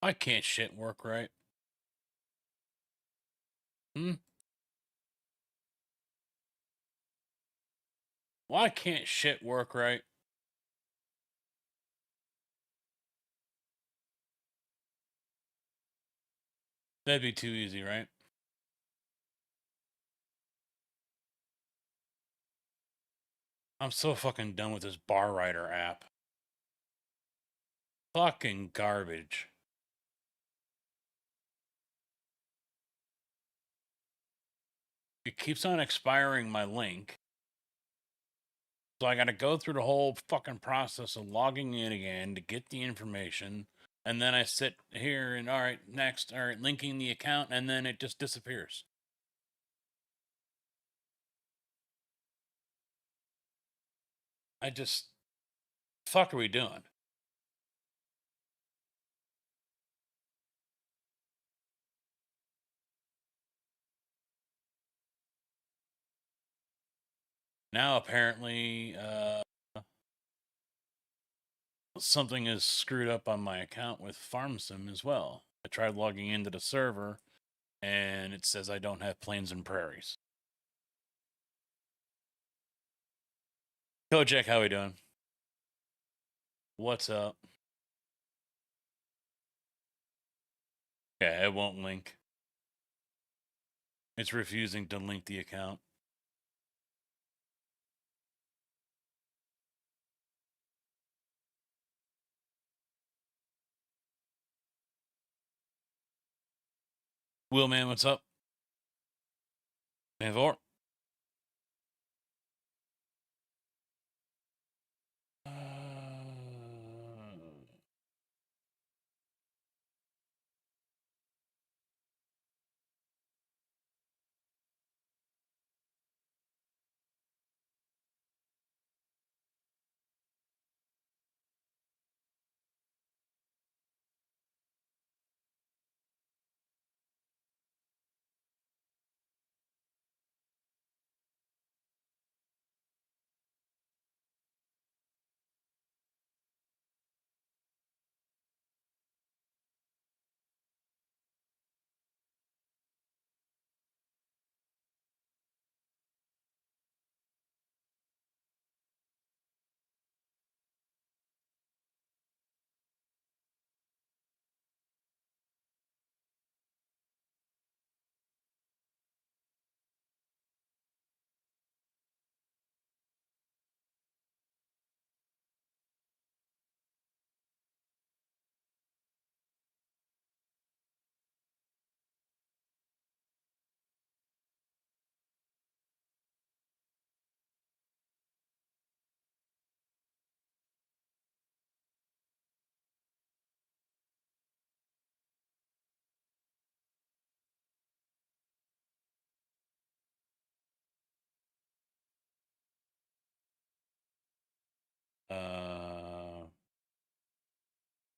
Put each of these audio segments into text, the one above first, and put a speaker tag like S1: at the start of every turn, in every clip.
S1: Why can't shit work right? Why can't shit work right? That'd be too easy, right? I'm so fucking done with this Bar Writer app. Fucking garbage. It keeps on expiring my link. So I gotta go through the whole fucking process of logging in again to get the information. And then I sit here and, all right, next, all right, linking the account, and then it just disappears. I just, fuck are we doing? Now apparently, something is screwed up on my account with FarmSim as well. I tried logging into the server, and it says I don't have plains and prairies. Kojak, how we doing? What's up? Yeah, it won't link. It's refusing to link the account. Wheelman, what's up? Van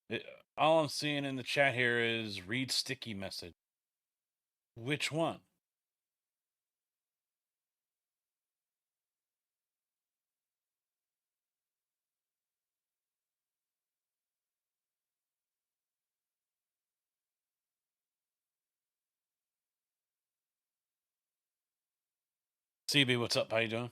S1: it, all I'm seeing in the chat here is read sticky message. Which one? CB, what's up? How you doing?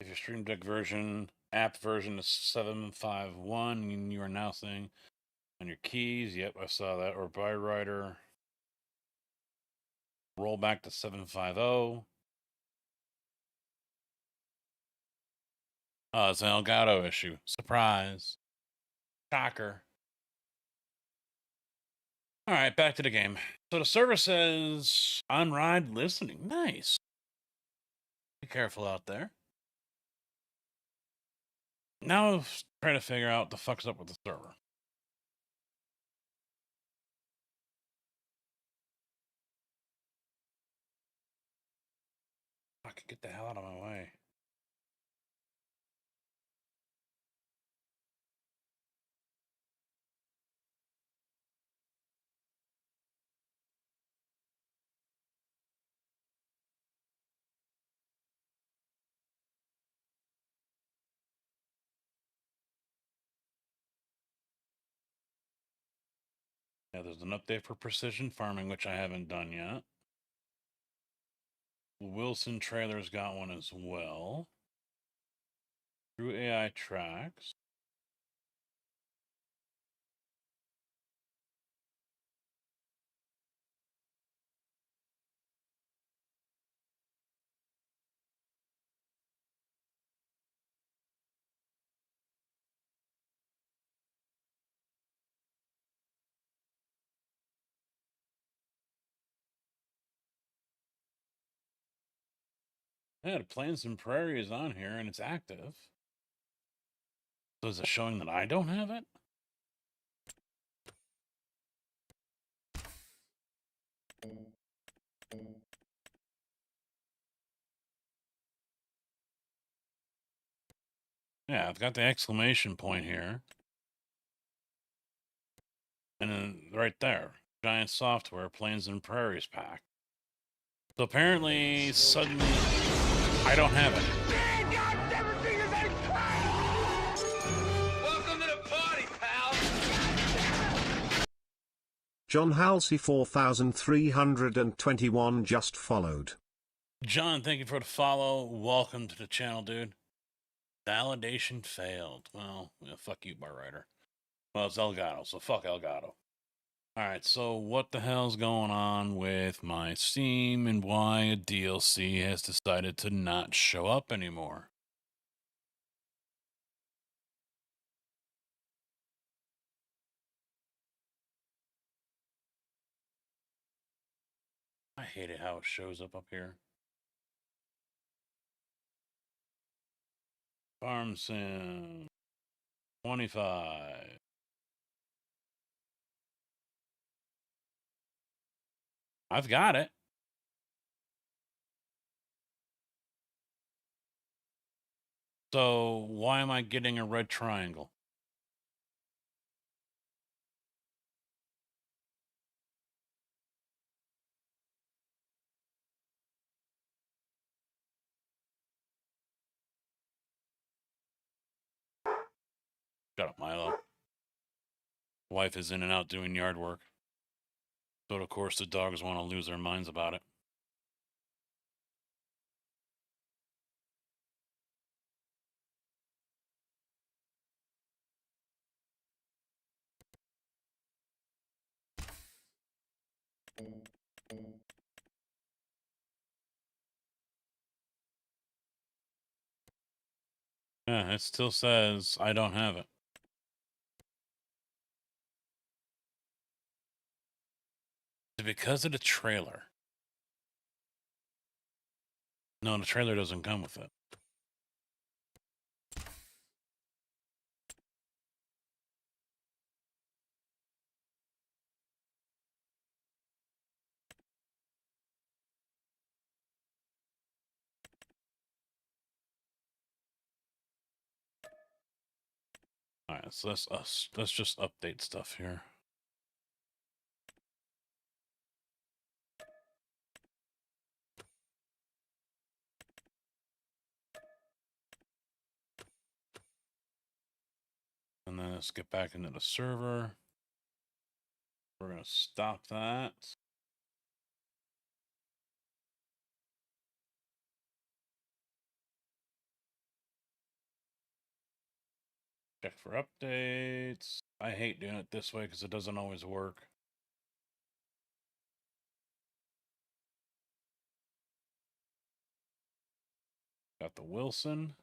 S1: If your Stream Deck version app version is 751, and you are now saying on your keys. Yep, I saw that. Or Bywriter. Roll back to 750. Oh, it's an Elgato issue. Surprise. Shocker. All right, back to the game. So the server says on ride listening. Nice. Be careful out there. Now try to figure out what the fuck's up with the server. Fuck, get the hell out of my way. Yeah, there's an update for precision farming, which I haven't done yet. Wilson Trailer's got one as well. Through AI tracks. Yeah, the Plains and Prairie is on here and it's active. So is it showing that I don't have it? Yeah, I've got the exclamation point here. And then right there, Giant Software, Plains and Prairies pack. So apparently, suddenly, I don't have it.
S2: Welcome to the party, pal!
S3: John Halsey 4321 just followed.
S1: John, thank you for the follow. Welcome to the channel, dude. Validation failed. Well, yeah, fuck you, bar writer. Well, it's Elgato, so fuck Elgato. Alright, so what the hell's going on with my Steam and why a DLC has decided to not show up anymore? I hate it how it shows up here. Farm Sim 25. I've got it. So why am I getting a red triangle? Shut up, Milo. Wife is in and out doing yard work. But of course the dogs want to lose their minds about it. Yeah, it still says I don't have it. Is it because of the trailer? No, the trailer doesn't come with it. All right, so let's just update stuff here. And then let's get back into the server. We're going to stop that. Check for updates. I hate doing it this way because it doesn't always work. Got the Wilson.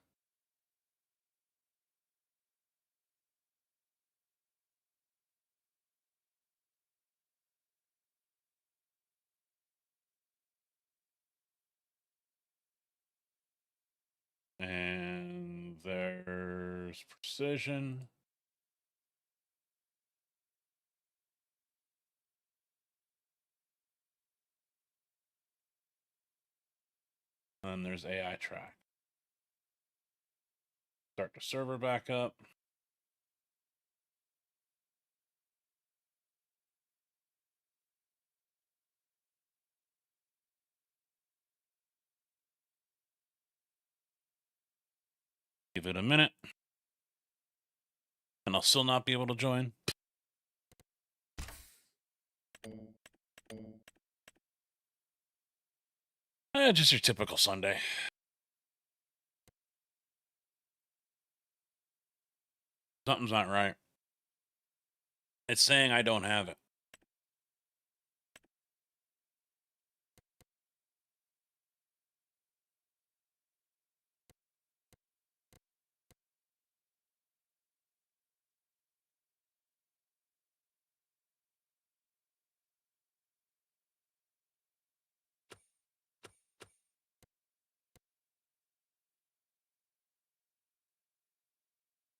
S1: And there's Precision. And there's AI Track. Start the server back up. Give it a minute. And I'll still not be able to join. Just your typical Sunday. Something's not right. It's saying I don't have it.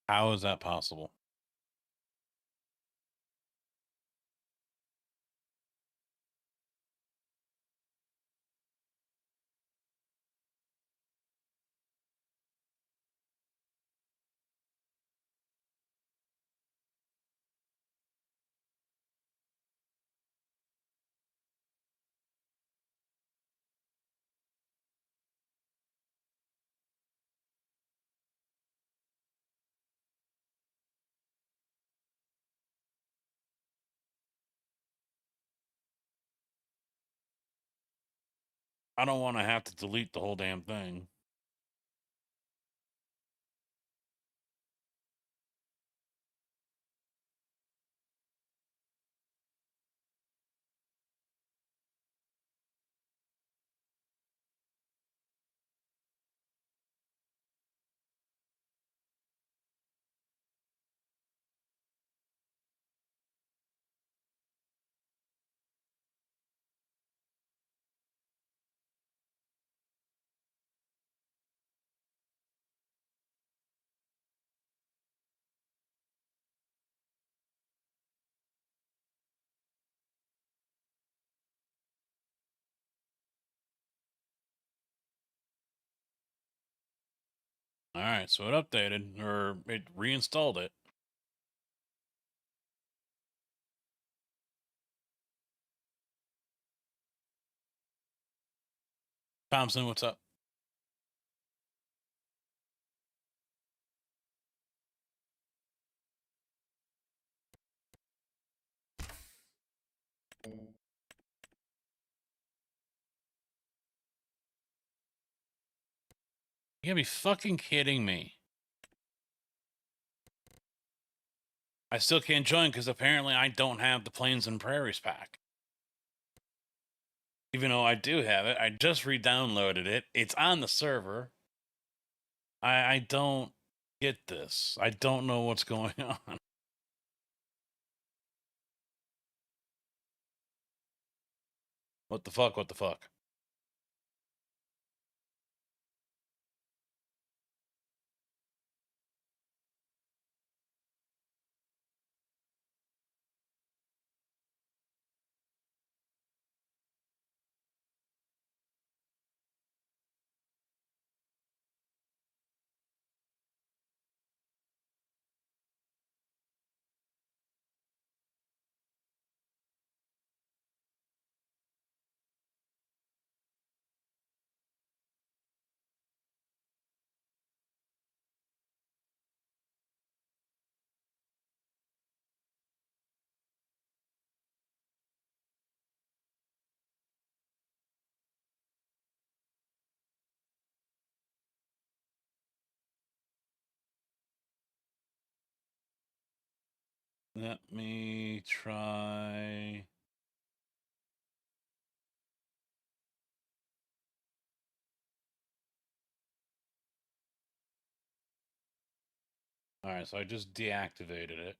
S1: How is that possible? I don't want to have to delete the whole damn thing. All right, so it updated, or it reinstalled it. Thompson, what's up? You gotta be fucking kidding me. I still can't join because apparently I don't have the Plains and Prairies pack. Even though I do have it, I just re-downloaded it. It's on the server. I don't get this. I don't know what's going on. What the fuck? What the fuck? Let me try. All right, so I just deactivated it.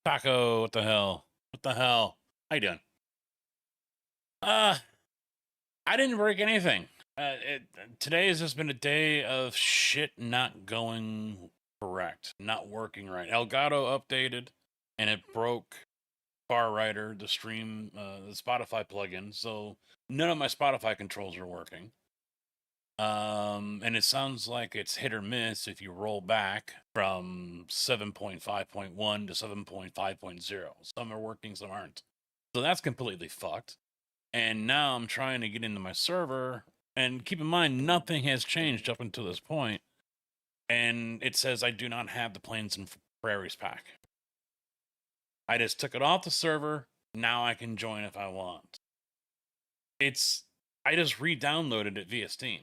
S1: Taco, what the hell? What the hell? How you doing? I didn't break anything. Today has just been a day of shit not going correct, not working right. Elgato updated, and it broke Far Writer, the stream, the Spotify plugin. So none of my Spotify controls are working. And it sounds like it's hit or miss if you roll back from 7.5.1 to 7.5.0. Some are working, some aren't. So that's completely fucked. And now I'm trying to get into my server. And keep in mind, nothing has changed up until this point. And it says I do not have the Plains and Prairies pack. I just took it off the server. Now I can join if I want. I just re-downloaded it via Steam.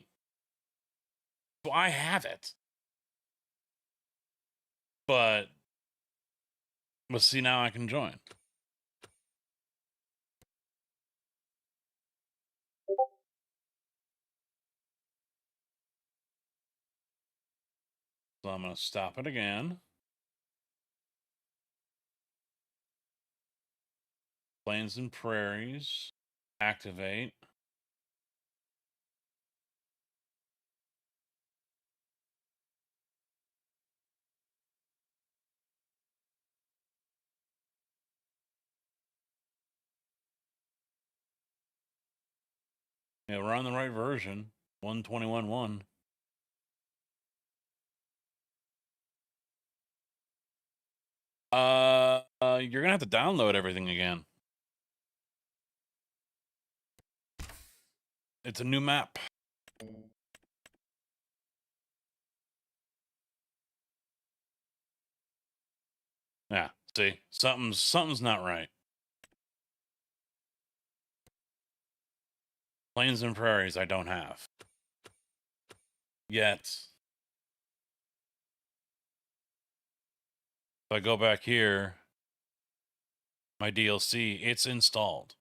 S1: So I have it. But let's see, now I can join. So I'm going to stop it again. Plains and Prairies. Activate. Yeah, we're on the right version. 121.1. You're gonna have to download everything again. It's a new map. Yeah, see, something's not right. Plains and Prairies, I don't have yet. If I go back here, my DLC, it's installed.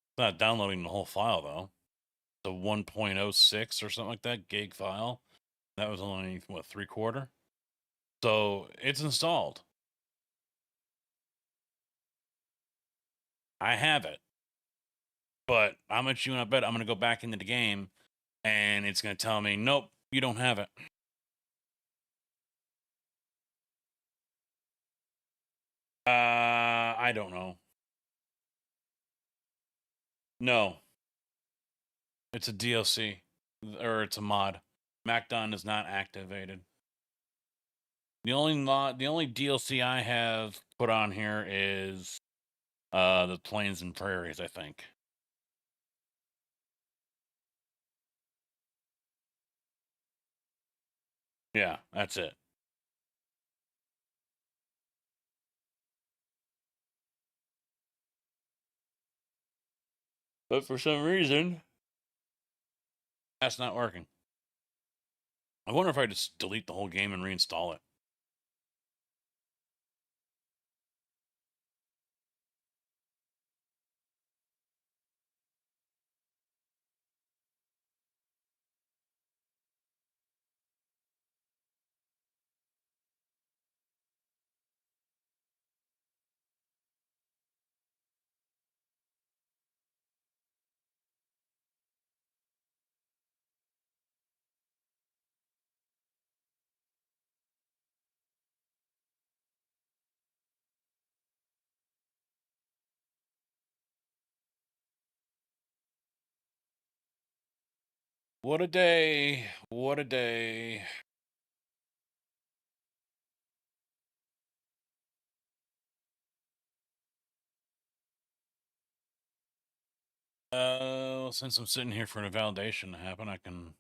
S1: It's not downloading the whole file though. The 1.06 or something like that gig file. That was only what, 3/4. So it's installed. I have it. But how much you want to bet I'm going to go back into the game and it's going to tell me, nope, you don't have it. I don't know. No, it's a DLC or it's a mod. MacDon is not activated. The only DLC I have put on here is the Plains and Prairies, I think. Yeah, that's it. But for some reason, that's not working. I wonder if I just delete the whole game and reinstall it. What a day. What a day. Well, since I'm sitting here for the validation to happen, I can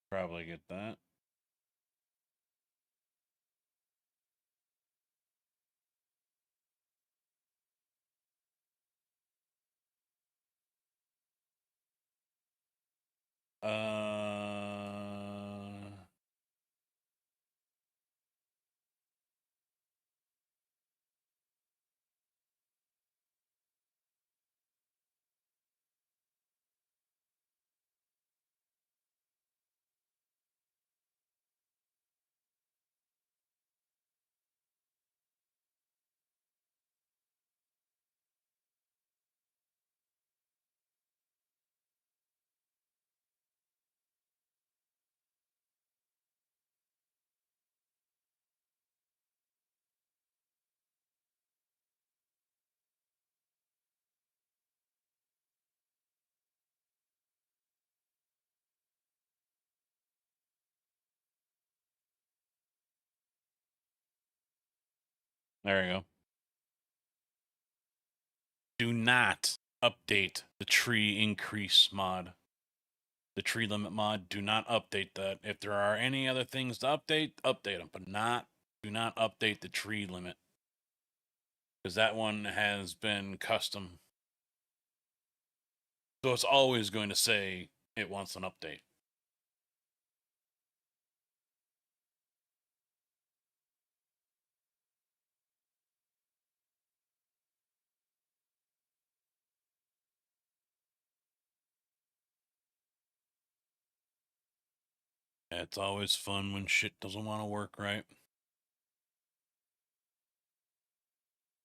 S1: probably get that. There you go. Do not update the tree increase mod. The tree limit mod, do not update that. If there are any other things to update them, but do not update the tree limit. Because that one has been custom. So it's always going to say it wants an update. It's always fun when shit doesn't want to work right.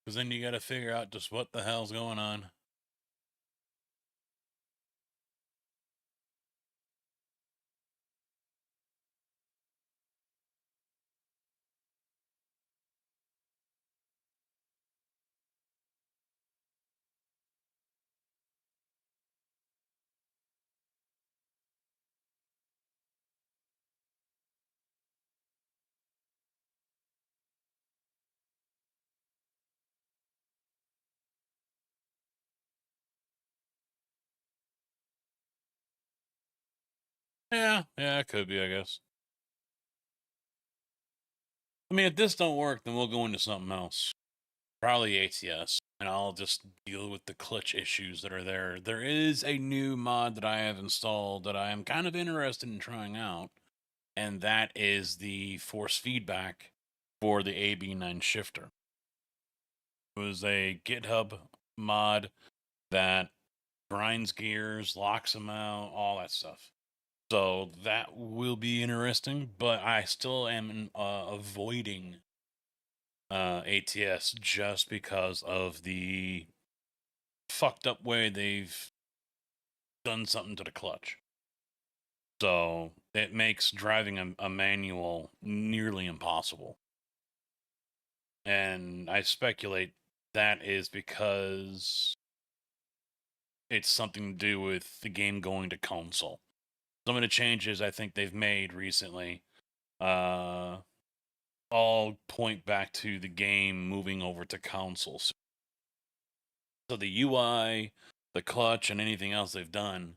S1: Because then you got to figure out just what the hell's going on. Yeah, it could be, I guess. I mean, if this don't work, then we'll go into something else. Probably ATS, and I'll just deal with the clutch issues that are there. There is a new mod that I have installed that I am kind of interested in trying out, and that is the force feedback for the AB9 shifter. It was a GitHub mod that grinds gears, locks them out, all that stuff. So that will be interesting, but I still am avoiding ATS just because of the fucked up way they've done something to the clutch. So it makes driving a manual nearly impossible. And I speculate that is because it's something to do with the game going to console. Some of the changes I think they've made recently all point back to the game moving over to consoles. So the UI, the clutch, and anything else they've done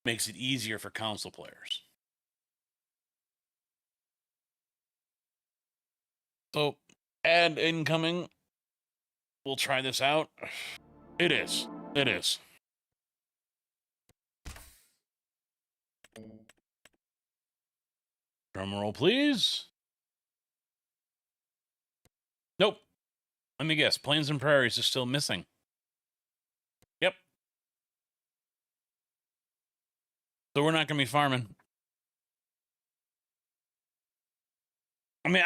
S1: makes it easier for console players. So, ad incoming. We'll try this out. It is. It is. Drum roll, please. Nope. Let me guess. Plains and Prairies is still missing. Yep. So we're not going to be farming. I mean,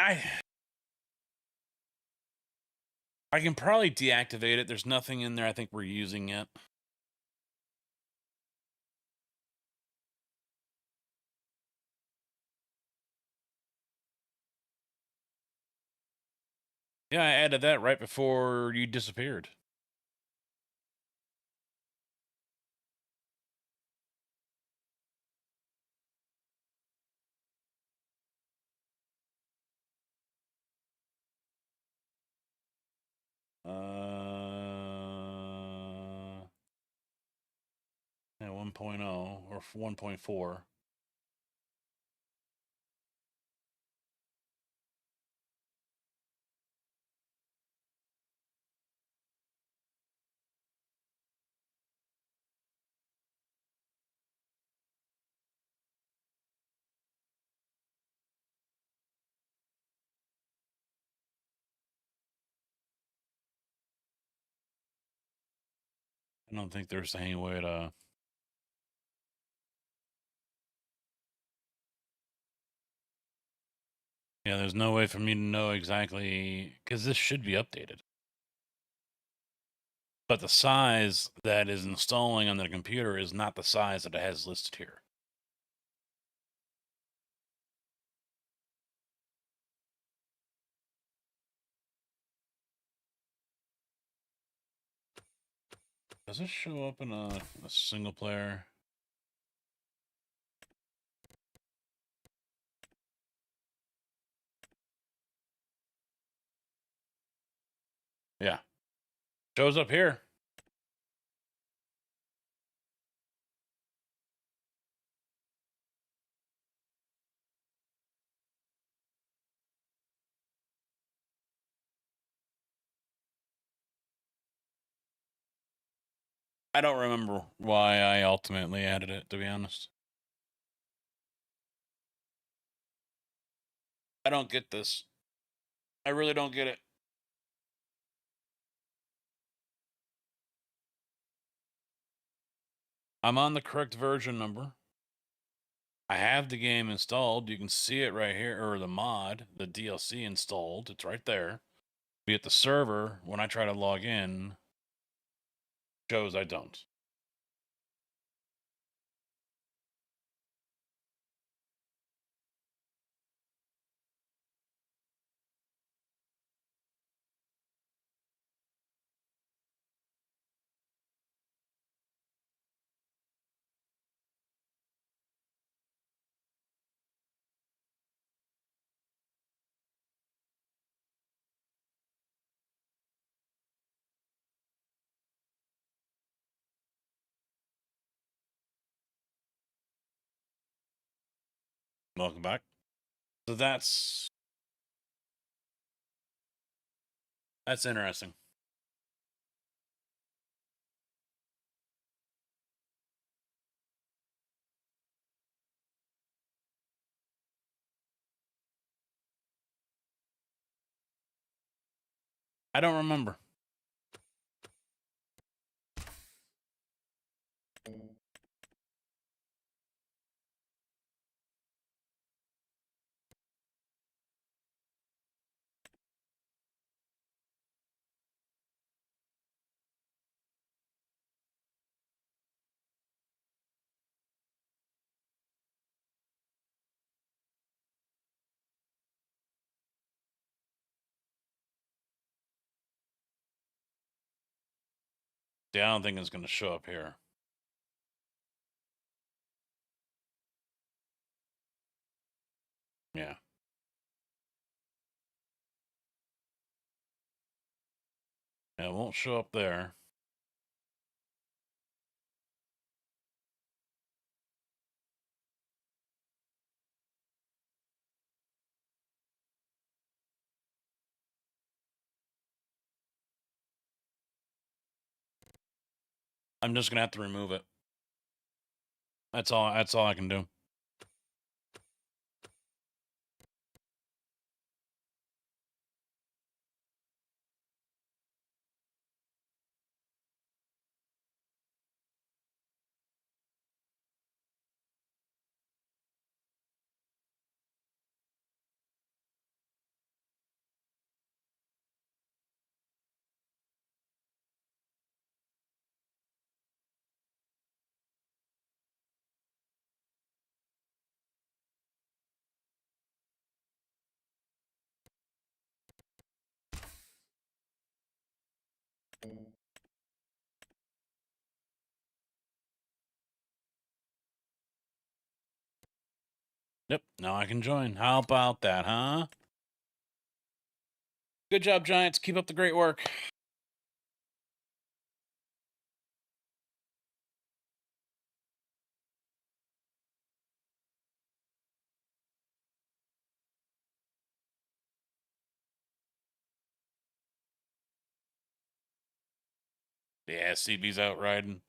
S1: I can probably deactivate it. There's nothing in there I think we're using yet. Yeah, I added that right before you disappeared. Uh, 1.0 or 1.4. I don't think there's any way to. Yeah, there's no way for me to know exactly because this should be updated. But the size that is installing on the computer is not the size that it has listed here. Does it show up in a single player? Yeah. Shows up here. I don't remember why I ultimately added it, to be honest. I don't get this. I really don't get it. I'm on the correct version number. I have the game installed. You can see it right here, or the mod, the DLC installed. It's right there. Be at the server, when I try to log in, shows I don't. Welcome back. So that's interesting. I don't remember. Yeah, I don't think it's going to show up here. Yeah. Yeah, it won't show up there. I'm just going to have to remove it. That's all I can do. Yep, now I can join. How about that, huh? Good job, Giants. Keep up the great work. Yeah, CB's out riding.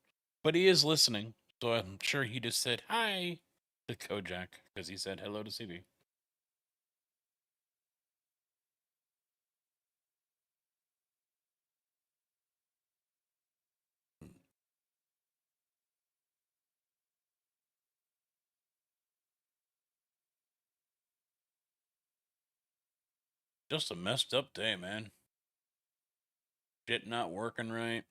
S1: But he is listening, so I'm sure he just said hi to Kojak because he said hello to CB. Just a messed up day, man. Shit not working right.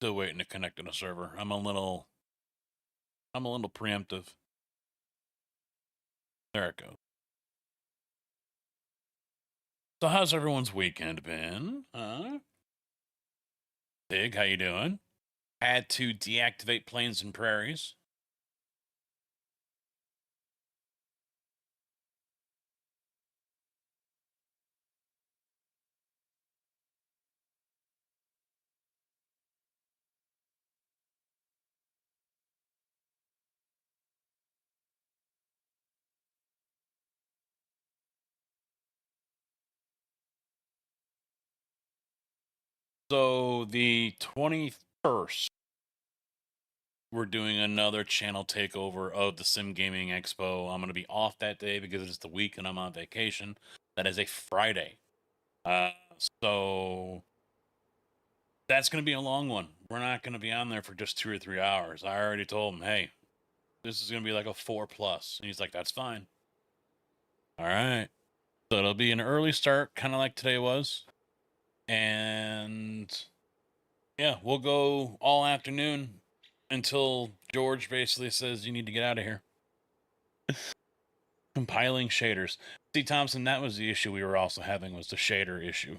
S1: Still waiting to connect to the server. I'm a little preemptive. There it goes. So how's everyone's weekend been? Huh? Big, how you doing? Had to deactivate Plains and Prairies. So the 21st, we're doing another channel takeover of the Sim Gaming Expo. I'm going to be off that day because it's the week and I'm on vacation. That is a Friday. So that's going to be a long one. We're not going to be on there for just 2 or 3 hours. I already told him, hey, this is going to be like a 4+. And he's like, that's fine. All right. So it'll be an early start, kind of like today was. And yeah, we'll go all afternoon until George basically says you need to get out of here. Compiling shaders. See, Thompson, that was the issue we were also having, was the shader issue.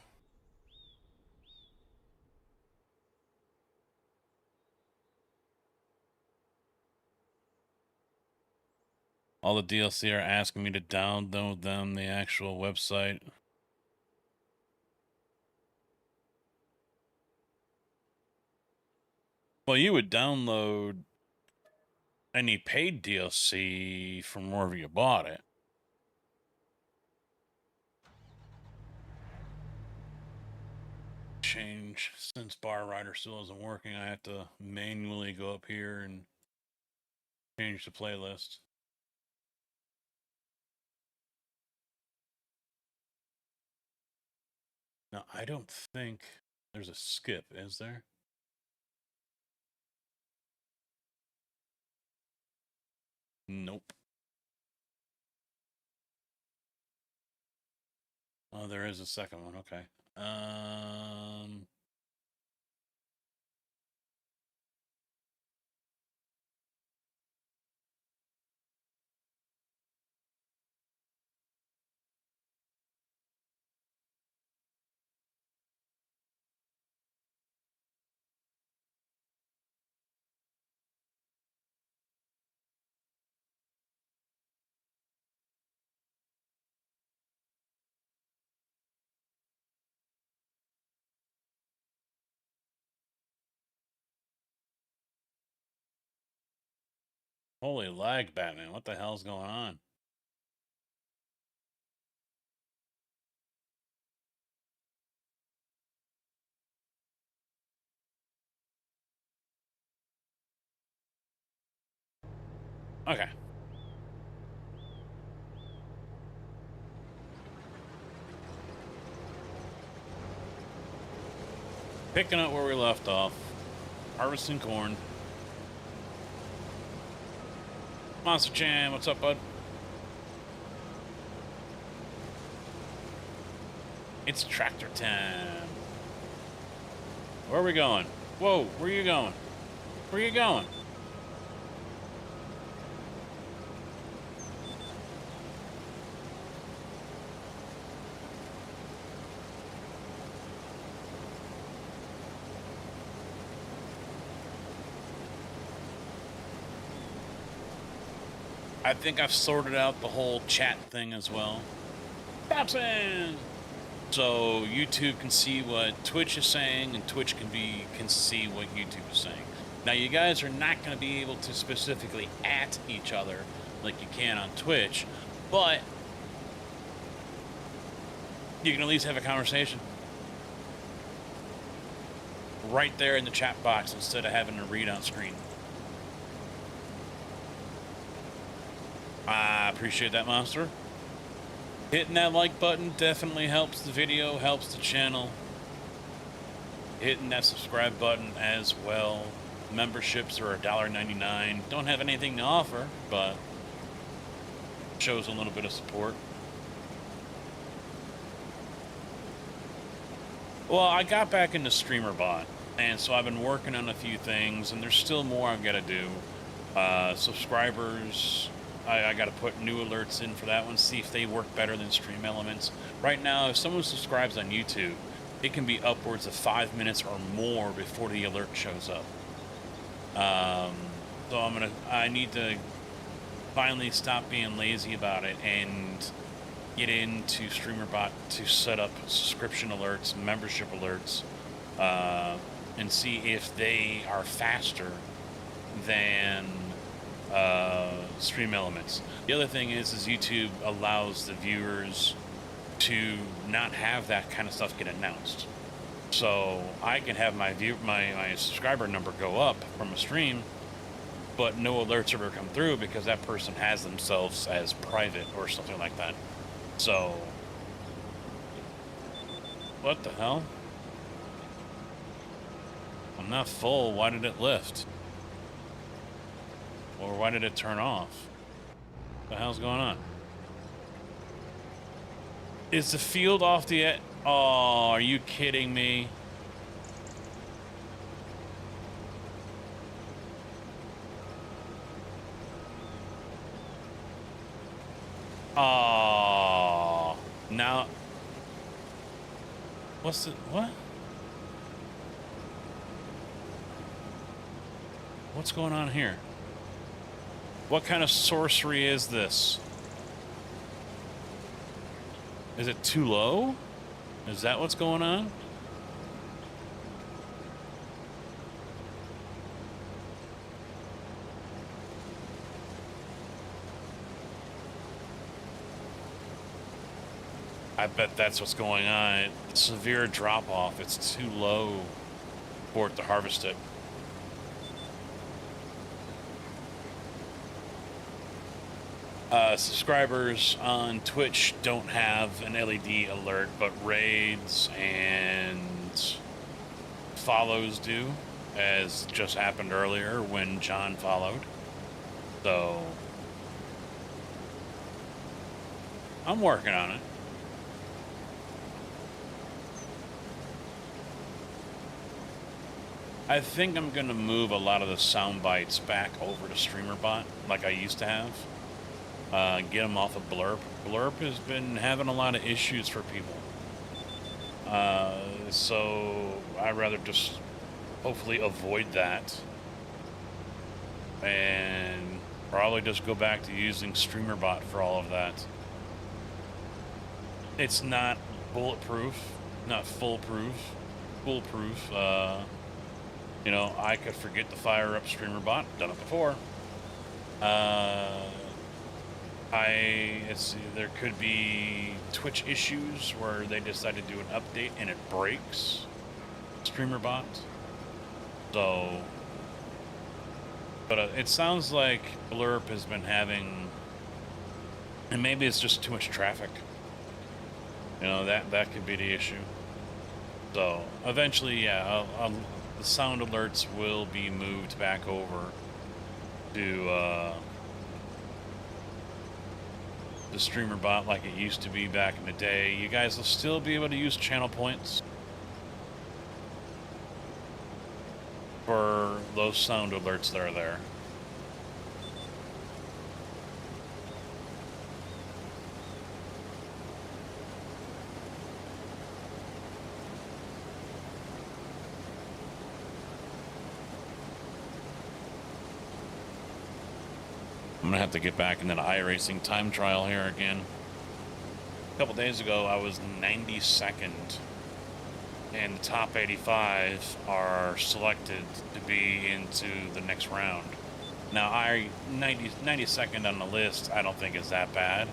S1: All the DLC are asking me to download them, the actual website. Well, you would download any paid DLC from wherever you bought it. Change, since Bar Rider still isn't working, I have to manually go up here and change the playlist. Now, I don't think there's a skip, is there? Nope. Oh, there is a second one. Okay. Holy lag, Batman. What the hell's going on? Okay. Picking up where we left off. Harvesting corn. Monster Jam, what's up, bud? It's tractor time. Where are we going? Whoa, where are you going? Where are you going? I think I've sorted out the whole chat thing as well. Thompson! So YouTube can see what Twitch is saying, and Twitch can see what YouTube is saying. Now, you guys are not going to be able to specifically at each other, like you can on Twitch, but you can at least have a conversation right there in the chat box instead of having to read on screen. I appreciate that, Monster. Hitting that like button definitely helps the video, helps the channel. Hitting that subscribe button as well. Memberships are $1.99. Don't have anything to offer, but shows a little bit of support. Well, I got back into StreamerBot, and so I've been working on a few things, and there's still more I've got to do. Subscribers, I got to put new alerts in for that one, see if they work better than Stream Elements. Right now, if someone subscribes on YouTube, it can be upwards of 5 minutes or more before the alert shows up. So I need to finally stop being lazy about it and get into StreamerBot to set up subscription alerts, membership alerts, and see if they are faster than Stream Elements. The other thing is YouTube allows the viewers to not have that kind of stuff get announced. So I can have my subscriber number go up from a stream, but no alerts ever come through because that person has themselves as private or something like that. So, what the hell? I'm not full. Why did it lift? Or why did it turn off? What the hell's going on? Is the field off the... Oh, are you kidding me? Oh, now... What's the... What? What's going on here? What kind of sorcery is this? Is it too low? Is that what's going on? I bet that's what's going on. Severe drop off. It's too low for it to harvest it. Subscribers on Twitch don't have an LED alert, but raids and follows do, as just happened earlier when John followed. So I'm working on it. I think I'm going to move a lot of the sound bites back over to StreamerBot like I used to have. Get them off of Blurp. Blurp has been having a lot of issues for people. So I'd rather just hopefully avoid that. And probably just go back to using StreamerBot for all of that. It's not bulletproof, not foolproof. You know, I could forget to fire up StreamerBot. Done it before. Let's see, there could be Twitch issues where they decide to do an update and it breaks StreamerBot. So, but it sounds like Blurp has been having, and maybe it's just too much traffic. You know, that could be the issue. So eventually, yeah, the sound alerts will be moved back over to the StreamerBot like it used to be back in the day. You guys will still be able to use channel points for those sound alerts that are there. I'm gonna have to get back into the iRacing time trial here again. A couple days ago, I was 92nd, and the top 85 are selected to be into the next round. Now, 92nd on the list, I don't think is that bad.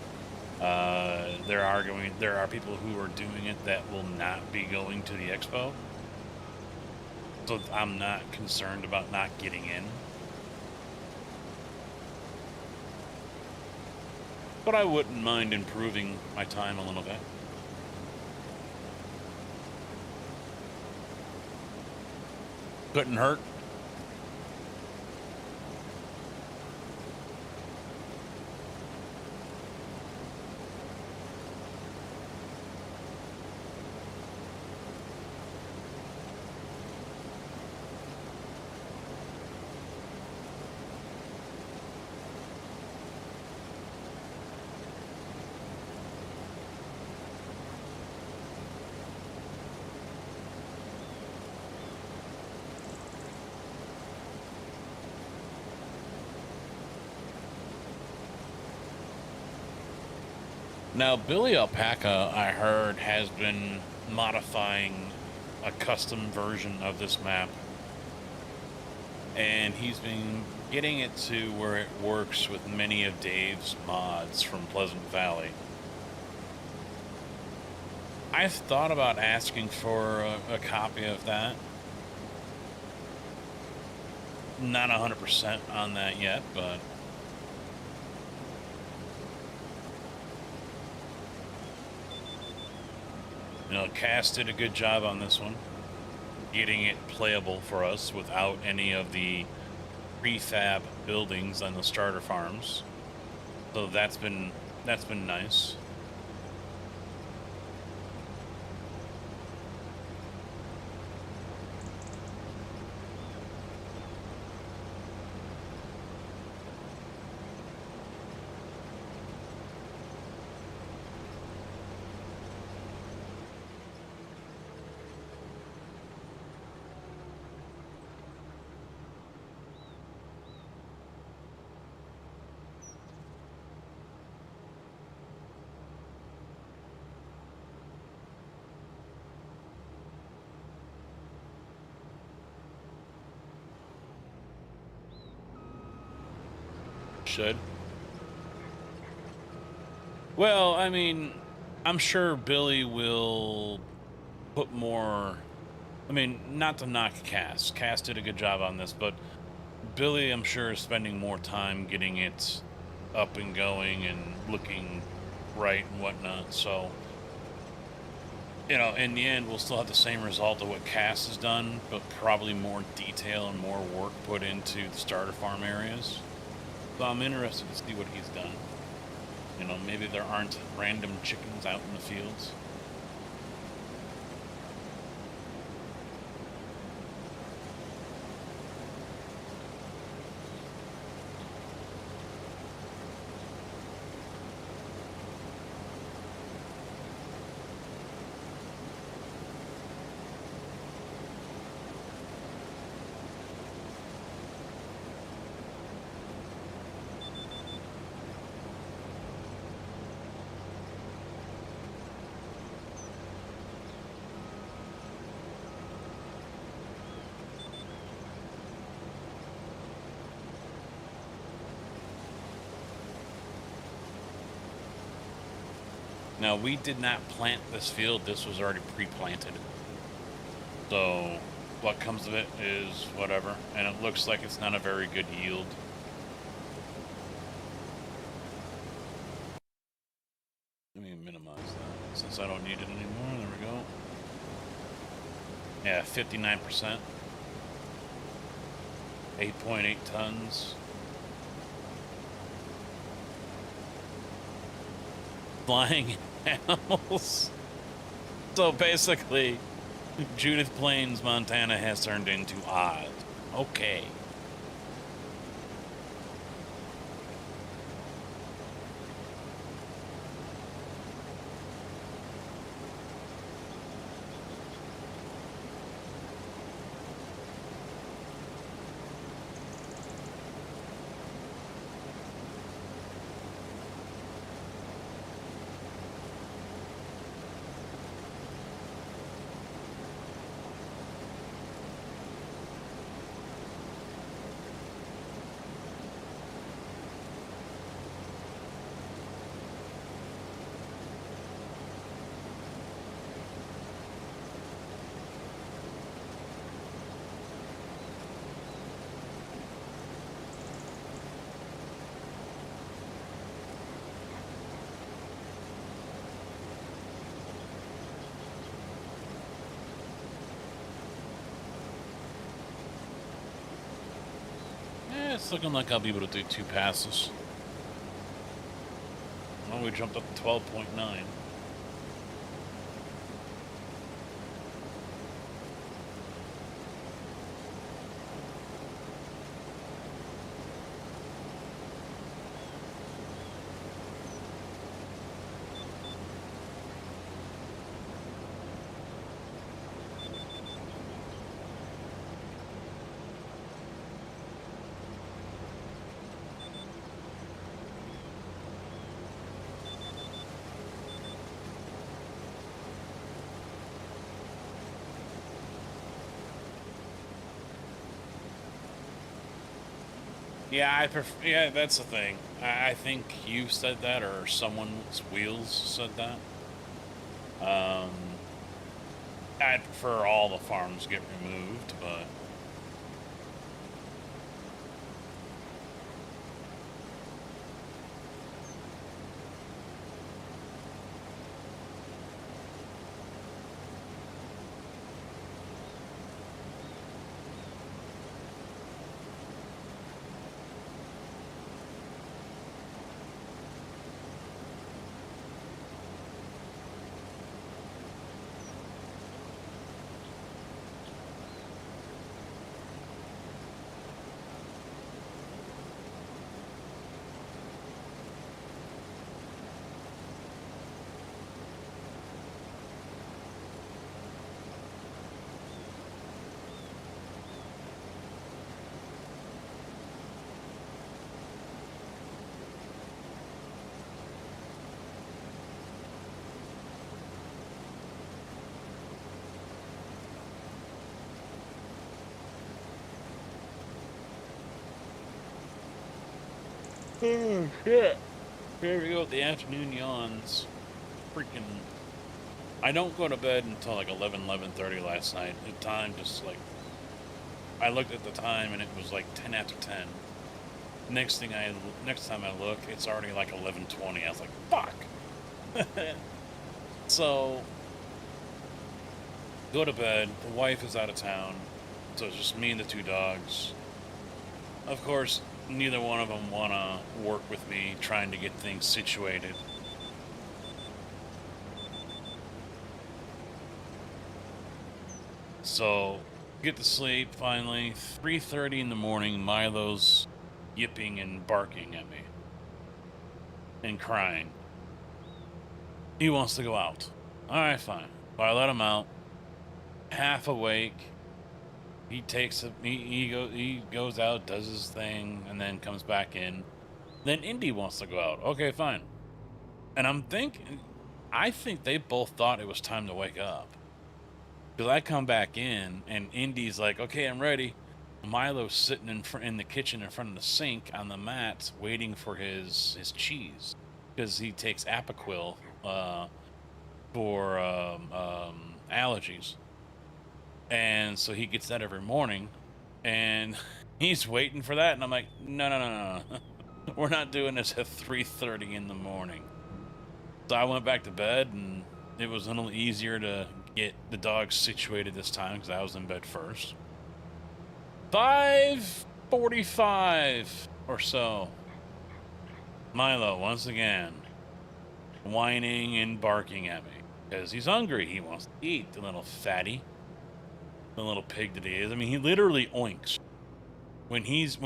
S1: There are people who are doing it that will not be going to the expo. So I'm not concerned about not getting in. But I wouldn't mind improving my time a little bit. Couldn't hurt. Now, Billy Alpaca, I heard, has been modifying a custom version of this map. And he's been getting it to where it works with many of Dave's mods from Pleasant Valley. I've thought about asking for a copy of that. Not 100% on that yet, but... You know, Cass did a good job on this one, getting it playable for us without any of the prefab buildings on the starter farms. So that's been nice. Should. Well, I mean, I'm sure Billy will put more... I mean, not to knock Cass. Cass did a good job on this, but Billy, I'm sure, is spending more time getting it up and going and looking right and whatnot. So, you know, in the end, we'll still have the same result of what Cass has done, but probably more detail and more work put into the starter farm areas. So I'm interested to see what he's done. You know, maybe there aren't random chickens out in the fields. Now, we did not plant this field. This was already pre-planted. So, what comes of it is whatever. And it looks like it's not a very good yield. Let me minimize that, since I don't need it anymore. There we go. Yeah, 59%. 8.8 tons. Flying animals. So basically, Judith Plains, Montana has turned into Oz. Okay. It's looking like I'll be able to do 2 passes. Well, we jumped up to 12.9. Yeah, yeah, that's the thing. I think you said that, or someone's wheels said that. I'd prefer all the farms get removed, but oh shit. Here we go with the afternoon yawns. Freaking, I don't go to bed until like 11:30 last night. The time just like, I looked at the time and it was like 10 after 10. Next time I look, it's already like 11:20. I was like, fuck. So, go to bed. The wife is out of town, so it's just me and the 2 dogs. Of course, neither one of them want to work with me trying to get things situated. So, get to sleep finally. 3:30 in the morning, Milo's yipping and barking at me and crying. He wants to go out. All right, fine. So I let him out. Half awake. He takes it. He goes out, does his thing, and then comes back in. Then Indy wants to go out. Okay, fine. And I think they both thought it was time to wake up. Because I come back in, and Indy's like, "Okay, I'm ready." Milo's sitting in the kitchen in front of the sink on the mat, waiting for his cheese, because he takes Apoquil for allergies, and so he gets that every morning, and he's waiting for that, and I'm like, no, no, no, no, no. We're not doing this at 3:30 in the morning. So I went back to bed, and it was a little easier to get the dogs situated this time because I was in bed first. 5:45 or so. Milo, once again, whining and barking at me because he's hungry. He wants to eat, the little fatty, the little pig that he is. I mean, he literally oinks. When he's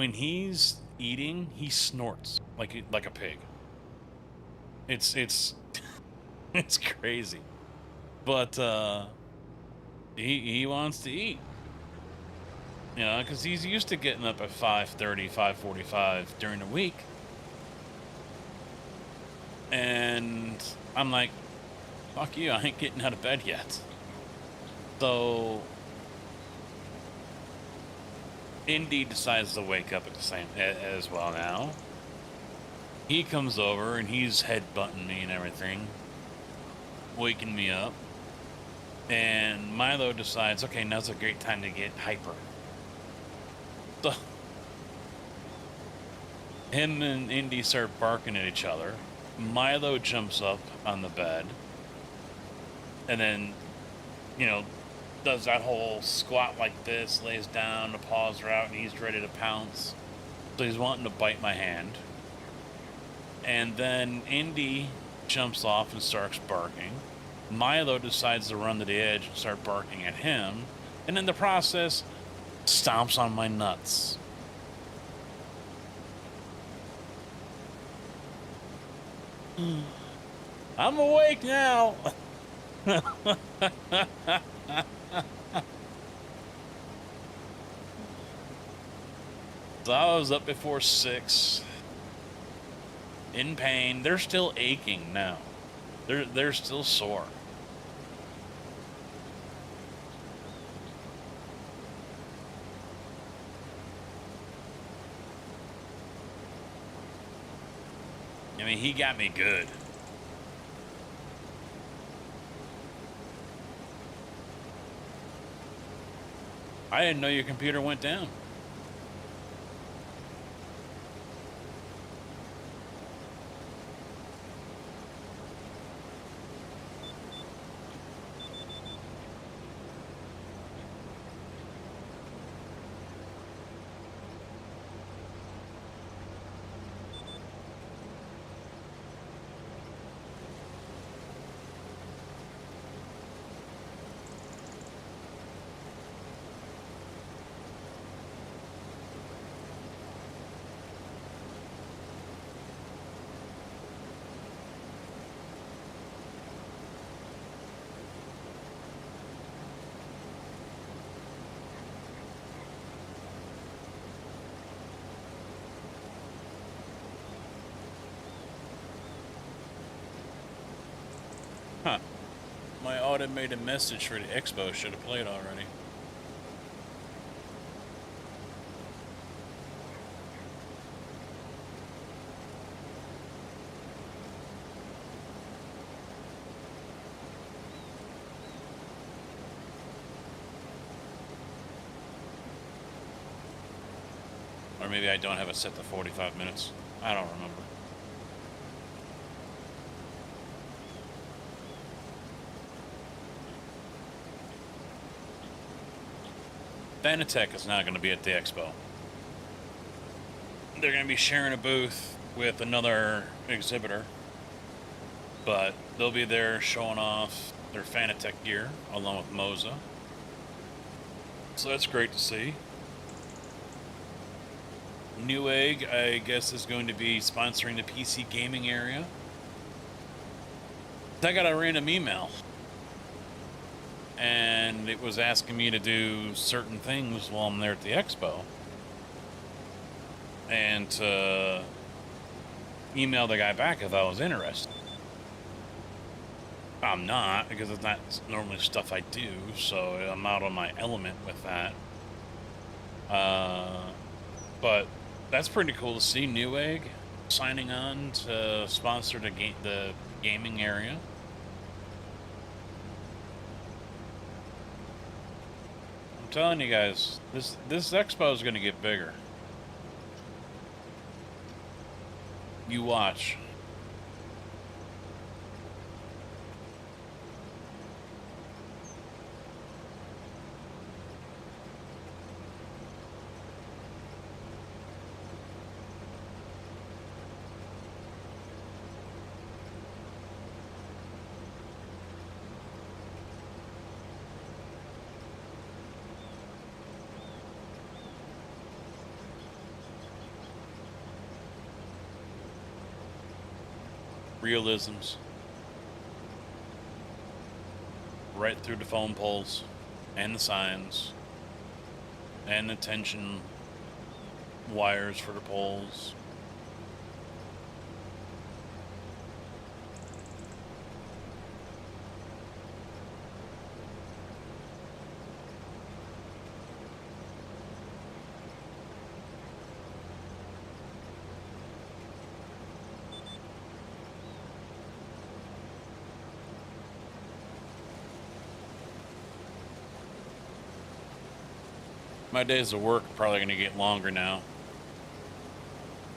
S1: eating, he snorts like a pig. It's it's crazy, but he wants to eat. You know, because he's used to getting up at 5:30, 5:45 during the week. And I'm like, fuck you, I ain't getting out of bed yet. So Indy decides to wake up at the same as well now. He comes over and he's headbutting me and everything, waking me up. And Milo decides, okay, now's a great time to get hyper. So him and Indy start barking at each other. Milo jumps up on the bed and then, you know, does that whole squat like this, lays down, the paws are out, and he's ready to pounce. So he's wanting to bite my hand. And then Indy jumps off and starts barking. Milo decides to run to the edge and start barking at him. And in the process, stomps on my nuts. I'm awake now. So I was up before 6. In pain. They're still aching now. They're still sore. I mean, he got me good. I didn't know your computer went down. Huh. My automated message for the expo should have played already. Or maybe I don't have it set to 45 minutes. I don't remember. Fanatec is not going to be at the expo. They're going to be sharing a booth with another exhibitor, but they'll be there showing off their Fanatec gear along with Moza. So that's great to see. Newegg, I guess, is going to be sponsoring the PC gaming area. I got a random email, and it was asking me to do certain things while I'm there at the expo, and to email the guy back if I was interested. I'm not, because it's not normally stuff I do, so I'm out on my element with that. But that's pretty cool to see Newegg signing on to sponsor the gaming area. I'm telling you guys, this expo is going to get bigger. You watch. Realisms. Right through the phone poles and the signs and the tension wires for the poles. My days of work are probably going to get longer now.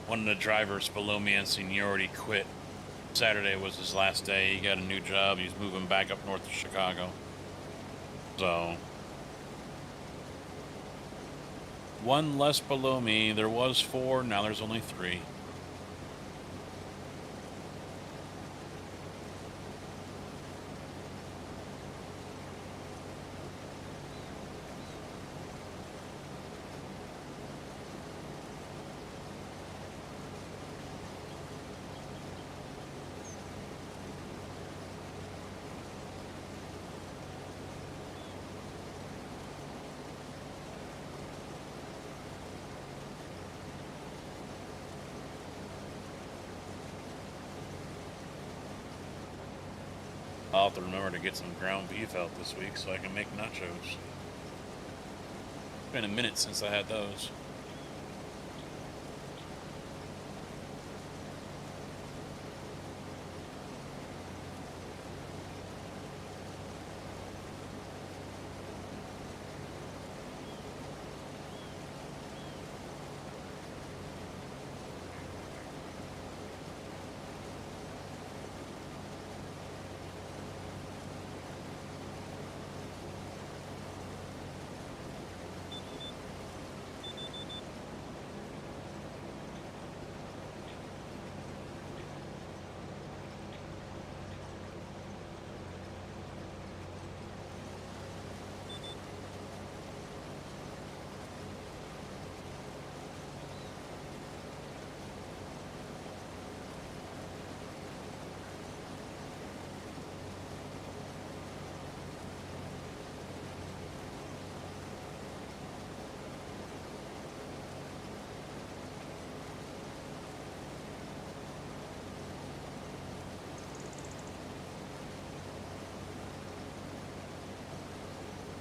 S1: One of the drivers below me in seniority quit. Saturday was his last day. He got a new job. He's moving back up north of Chicago. So, One less below me. There was 4, now there's only 3. I'll have to remember to get some ground beef out this week so I can make nachos. It's been a minute since I had those.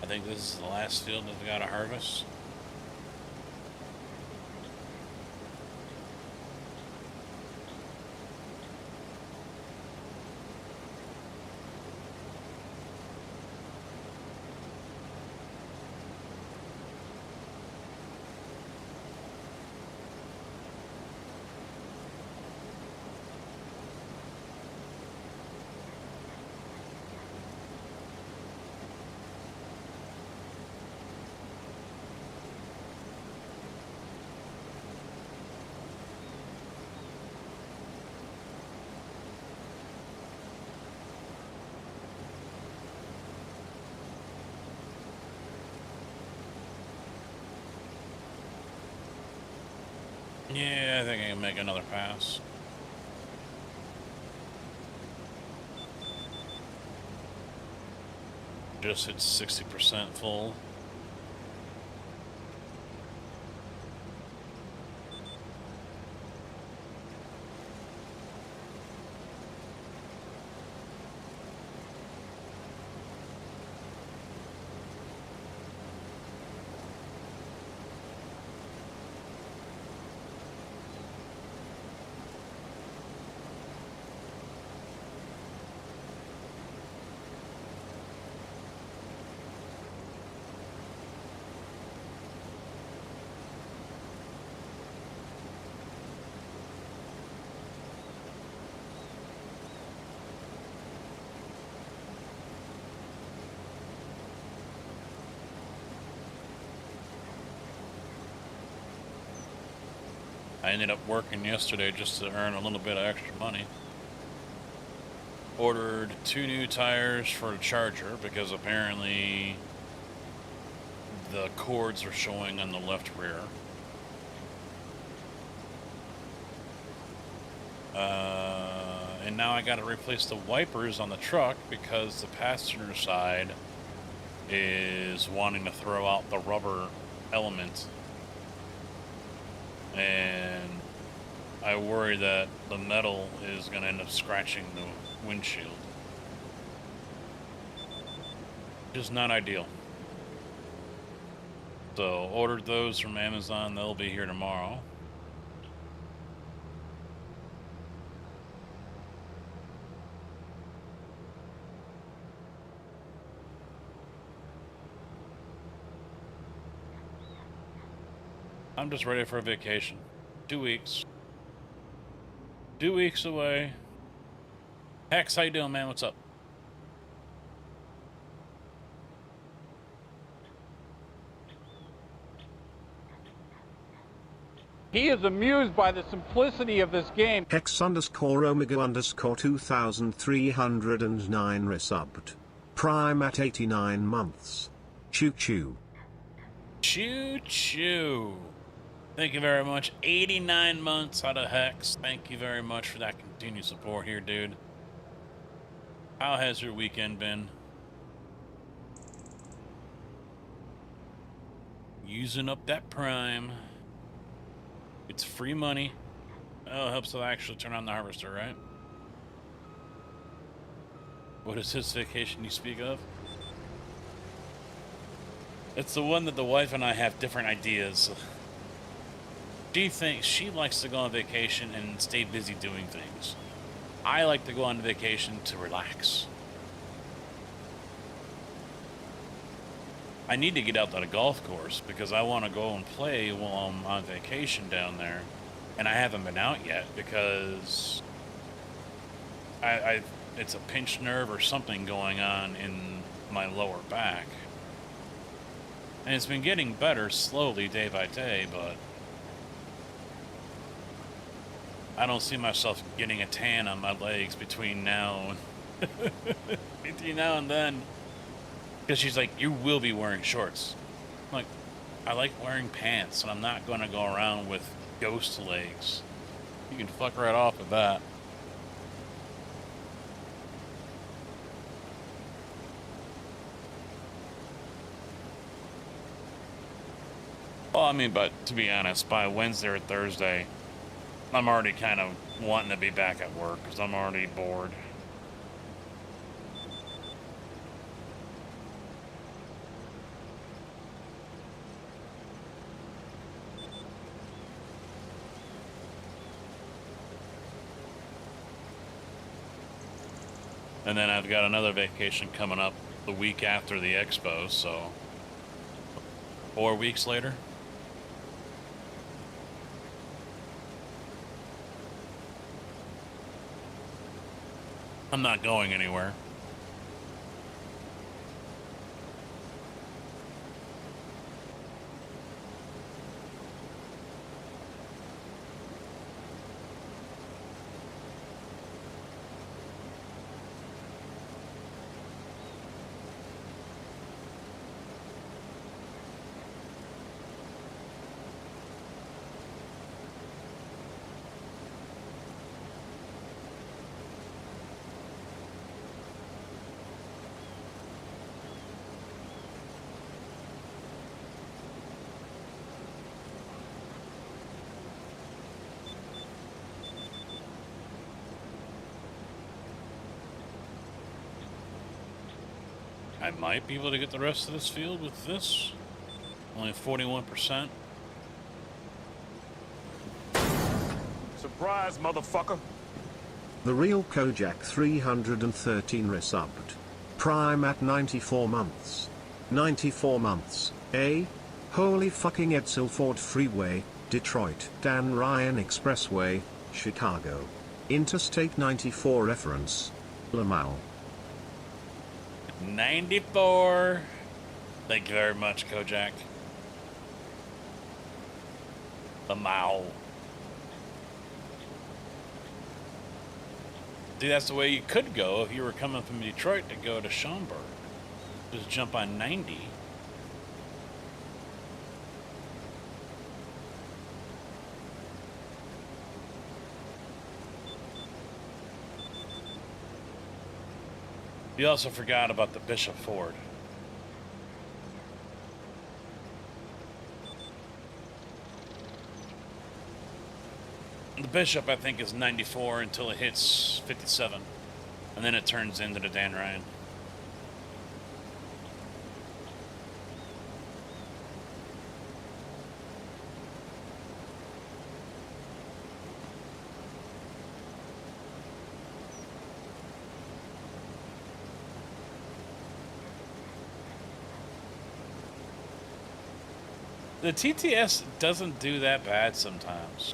S1: I think this is the last field that we gotta harvest. Yeah, I think I can make another pass. Just hit 60% full. I ended up working yesterday just to earn a little bit of extra money. Ordered 2 new tires for the Charger because apparently the cords are showing on the left rear. And now I got to replace the wipers on the truck because the passenger side is wanting to throw out the rubber element. And I worry that the metal is going to end up scratching the windshield. Just not ideal. So ordered those from Amazon. They'll be here tomorrow. I'm just ready for a vacation. 2 weeks. 2 weeks away. Hex, how you doing, man? What's up?
S2: He is amused by the simplicity of this game.
S3: Hex underscore Omega underscore 2309 resubbed. Prime at 89 months. Choo choo.
S1: Choo choo. Thank you very much. 89 months out of Hex. Thank you very much for that continued support here, dude. How has your weekend been? Using up that Prime. It's free money. Oh, it helps to actually turn on the harvester, right? What is this vacation you speak of? It's the one that the wife and I have different ideas. She thinks she likes to go on vacation and stay busy doing things. I like to go on vacation to relax. I need to get out to the golf course because I want to go and play while I'm on vacation down there. And I haven't been out yet because it's a pinched nerve or something going on in my lower back. And it's been getting better slowly day by day, but I don't see myself getting a tan on my legs between now and then. Because she's like, you will be wearing shorts. I'm like, I like wearing pants, and I'm not going to go around with ghost legs. You can fuck right off with that. Well, I mean, but to be honest, by Wednesday or Thursday, I'm already kind of wanting to be back at work because I'm already bored. And then I've got another vacation coming up the week after the expo, so 4 weeks later. I'm not going anywhere. I might be able to get the rest of this field with this. Only 41%.
S4: Surprise, motherfucker.
S3: The real Kojak 313 resubbed. Prime at 94 months. 94 months, eh? Holy fucking Edsel Ford Freeway, Detroit. Dan Ryan Expressway, Chicago. Interstate 94 reference. Lamal.
S1: 94. Thank you very much, Kojak. The Mao. See, that's the way you could go if you were coming from Detroit to go to Schaumburg. Just jump on 90. You also forgot about the Bishop Ford. The Bishop, I think, is 94 until it hits 57. And then it turns into the Dan Ryan. The TTS doesn't do that bad sometimes.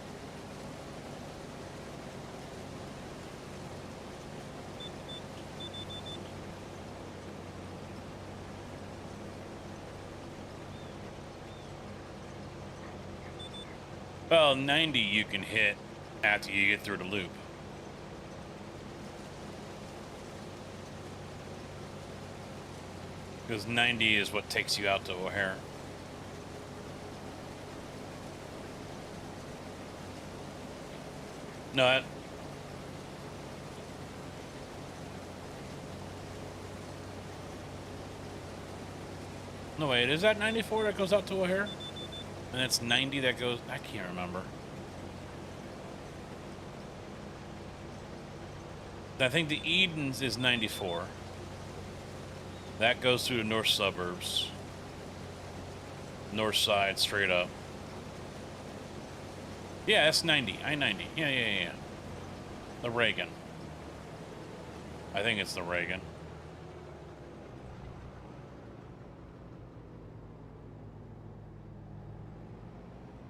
S1: Well, 90 you can hit after you get through the loop. Because 90 is what takes you out to O'Hare. No, no, wait, is that 94 that goes out to O'Hare? And it's 90 that goes... I can't remember. I think the Edens is 94. That goes through the north suburbs. North side, straight up. Yeah, that's 90. I-90. Yeah. The Reagan. I think it's the Reagan.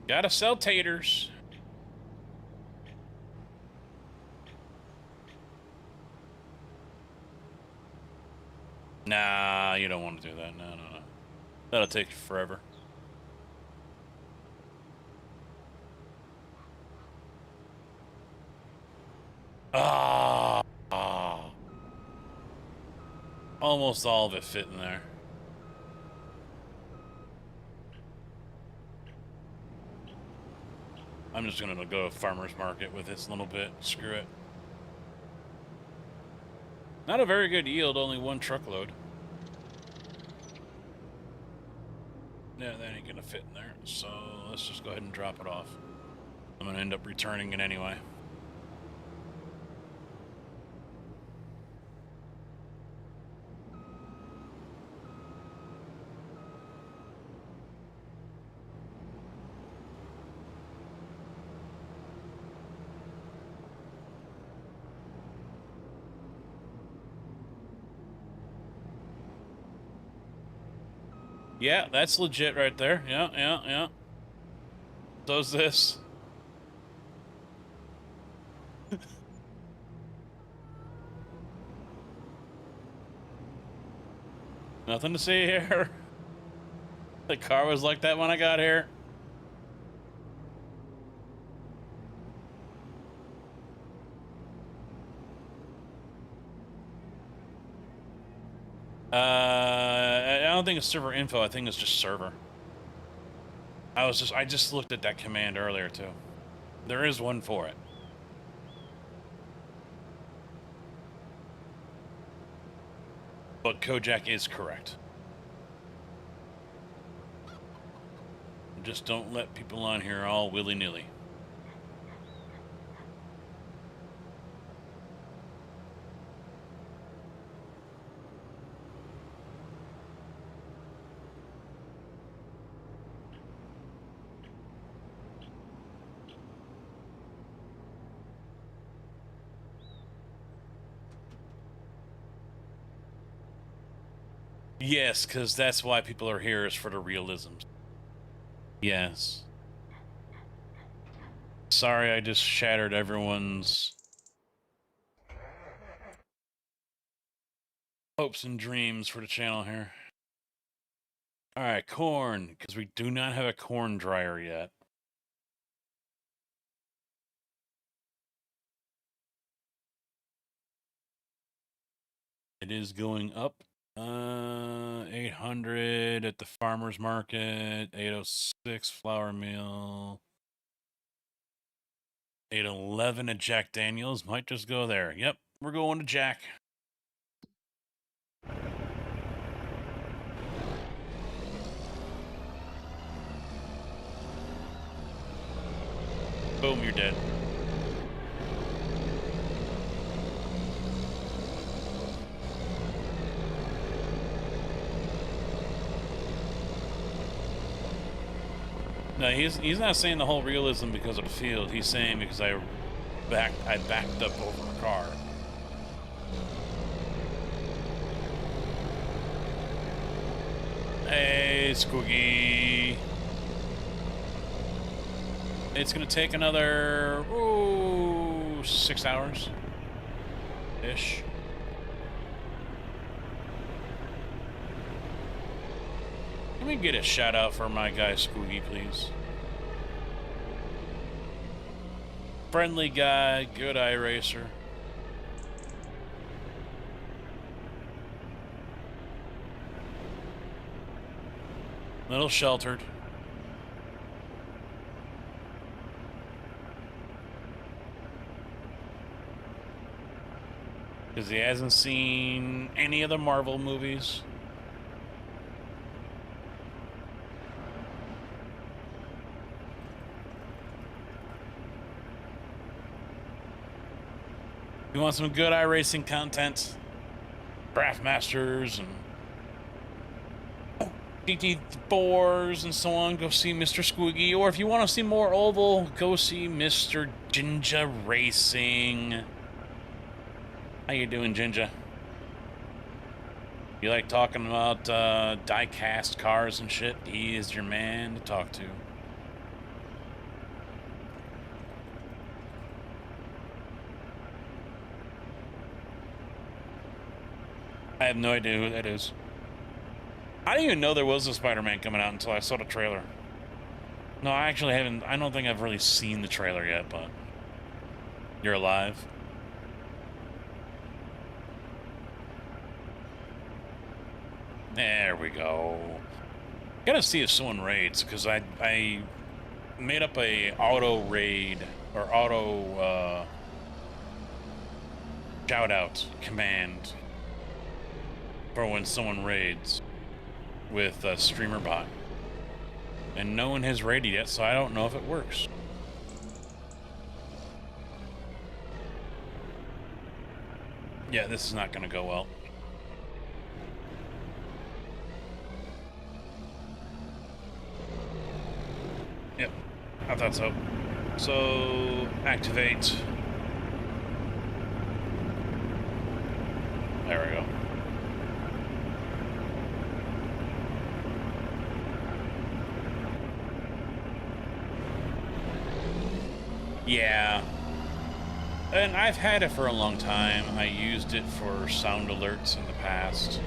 S1: Gotta sell taters. Nah, you don't want to do that. No. That'll take forever. Almost all of it fit in there. I'm just gonna go to farmer's market with this little bit. Screw it. Not a very good yield, only one truckload. Yeah, that ain't gonna fit in there. So let's just go ahead and drop it off. I'm gonna end up returning it anyway. Yeah, that's legit right there. Yeah. So's this. Nothing to see here. The car was like that when I got here. I don't think it's server info. I think it's just server. I just looked at that command earlier too. There is one for it. But Kojak is correct. Just don't let people on here all willy-nilly. Yes, because that's why people are here, is for the realisms. Yes. Sorry, I just shattered everyone's hopes and dreams for the channel here. Alright, corn, because we do not have a corn dryer yet. It is going up. 800 at the farmer's market, 806 flour mill, 811 at Jack Daniels. Might just go there. Yep, we're going to Jack. Boom, you're dead. No, he's not saying the whole realism because of the field. He's saying because I backed up over a car. Hey, Squiggy. It's gonna take another 6 hours ish. Let me get a shout out for my guy Squiggy, please. Friendly guy, good iRacer. Little sheltered. Because he hasn't seen any of the Marvel movies. You want some good iRacing content? Craftmasters and GT4s and so on, go see Mr. Squiggy. Or if you want to see more oval, go see Mr. Jinja Racing. How you doing, Jinja? You like talking about die-cast cars and shit? He is your man to talk to. I have no idea who that is. I didn't even know there was a Spider-Man coming out until I saw the trailer. No, I actually haven't. I don't think I've really seen the trailer yet, but you're alive. There we go. Gotta see if someone raids, because I made up a auto raid or auto shout out command for when someone raids with a streamer bot, and no one has raided yet, so I don't know if it works. Yeah, this is not gonna go well. Yep, I thought so. So, activate. There we go. Yeah. And I've had it for a long time. I used it for sound alerts in the past.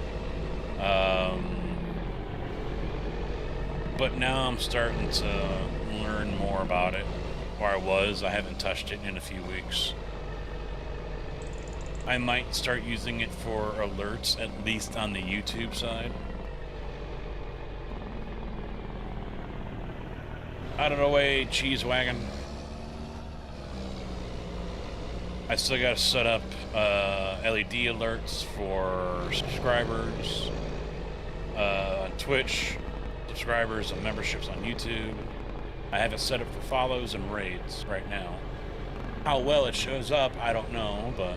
S1: But now I'm starting to learn more about it. Or I haven't touched it in a few weeks. I might start using it for alerts, at least on the YouTube side. Out of the way, cheese wagon. I still got to set up LED alerts for subscribers, Twitch, subscribers and memberships on YouTube. I have it set up for follows and raids right now. How well it shows up, I don't know, but...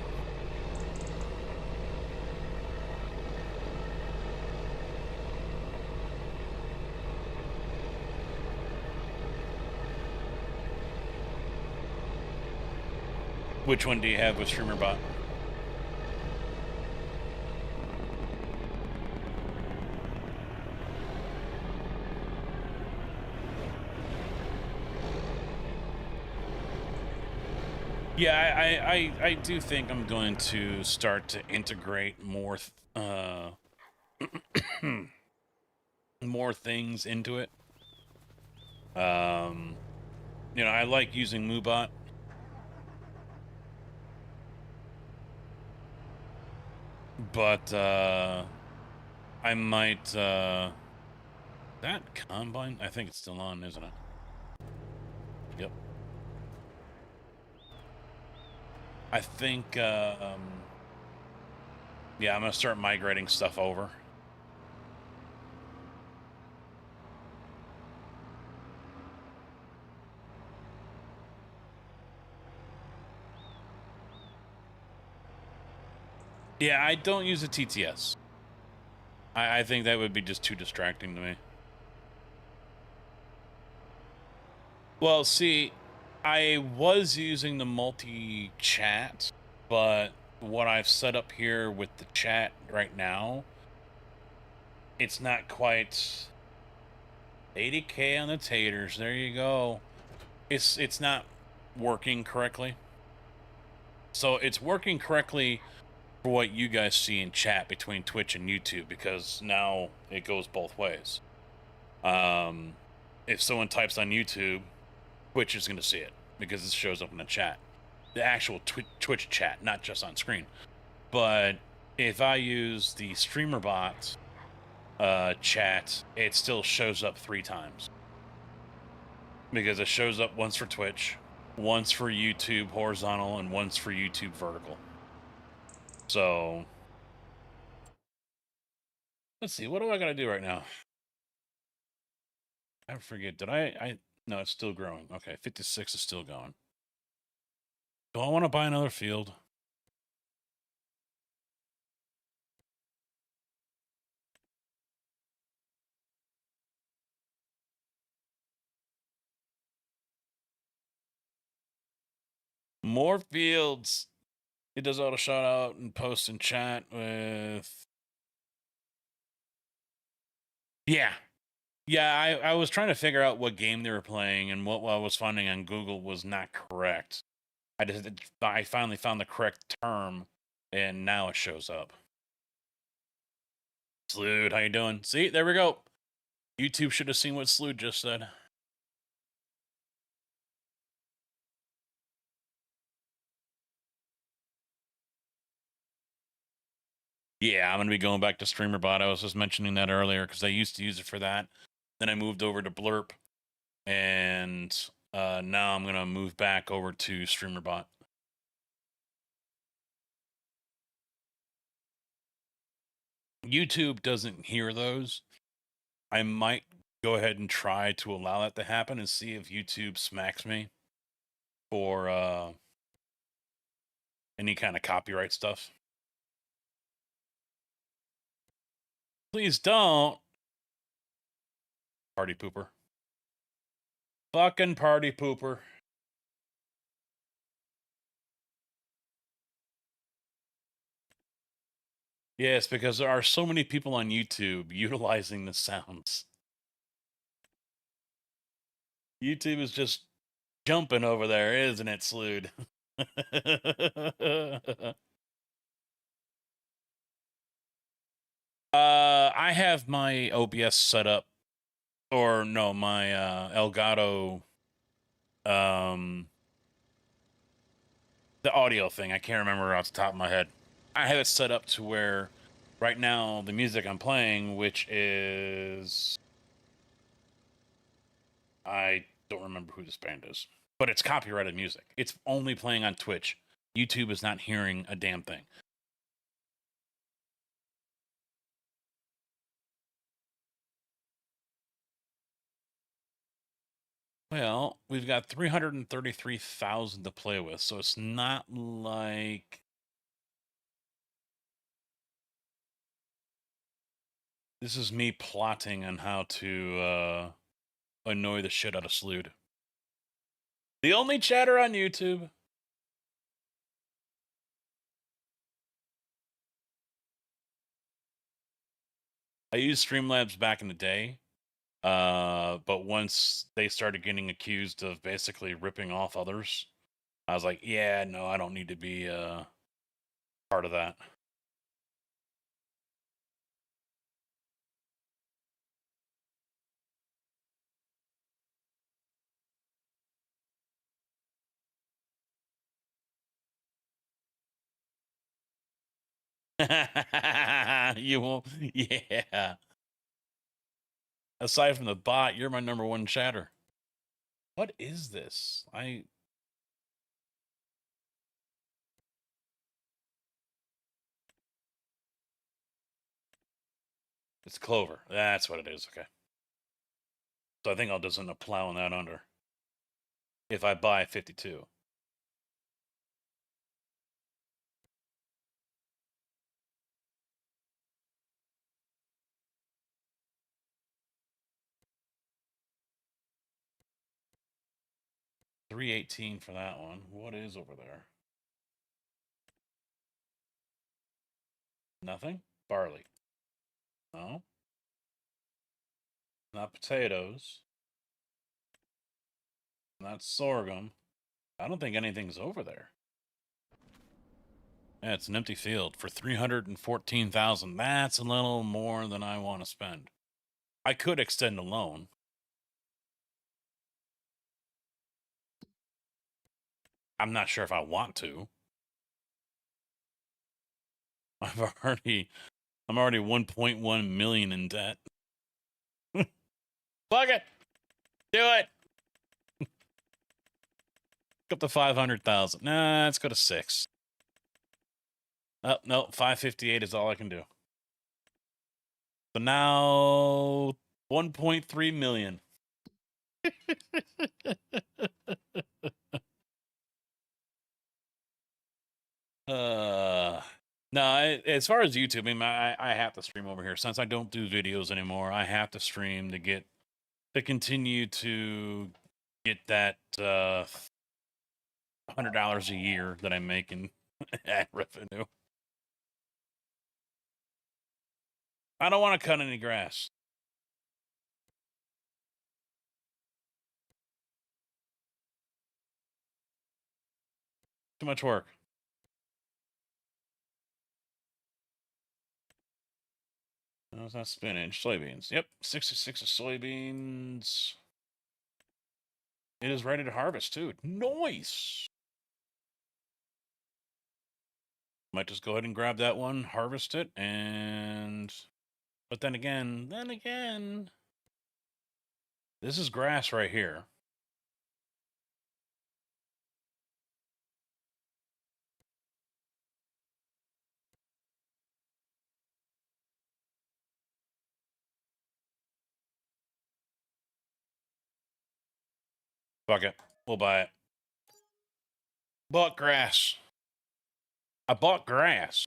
S1: Which one do you have with StreamerBot? Yeah, I do think I'm going to start to integrate more more things into it. You know, I like using MooBot. But I might that combine, I think it's still on, isn't it? Yep. I think yeah, I'm gonna start migrating stuff over. Yeah, I don't use a TTS. I think that would be just too distracting to me. Well, see, I was using the multi-chat, but what I've set up here with the chat right now, it's not quite 80K on the taters. There you go. It's not working correctly. So it's working correctly for what you guys see in chat between Twitch and YouTube, because now it goes both ways. If someone types on YouTube, Twitch is going to see it. because this shows up in the chat, the actual Twitch chat, not just on screen. But if I use the streamer bot chat, it still shows up 3 times because it shows up once for Twitch, once for YouTube horizontal, and once for YouTube vertical. So let's see, what do I gotta do right now? I forget. Did I no, it's still growing. Okay, 56 is still going. Do I want to buy another field? More fields. It does auto shout out and post and chat with. Yeah. Yeah, I was trying to figure out what game they were playing, and what I was finding on Google was not correct. I finally found the correct term, and now it shows up. Slood, how you doing? See, there we go. YouTube should have seen what Slood just said. Yeah, I'm going to be going back to StreamerBot. I was just mentioning that earlier because I used to use it for that. Then I moved over to Blurp, and now I'm going to move back over to StreamerBot. YouTube doesn't hear those. I might go ahead and try to allow that to happen and see if YouTube smacks me for any kind of copyright stuff. Please don't. Party pooper. Fucking party pooper. Yes, because there are so many people on YouTube utilizing the sounds. YouTube is just jumping over there, isn't it, Slood? I have my OBS set up, or no, my Elgato, the audio thing. I can't remember off the top of my head. I have it set up to where right now the music I'm playing, which is, I don't remember who this band is, but it's copyrighted music. It's only playing on Twitch. YouTube is not hearing a damn thing. Well, we've got 333,000 to play with, so it's not like this is me plotting on how to annoy the shit out of Slood. The only chatter on YouTube. I used Streamlabs back in the day, but once they started getting accused of basically ripping off others, I was like, yeah, no, I don't need to be part of that. You won't, yeah. Aside from the bot, you're my number one chatter. What is this? It's Clover. That's what it is. Okay. So I think I'll just end up plowing that under. If I buy 52. $318 for that one. What is over there? Nothing? Barley. No. Not potatoes. Not sorghum. I don't think anything's over there. Yeah, it's an empty field for 314,000. That's a little more than I want to spend. I could extend a loan. I'm not sure if I want to. I'm already 1.1 million in debt. Fuck it. Do it. Up to 500,000. Nah, let's go to 6. Oh, no, 558 is all I can do. So now 1.3 million. No, as far as YouTube, I mean, I have to stream over here since I don't do videos anymore. I have to stream to continue to get that $100 a year that I'm making ad revenue. I don't want to cut any grass. Too much work. How's that spinach? Soybeans. Yep, 66 of soybeans. It is ready to harvest too. Nice. Might just go ahead and grab that one, harvest it, and but then again, this is grass right here. Fuck it. We'll buy it. Bought grass. I bought grass.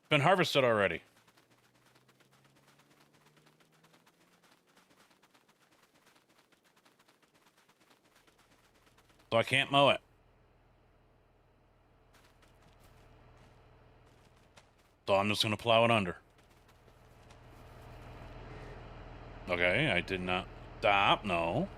S1: Been harvested already. So I can't mow it. So I'm just going to plow it under. Okay, I did not stop. No.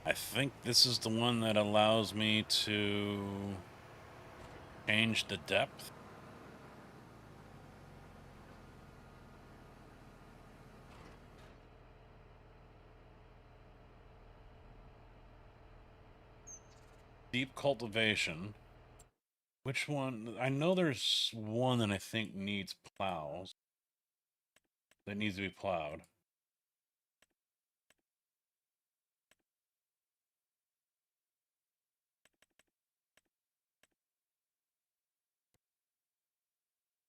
S1: I think this is the one that allows me to change the depth. Deep cultivation. Which one? I know there's one that I think needs plows. That needs to be plowed.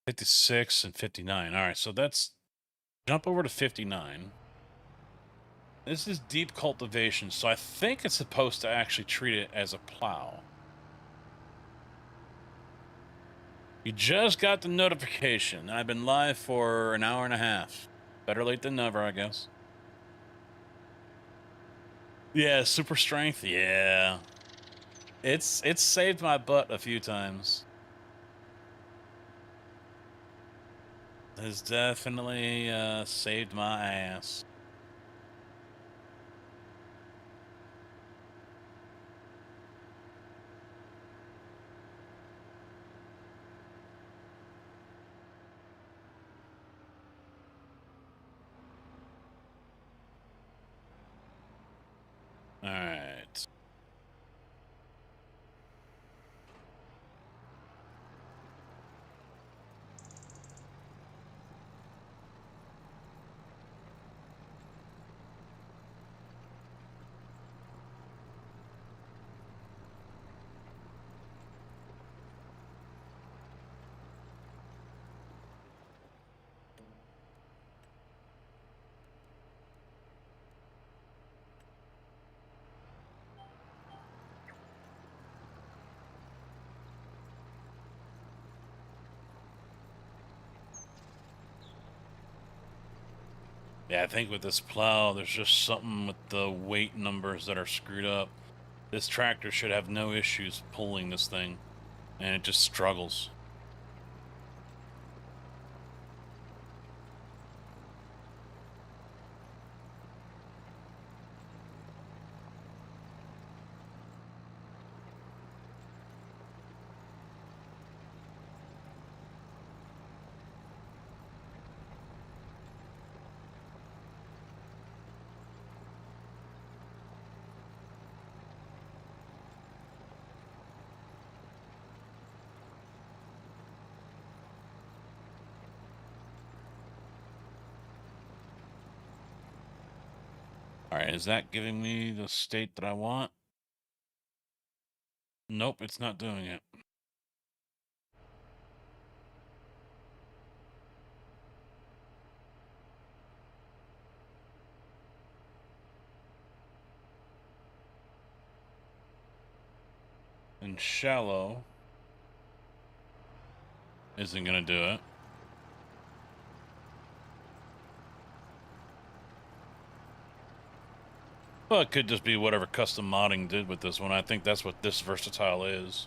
S1: $56 and $59. All right, so that's jump over to 59. This is deep cultivation, so I think it's supposed to actually treat it as a plow. You just got the notification. I've been live for an hour and a half. Better late than never, I guess. Yeah, super strength. Yeah. It's saved my butt a few times. It's definitely saved my ass. All right. Yeah, I think with this plow, there's just something with the weight numbers that are screwed up. This tractor should have no issues pulling this thing. and it just struggles. All right, is that giving me the state that I want? Nope, it's not doing it. And shallow isn't going to do it. Well, it could just be whatever custom modding did with this one. I think that's what this versatile is.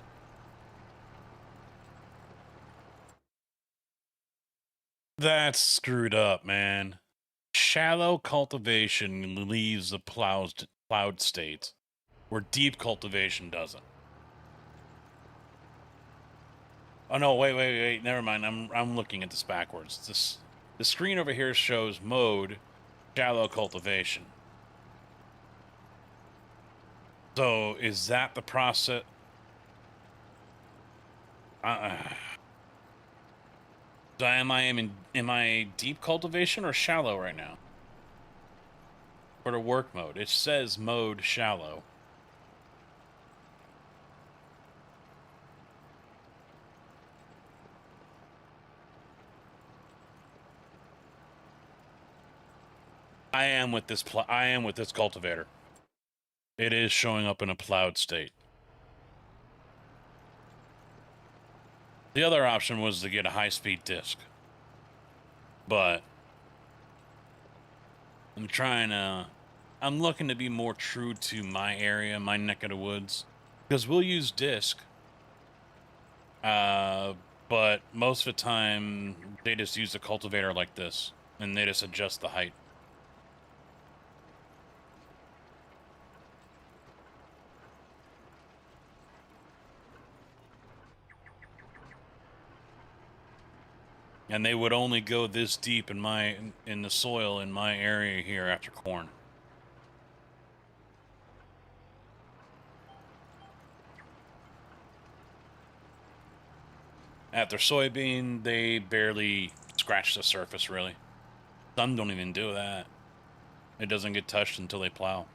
S1: That's screwed up, man. Shallow cultivation leaves the plowed state, where deep cultivation doesn't. Oh no, wait, never mind. I'm looking at this backwards. The screen over here shows mode shallow cultivation. So is that the process? So am I deep cultivation or shallow right now? For the work mode, it says mode shallow. I am with this cultivator. It is showing up in a plowed state. The other option was to get a high-speed disc, but I'm looking to be more true to my area, my neck of the woods, because we'll use disc, but most of the time they just use a cultivator like this, and they just adjust the height. And they would only go this deep in the soil in my area here after corn. After soybean, they barely scratch the surface, really. Some don't even do that. It doesn't get touched until they plow.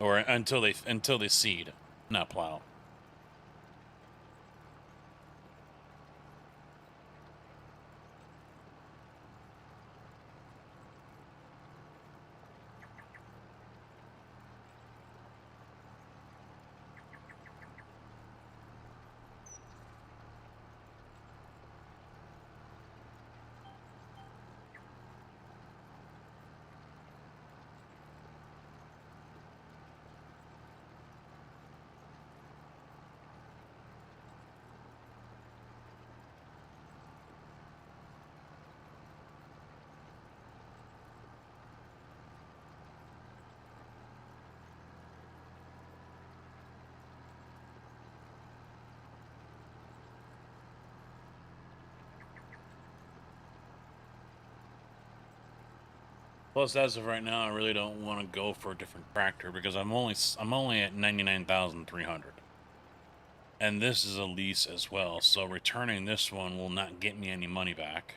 S1: Or until they seed, not plow. Plus, as of right now, I really don't want to go for a different tractor because I'm only at 99,300, and this is a lease as well. So returning this one will not get me any money back.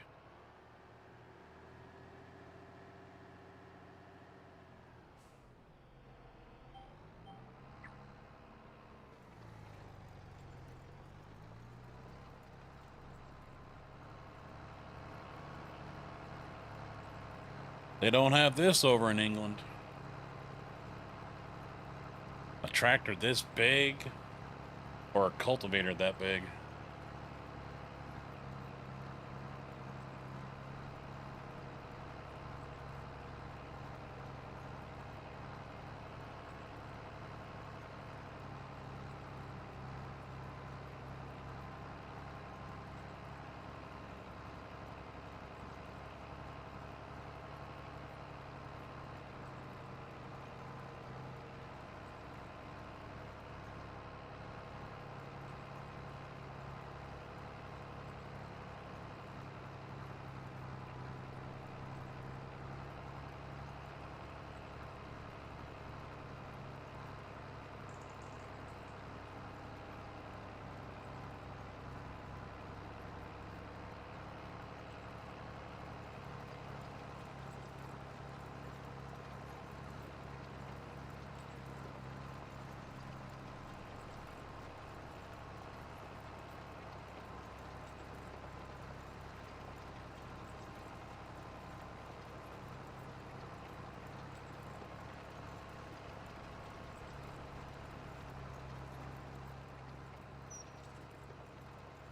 S1: They don't have this over in England. tractor this big or a cultivator that big.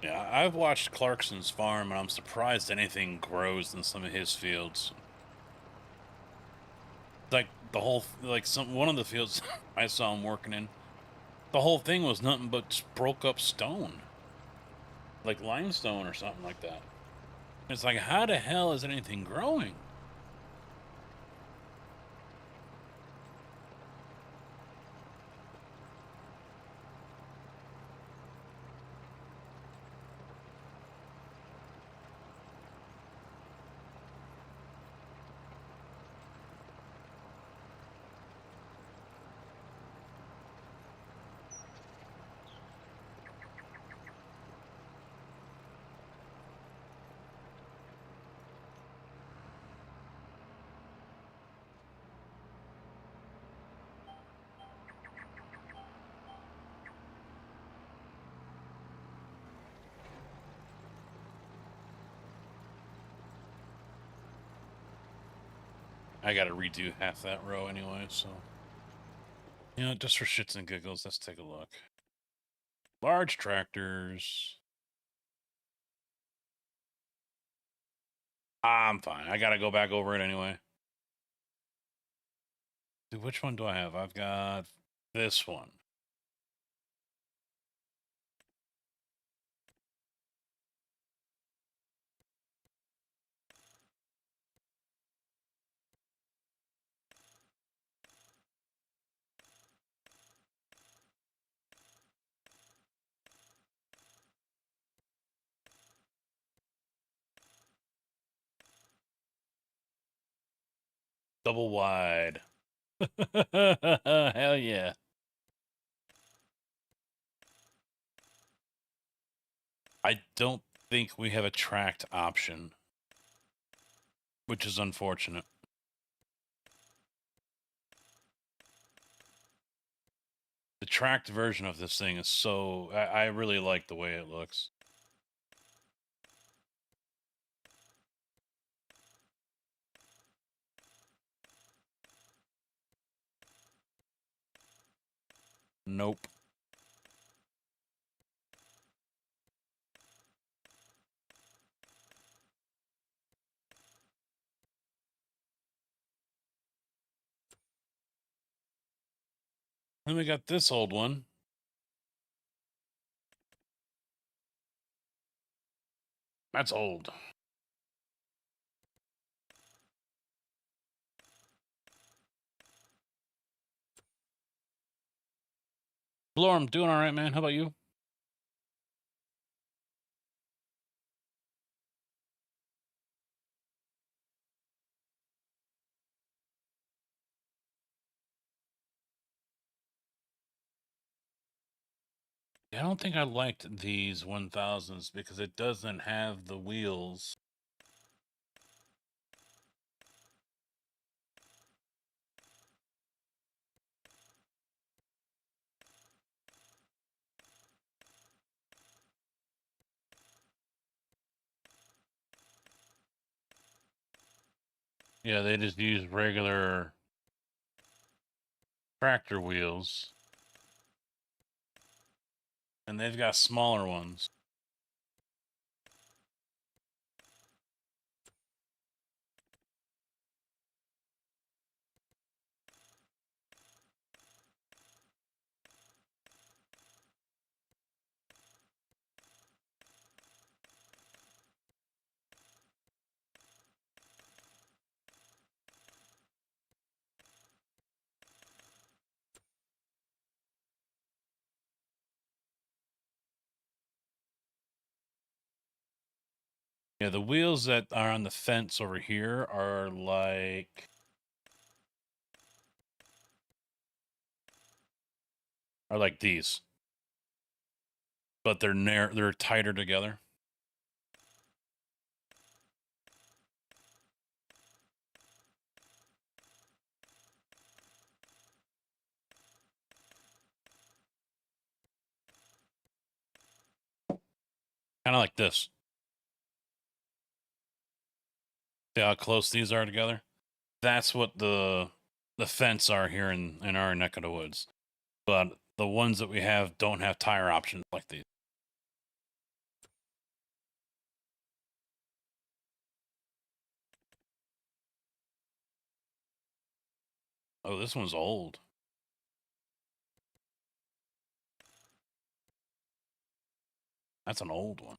S1: Yeah, I've watched Clarkson's farm, and I'm surprised anything grows in some of his fields. Like the whole, like one of the fields I saw him working in, the whole thing was nothing but just broke up stone, like limestone or something like that. It's like, how the hell is anything growing? I got to redo half that row anyway, so. You know, just for shits and giggles, let's take a look. Large tractors. I'm fine. I got to go back over it anyway. Dude, which one do I have? I've got this one. Double wide. Hell yeah. I don't think we have a tracked option, which is unfortunate. The tracked version of this thing is so... I really like the way it looks. Nope. Then we got this old one. That's old. Blore, I'm doing all right, man. How about you? I don't think I liked these 1000s because it doesn't have the wheels. Yeah, they just use regular tractor wheels. And they've got smaller ones. Yeah, the wheels that are on the fence over here are like these, but they're tighter together. Kind of like this. See how close these are together? That's what the fence are here in our neck of the woods. But the ones that we have don't have tire options like these. Oh, this one's old. That's an old one.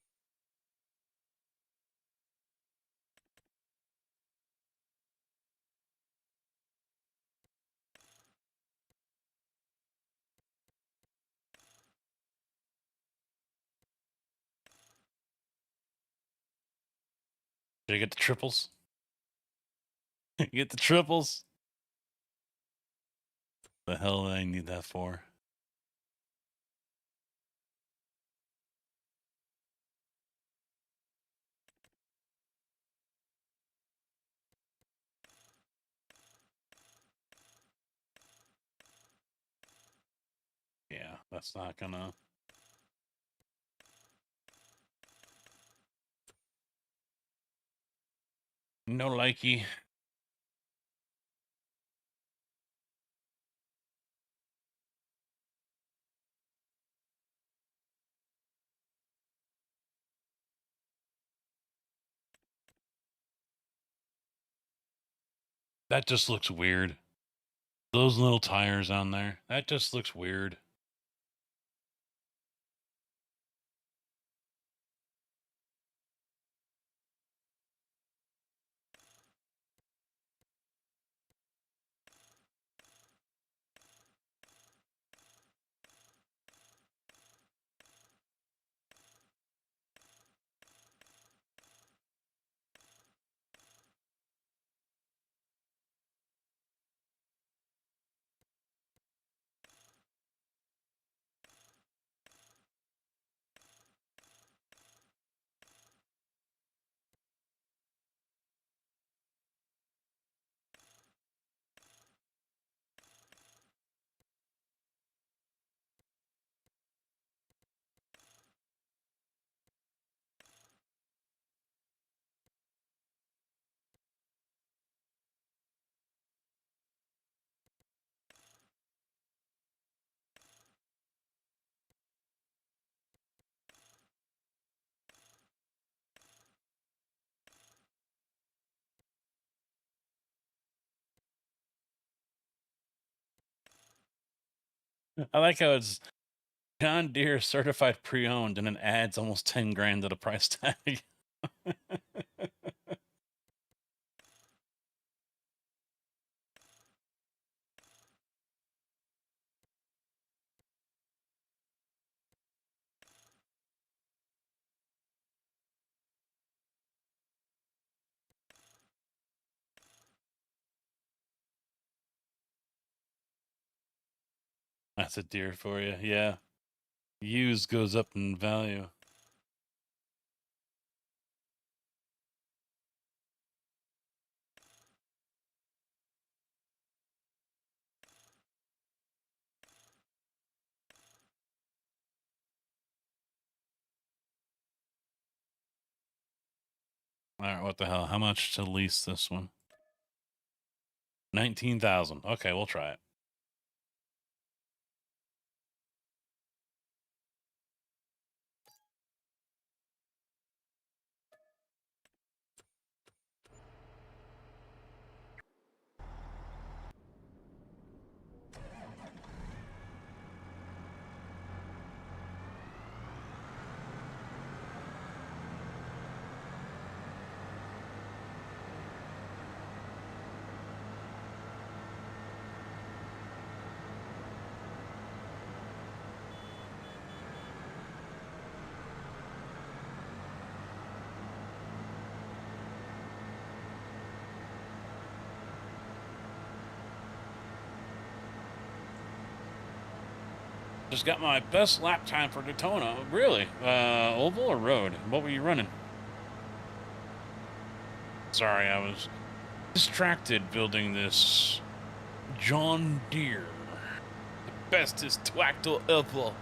S1: Did you get the triples? You get the triples? The hell did I need that for? Yeah, that's not gonna. No likey. That just looks weird. Those little tires on there. That just looks weird. I like how it's John Deere certified pre-owned and it adds almost 10 grand to the price tag. That's a Deere for you. Yeah. Used goes up in value. All right, what the hell? How much to lease this one? 19,000. Okay, we'll try it. Just got my best lap time for Daytona. Really? Oval or road? What were you running? Sorry, I was distracted building this John Deere. The bestest tractor ever.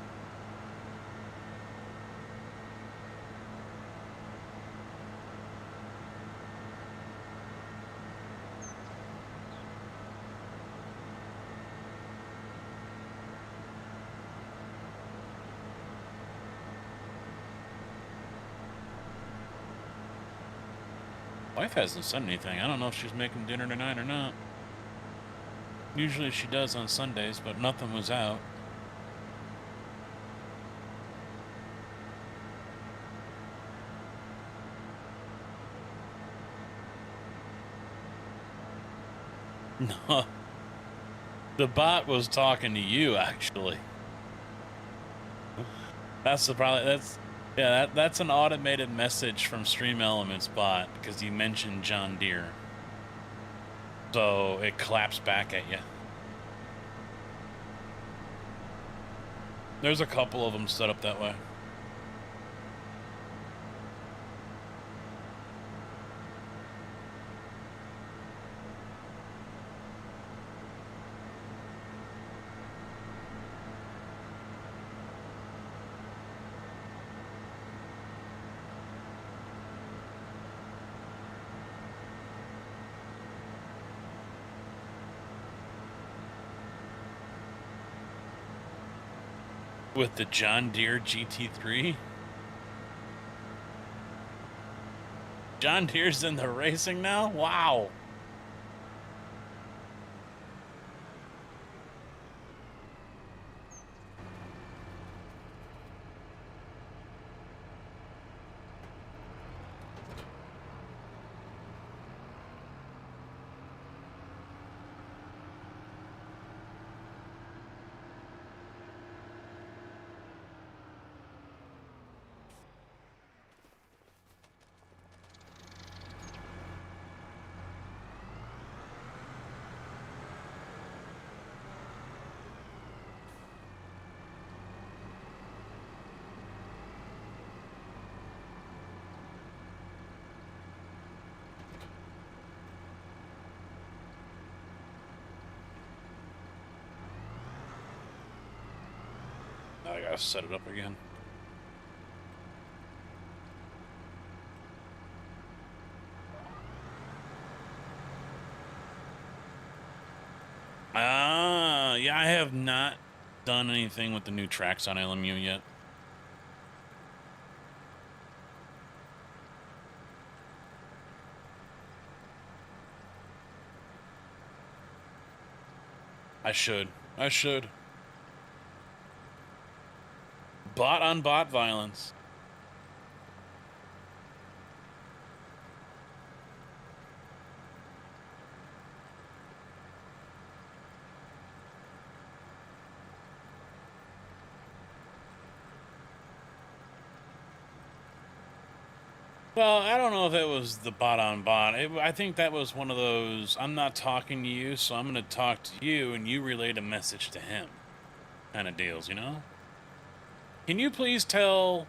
S1: Wife hasn't said anything. I don't know if she's making dinner tonight or not. Usually she does on Sundays, but nothing was out. No. The bot was talking to you, actually. That's the problem. That's an automated message from Stream Elements bot because you mentioned John Deere. So it claps back at you. There's a couple of them set up that way. With the John Deere GT3? John Deere's in the racing now? Wow. I gotta set it up again. Yeah, I have not done anything with the new tracks on LMU yet. I should. Bot on bot violence. Well, I don't know if it was the bot on bot. I think that was one of those, I'm not talking to you, so I'm going to talk to you, and you relayed a message to him kind of deals, you know? Can you please tell...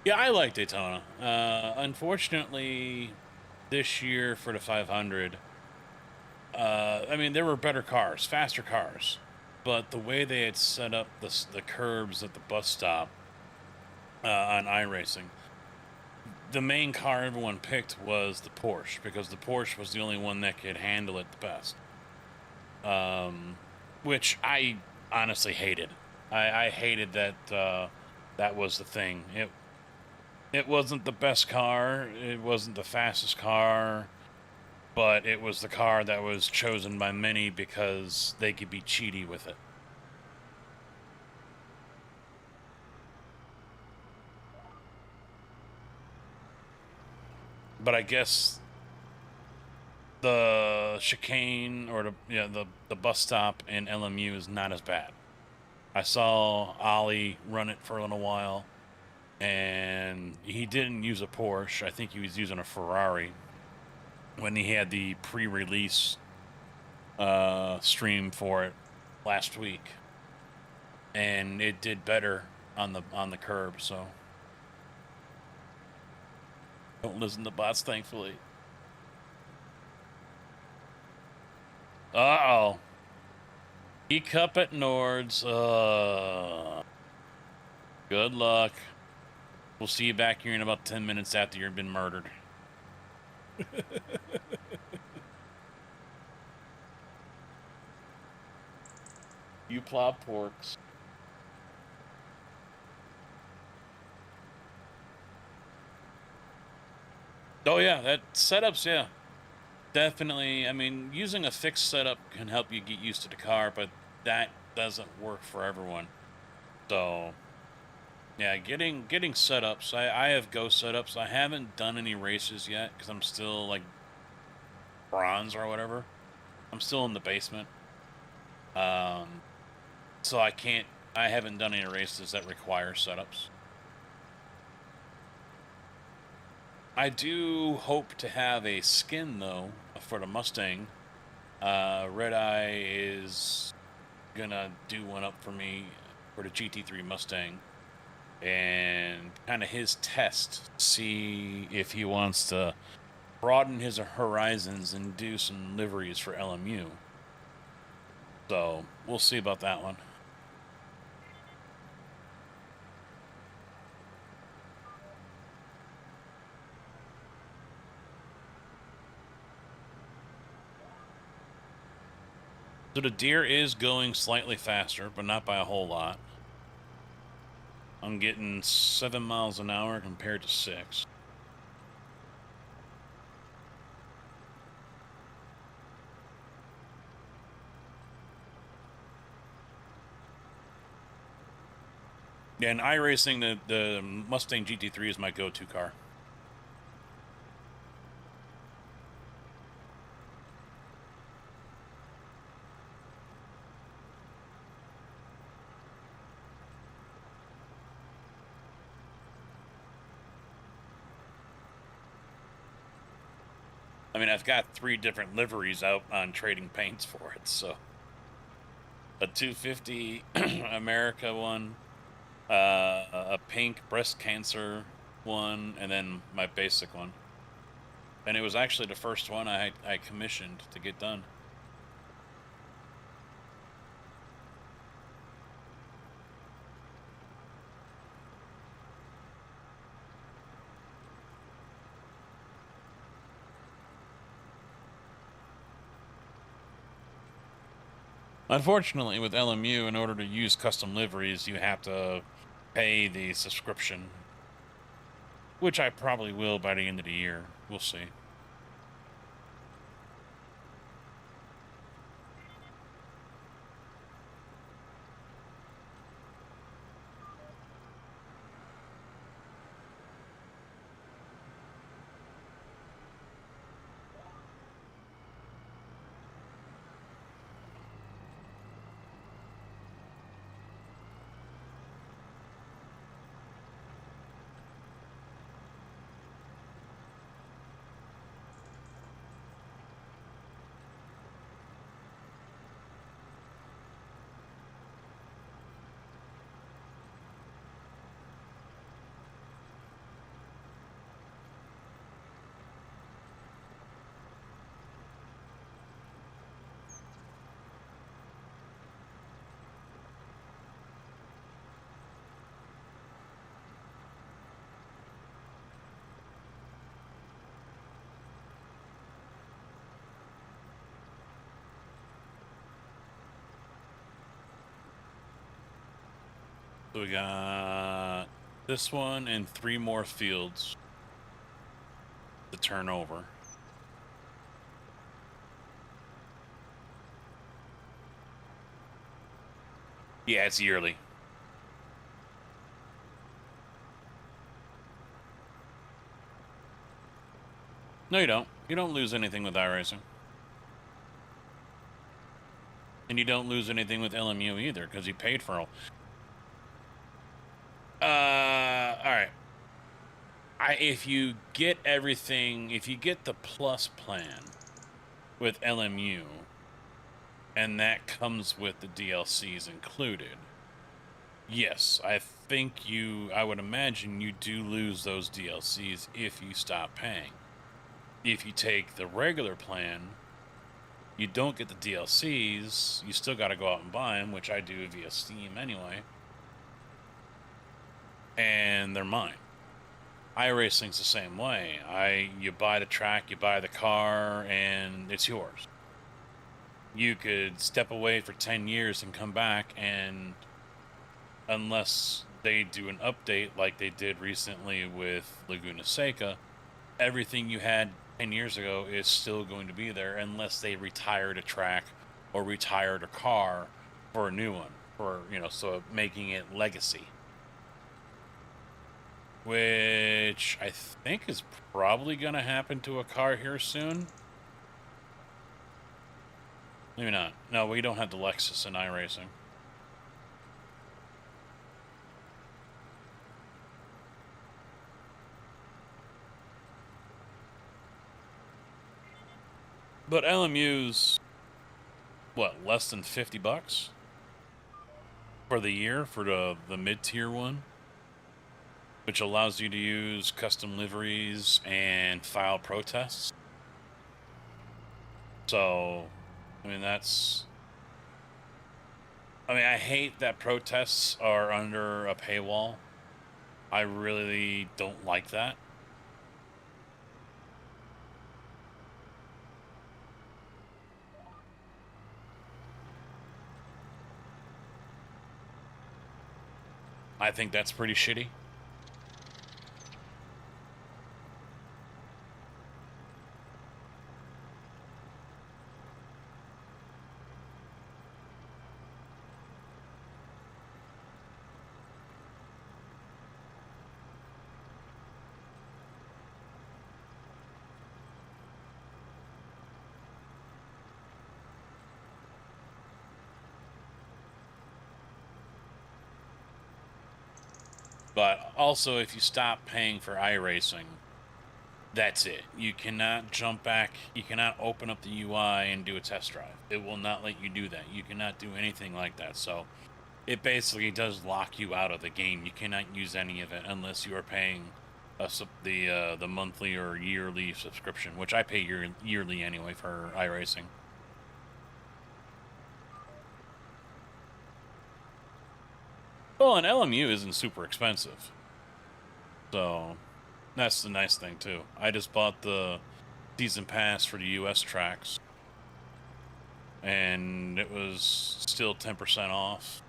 S1: Yeah, I like Daytona. Unfortunately, this year for the 500, I mean, there were better cars, faster cars. But the way they had set up the curbs at the bus stop on iRacing, the main car everyone picked was the Porsche because the Porsche was the only one that could handle it the best. Which I honestly hated. I hated that that was the thing. It wasn't the best car. It wasn't the fastest car. But it was the car that was chosen by many because they could be cheaty with it. But I guess the chicane or the bus stop in LMU is not as bad. I saw Ollie run it for a little while, and he didn't use a Porsche. I think he was using a Ferrari. when he had the pre-release stream for it last week, and it did better on the curb. So don't listen to bots, thankfully. Uh-oh. E-cup at Nords. Good luck. We'll see you back here in about 10 minutes after you've been murdered. You plop porks. Oh yeah, that setups, yeah. Definitely. I mean, using a fixed setup can help you get used to the car, but that doesn't work for everyone. So yeah, getting setups. I have Go setups. I haven't done any races yet because I'm still like bronze or whatever. I'm still in the basement. So I haven't done any races that require setups. I do hope to have a skin though for the Mustang. Red Eye is gonna do one up for me for the GT3 Mustang, and kind of his test, see if he wants to broaden his horizons and do some liveries for LMU. So we'll see about that one. So the deer is going slightly faster, but not by a whole lot. I'm getting 7 miles an hour compared to 6. Yeah, in iRacing, the Mustang GT3 is my go-to car. I mean, I've got 3 different liveries out on trading paints for it, so. A 250 America one, a pink breast cancer one, and then my basic one. And it was actually the first one I commissioned to get done. Unfortunately, with LMU, in order to use custom liveries, you have to pay the subscription, which I probably will by the end of the year. We'll see. So we got this one and 3 more fields to turn over. Yeah, it's yearly. No, you don't. You don't lose anything with iRacing. And you don't lose anything with LMU either, because you paid for all. All right. if you get everything, if you get the plus plan with LMU, and that comes with the DLCs included, yes, I would imagine you do lose those DLCs if you stop paying. If you take the regular plan, you don't get the DLCs, you still got to go out and buy them, which I do via Steam anyway, and they're mine. iRacing's the same way. You buy the track, you buy the car, and it's yours. You could step away for 10 years and come back, and unless they do an update like they did recently with Laguna Seca, everything you had 10 years ago is still going to be there unless they retired a track or retired a car for a new one, so making it legacy. Which I think is probably going to happen to a car here soon. Maybe not. No, we don't have the Lexus in iRacing. But LMU's, what, less than $50 for the year for the mid-tier one? Which allows you to use custom liveries and file protests. So, I mean, I hate that protests are under a paywall. I really don't like that. I think that's pretty shitty. But also, if you stop paying for iRacing, that's it. You cannot jump back. You cannot open up the UI and do a test drive. It will not let you do that. You cannot do anything like that. So it basically does lock you out of the game. You cannot use any of it unless you are paying the monthly or yearly subscription, which I pay yearly anyway for iRacing. Well, and LMU isn't super expensive. So that's the nice thing, too. I just bought the season pass for the US tracks, and it was still 10% off.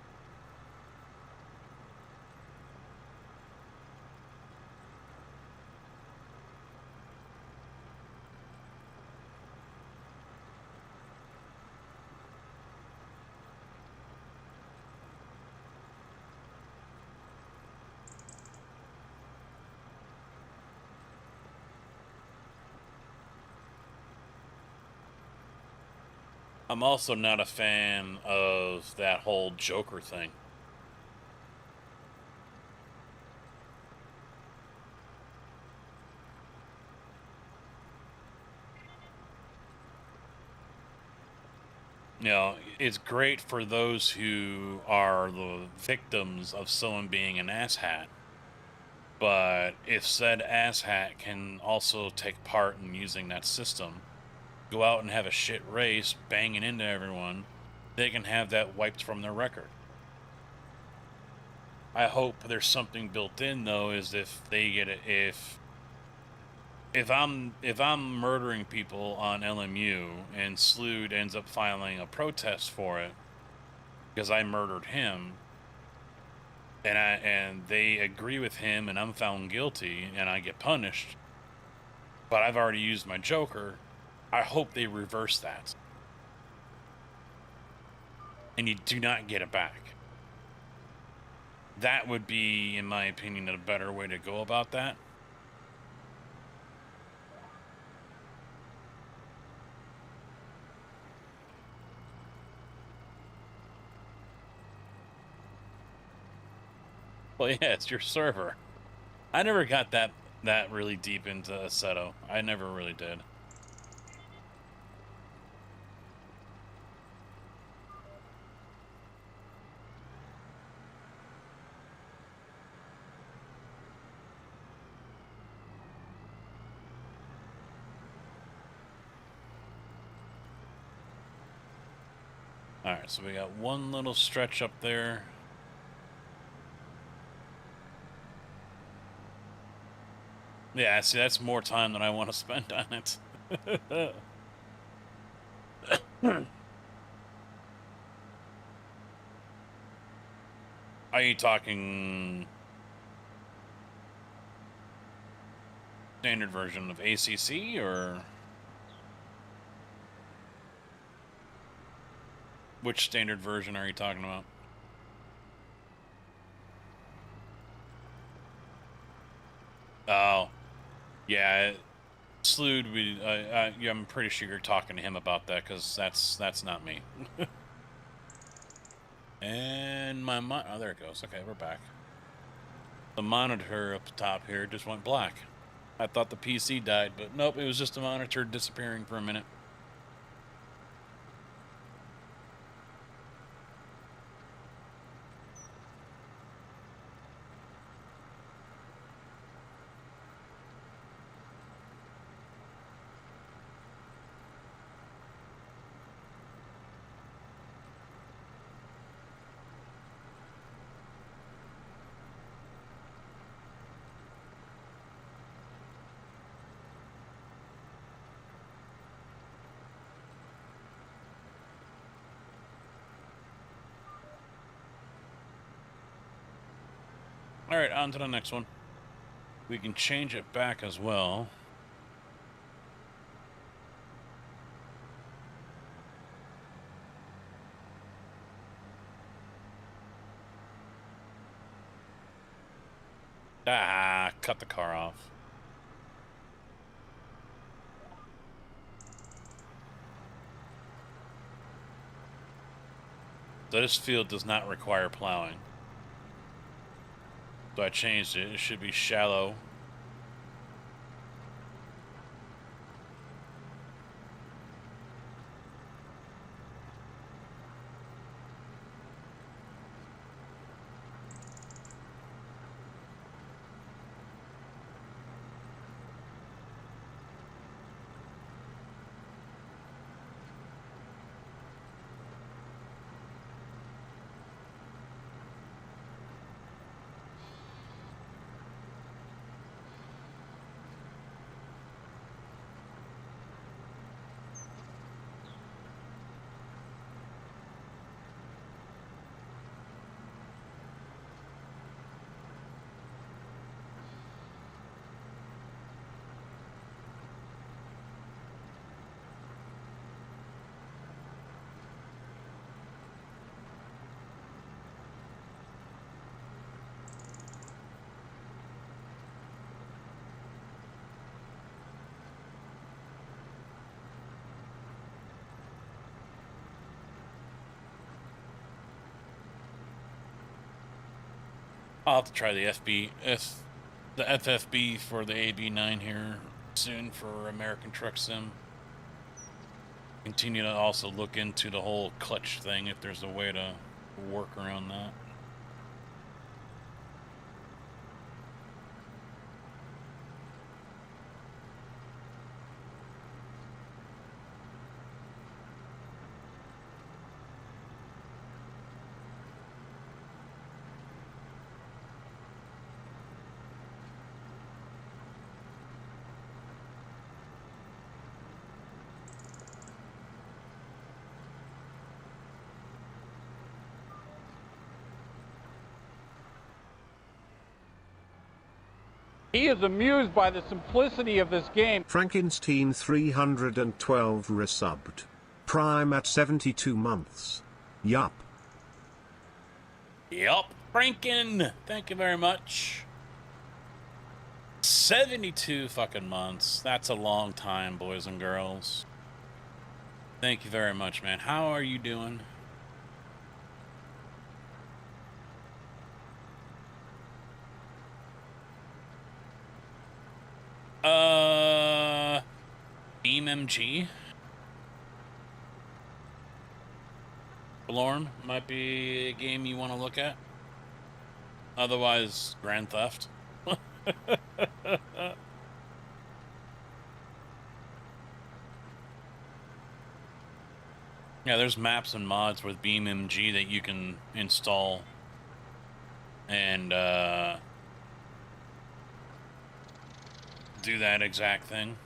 S1: I'm also not a fan of that whole Joker thing. You know, it's great for those who are the victims of someone being an asshat. But if said asshat can also take part in using that system, go out and have a shit race, banging into everyone, they can have that wiped from their record. I hope there's something built in, though, is if they get it, if I'm murdering people on LMU and Slood ends up filing a protest for it because I murdered him, and they agree with him and I'm found guilty and I get punished, but I've already used my Joker, I hope they reverse that. And you do not get it back. That would be, in my opinion, a better way to go about that. Well, yeah, it's your server. I never got that that really deep into Assetto. I never really did. Alright, so we got one little stretch up there. Yeah, see, that's more time than I want to spend on it. Are you talking standard version of ACC, or which standard version are you talking about? Oh, yeah, Slood. Yeah, I'm pretty sure you're talking to him about that, because that's not me. And my oh, there it goes. Okay, we're back. The monitor up the top here just went black. I thought the PC died, but nope, it was just the monitor disappearing for a minute. All right, on to the next one. We can change it back as well. Ah, cut the car off. So this field does not require plowing. So I changed it. It should be shallow. I'll have to try the the FFB for the AB9 here soon for American Truck Sim. Continue to also look into the whole clutch thing if there's a way to work around that.
S2: He is amused by the simplicity of this game.
S3: Frankenstein 312 resubbed. Prime at 72 months. Yup.
S1: Yup, Franken. Thank you very much. 72 fucking months. That's a long time, boys and girls. Thank you very much, man. How are you doing? BeamMG. Lorne might be a game you want to look at. Otherwise, Grand Theft. Yeah, there's maps and mods with BeamMG that you can install and do that exact thing.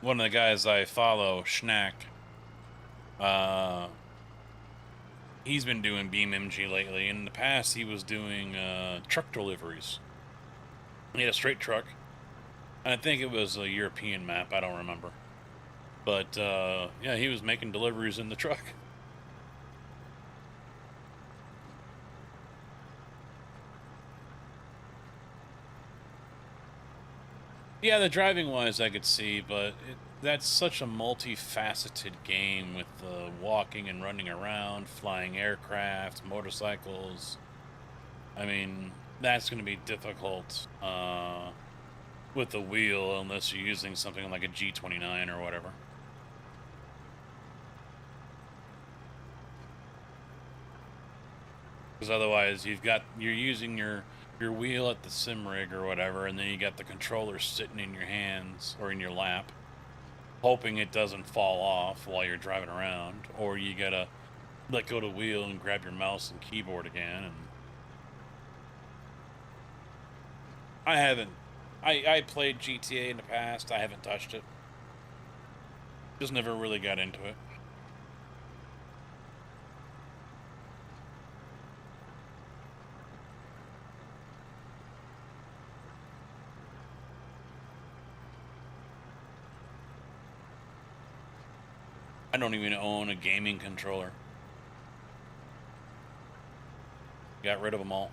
S1: One of the guys I follow, Schnack, he's been doing BeamMG lately. In the past, he was doing truck deliveries. He had a straight truck. And I think it was a European map. I don't remember. But, yeah, he was making deliveries in the truck. Yeah, the driving-wise I could see, but that's such a multifaceted game with walking and running around, flying aircraft, motorcycles. I mean, that's going to be difficult with the wheel unless you're using something like a G29 or whatever. Because otherwise you're using your wheel at the sim rig or whatever, and then you got the controller sitting in your hands or in your lap, hoping it doesn't fall off while you're driving around, or you gotta let go of the wheel and grab your mouse and keyboard again. And I played GTA in the past. I haven't touched it. Just never really got into it. I don't even own a gaming controller. Got rid of them all.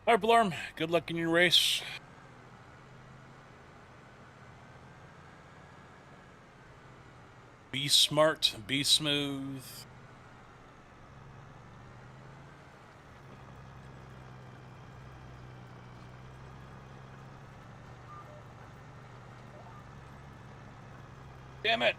S1: All right, Blarm, good luck in your race. Be smart, be smooth. Damn it.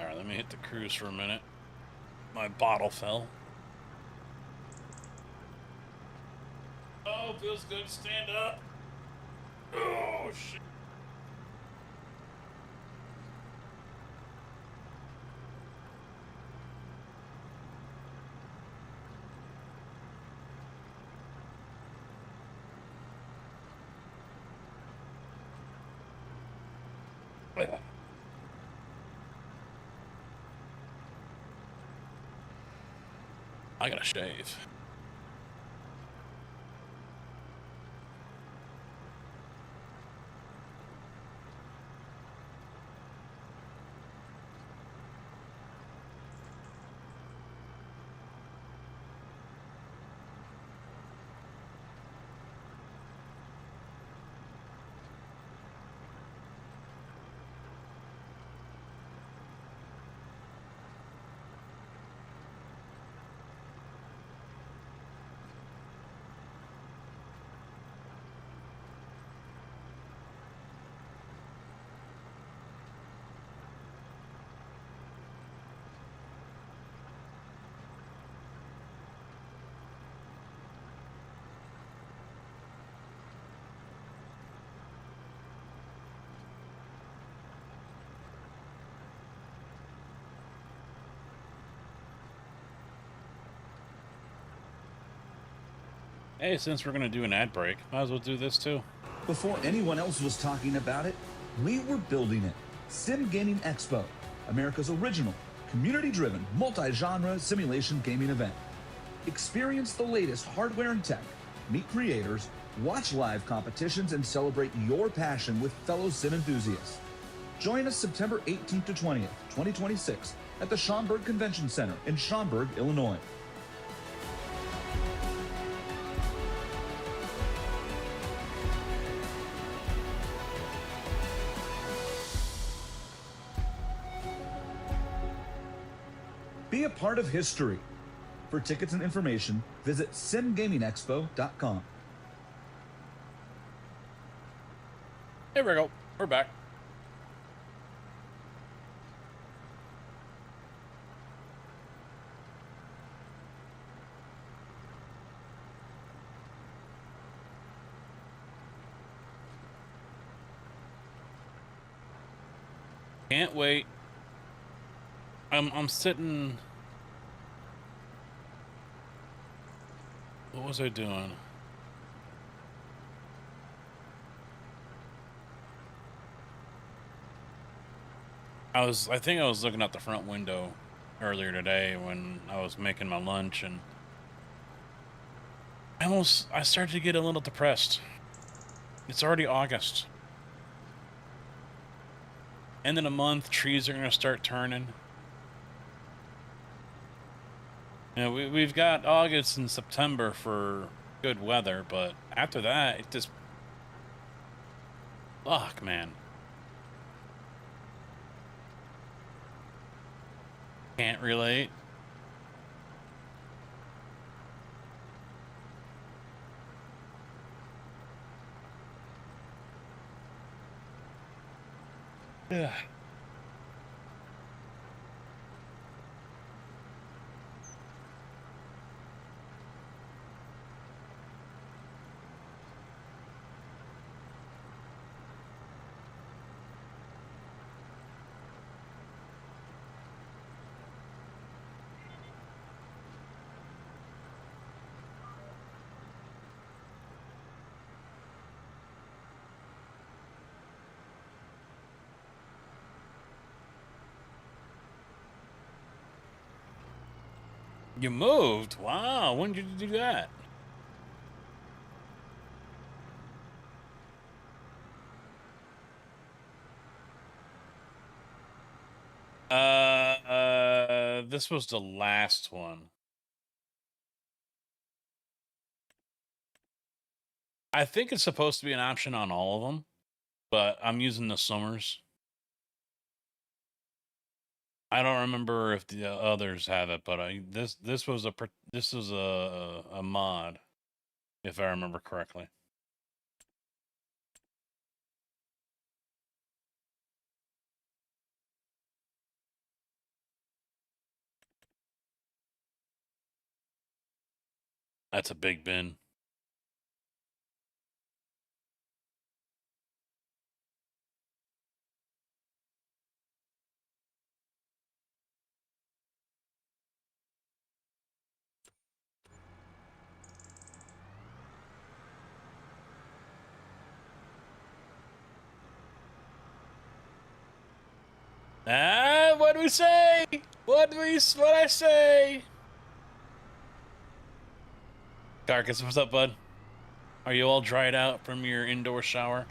S1: All right, let me hit the cruise for a minute. My bottle fell. Oh, feels good to stand up. Oh, shit. I gotta shave. Hey, since we're gonna do an ad break, might as well do this too.
S4: Before anyone else was talking about it, we were building it. Sim Gaming Expo, America's original, community-driven, multi-genre simulation gaming event. Experience the latest hardware and tech, meet creators, watch live competitions, and celebrate your passion with fellow sim enthusiasts. Join us September 18th to 20th, 2026 at the Schaumburg Convention Center in Schaumburg, Illinois. Be a part of history. For tickets and information, visit simgamingexpo.com.
S1: Here we go. We're back. Can't wait. I'm sitting. What was I doing? I think I was looking out the front window earlier today when I was making my lunch, and I started to get a little depressed. It's already August. End of the month, trees are gonna start turning. You know, we've got August and September for good weather, but after that, it just... Fuck, man. Can't relate. Yeah. You moved? Wow, when did you do that? This was the last one. I think it's supposed to be an option on all of them, but I'm using the Summers. I don't remember if the others have it, but this was a mod, if I remember correctly. That's a big bin. Ah, what do we say? What I say? Carcass, what's up, bud? Are you all dried out from your indoor shower?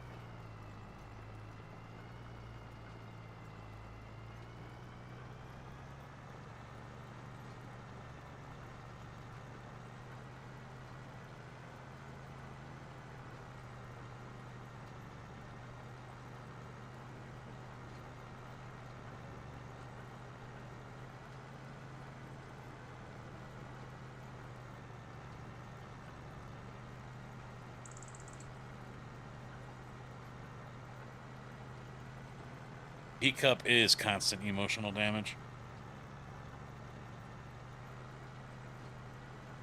S1: E-cup is constant emotional damage.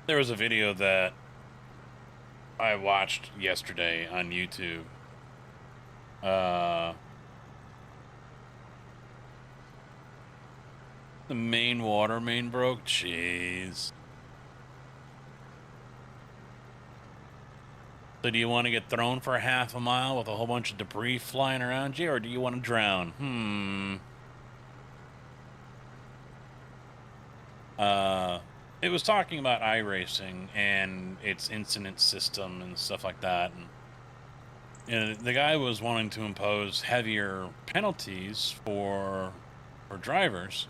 S1: There was a video that I watched yesterday on YouTube. The main water main broke. Jeez. So do you want to get thrown for half a mile with a whole bunch of debris flying around you, or do you want to drown? It was talking about iRacing and its incident system and stuff like that. And you know, the guy was wanting to impose heavier penalties for drivers.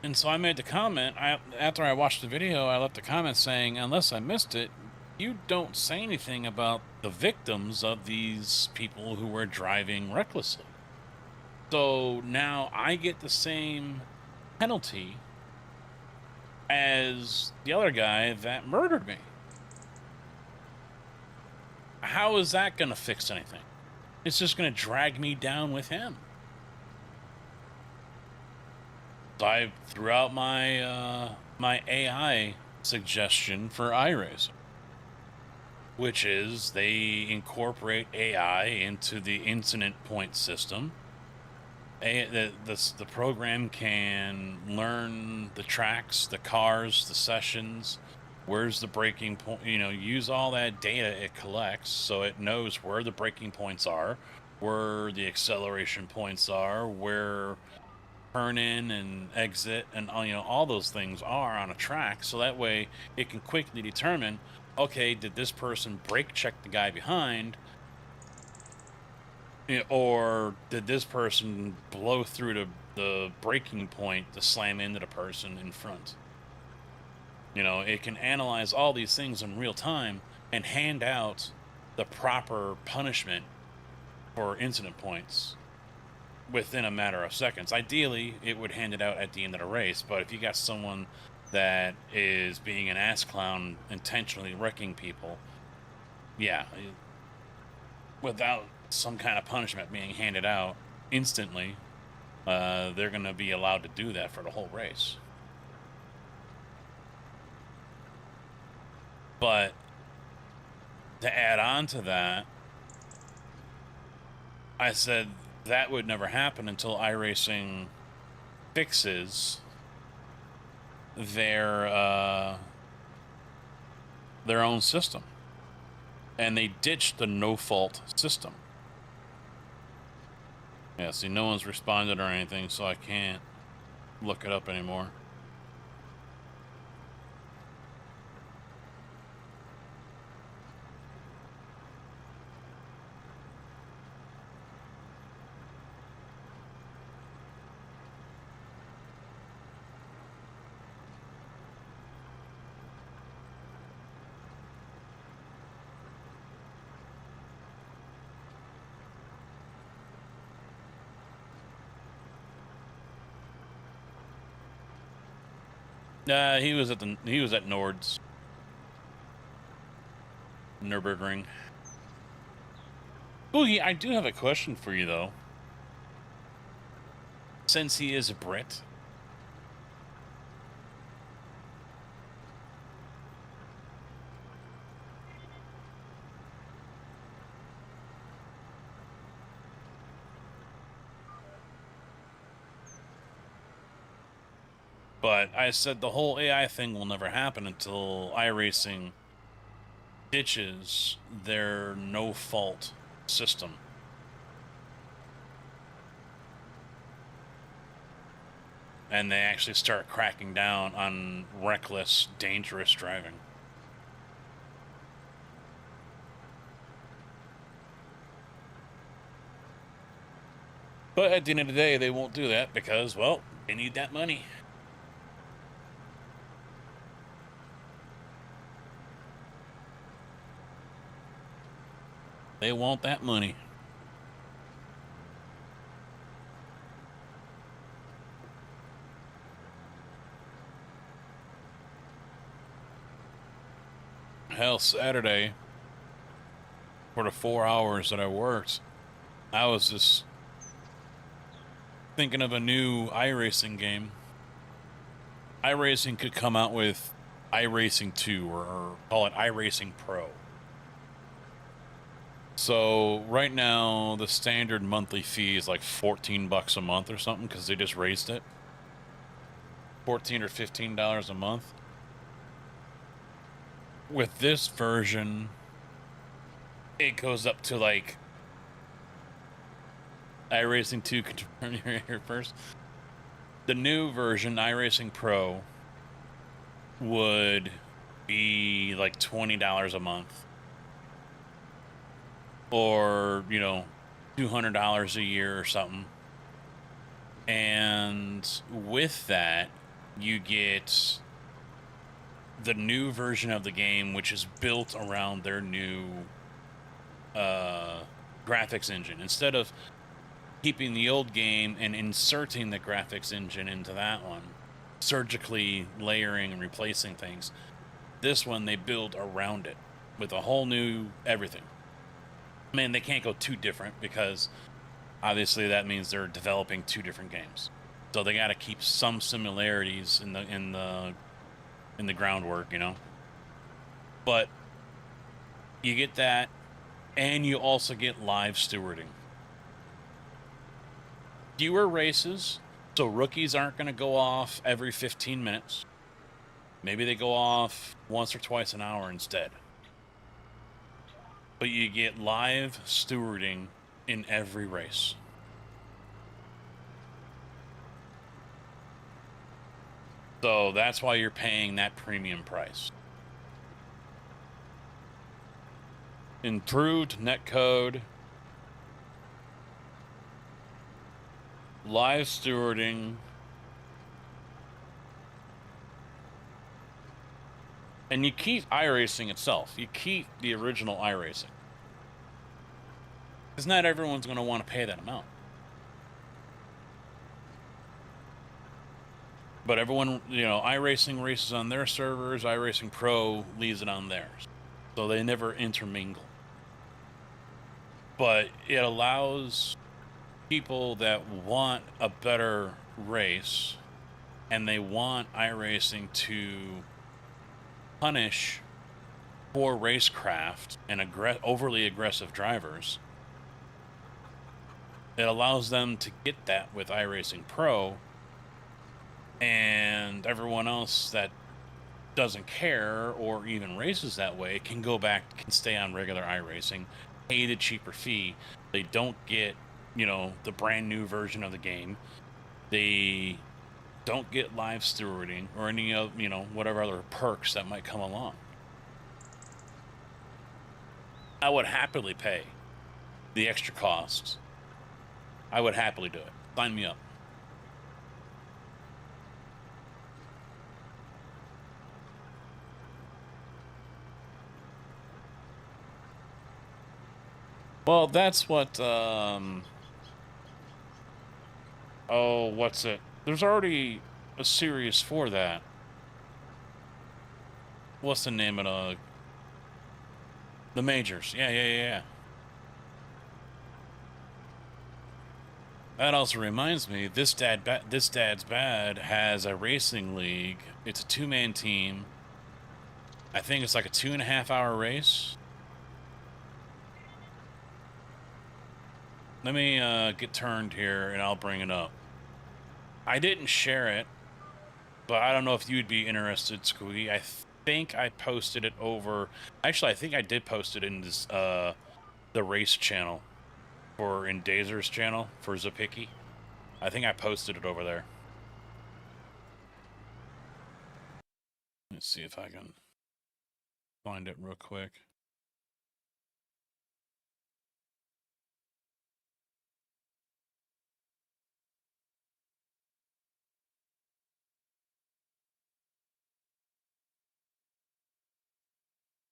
S1: And so I made the comment, after I watched the video, I left a comment saying, unless I missed it, you don't say anything about the victims of these people who were driving recklessly. So now I get the same penalty as the other guy that murdered me. How is that going to fix anything? It's just going to drag me down with him. So I threw out my my AI suggestion for iRacing, which is they incorporate AI into the incident point system. The program can learn the tracks, the cars, the sessions, where's the braking point, you know, use all that data it collects so it knows where the braking points are, where the acceleration points are, where turn in and exit and you know, all those things are on a track, so that way it can quickly determine, okay, did this person brake check the guy behind, or did this person blow through the braking point to slam into the person in front? You know, it can analyze all these things in real time and hand out the proper punishment for incident points within a matter of seconds. Ideally, it would hand it out at the end of the race, but if you got someone that is being an ass clown, intentionally wrecking people, yeah, without some kind of punishment being handed out instantly, they're going to be allowed to do that for the whole race. But to add on to that, I said that would never happen until iRacing fixes their own system, and they ditched the no-fault system. Yeah, see, no one's responded or anything, so I can't look it up anymore. He was at Nord's Nürburgring. Boogie, I do have a question for you though. Since he is a Brit, But I said the whole AI thing will never happen until iRacing ditches their no-fault system. And they actually start cracking down on reckless, dangerous driving. But at the end of the day, they won't do that because, well, they need that money. They want that money. Hell, Saturday, for the 4 hours that I worked, I was just thinking of a new iRacing game. iRacing could come out with iRacing 2 or call it iRacing Pro. So right now, the standard monthly fee is like $14 a month or something because they just raised it. $14 or $15 a month. With this version, it goes up to like iRacing 2 can turn here first. The new version, iRacing Pro, would be like $20 a month. Or, you know, $200 a year or something. And with that, you get the new version of the game, which is built around their new graphics engine. Instead of keeping the old game and inserting the graphics engine into that one, surgically layering and replacing things, this one they build around it with a whole new everything. I mean, they can't go too different because obviously that means they're developing two different games. So they got to keep some similarities in the groundwork, you know. But you get that, and you also get live stewarding. Fewer races, so rookies aren't going to go off every 15 minutes. Maybe they go off once or twice an hour instead. But you get live stewarding in every race. So that's why you're paying that premium price. Improved netcode, live stewarding, and you keep iRacing itself. You keep the original iRacing. Because not everyone's going to want to pay that amount. But everyone, you know, iRacing races on their servers, iRacing Pro leaves it on theirs. So they never intermingle. But it allows people that want a better race and they want iRacing to punish poor racecraft and overly aggressive drivers. It allows them to get that with iRacing Pro, and everyone else that doesn't care or even races that way can go back, can stay on regular iRacing, pay the cheaper fee. They don't get, you know, the brand new version of the game. They don't get live stewarding or any of, you know, whatever other perks that might come along. I would happily pay the extra costs. I would happily do it. Sign me up. Well, that's what, oh, what's it? There's already a series for that. What's the name of the majors? Yeah. That also reminds me, This Dad's Bad has a racing league. It's a 2-man team. I think it's like a 2.5-hour race. Let me get turned here and I'll bring it up. I didn't share it but I don't know if you'd be interested, Squeaky. I think I posted it over. Actually, I think I did post it in this the race channel, or in Dazer's channel for Zapicki. I think I posted it over there. Let's see if I can find it real quick.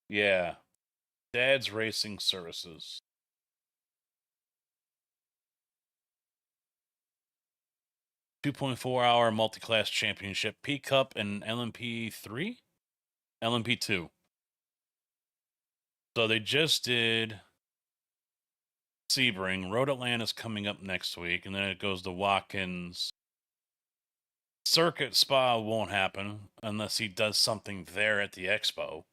S1: Yeah, Dad's Racing Services. 2.4-hour multi-class championship, P Cup and LMP3, LMP2. So they just did Sebring. Road Atlanta's coming up next week, and then it goes to Watkins. Circuit Spa won't happen unless he does something there at the expo.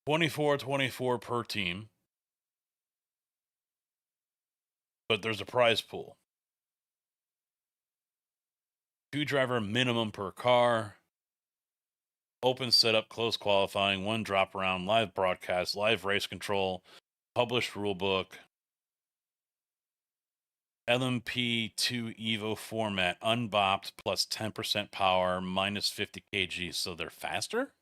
S1: $24 per team, but there's a prize pool. 2-driver minimum per car. Open setup, close qualifying, 1 drop around, live broadcast, live race control, published rule book. LMP2 Evo format, unbopped, plus 10% power, minus 50 kg. So they're faster?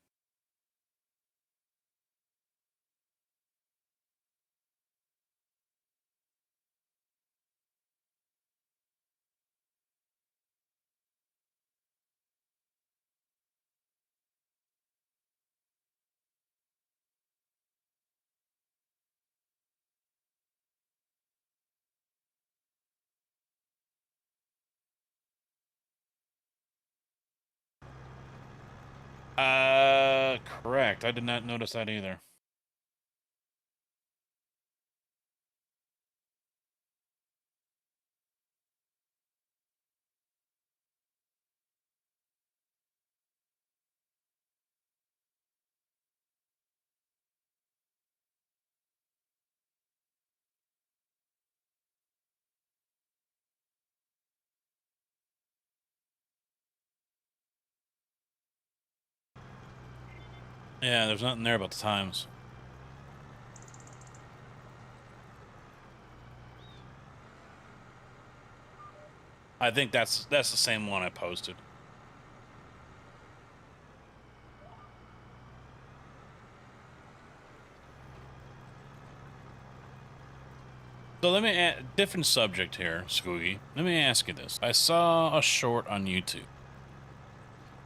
S1: Correct. I did not notice that either. Yeah, there's nothing there about the times. I think that's the same one I posted. So let me add, different subject here, Squeaky. Let me ask you this. I saw a short on YouTube.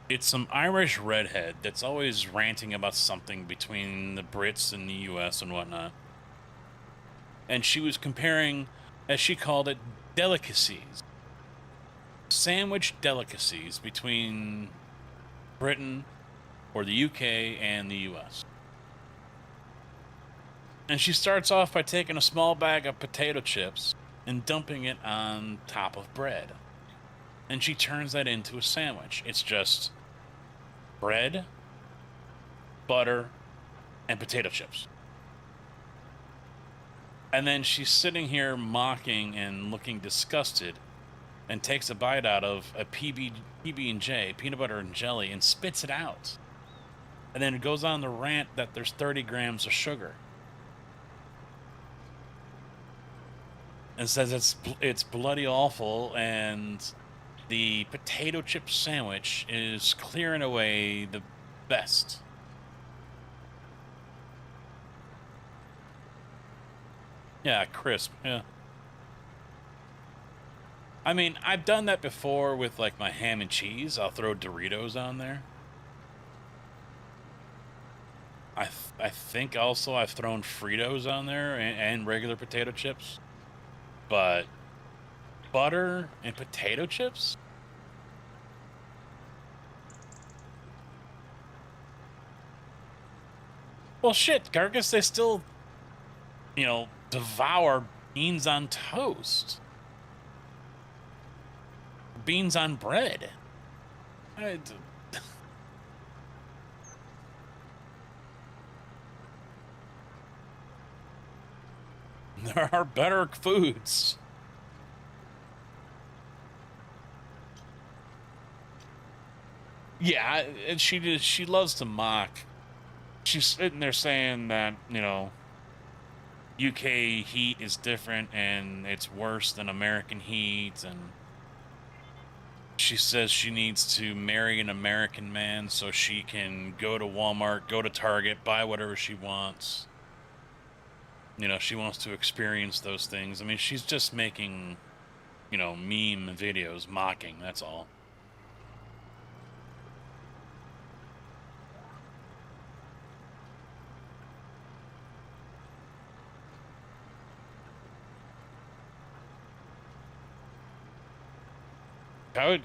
S1: It's some Irish redhead that's always ranting about something between the Brits and the US and whatnot. And she was comparing, as she called it, delicacies. Sandwich delicacies between Britain or the UK and the US. And she starts off by taking a small bag of potato chips and dumping it on top of bread. And she turns that into a sandwich. It's just bread, butter, and potato chips. And then she's sitting here mocking and looking disgusted and takes a bite out of a PB&J, peanut butter and jelly, and spits it out. And then it goes on the rant that there's 30 grams of sugar. And says it's bloody awful, and the potato chip sandwich is clearing away the best. Yeah, crisp, yeah. I mean, I've done that before with, like, my ham and cheese. I'll throw Doritos on there. I think also I've thrown Fritos on there and regular potato chips. But butter and potato chips? Well, shit, Carcass, they still, you know, devour beans on toast. Beans on bread. There are better foods. Yeah, and she loves to mock. She's sitting there saying that, you know, UK heat is different and it's worse than American heat, and she says she needs to marry an American man so she can go to Walmart, go to Target, buy whatever she wants. You know, she wants to experience those things. I mean, she's just making, you know, meme videos mocking, that's all.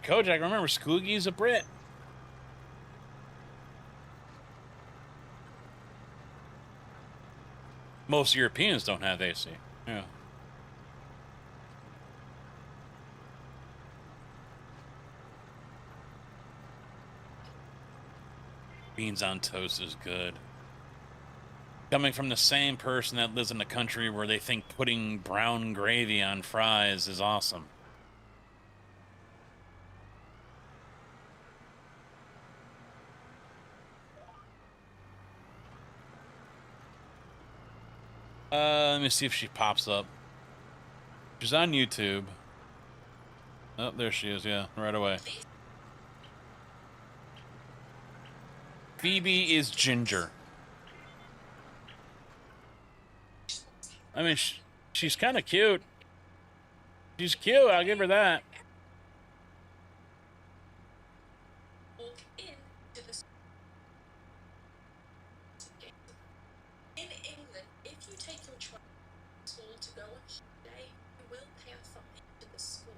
S1: Kojak, remember, Skoogie's a Brit. Most Europeans don't have AC. Yeah. Beans on toast is good. Coming from the same person that lives in a country where they think putting brown gravy on fries is awesome. Let me see if she pops up. She's on YouTube. Oh, there she is, yeah, right away. Phoebe is ginger. I mean, she's kind of cute. She's cute, I'll give her that.
S5: In England, if you take your child to school to go on holiday, you will pay a fine to the school.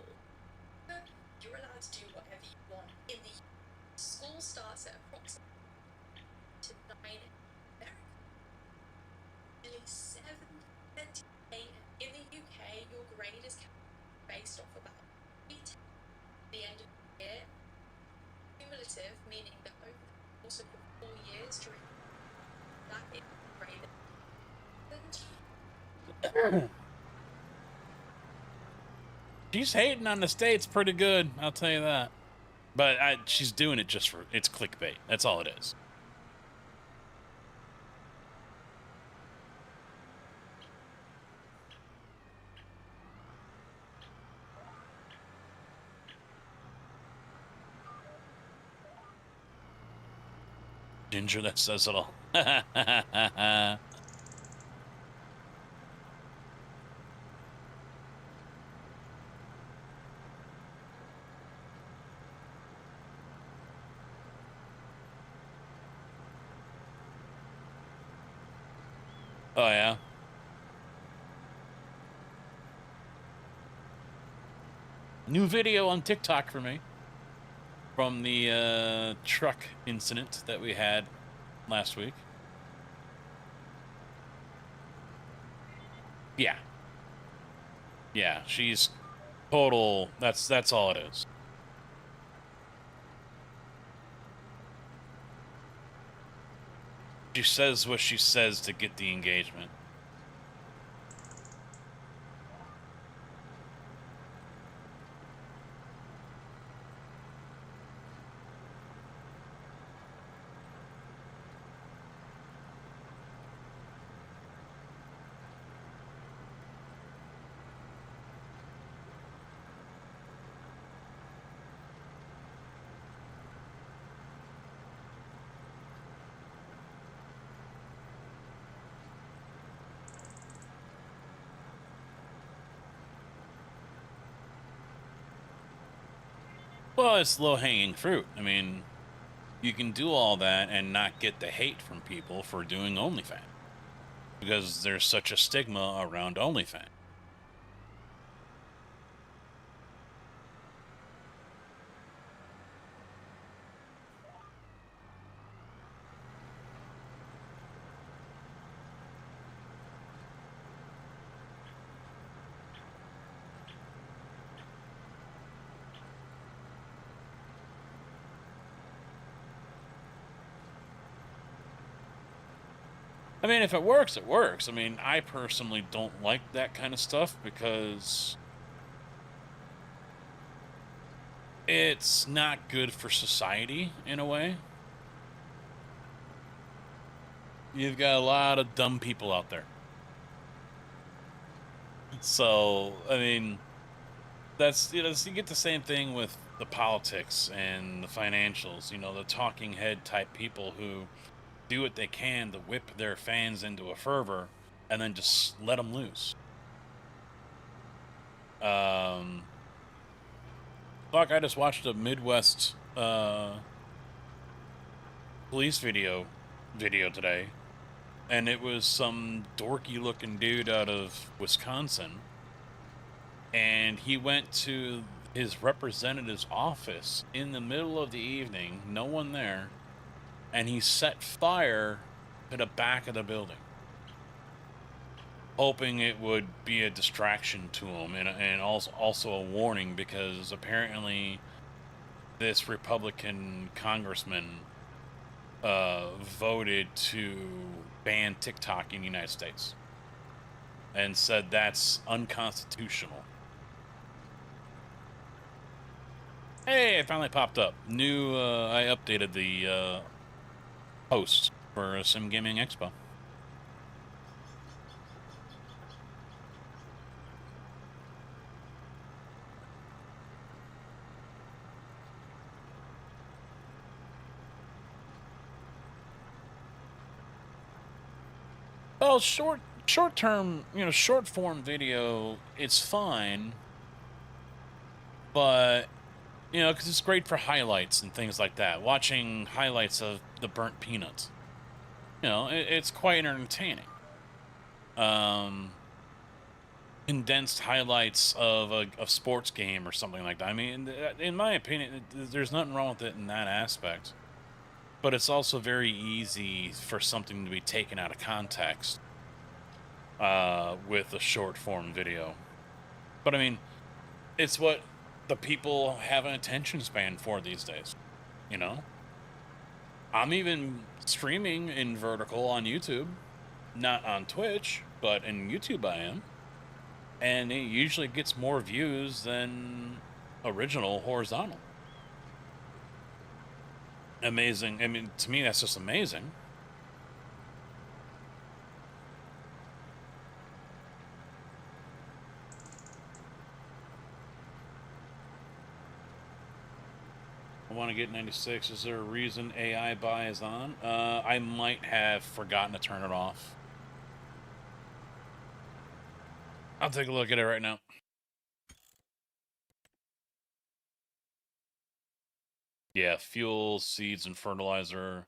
S5: You're allowed to do whatever you want. In the school starts at approximately 9 nearly 7:28. In the UK, your grade is based off about 3 at the end of the year. Cumulative, meaning that over the course of your 4 years during that is graded.
S1: She's hating on the States pretty good, I'll tell you that. But she's doing it just for, it's clickbait. That's all it is. Ginger, that says it all. Oh, yeah. New video on TikTok for me from the truck incident that we had last week. Yeah. Yeah, she's total, that's all it is. She says what she says to get the engagement. Well, it's low-hanging fruit. I mean, you can do all that and not get the hate from people for doing OnlyFans. Because there's such a stigma around OnlyFans. I mean, if it works, it works. I mean, I personally don't like that kind of stuff because it's not good for society in a way. You've got a lot of dumb people out there. So, I mean, that's, you get the same thing with the politics and the financials, the talking head type people who do what they can to whip their fans into a fervor and then just let them loose. Fuck, I just watched a Midwest police video today, and it was some dorky looking dude out of Wisconsin, and he went to his representative's office in the middle of the evening, no one there, and he set fire to the back of the building, hoping it would be a distraction to him, and also a warning, because apparently this Republican congressman voted to ban TikTok in the United States and said that's unconstitutional. Hey, it finally popped up. I updated the post for Sim Gaming Expo. Well, short term, short form video, it's fine, but because it's great for highlights and things like that. Watching highlights of the burnt peanuts, it's quite entertaining. Condensed highlights of a sports game or something like that. I mean, in my opinion, there's nothing wrong with it in that aspect. But it's also very easy for something to be taken out of context with a short form video. But I mean, it's what the people have an attention span for these days, I'm even streaming in vertical on YouTube, not on Twitch, but in YouTube I am. And it usually gets more views than original horizontal. Amazing. I mean, to me, that's just amazing. I want to get 96. Is there a reason AI buy is on? I might have forgotten to turn it off. I'll take a look at it right now. Yeah, fuel, seeds, and fertilizer.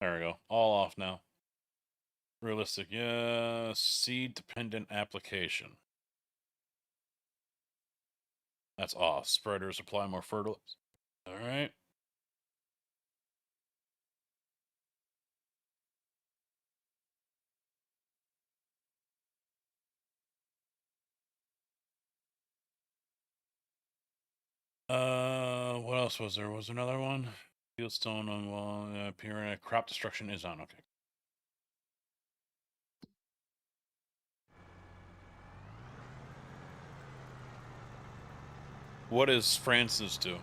S1: There we go. All off now. Realistic. Yeah, seed-dependent application. That's off. Spreaders apply more fertilizer. All right. What else was there? Was there another one? Fieldstone on wall appearing. Crop destruction is on. Okay. What does Francis do?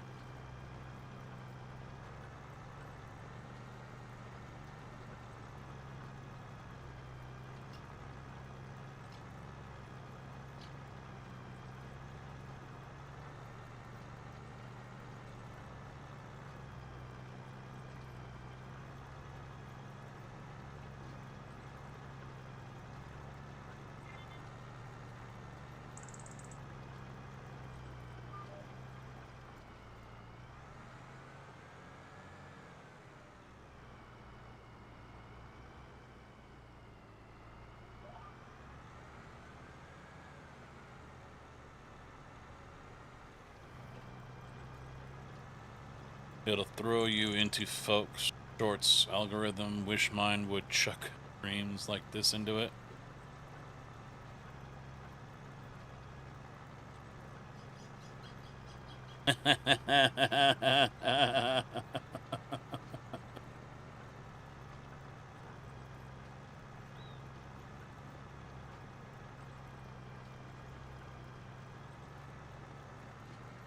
S1: It'll throw you into folks shorts algorithm. Wish mine would chuck streams like this into it.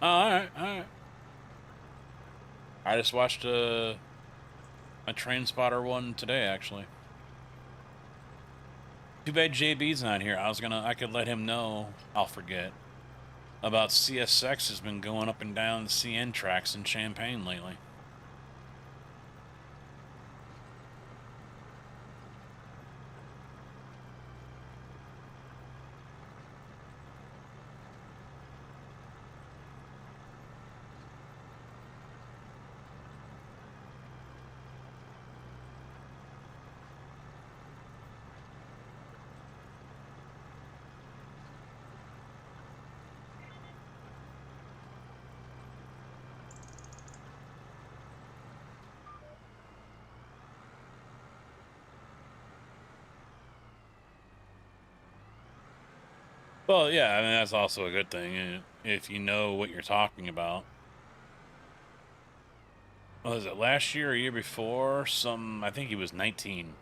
S1: All right, all right. I just watched a Train Spotter one today, actually. Too bad JB's not here. I could let him know. I'll forget. About CSX has been going up and down the CN tracks in Champaign lately. Well, yeah, I mean, that's also a good thing if you know what you're talking about. Was it last year or year before? I think he was 19.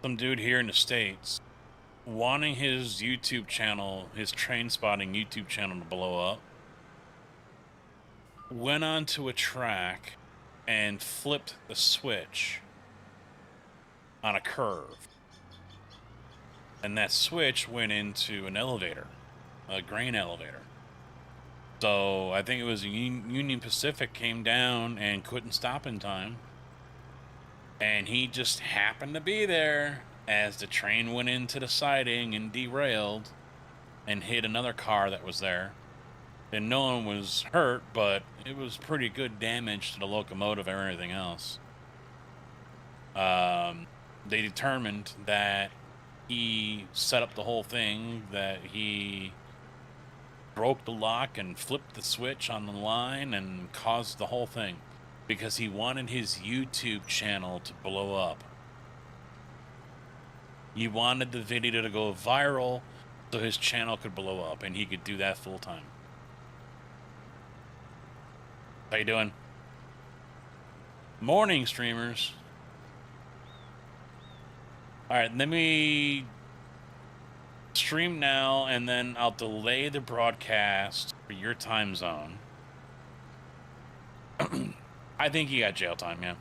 S1: Some dude here in the States wanting his YouTube channel, his train spotting YouTube channel to blow up, went onto a track and flipped the switch on a curve. And that switch went into an elevator, a grain elevator. So I think it was Union Pacific came down and couldn't stop in time. And he just happened to be there as the train went into the siding and derailed and hit another car that was there. And no one was hurt, but it was pretty good damage to the locomotive and everything else. They determined that he set up the whole thing, that he broke the lock and flipped the switch on the line and caused the whole thing because he wanted his YouTube channel to blow up. He wanted the video to go viral so his channel could blow up and he could do that full time. How you doing? Morning, streamers. All right, let me stream now, and then I'll delay the broadcast for your time zone. I think you got jail time, yeah.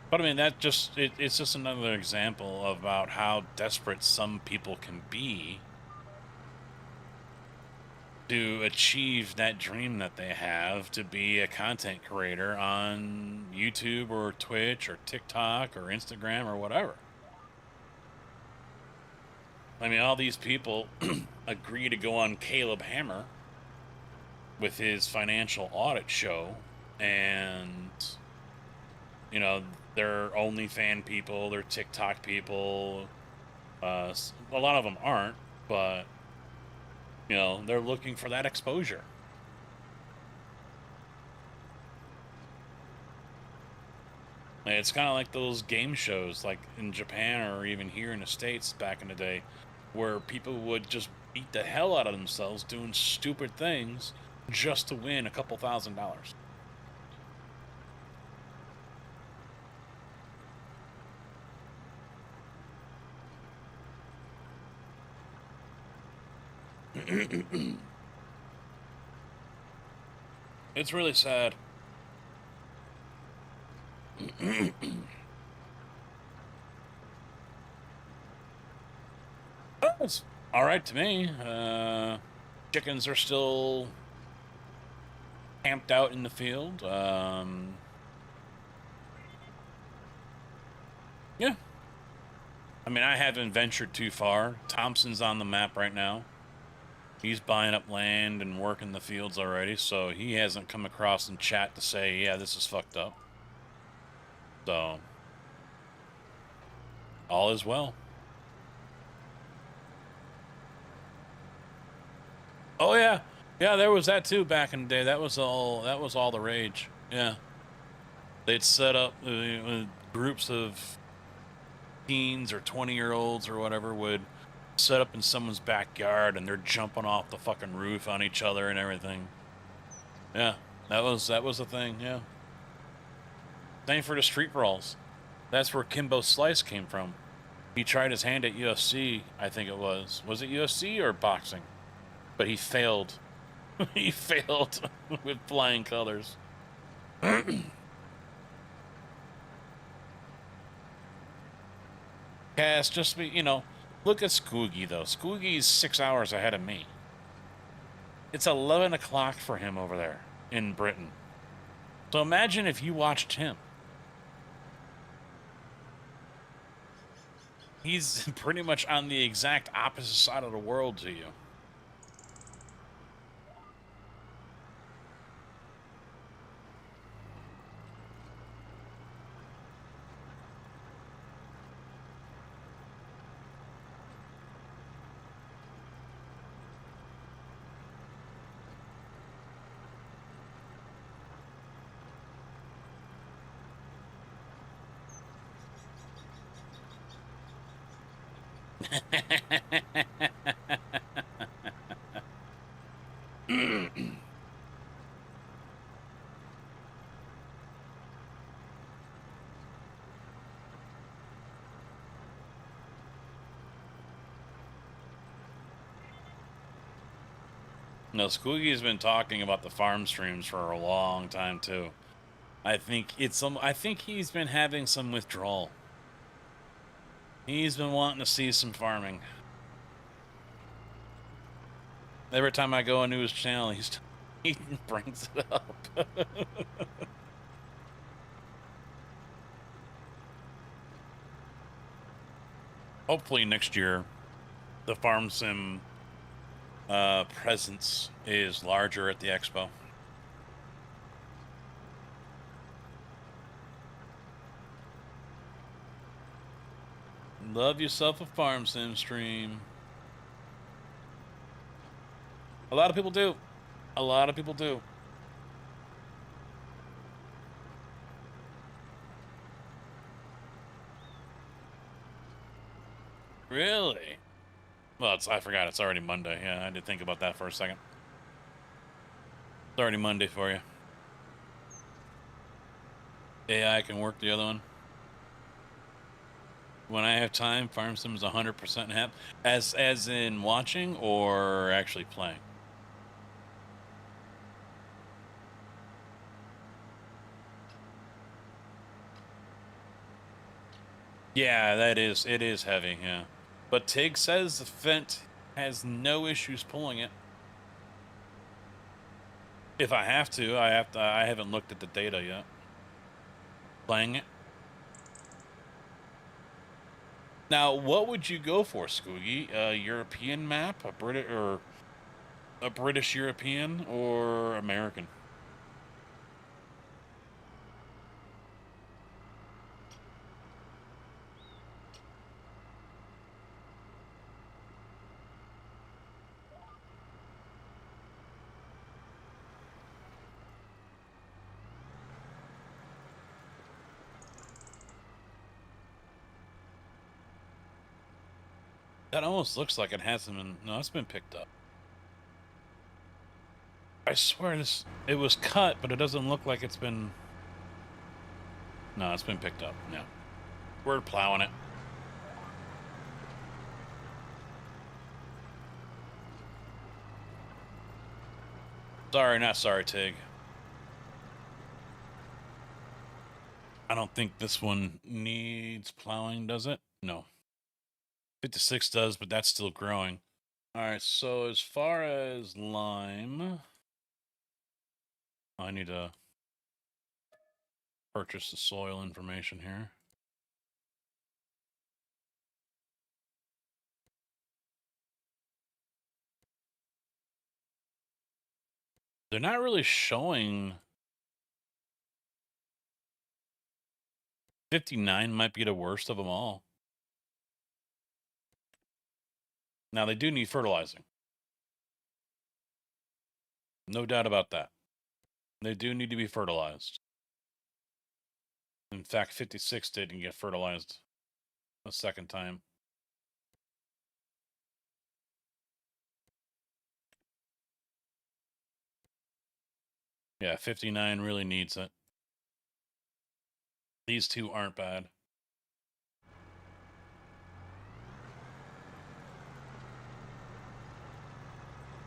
S1: But I mean, that just, it's just another example about how desperate some people can be to achieve that dream that they have to be a content creator on YouTube or Twitch or TikTok or Instagram or whatever. I mean, all these people agree to go on Caleb Hammer with his financial audit show, and, you know, they're OnlyFans people, they're TikTok people. A lot of them aren't, but you know, they're looking for that exposure. It's kind of like those game shows, like in Japan or even here in the States back in the day, where people would just beat the hell out of themselves doing stupid things just to win a couple $1,000s. It's really sad. It's all right to me. Chickens are still camped out in the field. Yeah. I mean, I haven't ventured too far. Thompson's on the map right now. He's buying up land and working the fields already, so he hasn't come across in chat to say, yeah, this is fucked up. So, all is well. Oh yeah, yeah, there was that too back in the day. That was all the rage. Yeah, they'd set up groups of teens or 20-year-olds or whatever would set up in someone's backyard and they're jumping off the fucking roof on each other and everything. Yeah, that was a thing. Yeah. Same for the street brawls. That's where Kimbo Slice came from. He tried his hand at UFC, I think it was. Was it UFC or boxing? But he failed He failed with flying colors. Cass, just be, look at Scoogie, though. Scoogie's 6 hours ahead of me. It's 11 o'clock for him over there in Britain. So imagine if you watched him. He's pretty much on the exact opposite side of the world to you. No, Squeaky's been talking about the farm streams for a long time too. I think he's been having some withdrawal. He's been wanting to see some farming. Every time I go into his channel, he brings it up. Hopefully next year, the farm sim presence is larger at the expo. Love yourself a farm sim stream. A lot of people do. A lot of people do. Really? Well, I forgot it's already Monday. Yeah, I did think about that for a second. It's already Monday for you. AI can work the other one. When I have time, Farm Sim is 100% hap. As in watching or actually playing? Yeah, it is heavy, yeah. But Tig says the Fent has no issues pulling it. If I have to, I haven't looked at the data yet. Playing it. Now, what would you go for, Scoogie? A European map, a British European, or American? That almost looks like it hasn't been. No, it's been picked up. I swear it was cut, but it doesn't look like it's been. No, it's been picked up. No, we're plowing it. Sorry, not sorry, Tig. I don't think this one needs plowing, does it? No. 56 does, but that's still growing. All right, so as far as lime, I need to purchase the soil information here. They're not really showing. 59 might be the worst of them all. Now, they do need fertilizing. No doubt about that. They do need to be fertilized. In fact, 56 didn't get fertilized a second time. Yeah, 59 really needs it. These two aren't bad.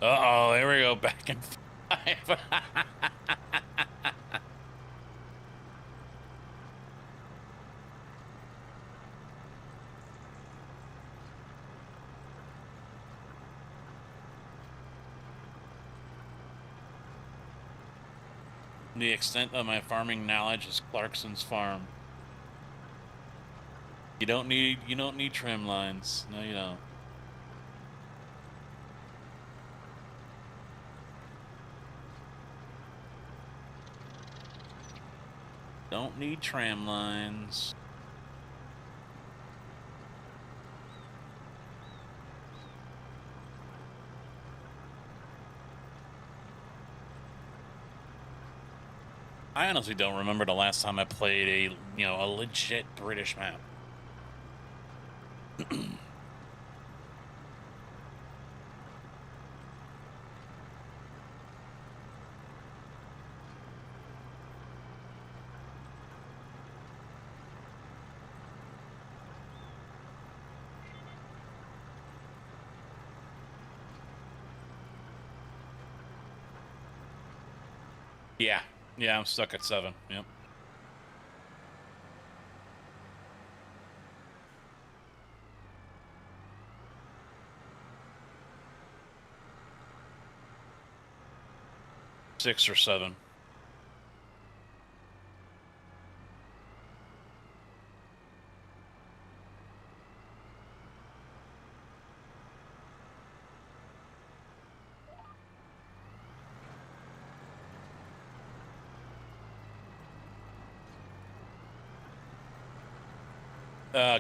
S1: Uh-oh, here we go, back in 5. The extent of my farming knowledge is Clarkson's farm. You don't need trim lines. No, you don't. Don't need tram lines. I honestly don't remember the last time I played a legit British map. Yeah. Yeah, I'm stuck at 7. Yep. Six or 7.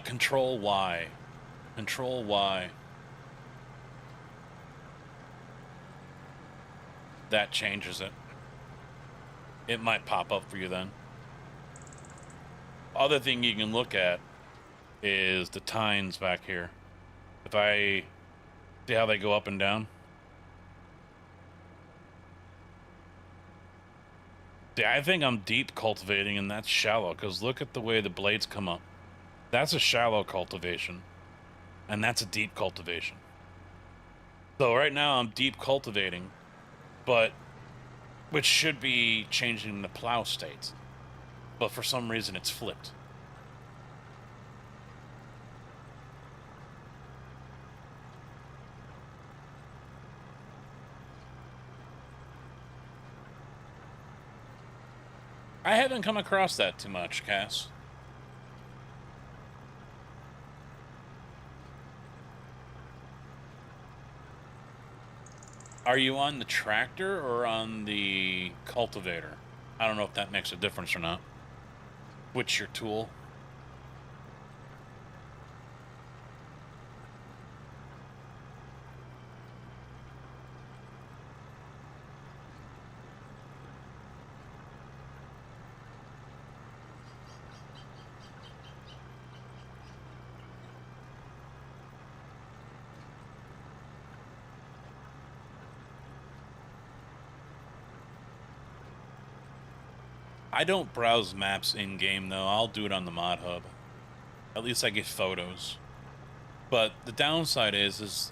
S1: Control Y. Control Y. That changes it. It might pop up for you then. Other thing you can look at is the tines back here. If I see how they go up and down. See, I think I'm deep cultivating and that's shallow, because look at the way the blades come up. That's a shallow cultivation, and that's a deep cultivation. So right now I'm deep cultivating, but which should be changing the plow state, but for some reason it's flipped. I haven't come across that too much, Cass. Are you on the tractor or on the cultivator? I don't know if that makes a difference or not. Which your tool? I don't browse maps in-game, though. I'll do it on the mod hub. At least I get photos. But the downside is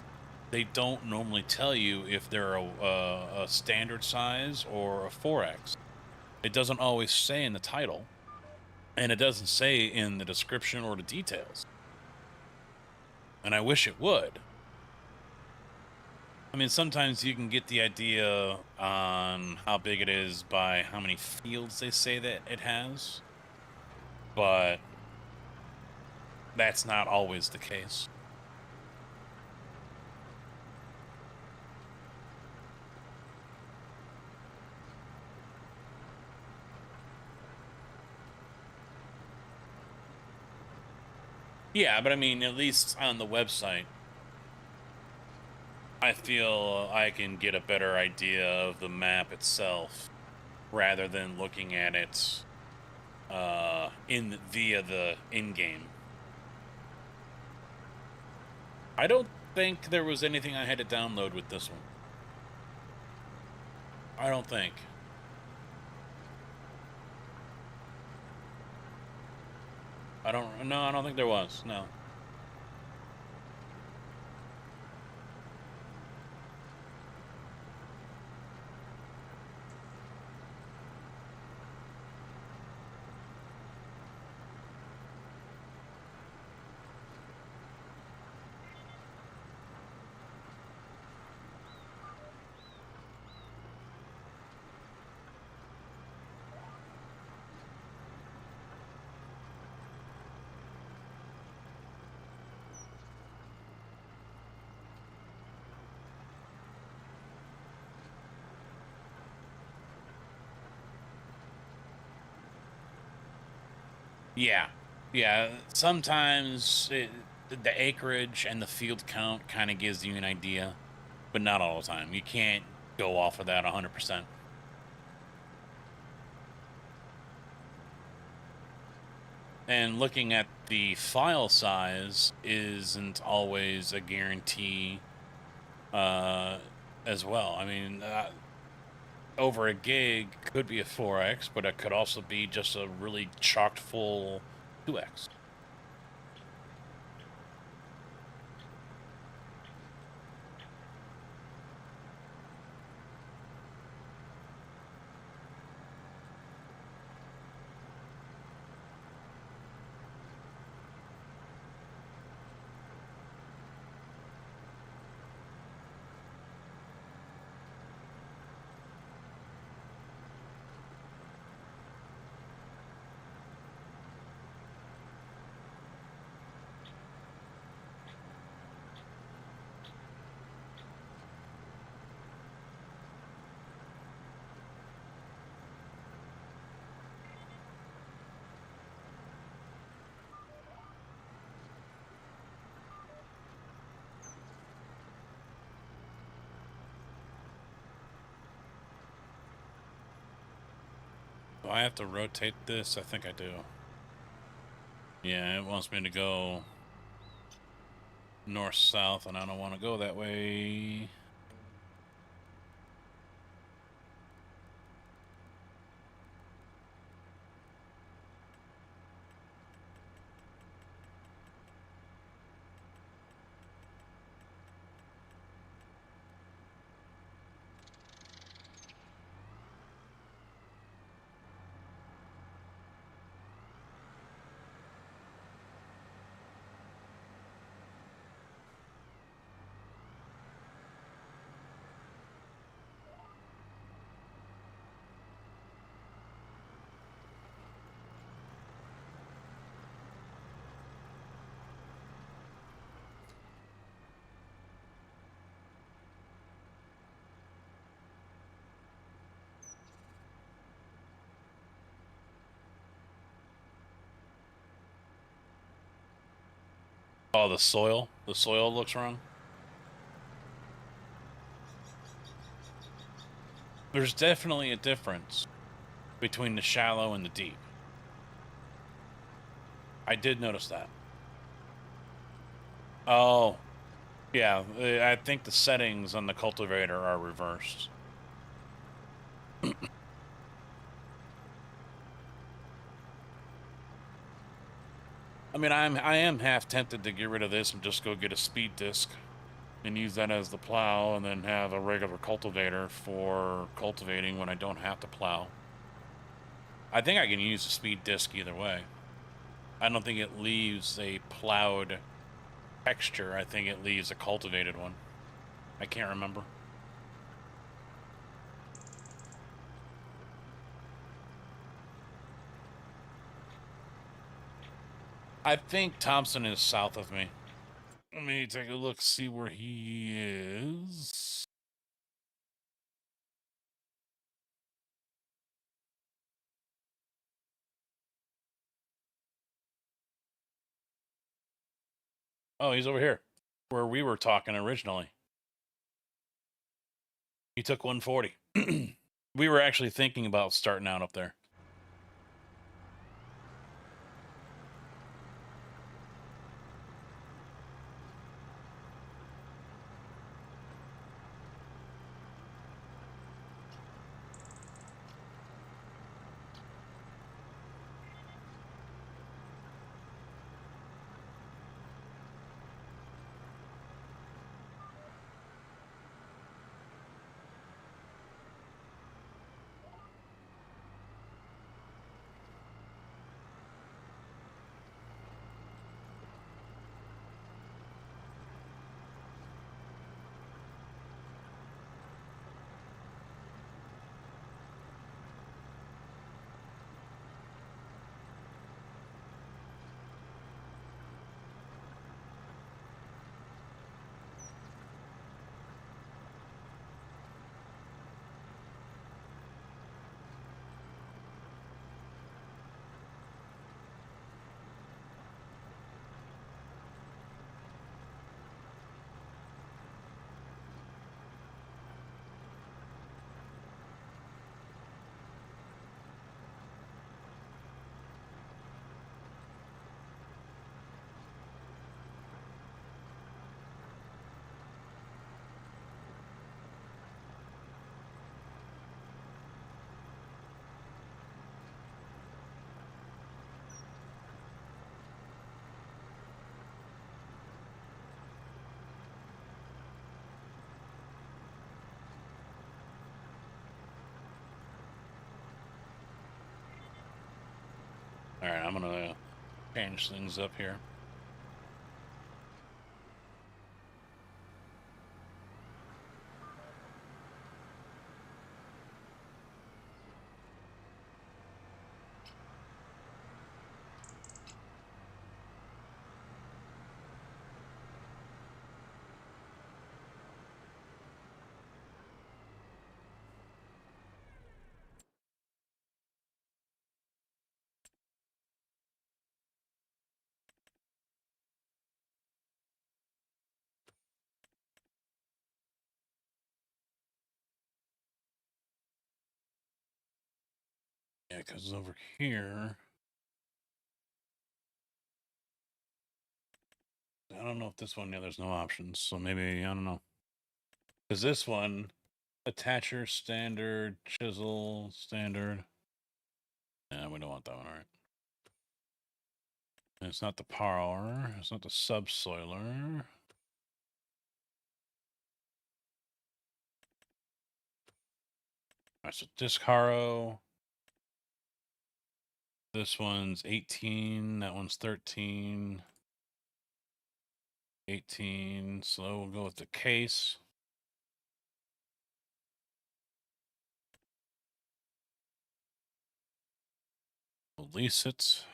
S1: they don't normally tell you if they're a standard size or a 4X. It doesn't always say in the title. And it doesn't say in the description or the details. And I wish it would. I mean, sometimes you can get the idea on how big it is by how many fields they say that it has, but that's not always the case. Yeah, but I mean, at least on the website, I feel I can get a better idea of the map itself rather than looking at it via the in-game. I don't think there was anything I had to download with this one. I don't think. I don't think there was. No. Yeah. Yeah. Sometimes the acreage and the field count kind of gives you an idea, but not all the time. You can't go off of that 100%. And looking at the file size isn't always a guarantee as well. I mean, over a gig could be a 4x, but it could also be just a really chocked full 2x. Do I have to rotate this? I think I do. Yeah, it wants me to go north-south, and I don't want to go that way. Oh, the soil. The soil looks wrong. There's definitely a difference between the shallow and the deep. I did notice that. Oh, yeah. I think the settings on the cultivator are reversed. I mean, I am half tempted to get rid of this and just go get a speed disc and use that as the plow, and then have a regular cultivator for cultivating when I don't have to plow. I think I can use a speed disc either way. I don't think it leaves a plowed texture. I think it leaves a cultivated one. I can't remember. I think Thompson is south of me. Let me take a look, see where he is. Oh, he's over here, where we were talking originally. He took 140. We were actually thinking about starting out up there. I'm gonna change things up here. Yeah, because over here, I don't know if this one, yeah, there's no options. So maybe, I don't know. Because this one, attacher, standard, chisel, standard. Yeah, we don't want that one, all right. And it's not the power, it's not the subsoiler. All right, so disc harrow. This one's 18, that one's 13. 18, so we'll go with the case. Release it.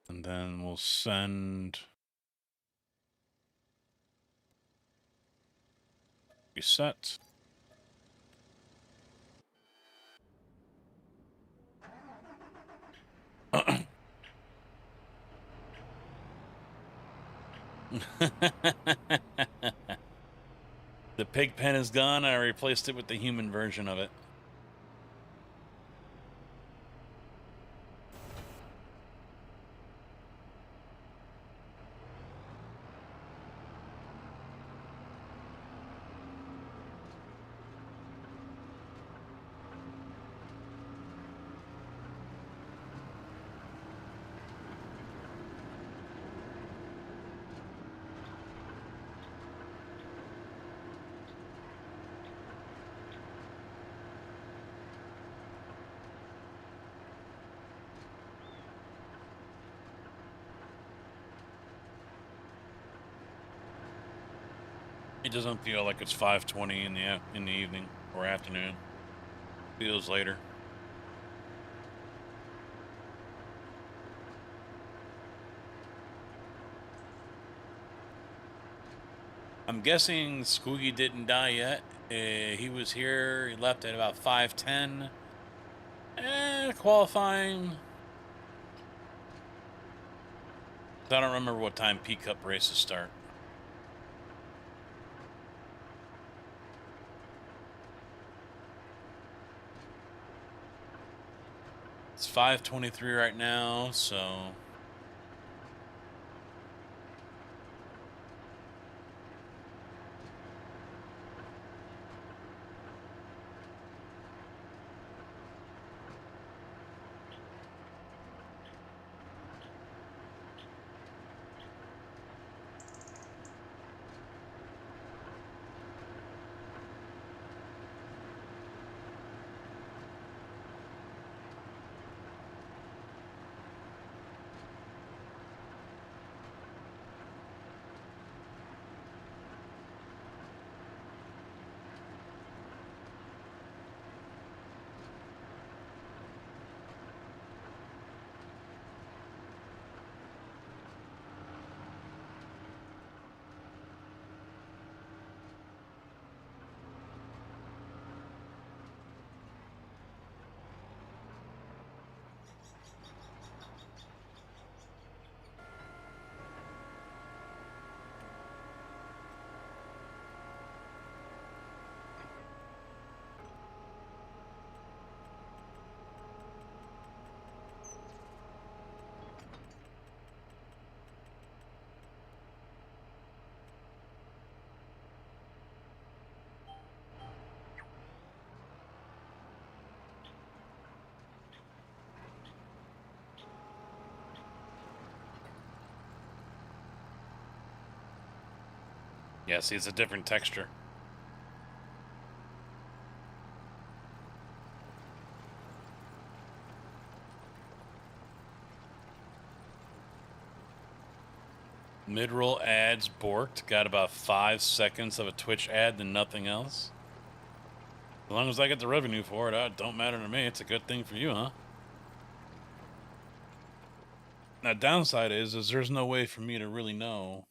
S1: And then we'll send reset. The pig pen is gone. I replaced it with the human version of it. It doesn't feel like it's 5:20 in the evening or afternoon. Feels later. I'm guessing Squoogie didn't die yet. He was here. He left at about 5:10. Qualifying. I don't remember what time P Cup races start. It's 5:23 right now, so yeah, see, it's a different texture. Mid-roll ads borked. Got about 5 seconds of a Twitch ad and nothing else. As long as I get the revenue for it, it don't matter to me. It's a good thing for you, huh? Now, downside is there's no way for me to really know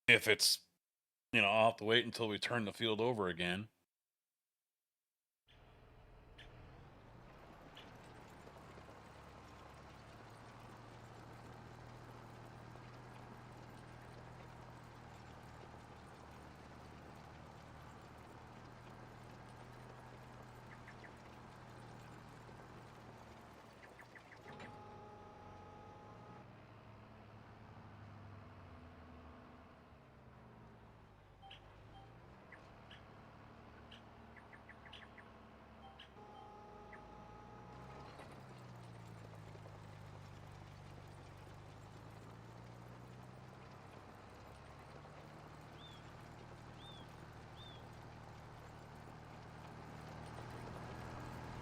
S1: if it's, I'll have to wait until we turn the field over again.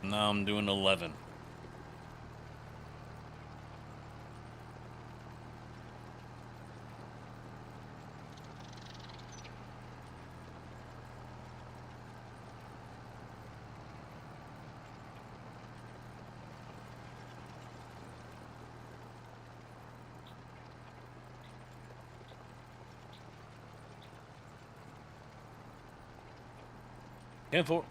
S1: Now I'm doing 11. Careful.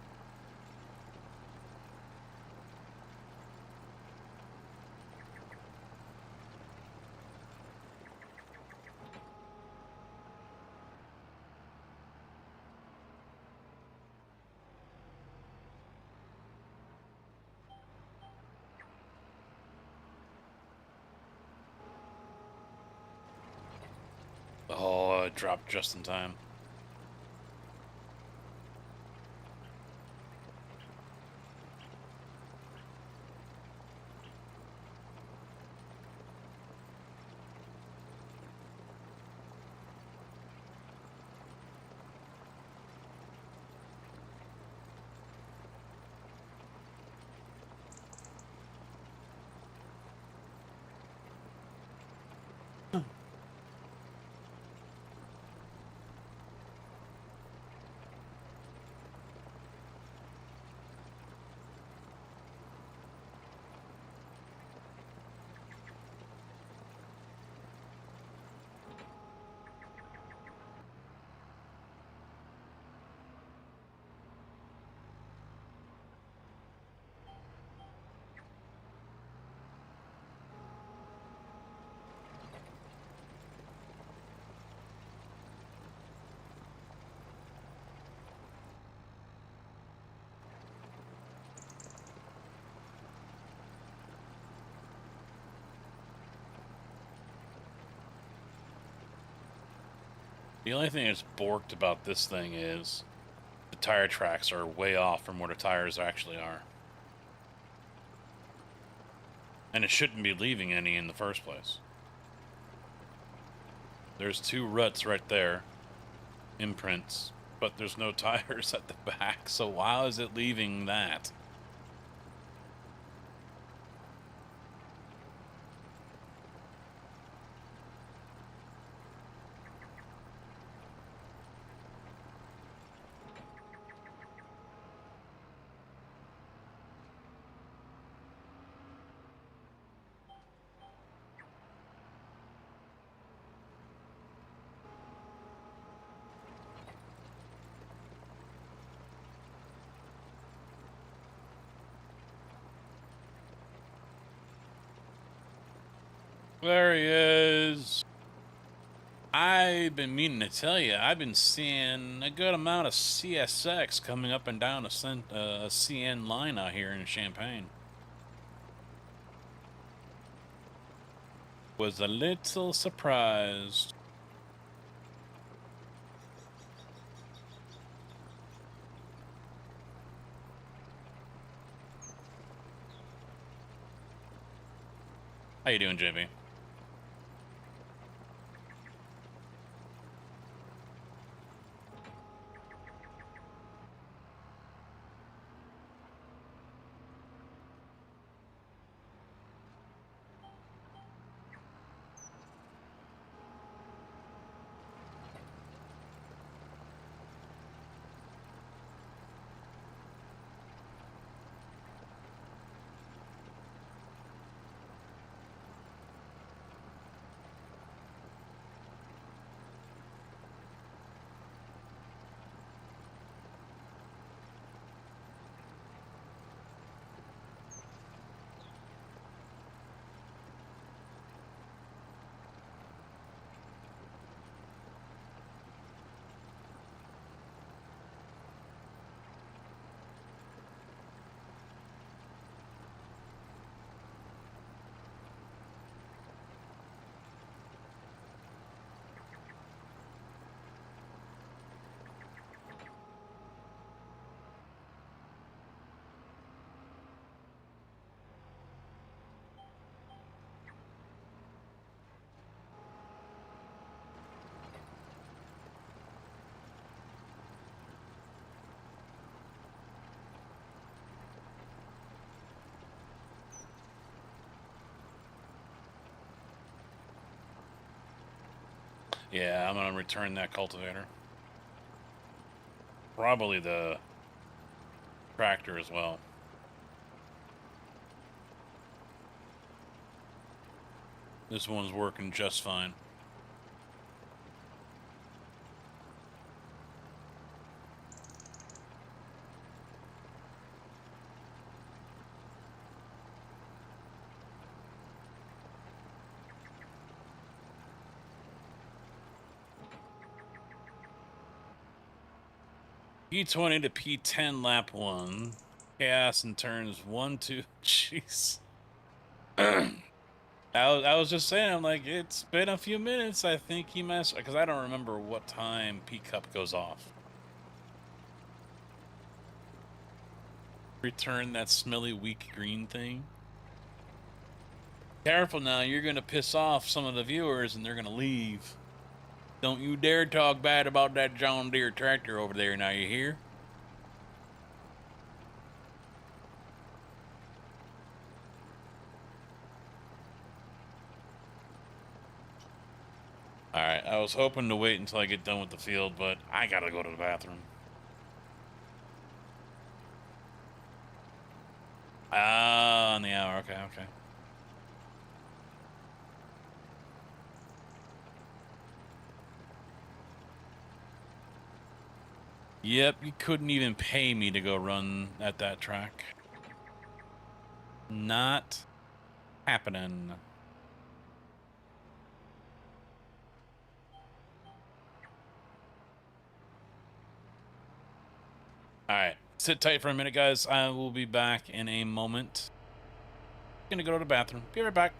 S1: Oh, it dropped just in time. The only thing that's borked about this thing is the tire tracks are way off from where the tires actually are. And it shouldn't be leaving any in the first place. There's 2 ruts right there, imprints, but there's no tires at the back, so how is it leaving that? There he is. I've been meaning to tell you, I've been seeing a good amount of CSX coming up and down a CN line out here in Champaign. Was a little surprised. How you doing, JB? Yeah, I'm gonna return that cultivator. Probably the tractor as well. This one's working just fine. P20 to P10 lap 1. Chaos in turns 1, 2. Jeez. I was just saying, I'm like, it's been a few minutes. I think he messed, because I don't remember what time P cup goes off. Return that smelly weak green thing. Careful now, you're gonna piss off some of the viewers and they're gonna leave. Don't you dare talk bad about that John Deere tractor over there, now you hear? Alright, I was hoping to wait until I get done with the field, but I gotta go to the bathroom. Ah, on the hour, okay, okay. Yep, you couldn't even pay me to go run at that track. Not happening. Alright, sit tight for a minute, guys. I will be back in a moment. Gonna go to the bathroom. Be right back.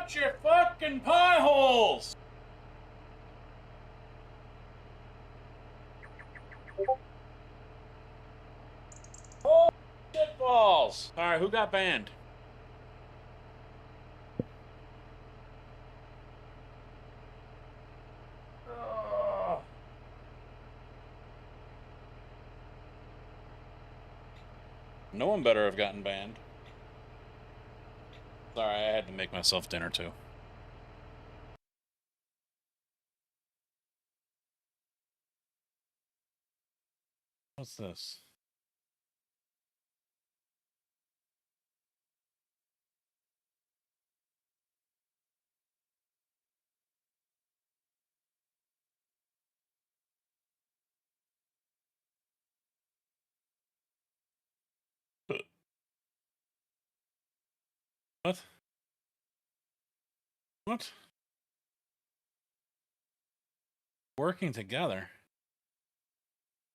S1: Shut your fucking pie holes! Oh, shitballs! Alright, who got banned? Ugh. No one better have gotten banned. Sorry, I had to make myself dinner too. What's this? What? What? Working together?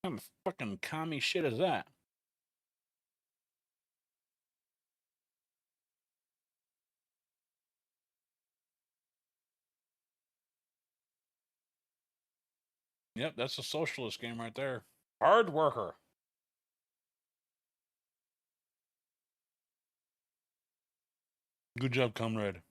S1: What kind of fucking commie shit is that? Yep, that's a socialist game right there. Hard worker. Good job, comrade.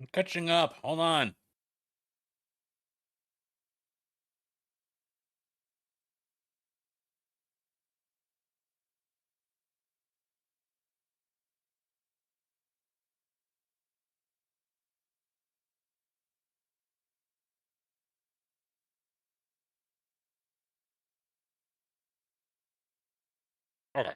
S1: I'm catching up. Hold on. Okay.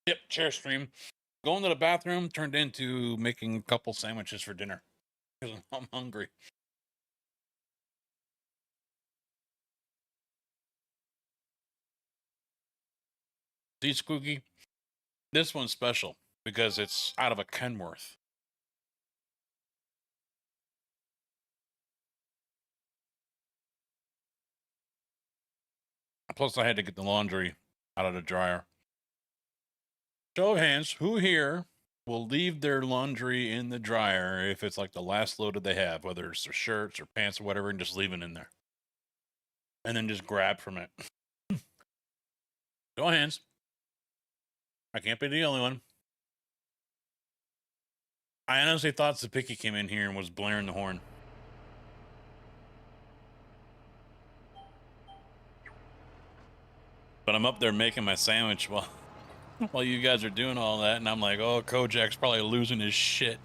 S1: Yep, chair stream. Going to the bathroom turned into making a couple sandwiches for dinner. Because I'm hungry. See, Squooky? This one's special because it's out of a Kenworth. Plus, I had to get the laundry out of the dryer. Show of hands, who here will leave their laundry in the dryer if it's like the last load that they have, whether it's their shirts or pants or whatever, and just leave it in there? And then just grab from it. Show of hands. I can't be the only one. I honestly thought Zapicki came in here and was blaring the horn. But I'm up there making my sandwich while you guys are doing all that, and I'm like, oh, Kojak's probably losing his shit.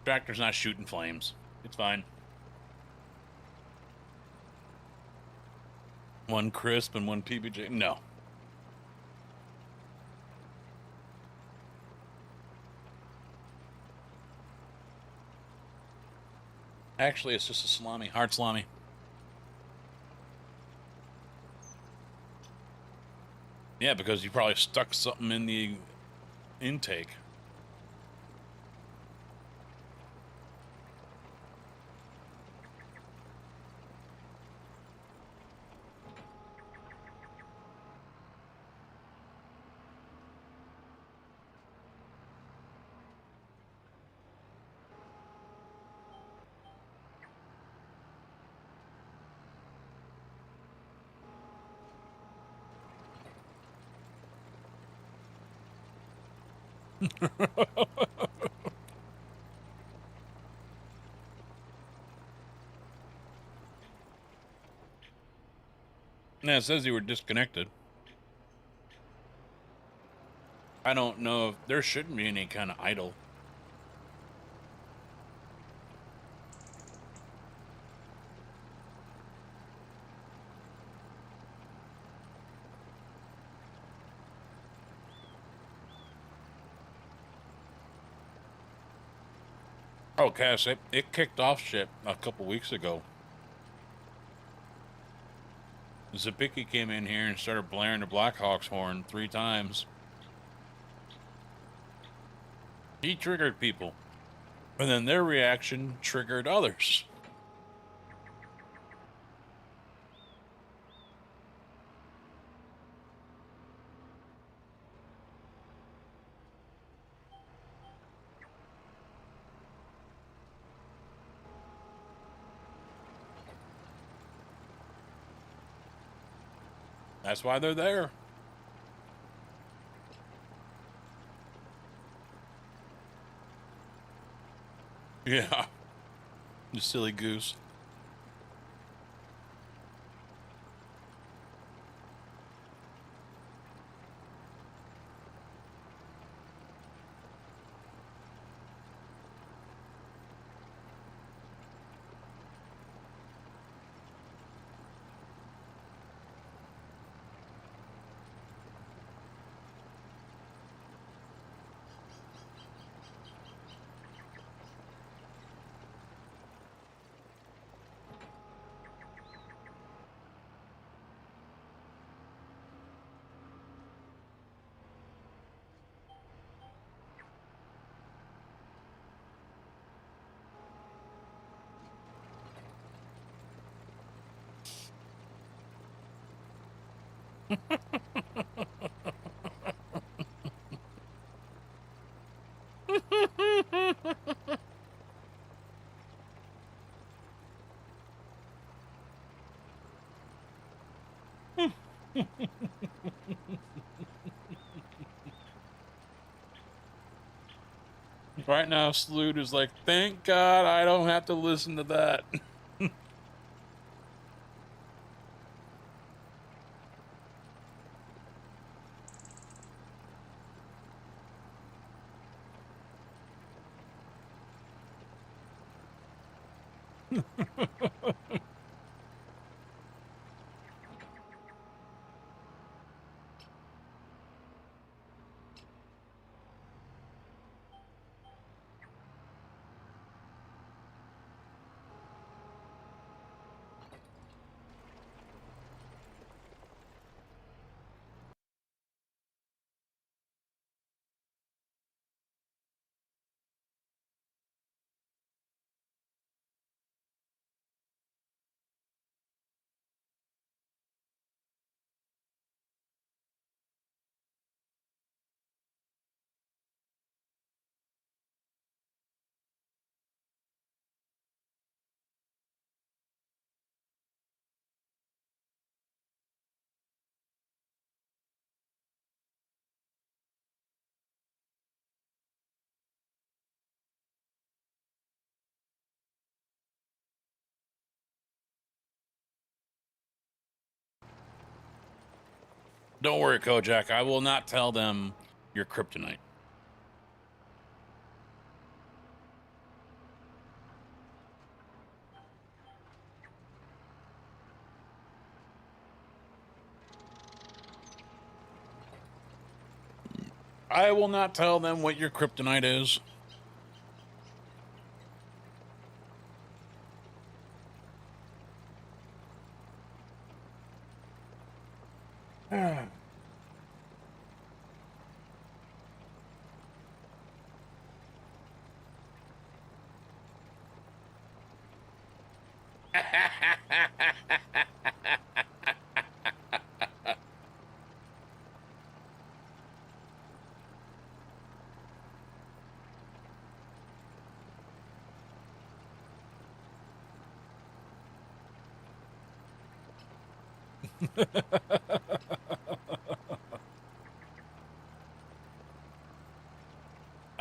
S1: Tractor's not shooting flames. It's fine. One crisp and one PBJ. No. Actually, it's just a salami, hard salami. Yeah, because you probably stuck something in the intake. Yeah, it says you were disconnected. I don't know if there shouldn't be any kind of idle. Oh, Cass, it kicked off shit a couple weeks ago. Zabicki came in here and started blaring the Blackhawks horn 3 times. He triggered people. And then their reaction triggered others. That's why they're there. Yeah. You silly goose. Right now, Sloot is like, thank God I don't have to listen to that. Don't worry, Kojak. I will not tell them you're kryptonite. I will not tell them what your kryptonite is. I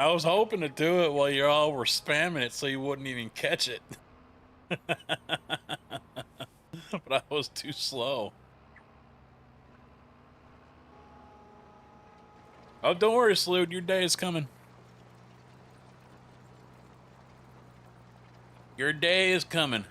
S1: was hoping to do it while you all were spamming it so you wouldn't even catch it. But I was too slow. Oh, don't worry, Sloot. Your day is coming. Your day is coming.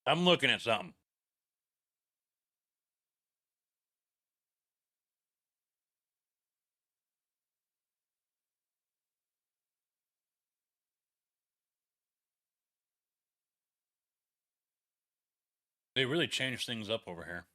S1: I'm looking at something. They really changed things up over here.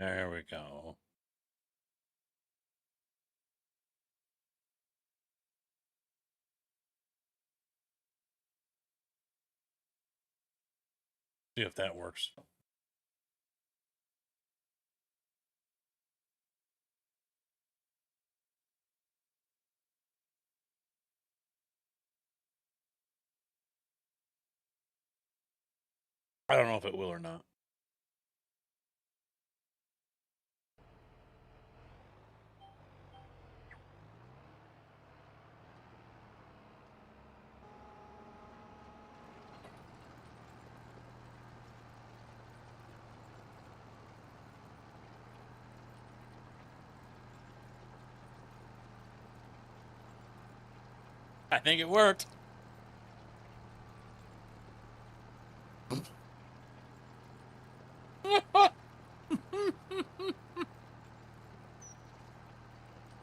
S1: There we go. See if that works. I don't know if it will or not. I think it worked.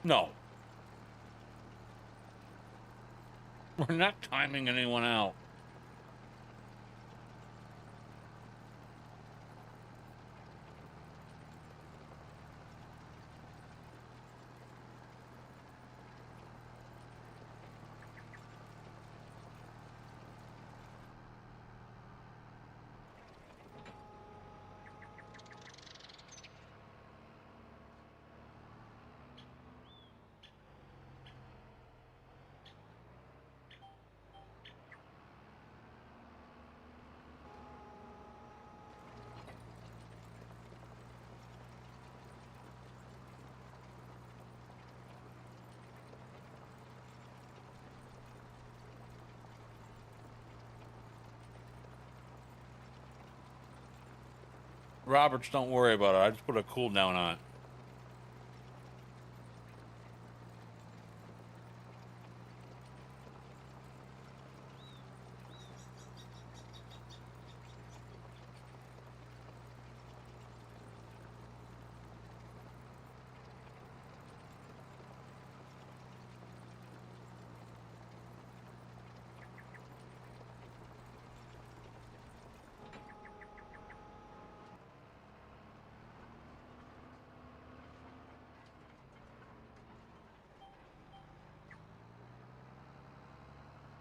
S1: No. We're not timing anyone out. Roberts, don't worry about it. I just put a cooldown on it.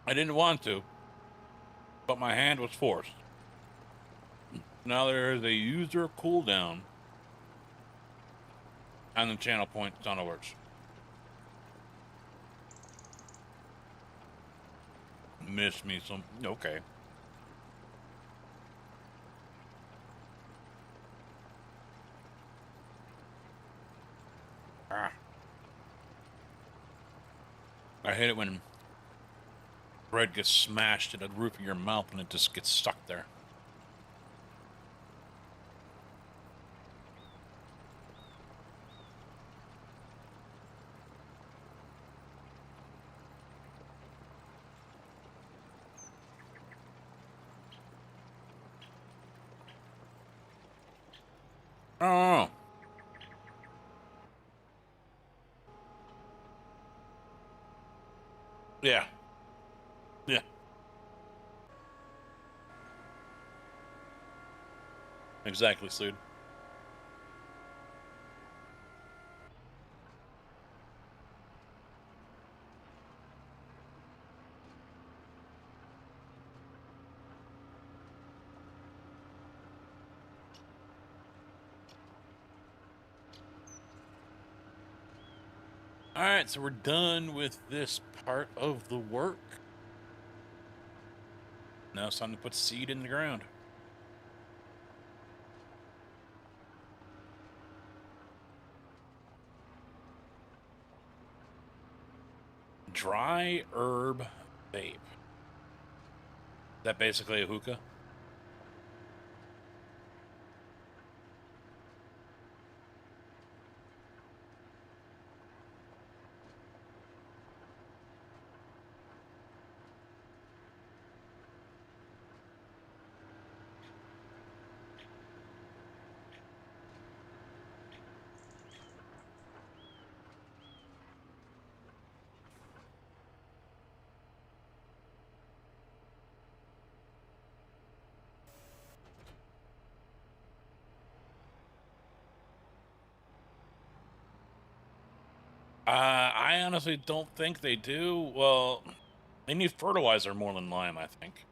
S1: I didn't want to, but my hand was forced. Now there is a user cooldown on the channel point sound alerts. Miss me some. Okay. Ah. I hate it when bread gets smashed at the roof of your mouth and it just gets stuck there. Oh. Yeah. Yeah. Exactly, Slewed. All right, so we're done with this part of the work. Now it's time to put seed in the ground. Dry herb vape. Is that basically a hookah? I honestly don't think they do. Well, they need fertilizer more than lime, I think.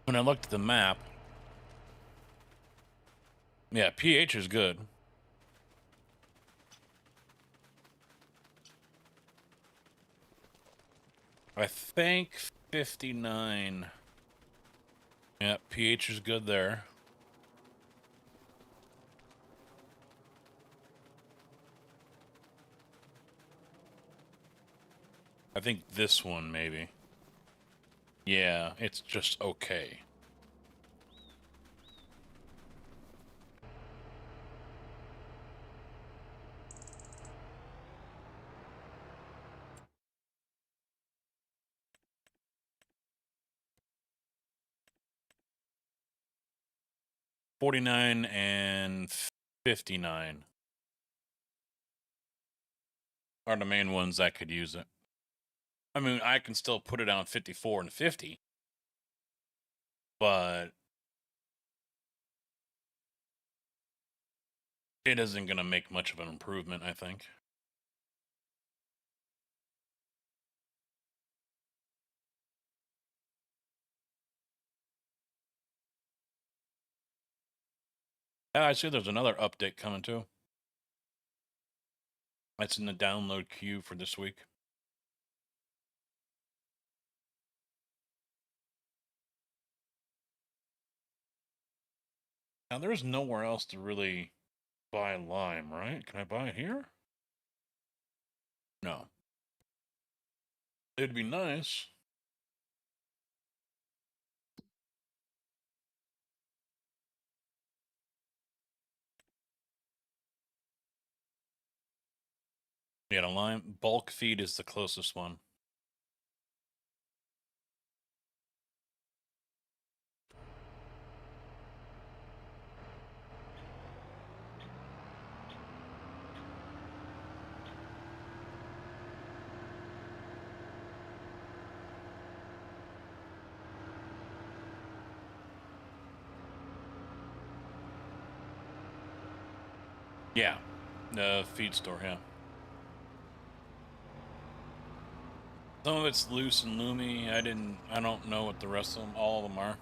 S1: When I looked at the map, yeah, pH is good. I think 59. Yeah, pH is good there. I think this one, maybe. Yeah, it's just okay. $49 and $59 are the main ones that could use it. I mean, I can still put it on 54 and 50, but it isn't going to make much of an improvement, I think. I see there's another update coming too. That's in the download queue for this week. Now, there's nowhere else to really buy lime, right? Can I buy it here? No. It'd be nice. Yeah, the line bulk feed is the closest one. Yeah, the feed store. Yeah, some of it's loose and loomy. I don't know what the rest of them. All of them are.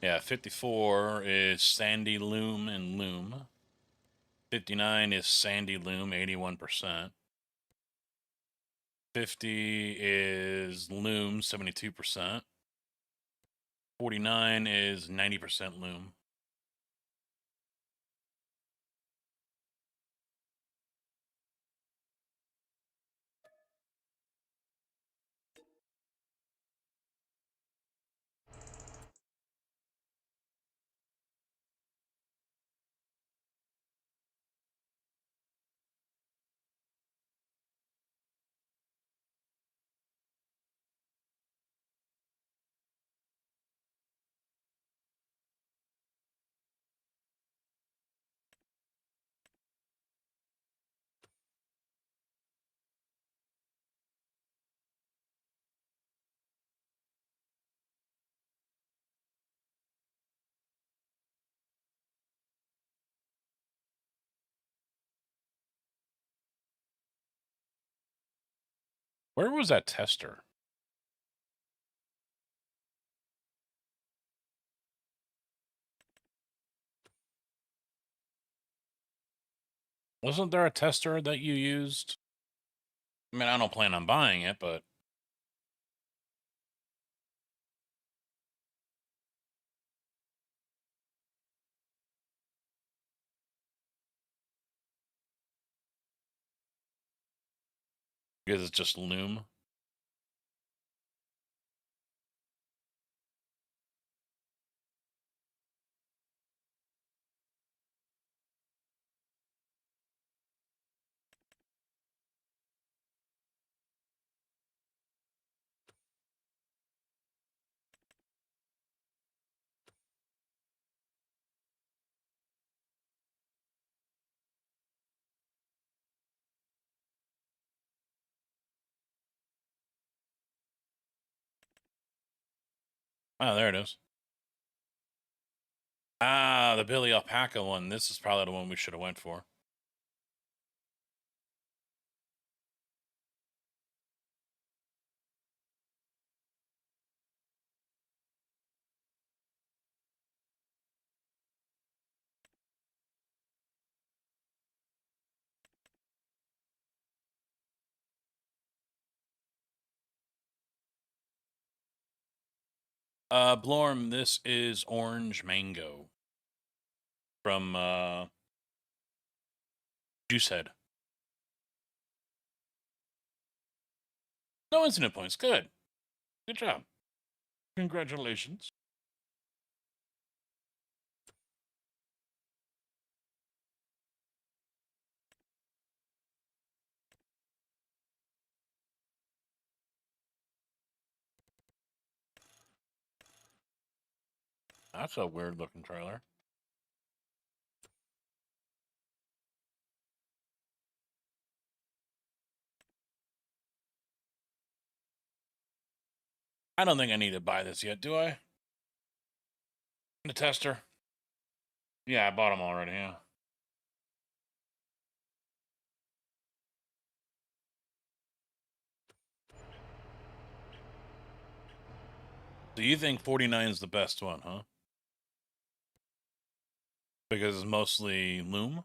S1: Yeah, 54 is sandy loom and loom. 59 is sandy loom, 81%. 50 is loom, 72%. 49 is 90% loom. Where was that tester? Wasn't there a tester that you used? I mean, I don't plan on buying it, but because it's just loom. Oh, there it is. Ah, the Billy Alpaca one. This is probably the one we should have went for. Blorm, this is orange mango from Juicehead. No incident points. Good. Good job. Congratulations. That's a weird looking trailer. I don't think I need to buy this yet, do I? The tester. Yeah, I bought them already, yeah. So you think 49 is the best one, huh? Because it's mostly loom?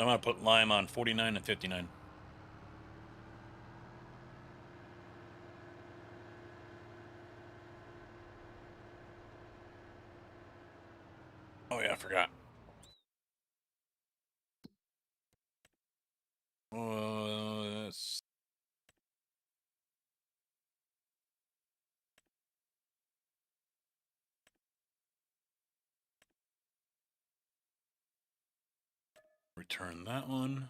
S1: I'm gonna put lime on 49 and 59. Oh yeah, I forgot. Let's return that one.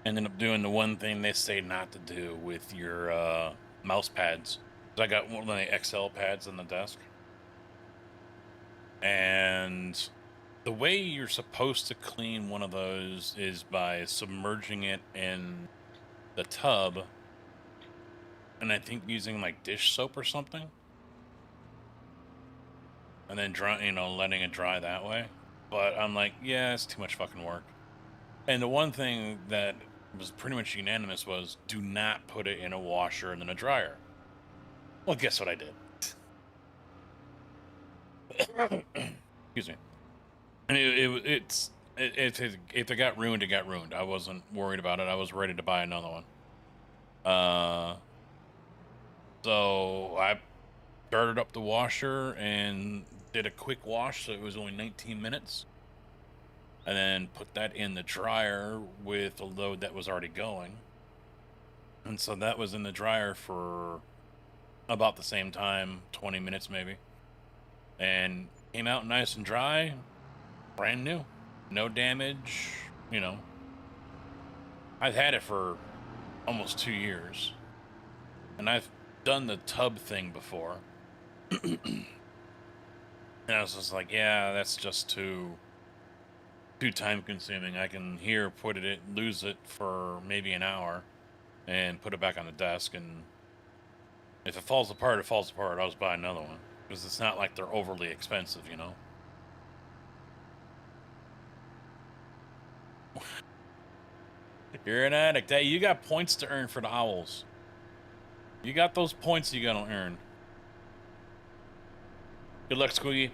S1: Ended up doing the one thing they say not to do with your mouse pads. I got one of the XL pads on the desk. And the way you're supposed to clean one of those is by submerging it in the tub. And I think using like dish soap or something. And then letting it dry that way. But I'm like, yeah, it's too much fucking work. And the one thing that was pretty much unanimous was do not put it in a washer and then a dryer. Well, guess what I did? Excuse me. And if it got ruined, it got ruined. I wasn't worried about it. I was ready to buy another one. So I started up the washer and did a quick wash, so it was only 19 minutes. And then put that in the dryer with a load that was already going. And so that was in the dryer for about the same time, 20 minutes maybe. And came out nice and dry, brand new. No damage, I've had it for almost 2 years. And I've done the tub thing before. And I was just like, yeah, that's just too time consuming. I can lose it for maybe an hour and put it back on the desk, and if it falls apart, it falls apart. I'll just buy another one. Because it's not like they're overly expensive, You're an addict. Hey, you got points to earn for the owls. You got those points you gotta earn. Good luck, Squiggy.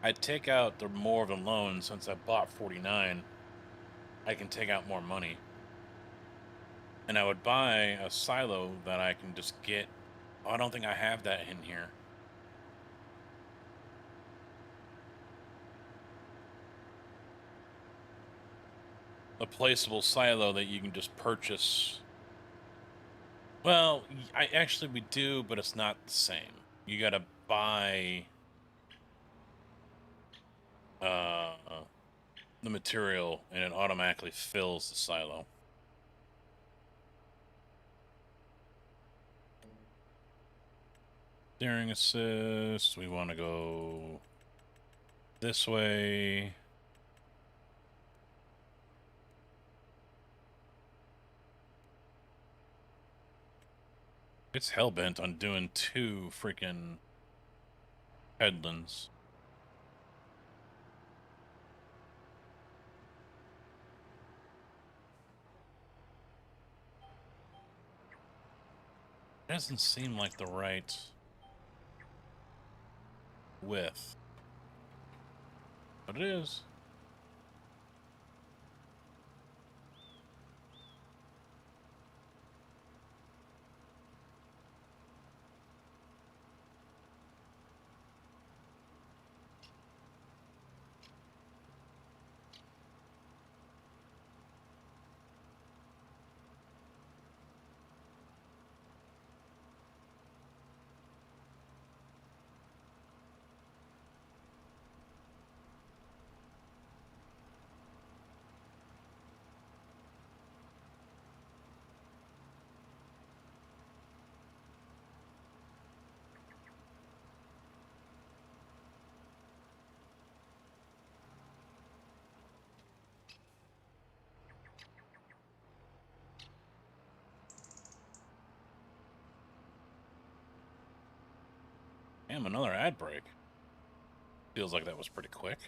S1: I'd take out the more of the loan since I bought 49. I can take out more money. And I would buy a silo that I can just get. Oh, I don't think I have that in here. A placeable silo that you can just purchase. Well, we do, but it's not the same. You gotta buy the material, and it automatically fills the silo. Steering assist. We want to go this way. It's hellbent on doing 2 freaking headlands. Doesn't seem like the right width, but it is. Damn, another ad break. Feels like that was pretty quick.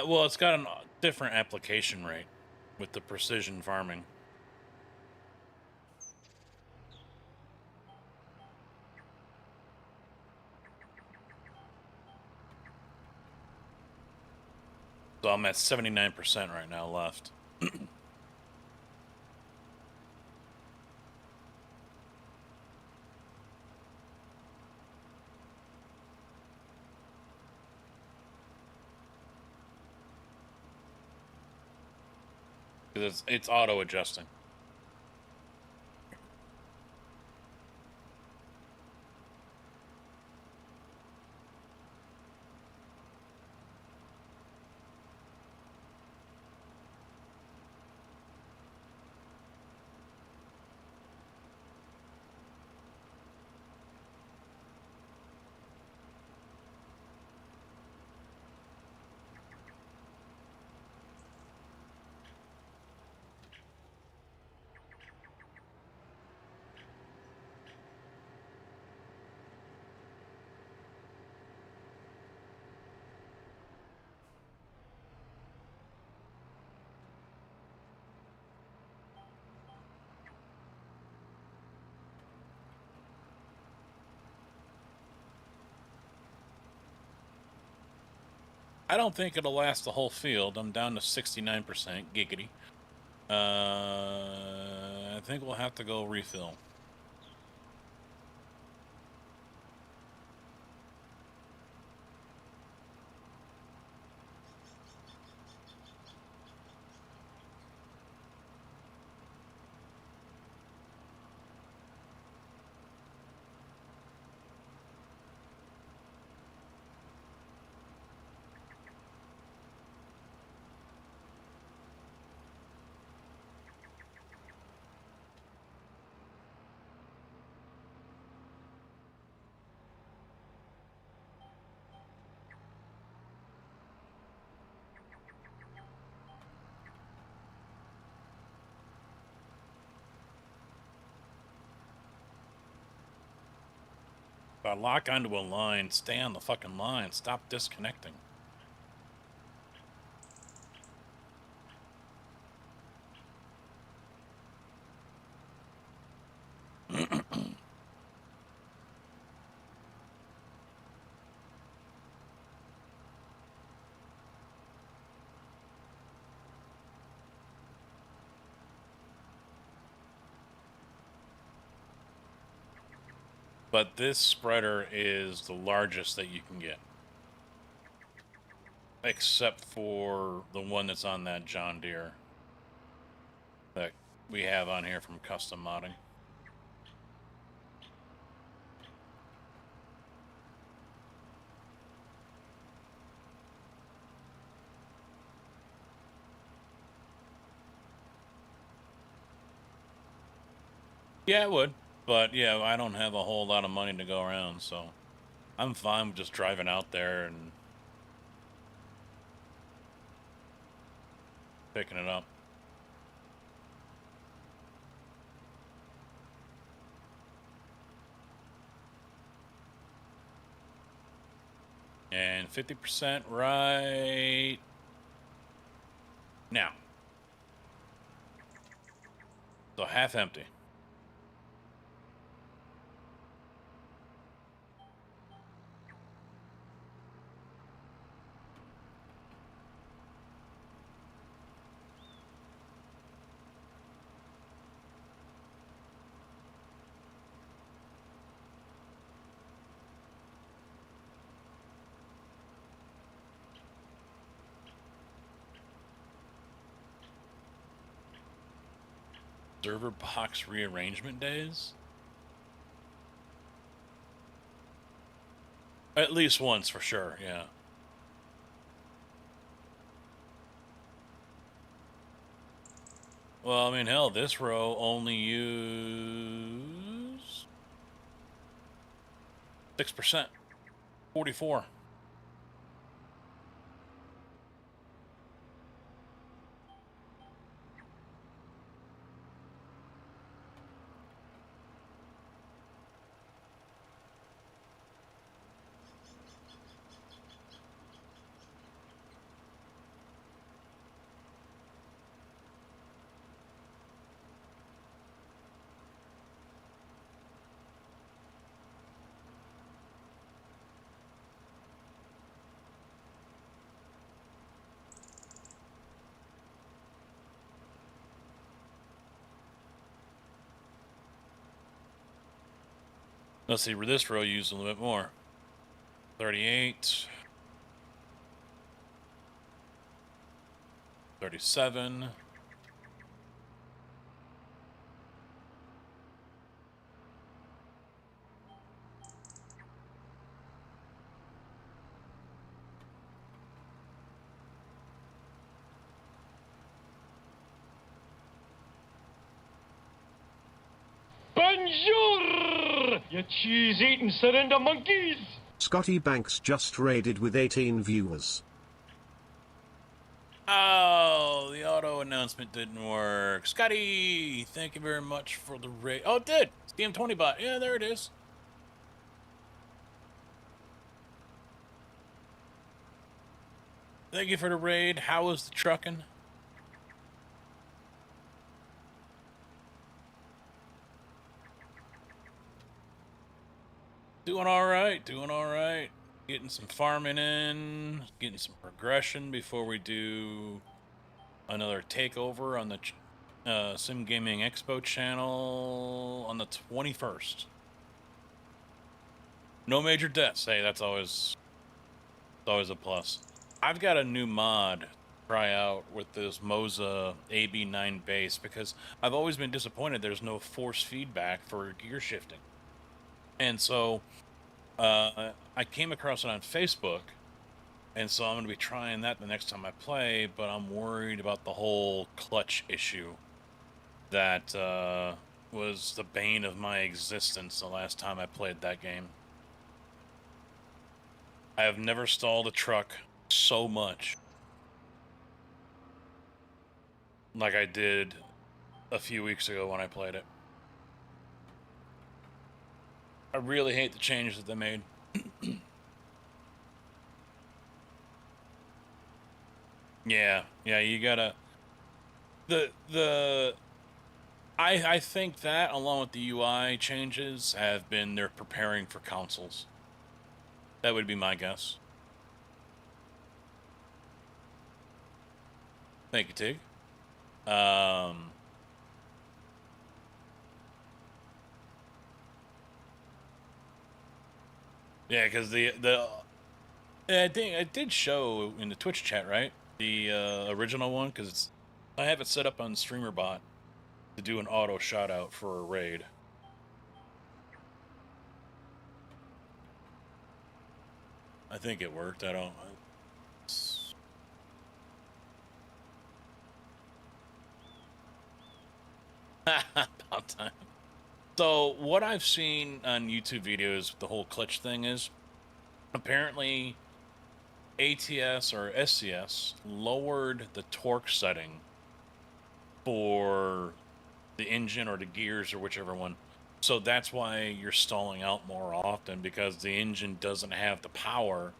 S1: Well, it's got a different application rate with the precision farming. So I'm at 79% right now left. Because it's auto adjusting. I don't think it'll last the whole field. I'm down to 69%. Giggity. I think we'll have to go refill. If I lock onto a line, stay on the fucking line. Stop disconnecting. But this spreader is the largest that you can get. Except for the one that's on that John Deere that we have on here from custom modding. Yeah, it would. But yeah, I don't have a whole lot of money to go around, so I'm fine with just driving out there and picking it up. And 50% right now. So half empty. Server box rearrangement days? At least once for sure, yeah. Well, I mean, hell, this row only used 6%, 44. Let's see, where this row used a little bit more. 38. 37.
S6: Bonjour, you cheese-eating surrender monkeys!
S3: Scotty Banks just raided with 18 viewers.
S1: Oh, the auto announcement didn't work. Scotty, thank you very much for the raid. Oh, it did. It's DM20 bot. Yeah, there it is. Thank you for the raid. How was the trucking? Doing all right. Doing all right. getting some farming in, getting some progression before we do another takeover on the Sim Gaming Expo channel on the 21st. No major deaths. Hey, that's always a plus. I've got a new mod to try out with this Moza AB9 base because I've always been disappointed there's no force feedback for gear shifting. And so I came across it on Facebook, and so I'm going to be trying that the next time I play, but I'm worried about the whole clutch issue that was the bane of my existence the last time I played that game. I have never stalled a truck so much like I did a few weeks ago when I played it. I really hate the changes that they made. Yeah, you gotta I think that along with the UI changes have been they're preparing for consoles. That would be my guess. Thank you, Tig. Yeah, because I think it did show in the Twitch chat, right? The original one, because I have it set up on StreamerBot to do an auto shout out for a raid. I think it worked. I don't. About time. So what I've seen on YouTube videos, the whole clutch thing is apparently ATS or SCS lowered the torque setting for the engine or the gears or whichever one. So that's why you're stalling out more often, because the engine doesn't have the power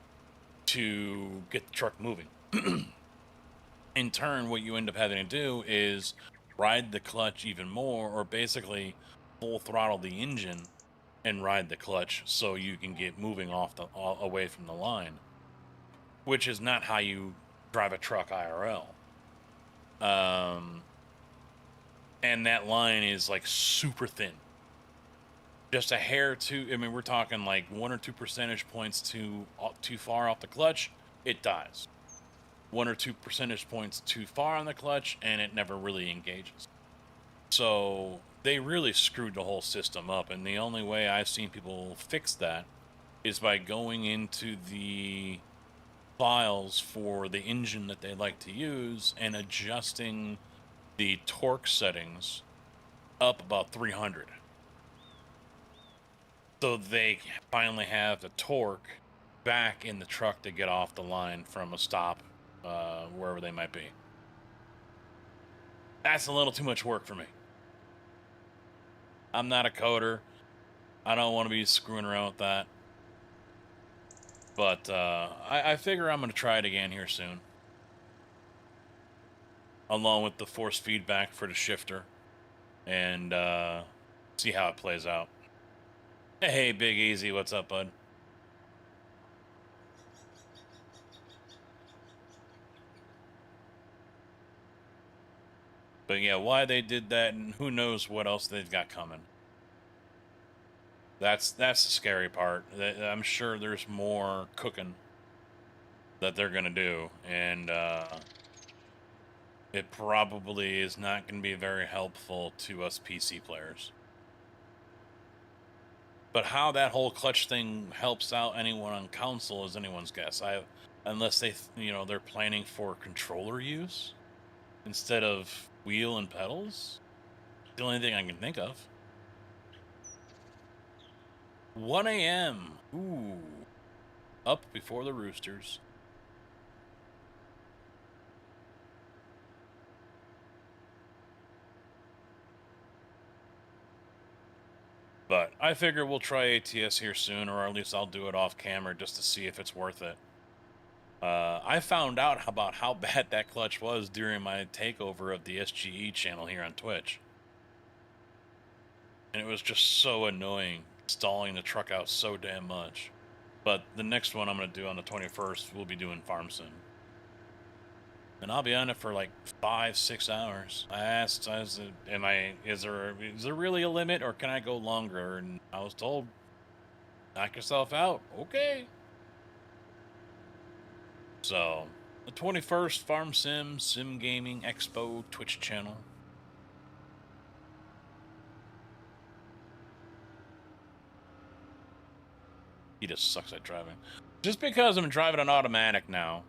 S1: to get the truck moving. In turn, what you end up having to do is ride the clutch even more, or basically full throttle the engine and ride the clutch so you can get moving away from the line, which is not how you drive a truck IRL. And that line is like super thin. Just a hair too. I mean, we're talking like 1 or 2 percentage points too far off the clutch, it dies. 1 or 2 percentage points too far on the clutch, and it never really engages. So they really screwed the whole system up, and the only way I've seen people fix that is by going into the files for the engine that they like to use and adjusting the torque settings up about 300. So they finally have the torque back in the truck to get off the line from a stop, wherever they might be. That's a little too much work for me. I'm not a coder. I don't want to be screwing around with that. But I figure I'm going to try it again here soon. Along with the force feedback for the shifter. And see how it plays out. Hey, Big Easy, what's up, bud? But yeah, why they did that, and who knows what else they've got coming. That's the scary part. I'm sure there's more cooking that they're gonna do, and it probably is not going to be very helpful to us PC players. But how that whole clutch thing helps out anyone on console is anyone's guess. Unless they're planning for controller use instead of wheel and pedals. The only thing I can think of. 1 a.m. Ooh. Up before the roosters. But I figure we'll try ATS here soon, or at least I'll do it off camera just to see if it's worth it. I found out about how bad that clutch was during my takeover of the SGE channel here on Twitch. And it was just so annoying, stalling the truck out so damn much. But the next one I'm going to do on the 21st, we'll be doing Farm Sim. And I'll be on it for like 5-6 hours. I asked, is there really a limit or can I go longer? And I was told, knock yourself out. Okay. So, the 21st Farm Sim Gaming Expo Twitch channel. He just sucks at driving. Just because I'm driving an automatic now.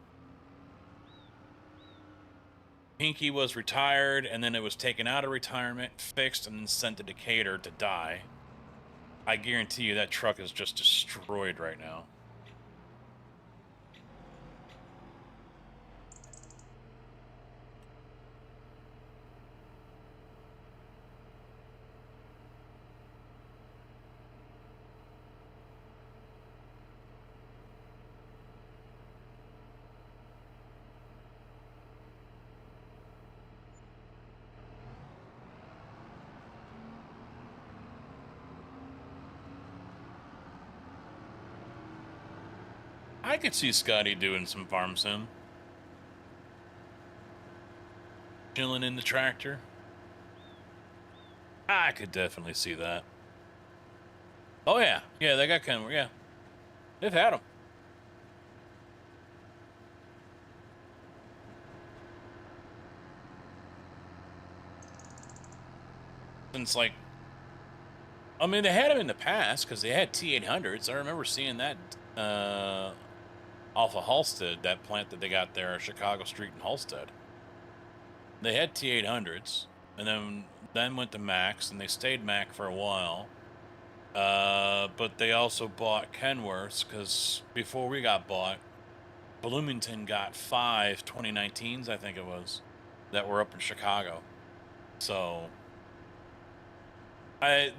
S1: Pinky was retired, and then it was taken out of retirement, fixed, and then sent to Decatur to die. I guarantee you that truck is just destroyed right now. I could see Scotty doing some Farm Sim. Chilling in the tractor. I could definitely see that. Oh, yeah. Yeah, they got Kenworth. Yeah. They've had them. Since, like... I mean, they had them in the past, because they had T-800s. I remember seeing that off of Halstead, that plant that they got there, Chicago Street in Halstead. They had T-800s, and then went to Max, and they stayed Mac for a while. But they also bought Kenworths, because before we got bought, Bloomington got 5 2019s, I think it was, that were up in Chicago. So...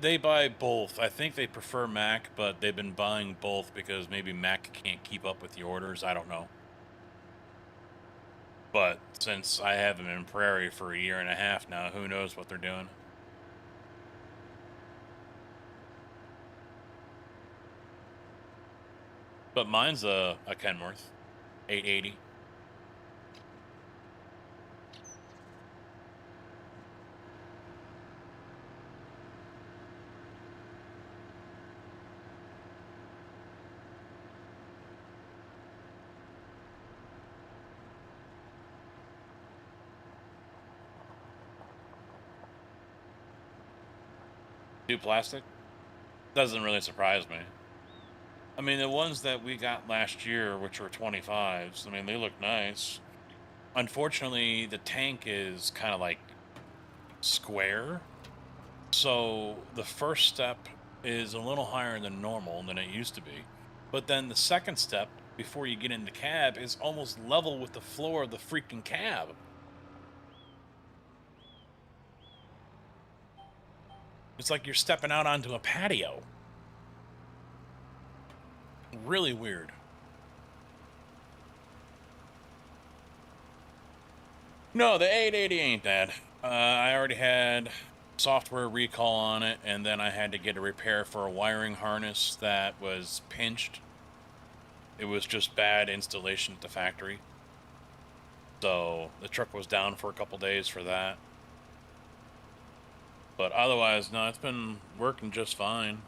S1: they buy both. I think they prefer Mac, but they've been buying both because maybe Mac can't keep up with the orders. I don't know. But since I have them in Prairie for 1.5 years now, who knows what they're doing. But mine's a Kenworth 880. Do plastic? Doesn't really surprise me. I mean, the ones that we got last year, which were 25s, I mean, they look nice. Unfortunately, the tank is kind of like square. So the first step is a little higher than normal than it used to be. But then the second step, before you get in the cab, is almost level with the floor of the freaking cab. It's like you're stepping out onto a patio. Really weird. No, the 880 ain't bad. I already had software recall on it, and then I had to get a repair for a wiring harness that was pinched. It was just bad installation at the factory. So the truck was down for a couple days for that. But otherwise, no, it's been working just fine.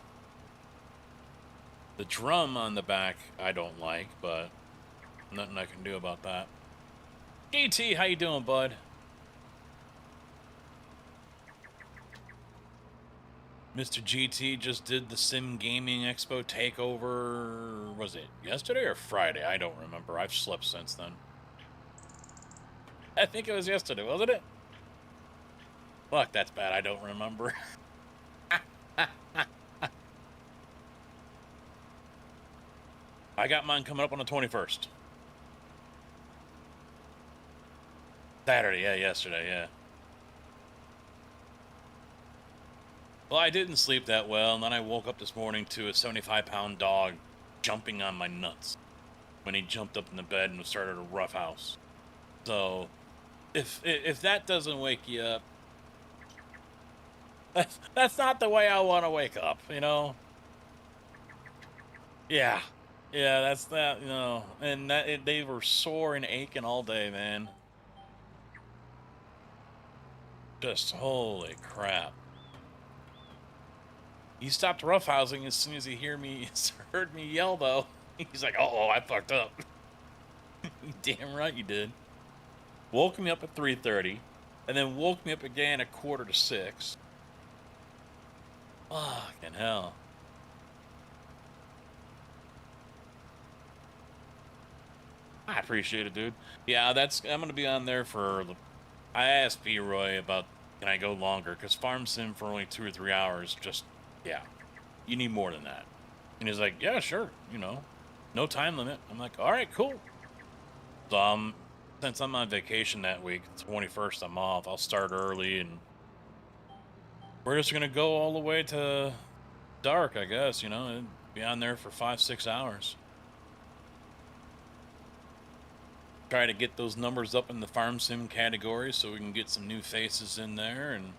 S1: The drum on the back I don't like, but nothing I can do about that. GT, how you doing, bud? Mr. GT just did the Sim Gaming Expo takeover, was it yesterday or Friday? I don't remember. I've slept since then. I think it was yesterday, wasn't it? Fuck, that's bad. I don't remember. I got mine coming up on the 21st. Saturday, yeah, yesterday, yeah. Well, I didn't sleep that well, and then I woke up this morning to a 75-pound dog jumping on my nuts when he jumped up in the bed and started a roughhouse. So, if that doesn't wake you up, that's not the way I want to wake up, you know? Yeah. Yeah, that's that, you know, and they were sore and aching all day, man. Just holy crap. He stopped roughhousing as soon as he heard me yell though. He's like, "Oh, I fucked up." Damn right you did. Woke me up at 3:30, and then woke me up again at 5:45. Fucking hell. I appreciate it, dude. Yeah, I'm gonna be on there for. I asked B Roy about can I go longer because Farm Sim for only 2 or 3 hours. Just yeah, you need more than that. And he's like, yeah, sure, you know, no time limit. I'm like, all right, cool. So since I'm on vacation that week, the 21st, I'm off. I'll start early, and we're just gonna go all the way to dark, I guess. You know, and be on there for 5-6 hours. Try to get those numbers up in the farm sim category so we can get some new faces in there. And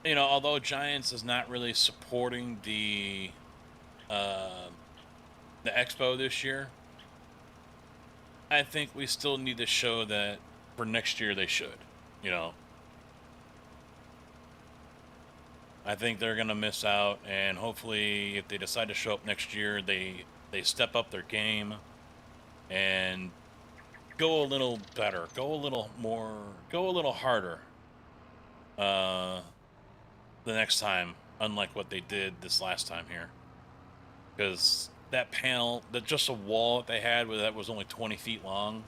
S1: you know, although Giants is not really supporting the expo this year, I think we still need to show that for next year they should, you know. I think they're gonna miss out, and hopefully if they decide to show up next year, they step up their game and go a little better, go a little more, go a little harder the next time, unlike what they did this last time here. Because that panel, that just a wall that they had that was only 20 feet long,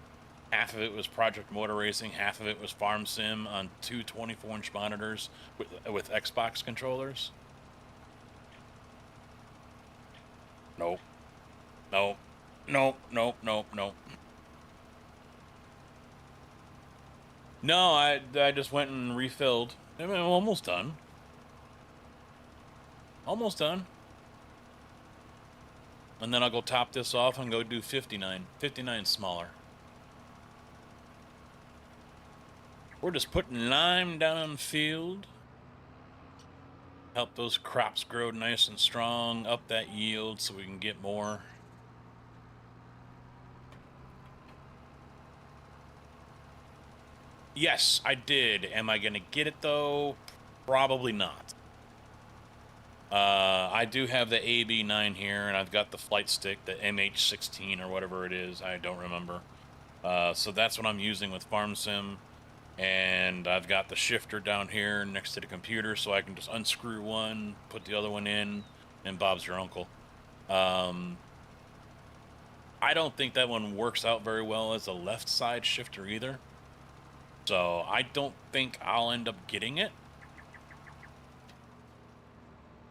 S1: half of it was Project Motor Racing, half of it was Farm Sim on two 24-inch monitors with Xbox controllers. Nope. Nope. Nope. Nope. Nope. Nope. No, I just went and refilled. I mean, I'm almost done. Almost done. And then I'll go top this off and go do 59. 59 smaller. We're just putting lime down on the field. Help those crops grow nice and strong, up that yield so we can get more. Yes, I did. Am I going to get it though? Probably not. I do have the AB9 here, and I've got the flight stick, the MH16 or whatever it is. I don't remember. So that's what I'm using with Farm Sim. And I've got the shifter down here next to the computer, so I can just unscrew one, put the other one in, and Bob's your uncle. I don't think that one works out very well as a left side shifter either. So I don't think I'll end up getting it.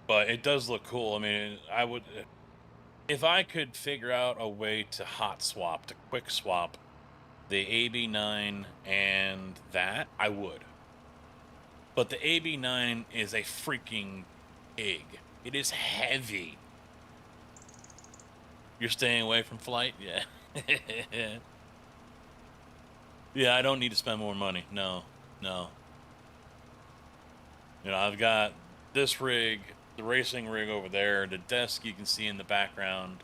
S1: But it does look cool. I mean, I would, if I could figure out a way to hot swap, to quick swap the AB9 and that, I would. But the AB9 is a freaking pig. It is heavy. You're staying away from flight? Yeah. Yeah, I don't need to spend more money. No. You know, I've got this rig, the racing rig over there, the desk you can see in the background.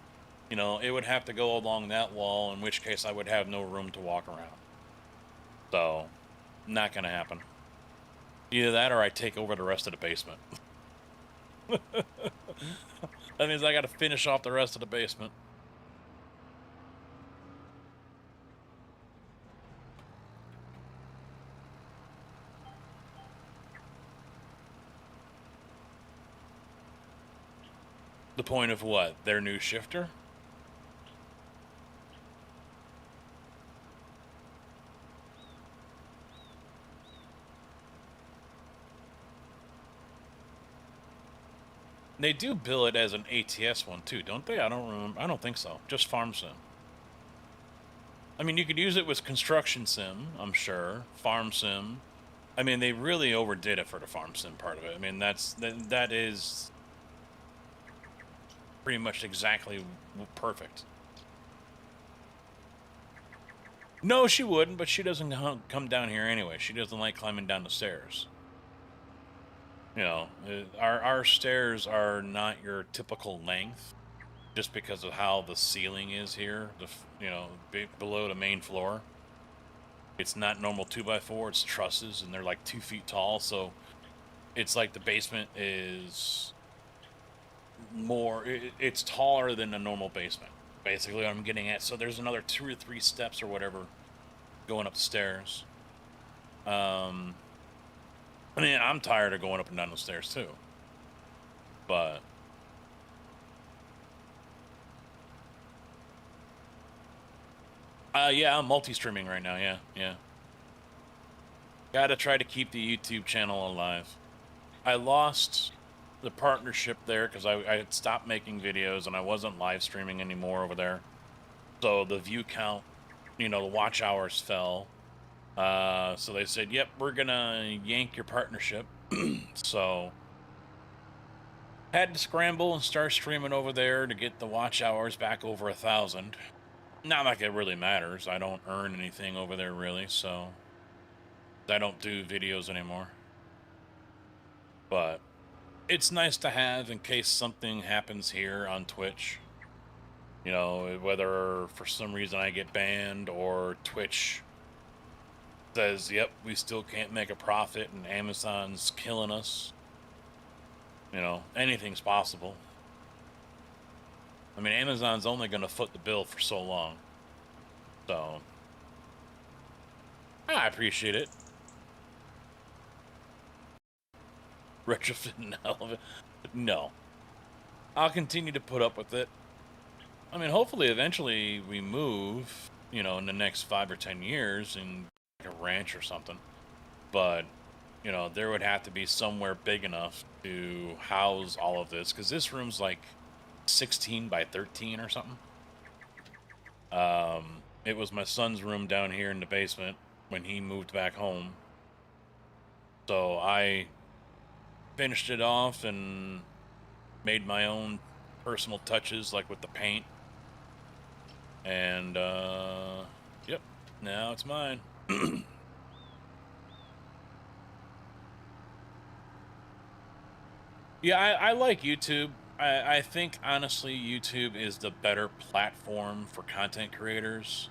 S1: You know, it would have to go along that wall, in which case I would have no room to walk around. So, not going to happen. Either that or I take over the rest of the basement. That means I got to finish off the rest of the basement. The point of what? Their new shifter? They do bill it as an ATS one too, don't they? I don't remember. I don't think so. Just Farm Sim. I mean, you could use it with Construction Sim, I'm sure. Farm Sim. I mean, they really overdid it for the Farm Sim part of it. I mean, that is pretty much exactly perfect. No, she wouldn't, but she doesn't come down here anyway. She doesn't like climbing down the stairs. You know, our stairs are not your typical length, just because of how the ceiling is here. You know, below the main floor, it's not normal 2x4. It's trusses, and they're like 2 feet tall. So it's like the basement is more. It's taller than a normal basement. Basically, what I'm getting at. So there's another 2 or 3 steps or whatever going upstairs. I mean, I'm tired of going up and down the stairs too. But yeah, I'm multi-streaming right now. Yeah. Gotta try to keep the YouTube channel alive. I lost the partnership there because I had stopped making videos and I wasn't live streaming anymore over there. So the view count, you know, the watch hours fell. So they said, yep, we're gonna yank your partnership. So had to scramble and start streaming over there to get the watch hours back over 1,000. Not like it really matters. I don't earn anything over there really, so I don't do videos anymore. But it's nice to have in case something happens here on Twitch. You know, whether for some reason I get banned or Twitch says, yep, we still can't make a profit and Amazon's killing us. You know, anything's possible. I mean, Amazon's only going to foot the bill for so long. So, I appreciate it. Retrofit an elevator. No. I'll continue to put up with it. I mean, hopefully eventually we move, you know, in the next 5 or 10 years in like a ranch or something. But, you know, there would have to be somewhere big enough to house all of this, because this room's like 16 by 13 or something. It was my son's room down here in the basement when he moved back home. So I finished it off and made my own personal touches, like with the paint. And, yep, now it's mine. Yeah, I like YouTube. I think, honestly, YouTube is the better platform for content creators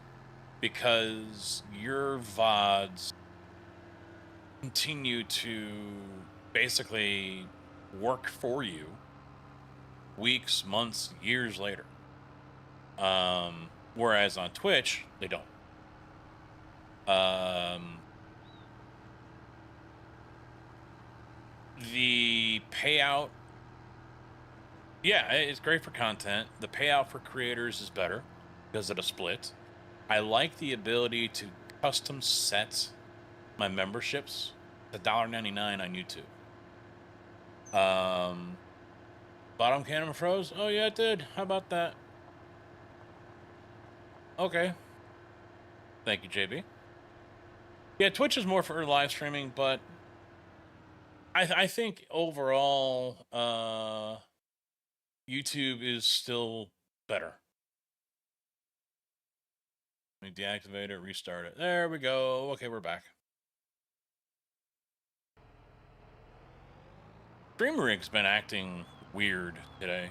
S1: because your VODs continue to basically work for you weeks, months, years later. Whereas on Twitch, they don't. The payout, yeah, it's great for content. The payout for creators is better because of the split. I like the ability to custom set my memberships to $1.99 on YouTube. Bottom camera froze? Oh yeah, it did. How about that? Okay. Thank you, JB. Yeah, Twitch is more for live streaming, but I think overall, YouTube is still better. Let me deactivate it, restart it. There we go. Okay, we're back. Streamerig's been acting weird today.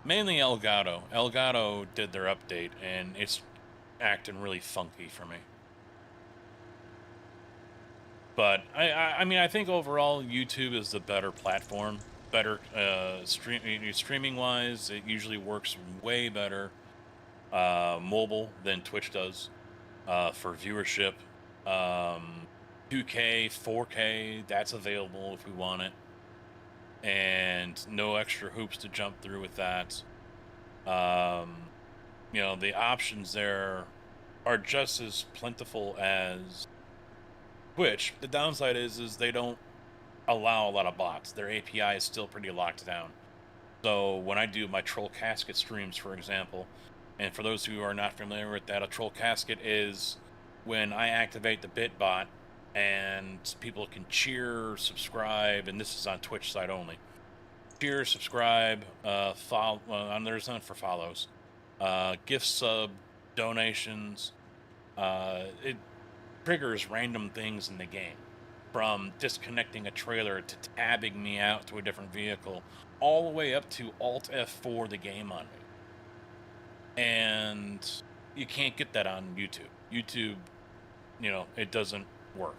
S1: Mainly Elgato. Elgato did their update, and it's acting really funky for me. But I mean, I think overall YouTube is the better platform. Better streaming wise, it usually works way better mobile than Twitch does for viewership. 2K, 4K, that's available if we want it, and no extra hoops to jump through with that. You know, the options there are just as plentiful as Twitch. The downside is they don't allow a lot of bots. Their API is still pretty locked down. So when I do my Troll Casket streams, for example, and for those who are not familiar with that, a Troll Casket is when I activate the bit bot and people can cheer, subscribe, and this is on Twitch side only. Cheer, subscribe, follow, there's none for follows. Gift sub, donations. It triggers random things in the game. from disconnecting a trailer to tabbing me out to a different vehicle, all the way up to Alt F4 the game on me. And you can't get that on YouTube. YouTube, you know, it doesn't work.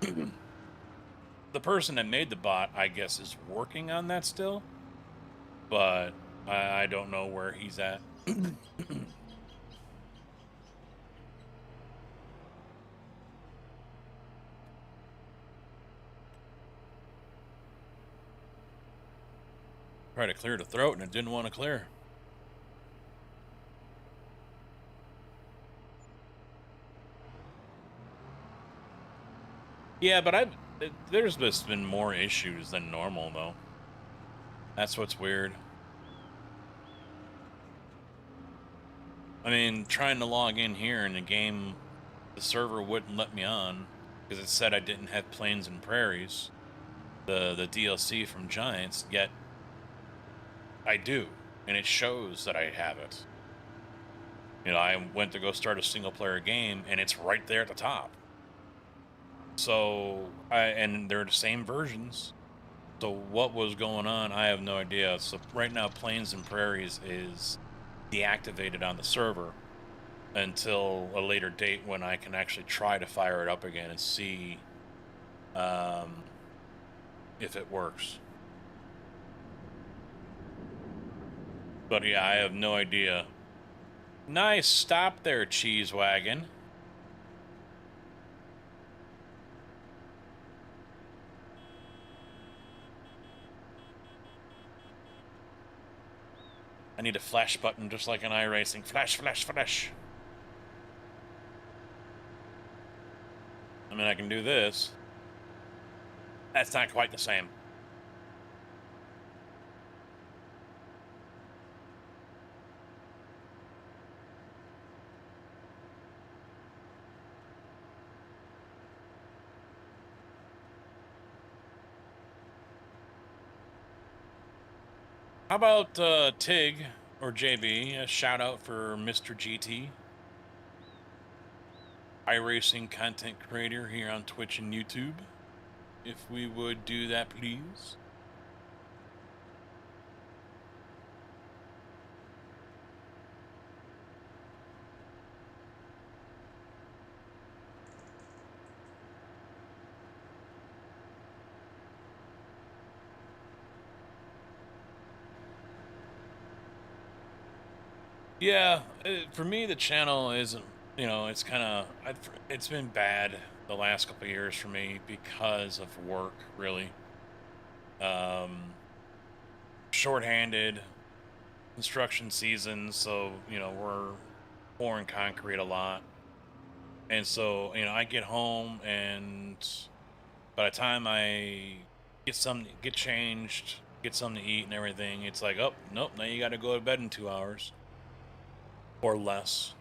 S1: The person that made the bot, I guess, is working on that still, but I don't know where he's at. Tried to clear the throat and it didn't want to clear. Yeah, but there's just been more issues than normal, though. That's what's weird. I mean, trying to log in here in the game, the server wouldn't let me on because it said I didn't have Plains and Prairies, the DLC from Giants, yet I do, and it shows that I have it. You know, I went to go start a single-player game, and it's right there at the top. So, and they're the same versions. So what was going on, I have no idea. So right now, Plains and Prairies is deactivated on the server until a later date when I can actually try to fire it up again and see if it works. But yeah, I have no idea. Nice stop there, Cheese Wagon. I need a flash button just like in iRacing. Flash, flash, flash. I mean, I can do this. That's not quite the same. How about Tig or JB? A shout out for Mr. GT, iRacing content creator here on Twitch and YouTube. If we would do that, please. Yeah, for me, the channel isn't, you know, it's kind of, it's been bad the last couple of years for me because of work, really. Shorthanded construction season, so, you know, we're pouring concrete a lot. And so, you know, I get home and by the time I get changed, get something to eat and everything, it's like, oh, nope, now you got to go to bed in 2 hours or less.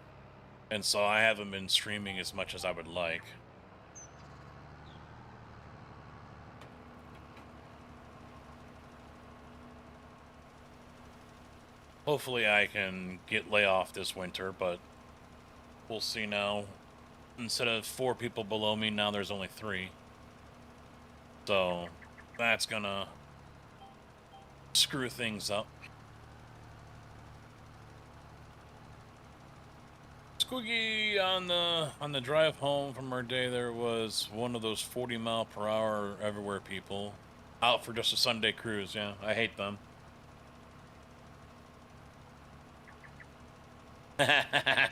S1: And so I haven't been streaming as much as I would like. Hopefully I can get layoff this winter, but we'll see now. Instead of 4 people below me, now there's only 3. So that's gonna screw things up. Squiggy, on the drive home from our day, there was one of those 40-mile-per-hour everywhere people out for just a Sunday cruise. Yeah, I hate them.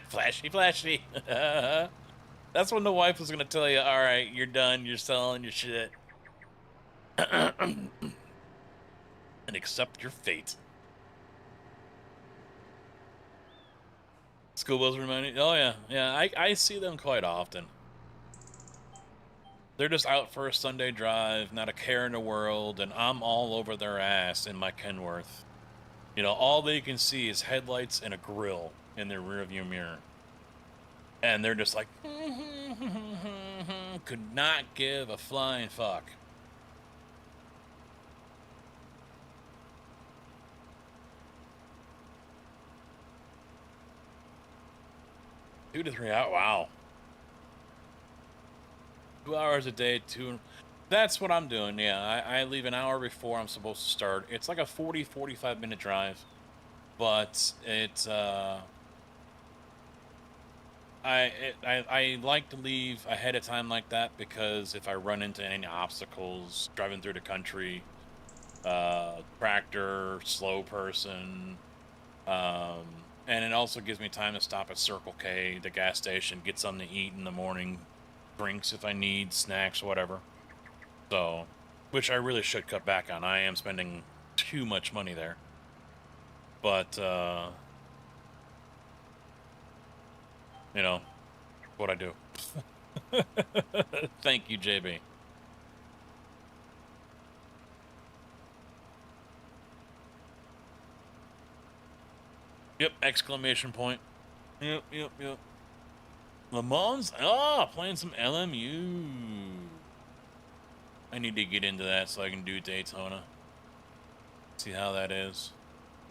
S1: Flashy, flashy. That's when the wife was gonna tell you, all right, you're done, you're selling your shit. And accept your fate. School bus reminding, oh yeah, yeah, I see them quite often. They're just out for a Sunday drive, not a care in the world, and I'm all over their ass in my Kenworth. You know, all they can see is headlights and a grill in their rearview mirror. And they're just like, could not give a flying fuck. Two to 3 hours, wow. 2 hours a day, that's what I'm doing. Yeah, I leave an hour before I'm supposed to start. It's like a 45 minute drive, but it's I like to leave ahead of time like that, because if I run into any obstacles driving through the country, tractor, slow person, and it also gives me time to stop at Circle K, the gas station, get something to eat in the morning, drinks if I need, snacks, whatever. So, which I really should cut back on. I am spending too much money there. But, you know, what I do. Thank you, JB. Yep, exclamation point. Yep. Le Mans? Oh, playing some LMU. I need to get into that so I can do Daytona. See how that is.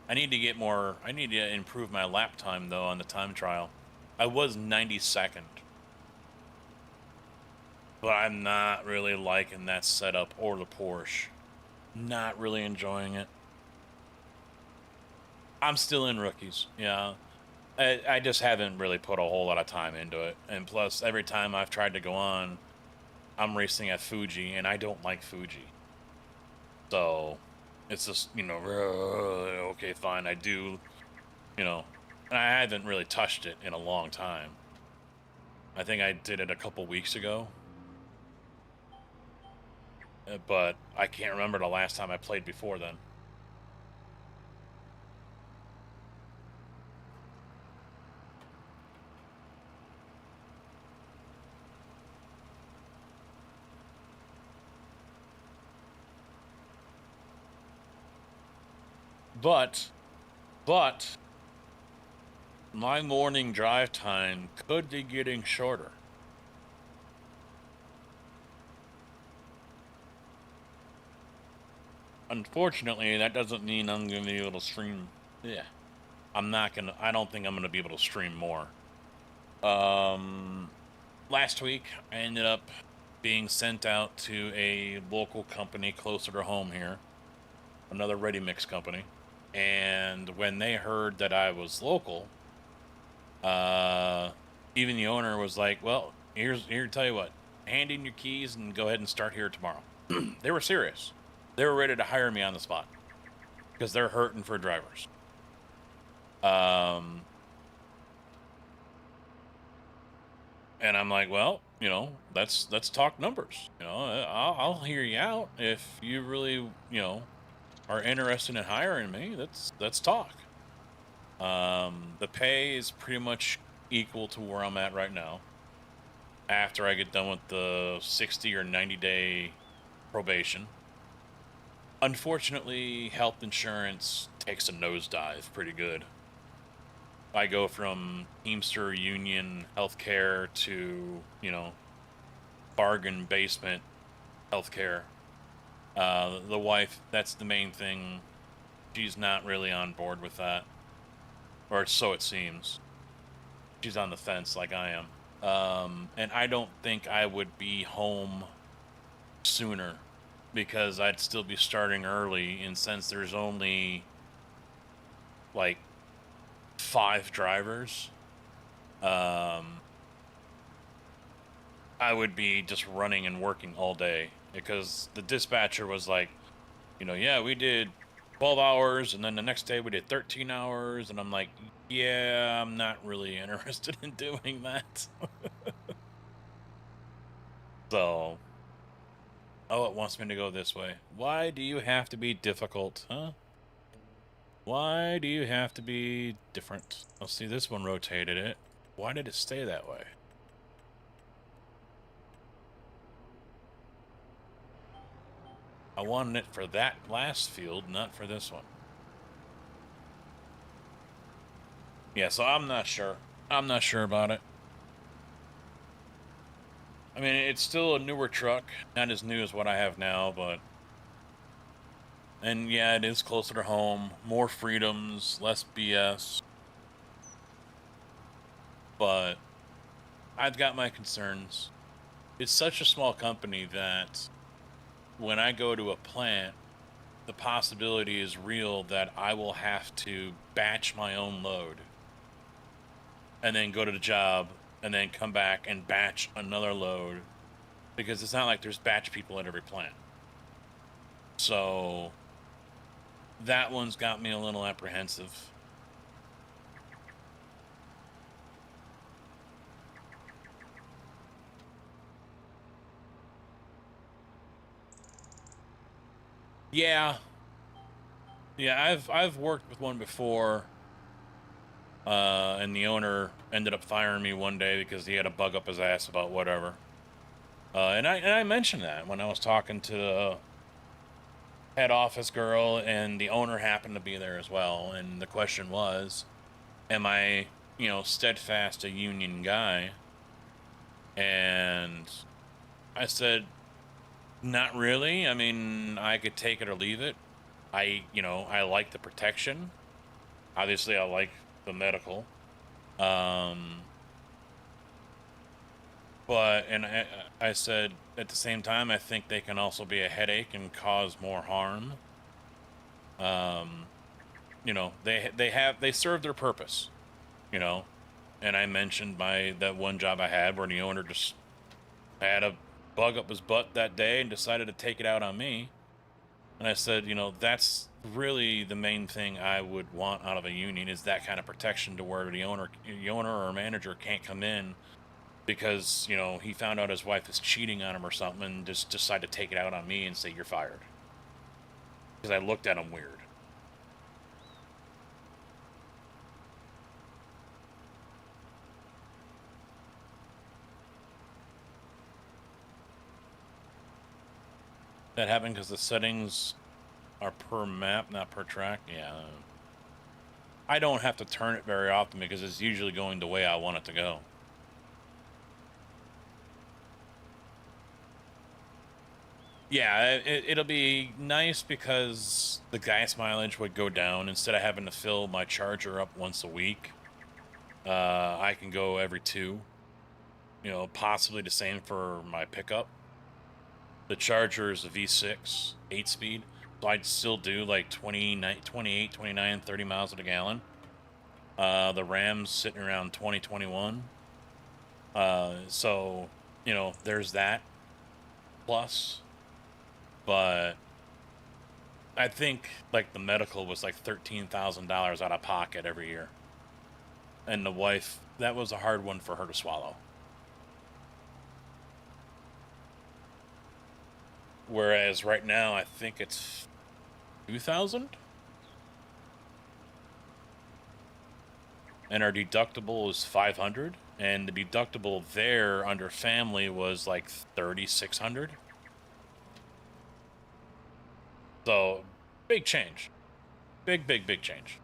S1: I need to improve my lap time, though, on the time trial. I was 92nd. But I'm not really liking that setup or the Porsche. Not really enjoying it. I'm still in rookies, yeah. I just haven't really put a whole lot of time into it. And plus, every time I've tried to go on, I'm racing at Fuji, and I don't like Fuji. So, it's just, okay, fine, I do, and I haven't really touched it in a long time. I think I did it a couple weeks ago. But I can't remember the last time I played before then. But my morning drive time could be getting shorter. Unfortunately, that doesn't mean I'm going to be able to stream. Yeah. I don't think I'm going to be able to stream more. Last week, I ended up being sent out to a local company closer to home here. Another ready mix company. And when they heard that I was local, even the owner was like, well, here, tell you what, hand in your keys and go ahead and start here tomorrow. They were serious. They were ready to hire me on the spot because they're hurting for drivers. And I'm like, well, let's talk numbers. I'll hear you out if you really, are interested in hiring me. Let's talk. The pay is pretty much equal to where I'm at right now. After I get done with the 60 or 90 day probation. Unfortunately, health insurance takes a nosedive pretty good. I go from Teamster Union healthcare to, bargain basement healthcare. The wife, that's the main thing. She's not really on board with that. Or so it seems. She's on the fence like I am. And I don't think I would be home sooner because I'd still be starting early, and since there's only like 5 drivers, I would be just running and working all day because the dispatcher was like, yeah, we did 12 hours and then the next day we did 13 hours, and I'm like, yeah, I'm not really interested in doing that. So, it wants me to go this way. Why do you have to be difficult, huh? Why do you have to be different? I'll see, this one rotated it. Why did it stay that way? I wanted it for that last field, not for this one. Yeah, so I'm not sure. I'm not sure about it. I mean, it's still a newer truck. Not as new as what I have now, but... And yeah, it is closer to home. More freedoms, less BS. But I've got my concerns. it's such a small company that when I go to a plant, the possibility is real that I will have to batch my own load and then go to the job and then come back and batch another load, because it's not like there's batch people at every plant. So that one's got me a little apprehensive. Yeah. Yeah, I've worked with one before, and the owner ended up firing me one day because he had a bug up his ass about whatever. And I mentioned that when I was talking to the head office girl, and the owner happened to be there as well. And the question was, am I, steadfast a union guy? And I said, not really. I mean, I could take it or leave it. I like the protection. Obviously, I like the medical. But, and I said at the same time, I think they can also be a headache and cause more harm. They serve their purpose, you know. And I mentioned that one job I had where the owner just had a bug up his butt that day and decided to take it out on me. And I said, that's really the main thing I would want out of a union, is that kind of protection, to where the owner or manager can't come in because, he found out his wife is cheating on him or something and just decide to take it out on me and say, you're fired. Because I looked at him weird. That happened because the settings are per map, not per track. Yeah. I don't have to turn it very often because it's usually going the way I want it to go. Yeah, it'll be nice because the gas mileage would go down. Instead of having to fill my charger up once a week, I can go every 2. Possibly the same for my pickup. The Charger is a V6, 8-speed, so I'd still do like 28, 29, 30 miles a gallon. The Ram's sitting around 20, 21. So, there's that plus. But I think like the medical was like $13,000 out of pocket every year. And the wife, that was a hard one for her to swallow. Whereas right now, I think it's 2,000, and our deductible is 500, and the deductible there under family was like 3,600. So big change, big change.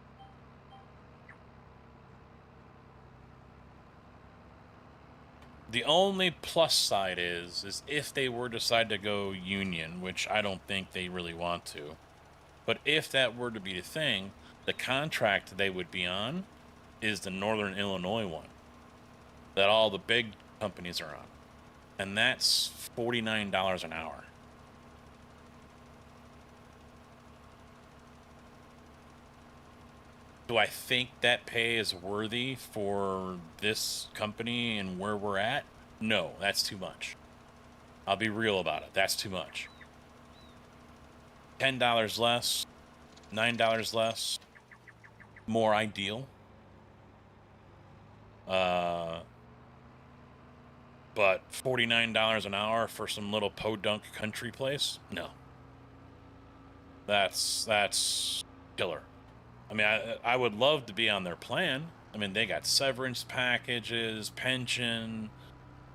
S1: The only plus side is if they were to decide to go union, which I don't think they really want to, but if that were to be the thing, the contract they would be on is the Northern Illinois one that all the big companies are on, and that's $49 an hour. Do I think that pay is worthy for this company and where we're at? No, that's too much. I'll be real about it. That's too much. $10 less, $9 less, more ideal. But $49 an hour for some little podunk country place? No. That's killer. I mean, I would love to be on their plan. I mean, they got severance packages, pension,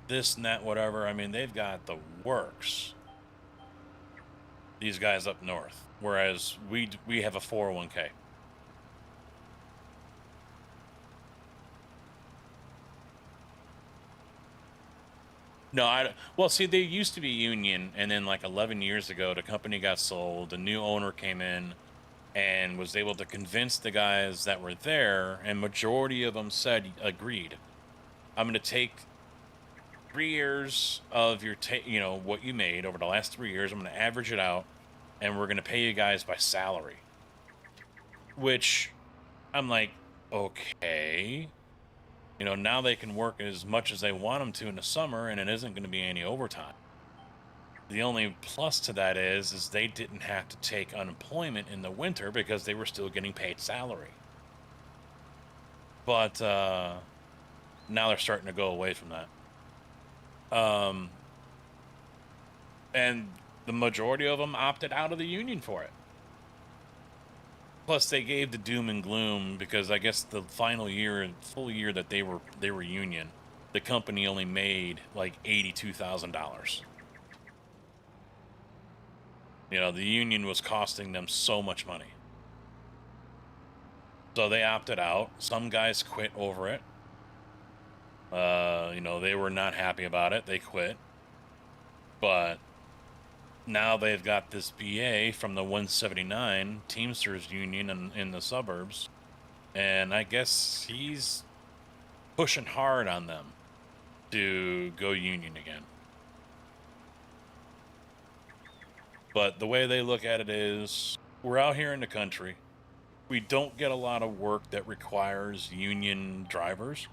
S1: this and that, whatever. I mean, they've got the works. These guys up north. Whereas we have a 401k. No, well, see, they used to be union, and then like 11 years ago, the company got sold. The new owner came in and was able to convince the guys that were there, and majority of them said, agreed. I'm going to take 3 years of your what you made over the last 3 years. I'm going to average it out, and we're going to pay you guys by salary. Which I'm like, okay. Now they can work as much as they want them to in the summer, and it isn't going to be any overtime. The only plus to that is they didn't have to take unemployment in the winter because they were still getting paid salary. But now they're starting to go away from that. And the majority of them opted out of the union for it. Plus, they gave the doom and gloom because I guess the full year that they were union, the company only made like $82,000. The union was costing them so much money. So they opted out. Some guys quit over it. They were not happy about it. They quit. But now they've got this BA from the 179 Teamsters Union in the suburbs. And I guess he's pushing hard on them to go union again. But the way they look at it is, we're out here in the country. We don't get a lot of work that requires union drivers.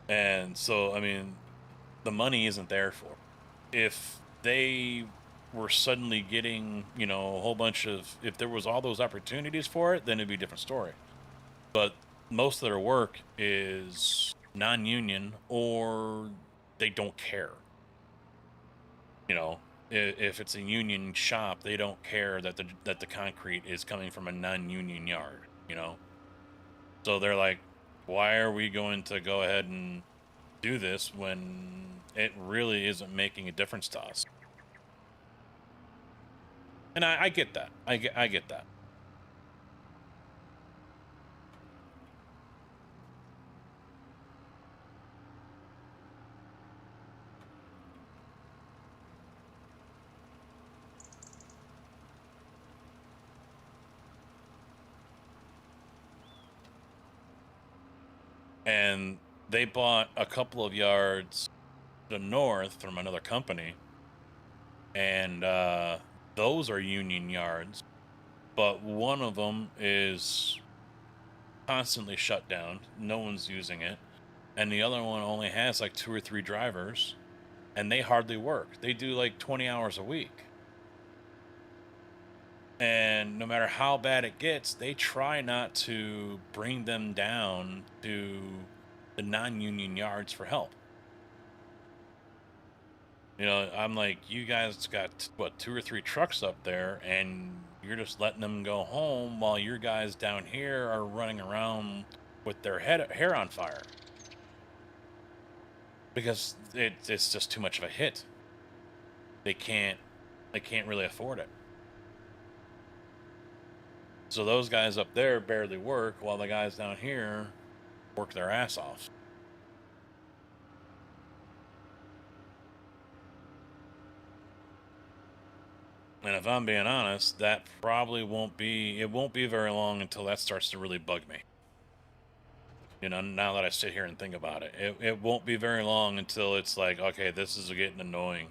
S1: And so, I mean, the money isn't there for it. If they were suddenly getting, a whole bunch of, if there was all those opportunities for it, then it'd be a different story. But most of their work is non-union, or they don't care. If it's a union shop, they don't care that the concrete is coming from a non-union yard, So they're like, why are we going to go ahead and do this when it really isn't making a difference to us? And I get that. I get that. And they bought a couple of yards to the north from another company, and those are union yards, but one of them is constantly shut down. No one's using it. And the other one only has like 2 or 3 drivers, and they hardly work. They do like 20 hours a week. And no matter how bad it gets, they try not to bring them down to the non-union yards for help. I'm like, you guys got, what, 2 or 3 trucks up there, and you're just letting them go home while your guys down here are running around with their hair on fire. Because it's just too much of a hit. They can't really afford it. So those guys up there barely work, while the guys down here work their ass off. And if I'm being honest, that probably won't be very long until that starts to really bug me. Now that I sit here and think about it, it won't be very long until it's like, okay, this is getting annoying.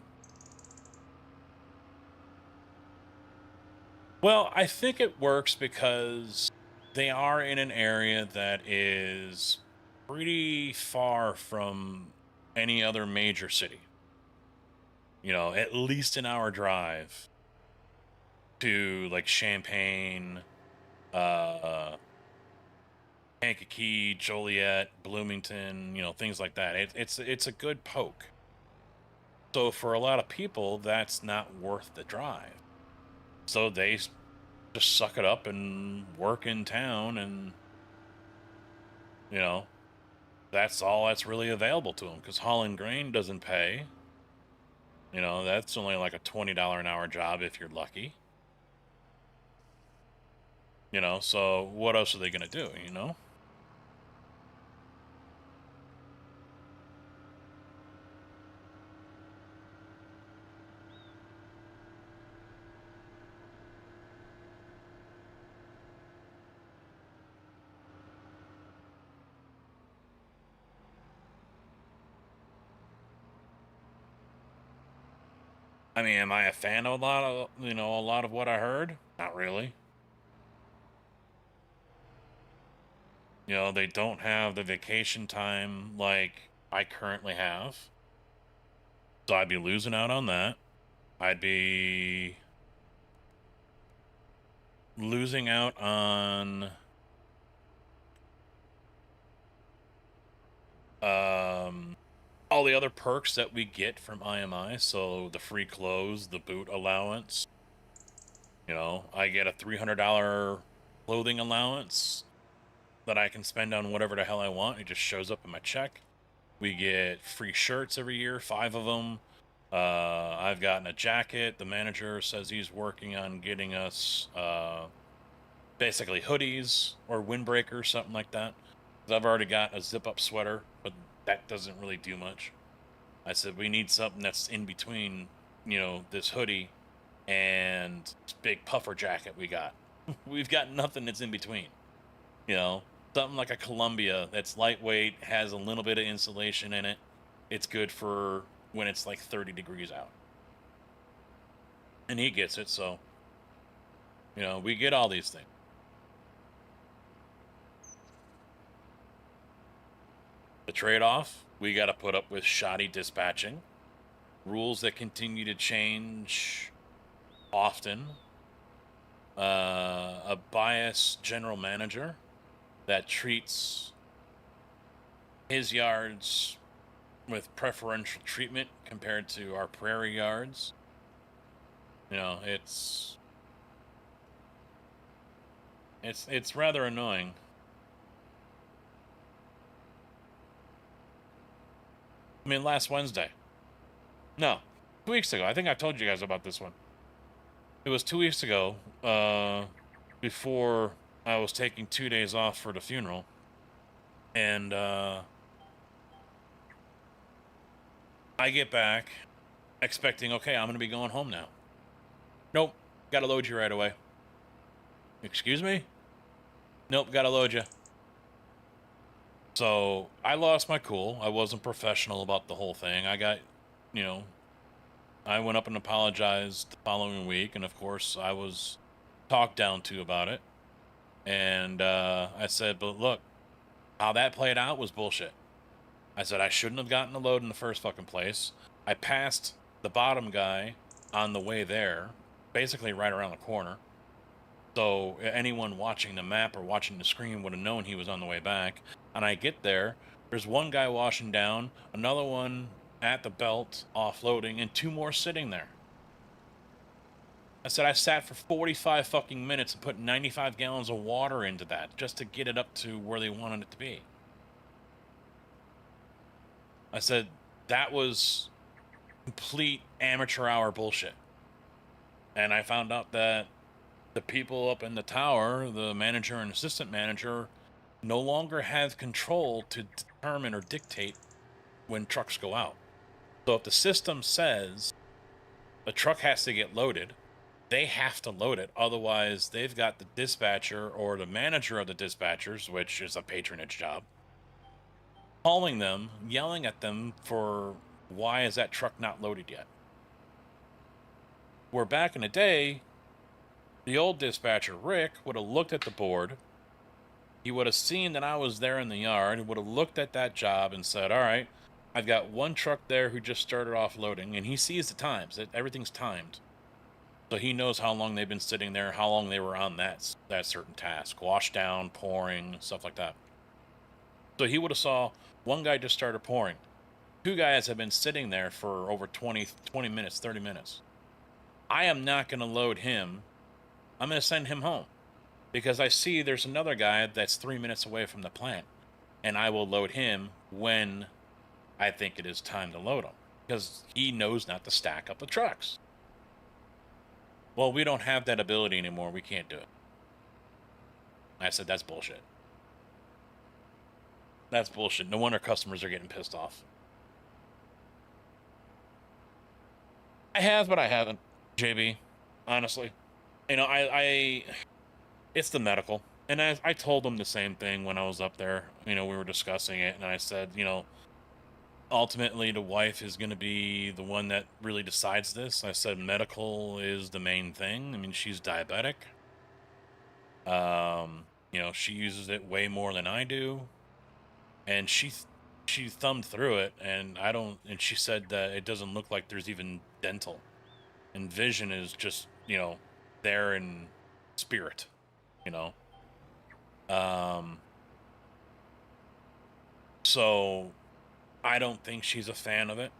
S1: Well, I think it works because they are in an area that is pretty far from any other major city. At least an hour drive to like Champaign, Kankakee, Joliet, Bloomington, things like that. It's a good poke. So for a lot of people, that's not worth the drive. So they just suck it up and work in town, and that's all that's really available to them, because hauling grain doesn't pay. That's only like a $20 an hour job if you're lucky. So what else are they gonna do? I mean, am I a fan of a lot of what I heard? Not really. They don't have the vacation time like I currently have. So I'd be losing out on that. I'd be losing out on all the other perks that we get from IMI. So the free clothes, the boot allowance. I get a $300 clothing allowance that I can spend on whatever the hell I want. It just shows up in my check. We get free shirts every year, 5 of them. I've gotten a jacket. The manager says he's working on getting us basically hoodies or windbreakers, something like that. 'Cause I've already got a zip-up sweater, but that doesn't really do much. I said we need something that's in between, this hoodie and this big puffer jacket we got. We've got nothing that's in between. Something like a Columbia that's lightweight, has a little bit of insulation in it. It's good for when it's like 30 degrees out. And he gets it, so, we get all these things. The trade-off, we got to put up with shoddy dispatching, rules that continue to change often, a biased general manager that treats his yards with preferential treatment compared to our prairie yards. It's rather annoying. I mean, last Wednesday. No, 2 weeks ago. I think I told you guys about this one. It was 2 weeks ago, before I was taking 2 days off for the funeral. And I get back expecting, okay, I'm going to be going home now. Nope, got to load you right away. Excuse me? Nope, got to load you. So I lost my cool. I wasn't professional about the whole thing. I went up and apologized the following week, and of course I was talked down to about it. And I said, but look, how that played out was bullshit. I said I shouldn't have gotten the load in the first fucking place. I passed the bottom guy on the way there, basically right around the corner. So anyone watching the map or watching the screen would have known he was on the way back. And I get there, there's one guy washing down, another one at the belt offloading, and 2 more sitting there. I said I sat for 45 fucking minutes and put 95 gallons of water into that just to get it up to where they wanted it to be. I said that was complete amateur hour bullshit. And I found out that the people up in the tower, the manager and assistant manager, no longer have control to determine or dictate when trucks go out. So if the system says a truck has to get loaded, they have to load it. Otherwise, they've got the dispatcher or the manager of the dispatchers, which is a patronage job, calling them, yelling at them for why is that truck not loaded yet? Where back in the day, the old dispatcher, Rick, would have looked at the board. He would have seen that I was there in the yard. He would have looked at that job and said, all right, I've got one truck there who just started off loading, and he sees the times. Everything's timed. So he knows how long they've been sitting there, how long they were on that certain task. Wash down, pouring, stuff like that. So he would have saw one guy just started pouring. 2 guys have been sitting there for over 20 minutes, 30 minutes. I am not going to load him. I'm going to send him home because I see there's another guy that's 3 minutes away from the plant, and I will load him when I think it is time to load him because he knows not to stack up the trucks. Well, we don't have that ability anymore. We can't do it. I said, that's bullshit. That's bullshit. No wonder customers are getting pissed off. I have, but I haven't, JB. Honestly. It's the medical. And I told them the same thing when I was up there. We were discussing it, and I said, ultimately the wife is going to be the one that really decides this. I said medical is the main thing. I mean, she's diabetic. You know, she uses it way more than I do, and she thumbed through it, and I don't. And she said that it doesn't look like there's even dental, and vision is just, you know, there in spirit. You know. So I don't think she's a fan of it.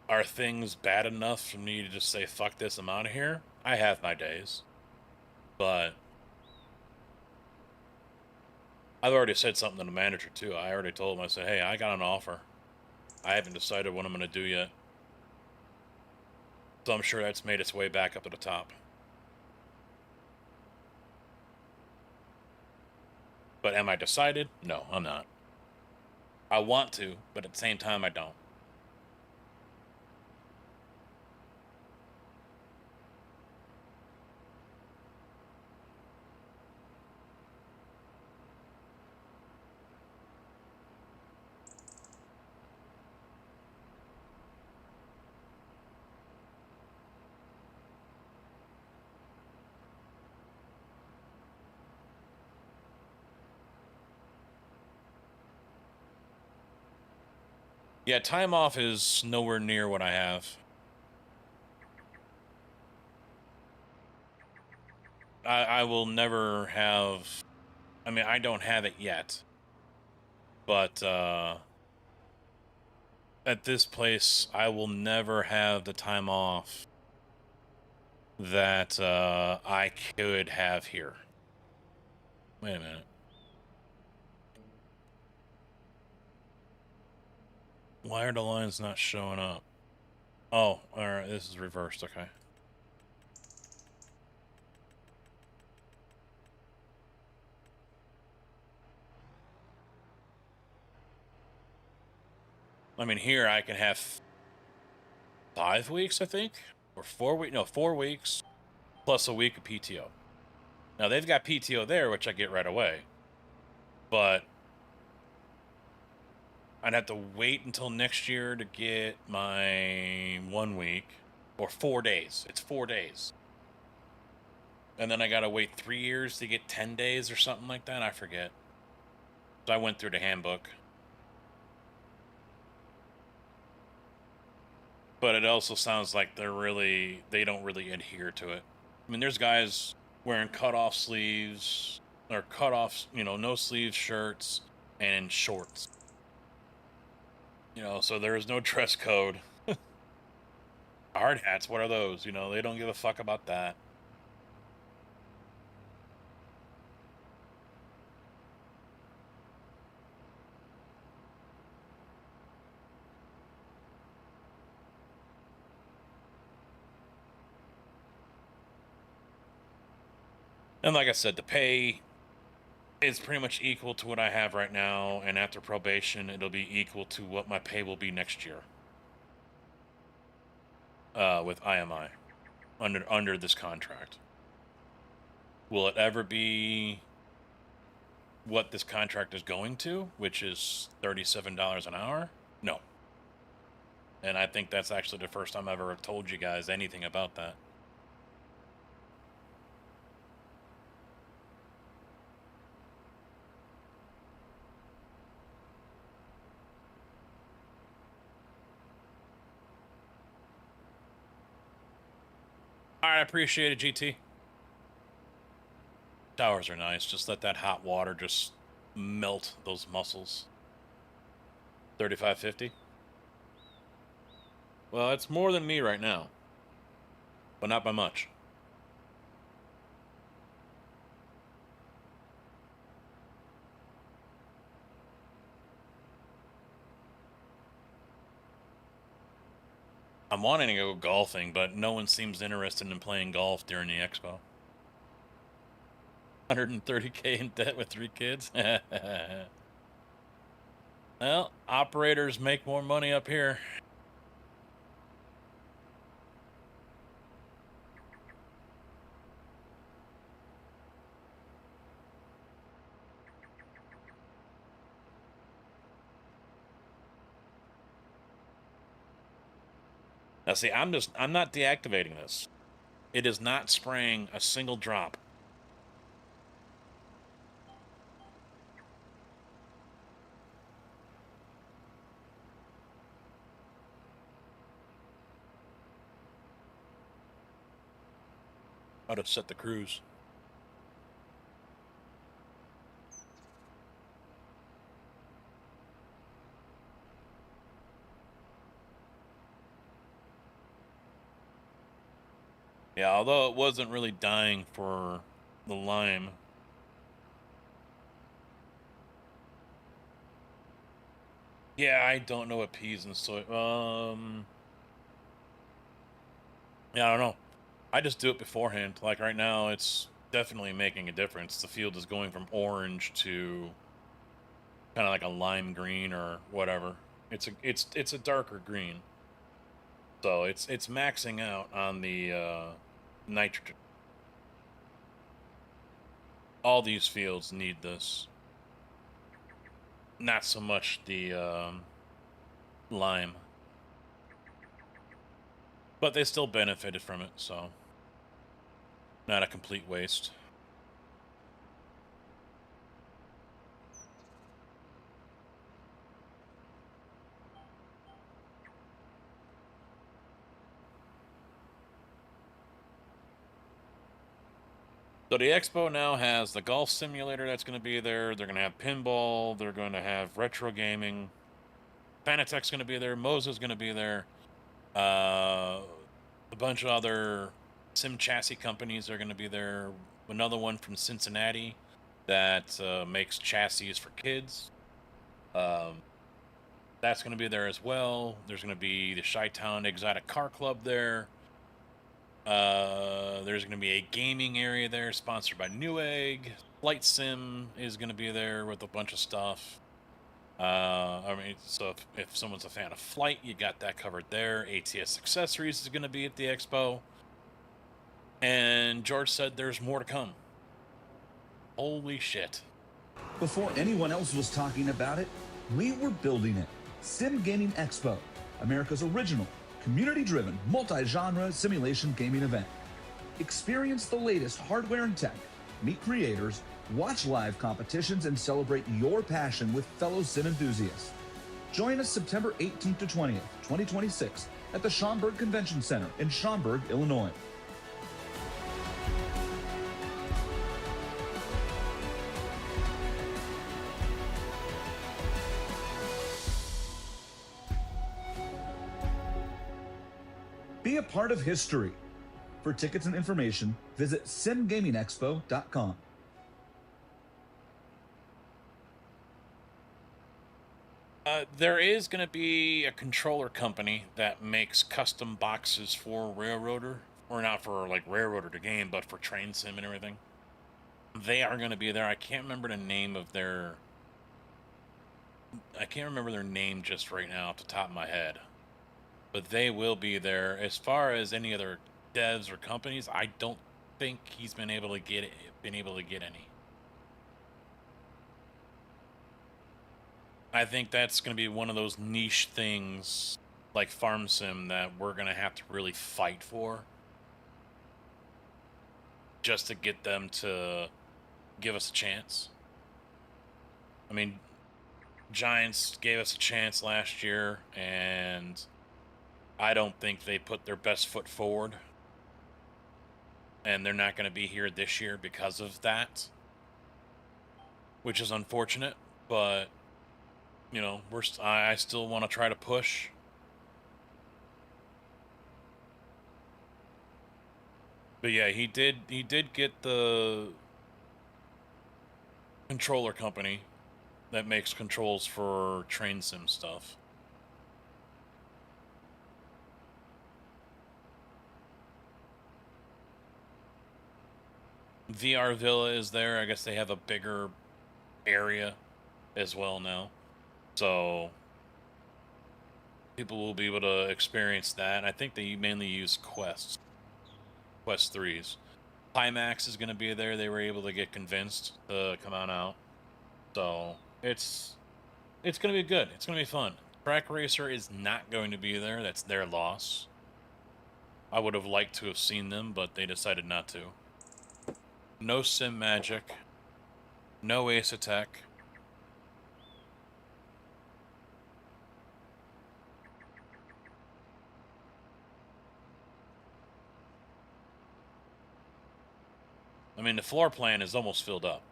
S1: Are things bad enough for me to just say, fuck this, I'm out of here? I have my days. But I've already said something to the manager, too. I already told him, I said, hey, I got an offer. I haven't decided what I'm going to do yet. So I'm sure that's made its way back up to the top. But am I decided? No, I'm not. I want to, but at the same time, I don't. Yeah, time off is nowhere near what I have. I will never have... I mean, I don't have it yet. But, at this place, I will never have the time off that I could have here. Wait a minute. Why are the lines not showing up? Oh, alright, this is reversed, okay. I mean, here I can have 5 weeks, I think? Or 4 weeks? No, 4 weeks plus a week of PTO. Now, they've got PTO there, which I get right away. But I'd have to wait until next year to get my 1 week. Or 4 days. It's 4 days. And then I gotta wait 3 years to get 10 days or something like that. I forget. So I went through the handbook. But it also sounds like they don't really adhere to it. I mean, there's guys wearing cut-off sleeves, or cut-off, you know, no sleeves shirts, and shorts. You know, so there is no dress code. Hard hats, what are those? You know, they don't give a fuck about that. And like I said, the pay is pretty much equal to what I have right now, and after probation, it'll be equal to what my pay will be next year. With IMI, under this contract. Will it ever be what this contract is going to, which is $37 an hour? No. And I think that's actually the first time I've ever told you guys anything about that. All right, I appreciate it, GT. Showers are nice. Just let that hot water just melt those muscles. 35.50. Well, it's more than me right now, but not by much. I'm wanting to go golfing, but no one seems interested in playing golf during the expo. 130K in debt with 3 kids? Well, operators make more money up here. Now, see, I'm not deactivating this. It is not spraying a single drop. I'd have set the cruise. Yeah, although it wasn't really dying for the lime. Yeah, I don't know what peas and soy. Yeah, I don't know. I just do it beforehand. Like right now, it's definitely making a difference. The field is going from orange to kind of like a lime green or whatever. It's a darker green. So it's maxing out on the nitrogen. All these fields need this. Not so much the lime. But they still benefited from it, so not a complete waste. So the expo now has the golf simulator that's going to be there. They're going to have pinball. They're going to have retro gaming. Fanatec's going to be there. Moza's going to be there. A bunch of other sim chassis companies are going to be there. Another one from Cincinnati that makes chassis for kids. That's going to be there as well. There's going to be the Chi-Town Exotic Car Club there. There's going to be a gaming area there sponsored by Newegg. Flight Sim is going to be there with a bunch of stuff. I mean, so if someone's a fan of Flight, you got that covered there. ATS Accessories is going to be at the expo. And George said there's more to come. Holy shit.
S4: Before anyone else was talking about it, we were building it. Sim Gaming Expo, America's original, community-driven, multi-genre simulation gaming event. Experience the latest hardware and tech, meet creators, watch live competitions, and celebrate your passion with fellow sim enthusiasts. Join us September 18th to 20th, 2026 at the Schaumburg Convention Center in Schaumburg, Illinois. Be a part of history. For tickets and information, visit simgamingexpo.com.
S1: There is going to be a controller company that makes custom boxes for Railroader, or not for like Railroader to game, but for Train Sim and everything. They are going to be there. I can't remember the name of their. I can't remember their name just right now off the top of my head. But they will be there. As far as any other devs or companies, I don't think he's been able to get any. I think that's going to be one of those niche things like Farm Sim that we're going to have to really fight for just to get them to give us a chance. I mean, Giants gave us a chance last year, and I don't think they put their best foot forward. And they're not going to be here this year because of that, which is unfortunate, but you know, I still want to try to push. But yeah, he did get the controller company that makes controls for Train Sim stuff. VR Villa is there. I guess they have a bigger area as well now. So people will be able to experience that. I think they mainly use Quest 3s. Pimax is going to be there. They were able to get convinced to come on out. So it's going to be good. It's going to be fun. Track Racer is not going to be there. That's their loss. I would have liked to have seen them, but they decided not to. No Sim Magic. No Ace Attack. I mean, the floor plan is almost filled up.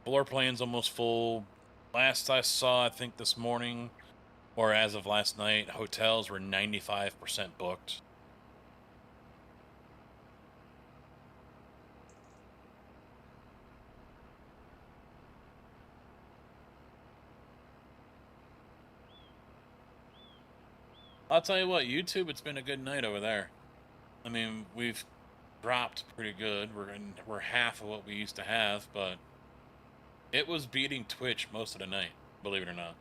S1: Floor plan's almost full. Last I saw, I think this morning, or as of last night, hotels were 95% booked. I'll tell you what, YouTube, it's been a good night over there. I mean, we've dropped pretty good. We're half of what we used to have, but it was beating Twitch most of the night, believe it or not.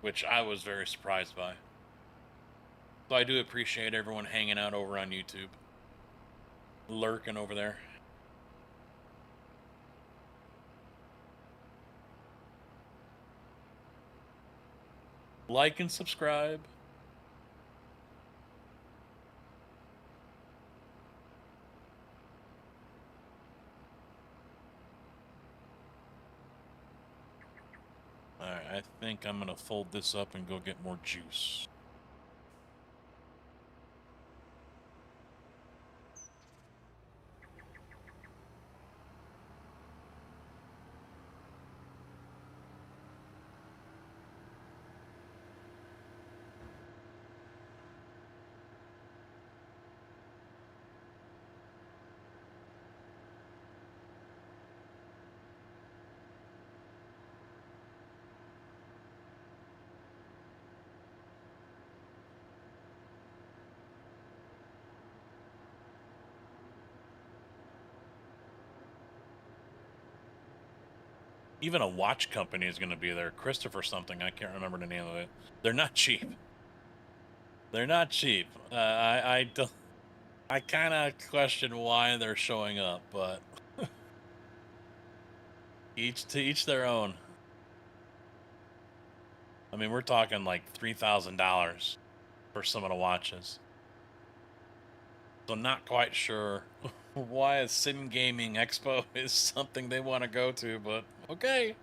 S1: Which I was very surprised by. So I do appreciate everyone hanging out over on YouTube. Lurking over there. Like and subscribe. Alright, I think I'm gonna fold this up and go get more juice. Even a watch company is going to be there. Christopher something. I can't remember the name of it. They're not cheap. They're not cheap. I don't. I kind of question why they're showing up, but each to each their own. I mean, we're talking like $3,000 for some of the watches. So not quite sure why a sim gaming expo is something they want to go to, but okay.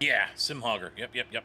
S1: Yeah, Sim Hogger. Yep.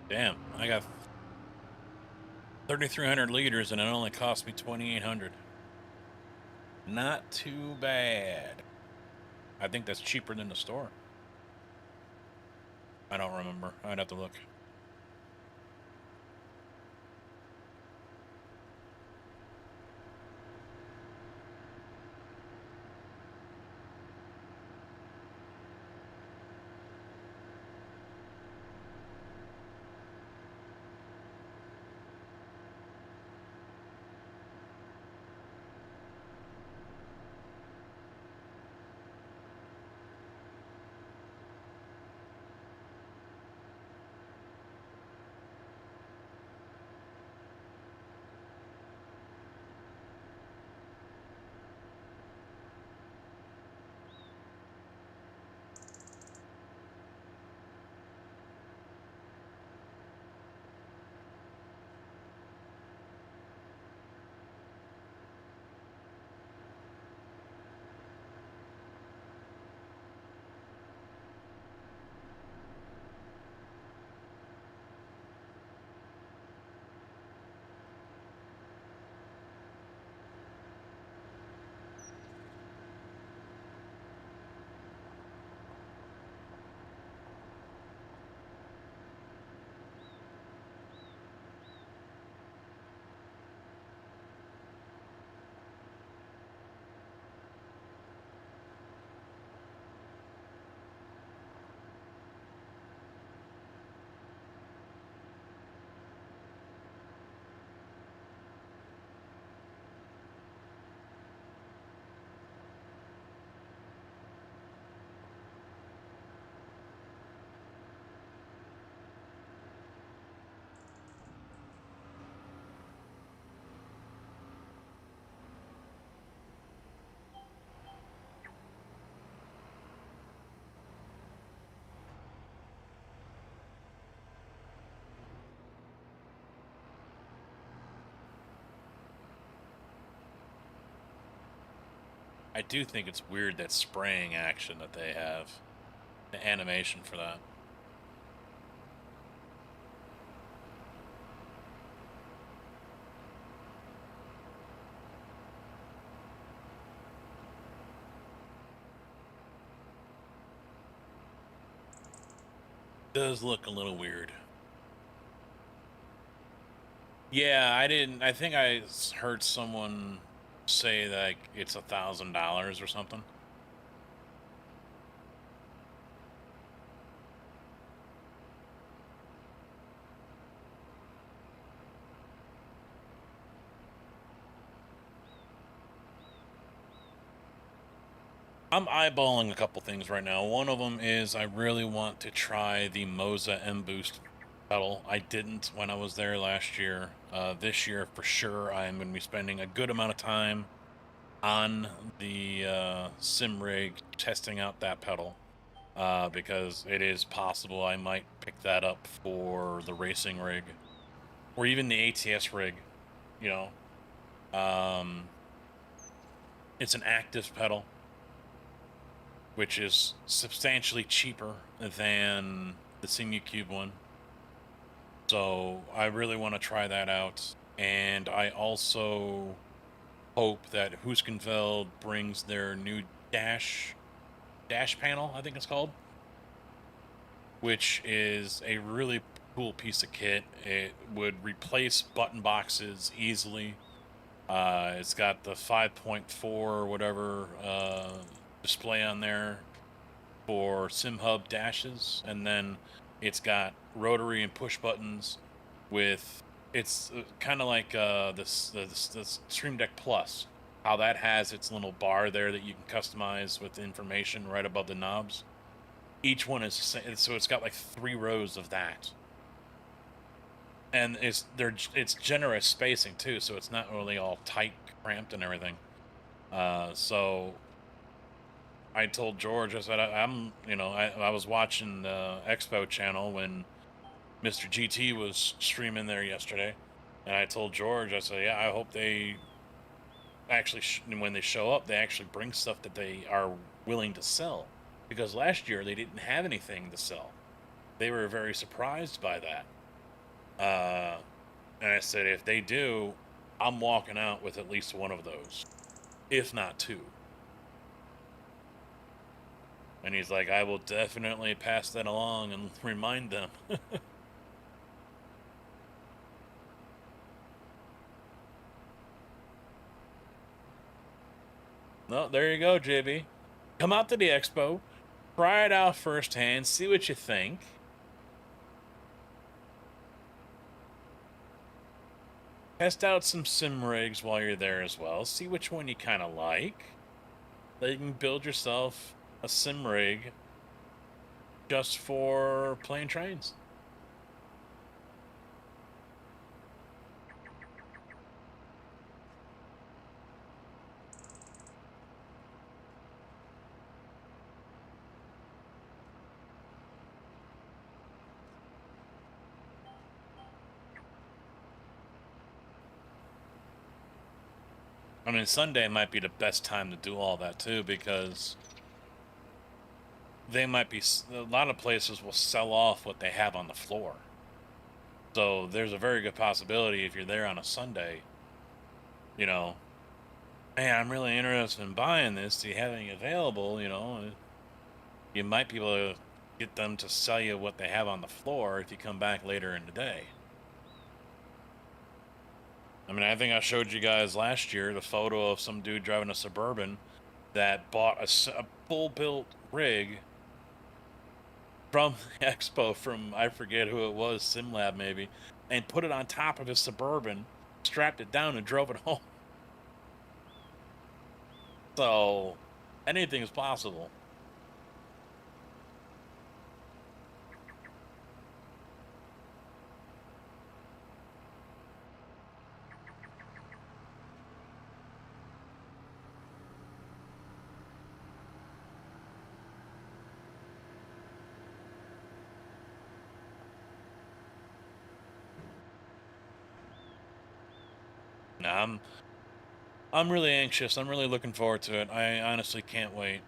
S1: Damn, I got 3,300 liters and it only cost me 2,800. Not too bad. I think that's cheaper than the store. I don't remember. I'd have to look. I do think it's weird that spraying action that they have, the animation for that. Does look a little weird. Yeah, I think I heard someone say that like, it's $1,000 or something. I'm eyeballing a couple things right now. One of them is I really want to try the Moza M Boost pedal. I didn't when I was there last year. This year, for sure, I am going to be spending a good amount of time on the sim rig testing out that pedal because it is possible I might pick that up for the racing rig or even the ATS rig. You know, it's an active pedal, which is substantially cheaper than the Cube one. So I really want to try that out. And I also hope that Huskenfeld brings their new dash panel, I think it's called, which is a really cool piece of kit. It would replace button boxes easily. It's got the 5.4 or whatever display on there for SimHub dashes, and then it's got rotary and push buttons with it's kind of like this Stream Deck Plus, how that has its little bar there that you can customize with information right above the knobs. Each one is so it's got like 3 rows of that, and it's generous spacing too, so it's not really all tight, cramped, and everything. So I told George, I said, I was watching the Expo channel when Mr. GT was streaming there yesterday, and I told George, I said, yeah, I hope they actually, when they show up, they actually bring stuff that they are willing to sell, because last year they didn't have anything to sell. They were very surprised by that. And I said, if they do, I'm walking out with at least one of those, if not 2. And he's like, I will definitely pass that along and remind them. No, there you go, JB. Come out to the expo, try it out firsthand, see what you think. Test out some sim rigs while you're there as well. See which one you kind of like. Then you can build yourself a sim rig just for playing trains. I mean, Sunday might be the best time to do all that too, because they might be, a lot of places will sell off what they have on the floor. So there's a very good possibility if you're there on a Sunday, you know, hey, I'm really interested in buying this. Do you have any available? You know, you might be able to get them to sell you what they have on the floor if you come back later in the day. I mean, I think I showed you guys last year the photo of some dude driving a Suburban that bought a full-built rig from the Expo from, I forget who it was, SimLab maybe, and put it on top of his Suburban, strapped it down, and drove it home. So, anything is possible. Now, I'm really anxious. I'm really looking forward to it. I honestly can't wait.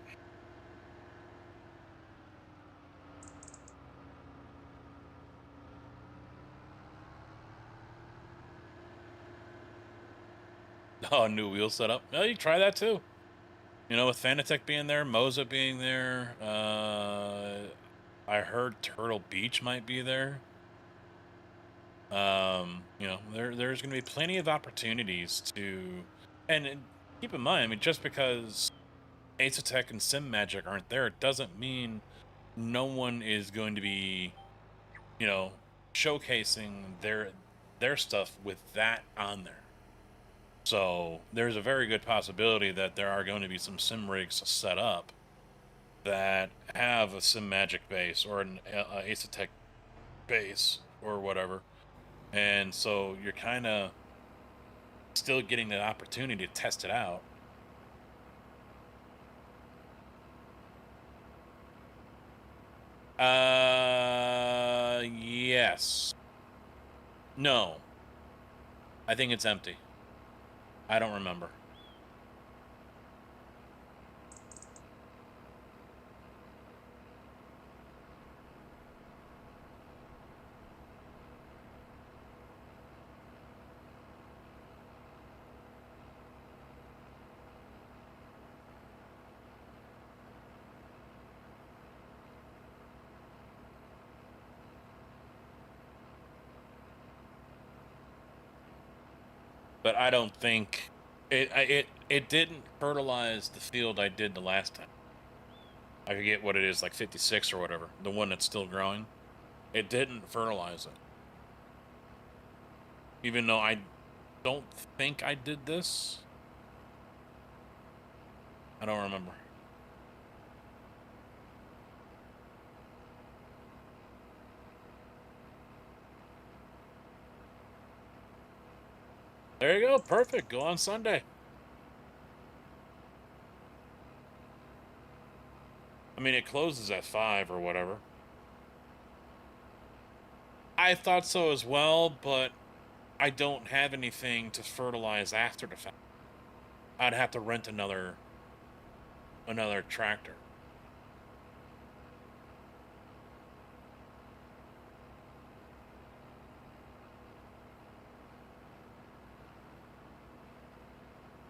S1: Oh, new wheel setup. Oh, you try that too. You know, with Fanatec being there, Moza being there, I heard Turtle Beach might be there. You know, there's going to be plenty of opportunities to, and keep in mind, I mean, just because Ace and Sim Magic aren't there, it doesn't mean no one is going to be, you know, showcasing their stuff with that on there. So there's a very good possibility that there are going to be some sim rigs set up that have a sim magic base or an Ace base or whatever, and so you're kind of still getting the opportunity to test it out. Yes. No. I think it's empty. I don't remember. But I don't think it didn't fertilize the field I did the last time. I forget what it is, like 56 or whatever, the one that's still growing. It didn't fertilize it. Even though I don't think I did this. I don't remember. There you go. Perfect. Go on Sunday. I mean, it closes at 5 or whatever. I thought so as well, but I don't have anything to fertilize after the fact. I'd have to rent another tractor.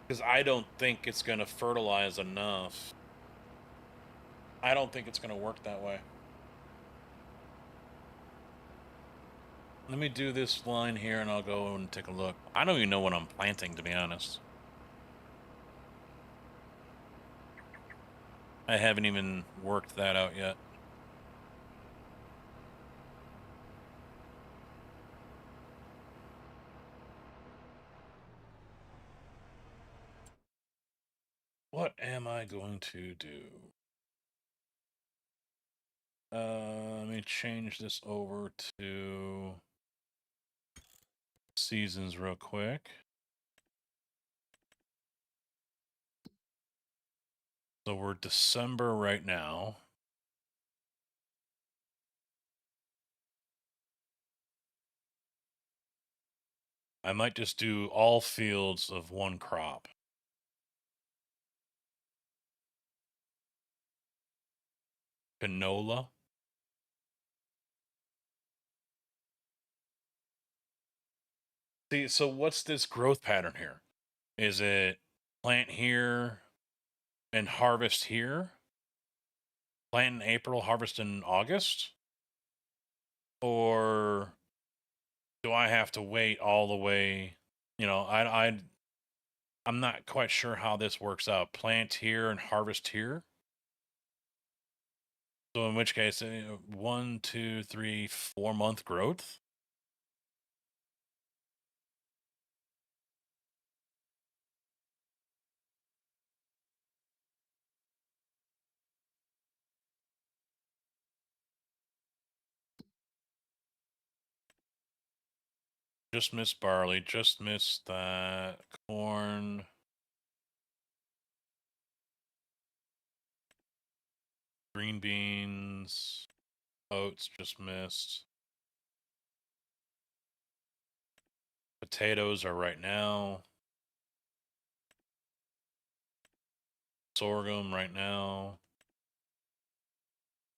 S1: Because I don't think it's going to fertilize enough. I don't think it's going to work that way. Let me do this line here and I'll go and take a look. I don't even know what I'm planting, to be honest. I haven't even worked that out yet. What am I going to do? Let me change this over to seasons real quick. So we're December right now. I might just do all fields of one crop. Canola. See, so what's this growth pattern here? Is it plant here and harvest here? Plant in April, harvest in August? Or do I have to wait all the way? You know, I'm not quite sure how this works out. Plant here and harvest here. So in which case, 1, 2, 3, 4 month growth. Just missed barley. Just missed that corn. Green beans. Oats just missed. Potatoes are right now. sorghum right now.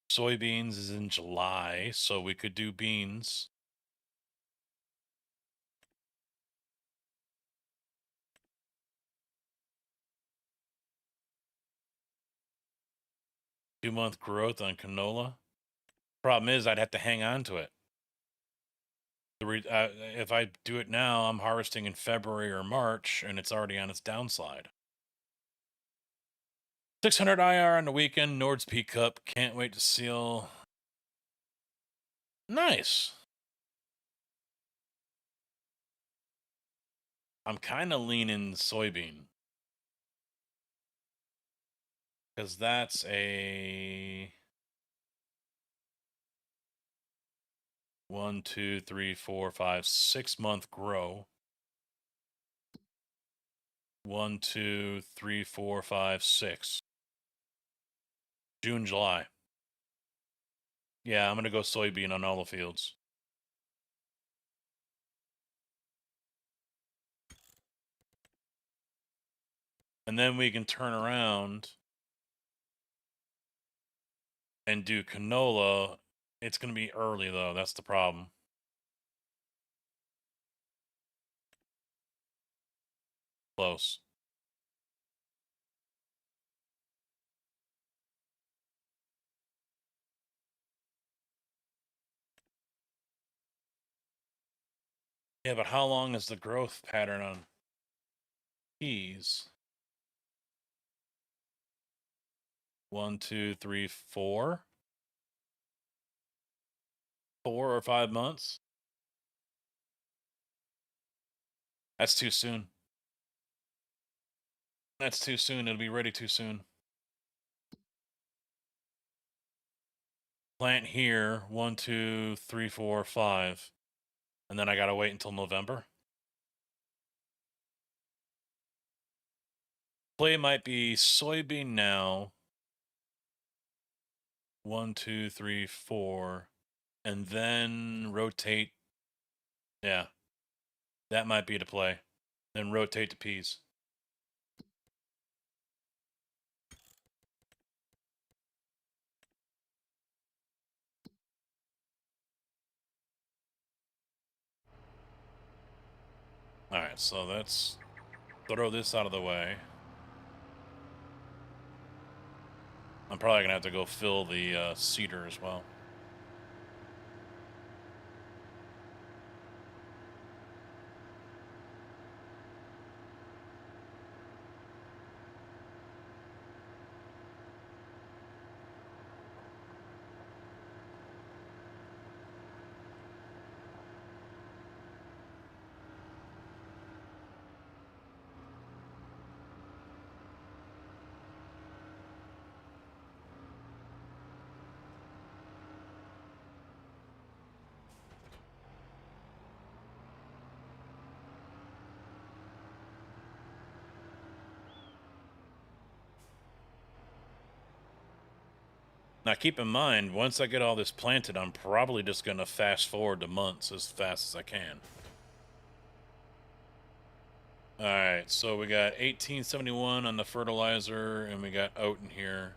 S1: Soybeans is in July, so we could do beans. Two-month growth on canola. Problem is, I'd have to hang on to it. If I do it now, I'm harvesting in February or March, and it's already on its downslide. 600 IR on the weekend. Nord's P Cup. Can't wait to seal. Nice. I'm kind of leaning soybean. Because that's a 1, 2, 3, 4, 5, 6 month grow. 1, 2, 3, 4, 5, 6. June, July. Yeah, I'm going to go soybean on all the fields. And then we can turn around and do canola. It's going to be early, though. That's the problem. Close. Yeah, but how long is the growth pattern on peas? 1, 2, 3, 4? 4 or 5 months? That's too soon. That's too soon. It'll be ready too soon. Plant here, 1, 2, 3, 4, 5. And then I gotta wait until November. Play might be soybean now. 1, 2, 3, 4. And then rotate. Yeah. That might be the play. Then rotate to peas. Alright, so let's throw this out of the way. I'm probably gonna have to go fill the cedar as well. Now keep in mind, once I get all this planted, I'm probably just gonna fast forward the months as fast as I can. Alright, so we got 1871 on the fertilizer, and we got oat in here.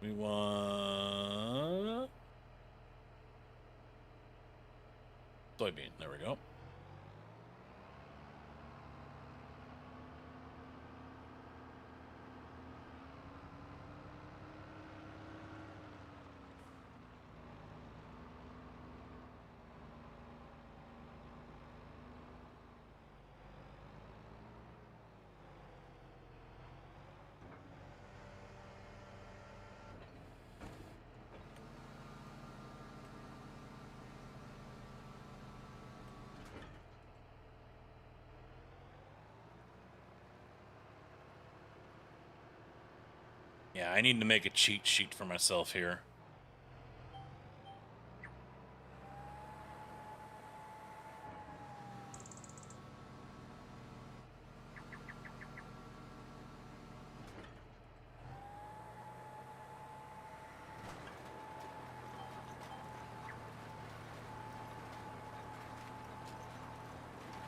S1: We want soybean. There we go. Yeah, I need to make a cheat sheet for myself here.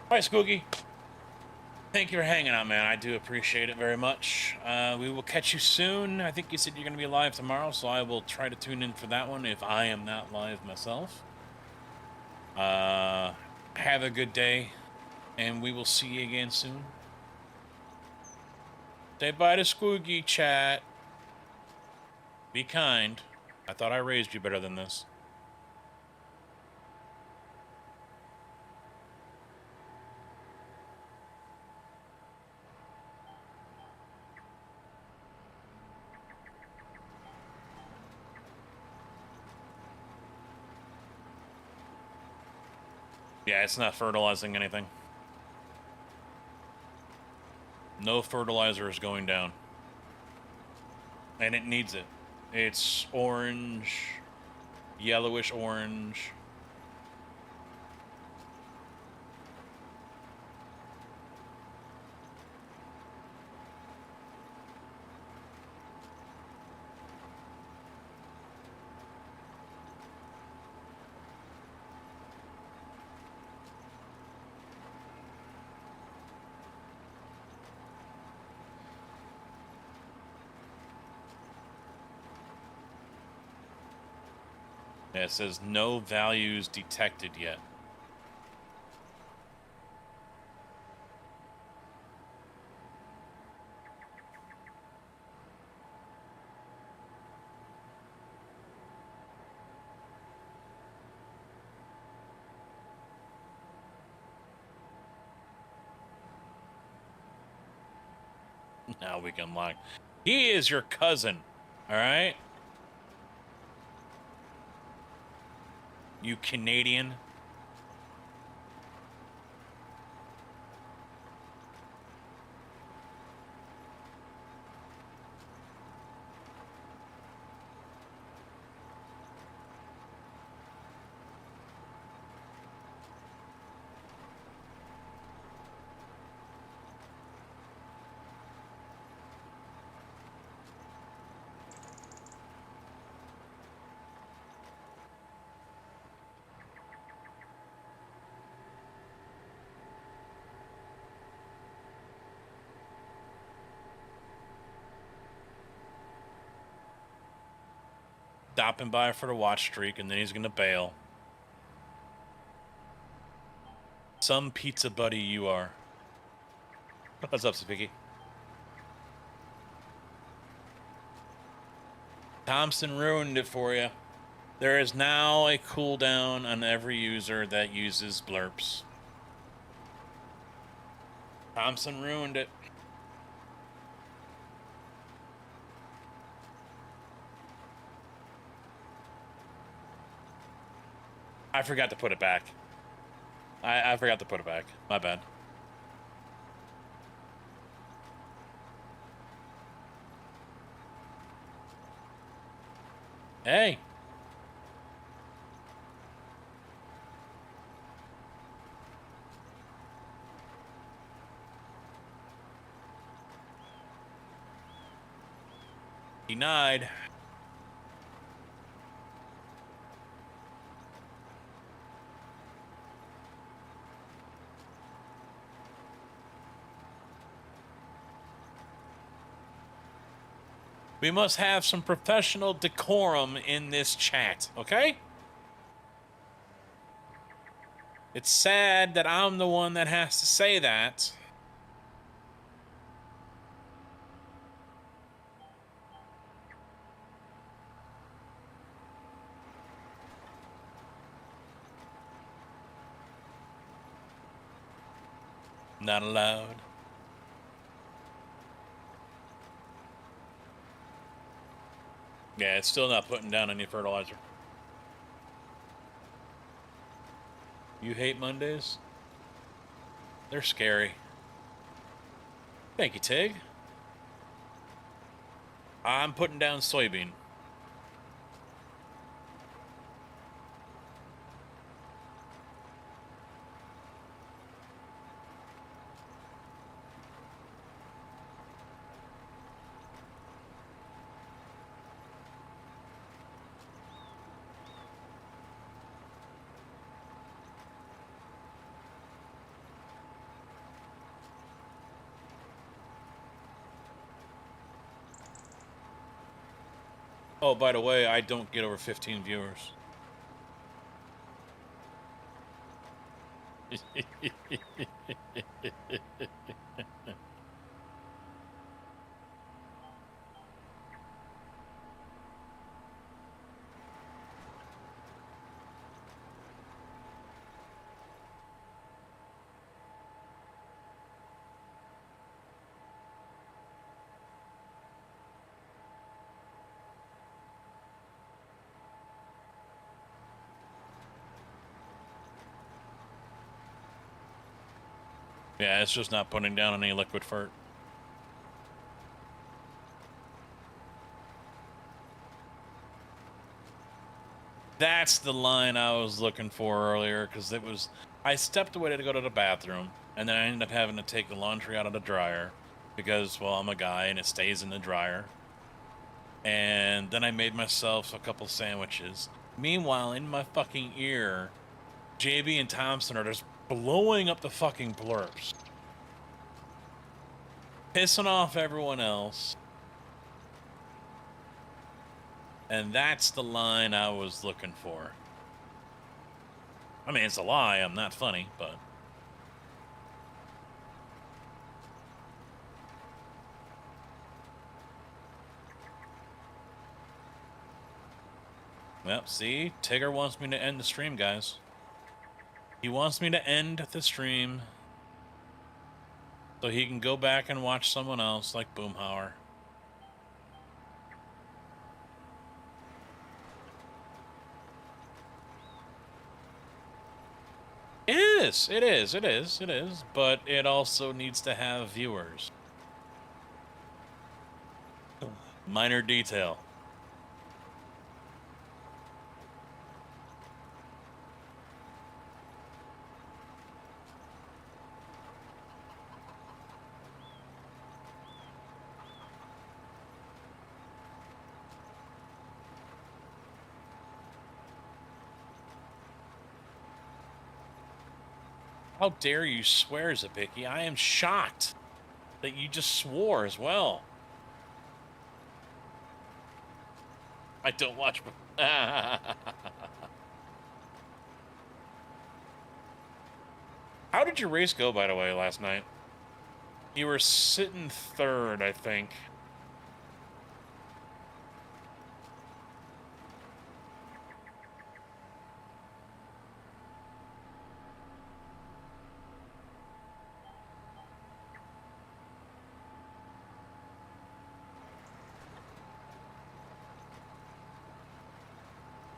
S1: Hi, Skoogie. thank you for hanging out, man. I do appreciate it very much. We will catch you soon. I think you said you're going to be live tomorrow, so I will try to tune in for that one if I am not live myself. Have a good day, and we will see you again soon. Say bye to Squoogie, chat. Be kind. I thought I raised you better than this. Yeah, it's not fertilizing anything. No fertilizer is going down. And it needs it. It's orange, yellowish orange. Yeah, it says no values detected yet. Now we can lock. He is your cousin, all right? You Canadian. Stopping by for the watch streak, and then he's gonna bail. Some pizza buddy you are. What's up, Sapiki? Thompson ruined it for you. There is now a cooldown on every user that uses blurps. Thompson ruined it. I forgot to put it back. I forgot to put it back. My bad. Hey. Denied. We must have some professional decorum in this chat, okay? It's sad that I'm the one that has to say that. Not allowed. Yeah, it's still not putting down any fertilizer. You hate Mondays? They're scary. Thank you, Tig. I'm putting down soybean. Oh, by the way, I don't get over 15 viewers. Yeah, it's just not putting down any liquid fart. That's the line I was looking for earlier, because it was... I stepped away to go to the bathroom, and then I ended up having to take the laundry out of the dryer, because, well, I'm a guy, and it stays in the dryer. And then I made myself a couple sandwiches. Meanwhile, in my fucking ear, JB and Thompson are just blowing up the fucking blurps. Pissing off everyone else. And that's the line I was looking for. I mean, it's a lie. I'm not funny, but... Well, see? Tigger wants me to end the stream, guys. He wants me to end the stream so he can go back and watch someone else like Boomhauer. It is, but it also needs to have viewers. Minor detail. How dare you swear, Zabicki? I am shocked that you just swore as well. I don't watch... How did your race go, by the way, last night? You were sitting third, I think.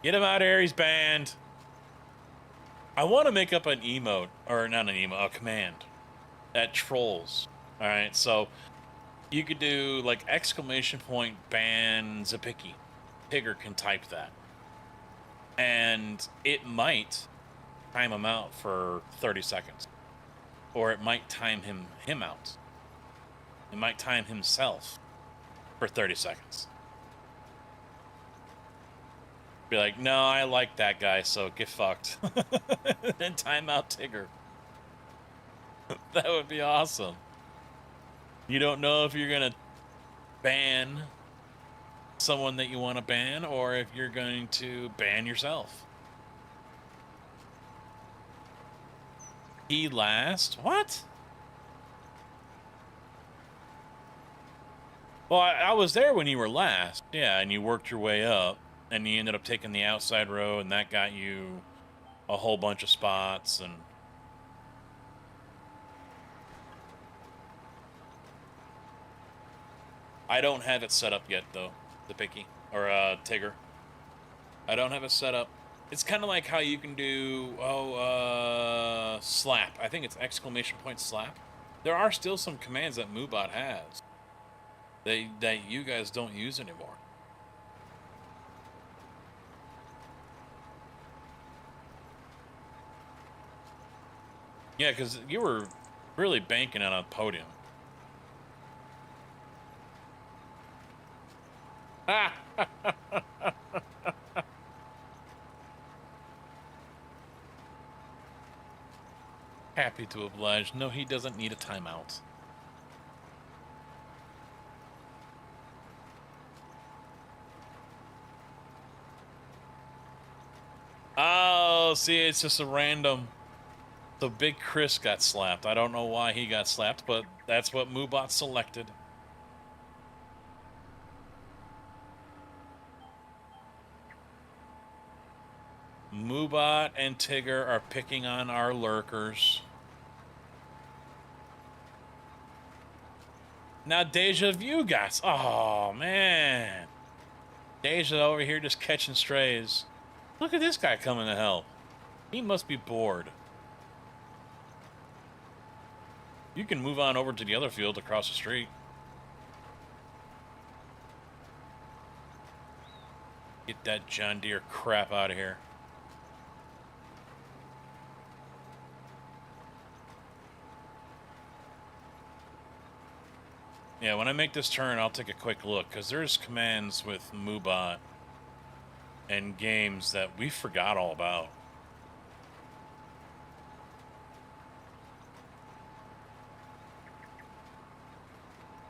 S1: Get him out of here, he's banned. I want to make up an emote, or not an emote, a command that trolls. Alright, so you could do like exclamation point ban Zapicki. Tigger can type that. And it might time him out for 30 seconds. Or it might time him out. It might time himself for 30 seconds. Be like, no, I like that guy, so get fucked. Then time out Tigger. That would be awesome. You don't know if you're gonna ban someone that you want to ban, or if you're going to ban yourself. He last? What? Well, I was there when you were last. Yeah, and you worked your way up. And you ended up taking the outside row, and that got you a whole bunch of spots, and... I don't have it set up yet, though, the Picky, or Tigger. I don't have it set up. It's kind of like how you can do, slap. I think it's exclamation point slap. There are still some commands that MooBot has that you guys don't use anymore. Yeah, because you were really banking on a podium. Happy to oblige. No, he doesn't need a timeout. Oh, see, it's just a random. So Big Chris got slapped. I don't know why he got slapped, but that's what Moobot selected. Moobot and Tigger are picking on our lurkers. Now Deja Vu got... Oh, man. Deja over here just catching strays. Look at this guy coming to help. He must be bored. You can move on over to the other field across the street. Get that John Deere crap out of here. Yeah, when I make this turn, I'll take a quick look, because there's commands with Moobot and games that we forgot all about.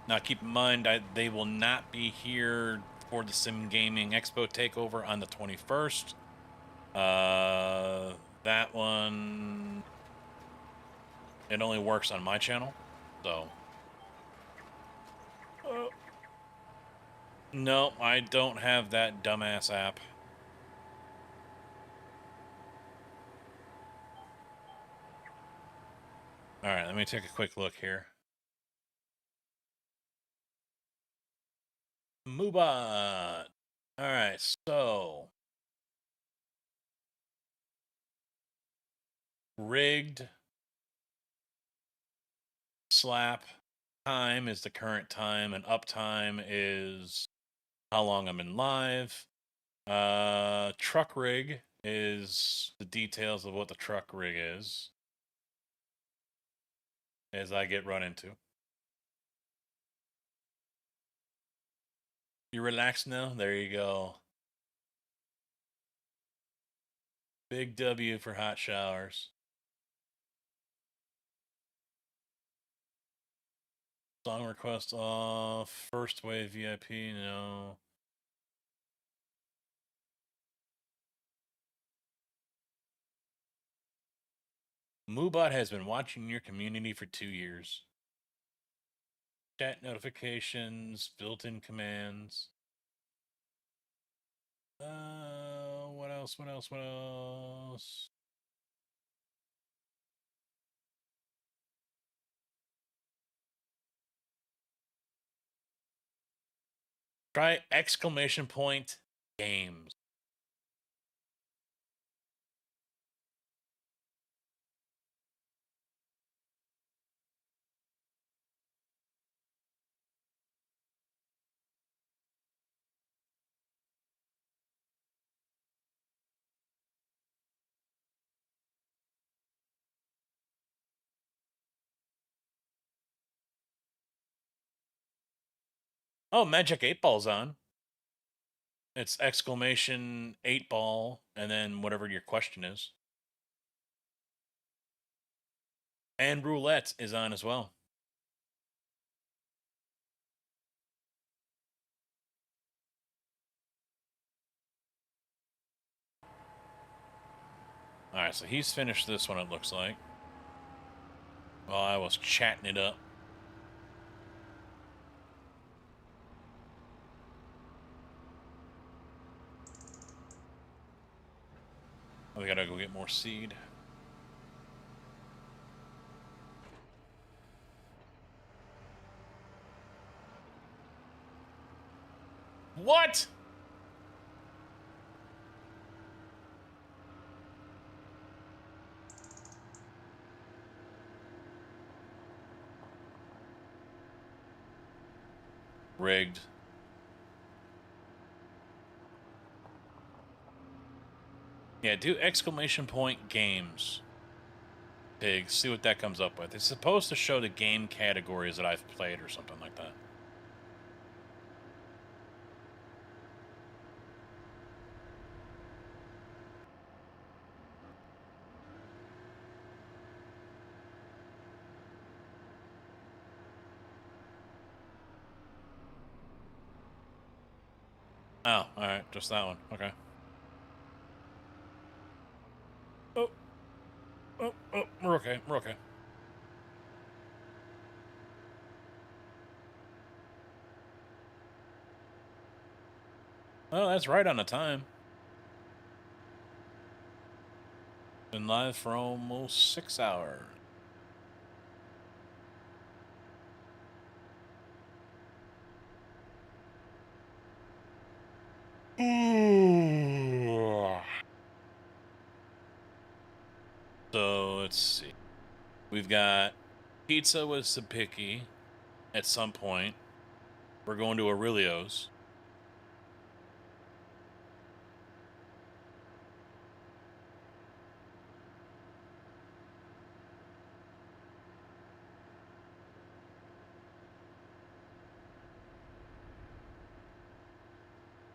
S1: Now, keep in mind, they will not be here for the Sim Gaming Expo takeover on the 21st. That one, it only works on my channel, so... No, I don't have that dumbass app. All right, let me take a quick look here. Moobot. All right, so rigged slap time is the current time, and uptime is how long I'm in live. Truck rig is the details of what the truck rig is as I get run into. You relaxed now? There you go. Big W for hot showers. Song request off. First wave VIP, no. Moobot has been watching your community for 2 years. Chat notifications, built-in commands. What else? What else? What else? Try exclamation point games. Oh, Magic 8 Ball's on. It's exclamation 8 ball, and then whatever your question is. And roulette is on as well. All right, so he's finished this one, it looks like. While I was chatting it up. We gotta go get more seed. What? Rigged. Yeah, do exclamation point games. Pig, see what that comes up with. It's supposed to show the game categories that I've played or something like that. Oh, alright, just that one. Okay. Oh, we're okay. We're okay. Oh, that's right on the time. Been live for almost 6 hours. So let's see. We've got pizza with Sapicki at some point. We're going to Aurelio's.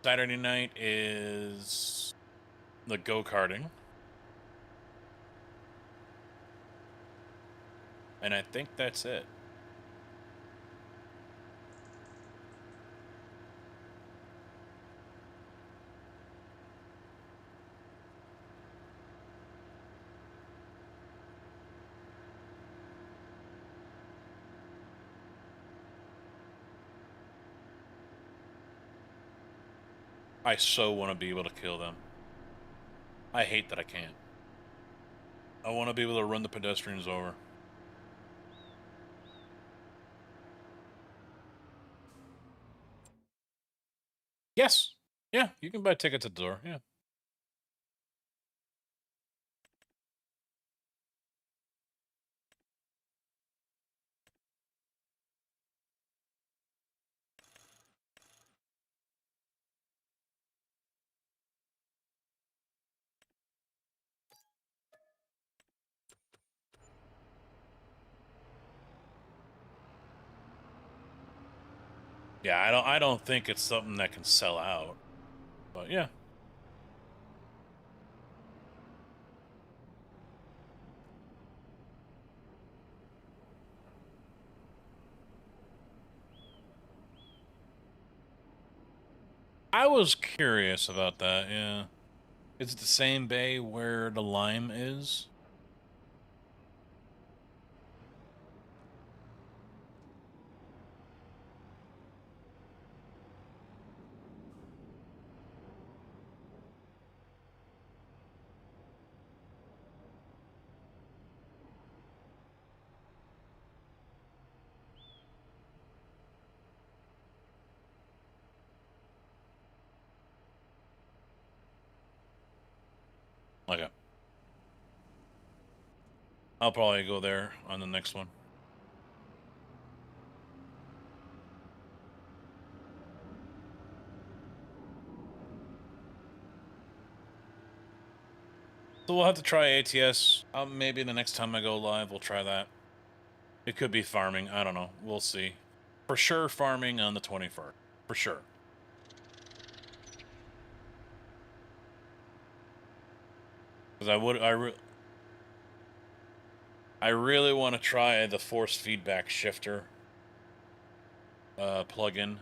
S1: Saturday night is the go-karting. And I think that's it. I so want to be able to kill them. I hate that I can't. I want to be able to run the pedestrians over. Yes. Yeah, you can buy tickets at the door. Yeah. Yeah, I don't think it's something that can sell out. But yeah. I was curious about that, yeah. Is it the same bay where the lime is? Okay. I'll probably go there on the next one. So we'll have to try ATS. Maybe the next time I go live, we'll try that. It could be farming. I don't know. We'll see. For sure, farming on the 21st. For sure. Because I really want to try the force feedback shifter plugin.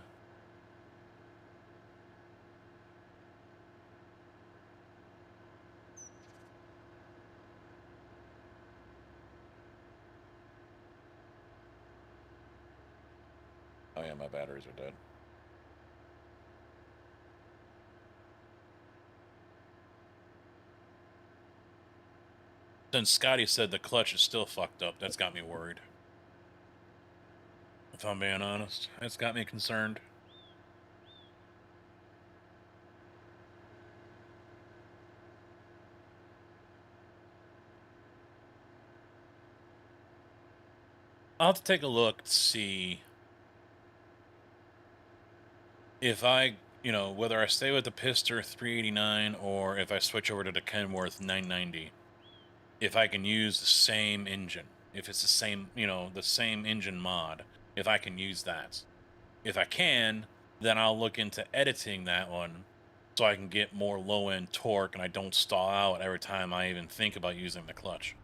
S1: Oh yeah, my batteries are dead. Since Scotty said the clutch is still fucked up, that's got me worried. If I'm being honest, it's got me concerned. I'll have to take a look to see if I, whether I stay with the Pister 389 or if I switch over to the Kenworth 990. If I can use the same engine, if it's the same, the same engine mod, if I can use that. If I can, then I'll look into editing that one so I can get more low-end torque and I don't stall out every time I even think about using the clutch.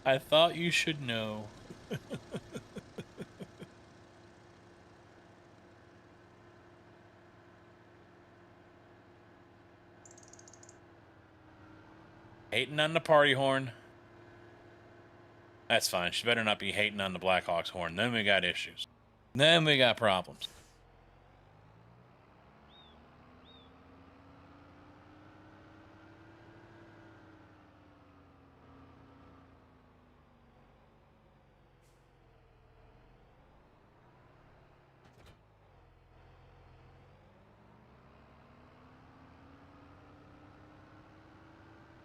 S1: I thought you should know. Hating on the party horn. That's fine. She better not be hating on the Blackhawks horn. Then we got issues. Then we got problems.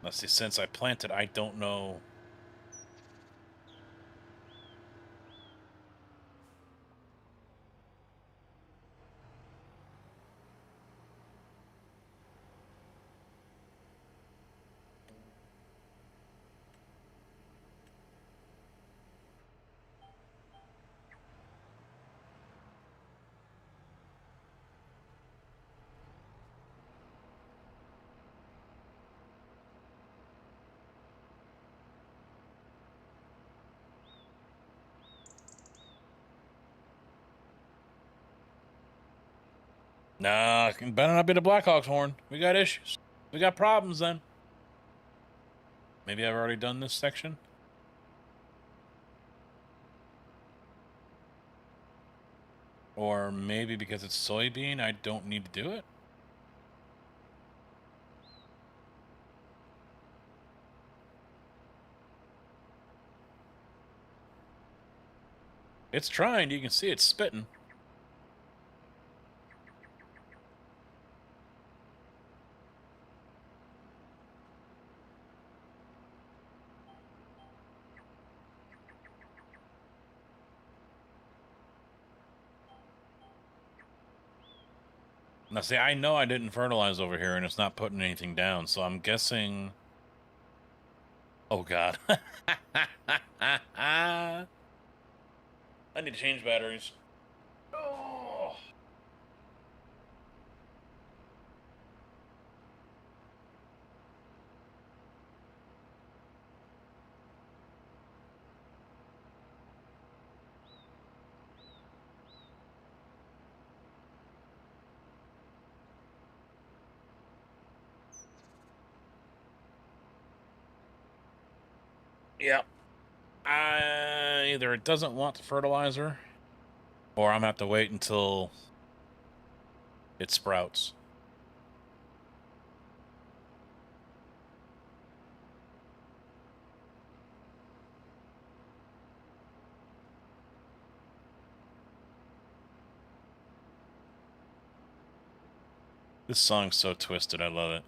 S1: Let's see, since I planted, I don't know. Nah, it better not be the Blackhawks horn. We got issues. We got problems then. Maybe I've already done this section. Or maybe because it's soybean, I don't need to do it. It's trying. You can see it's spitting. Now, see, I know I didn't fertilize over here, and it's not putting anything down, so I'm guessing... Oh, God. I need to change batteries. Oh. Yep. Either it doesn't want the fertilizer, or I'm going to have to wait until it sprouts. This song's so twisted, I love it.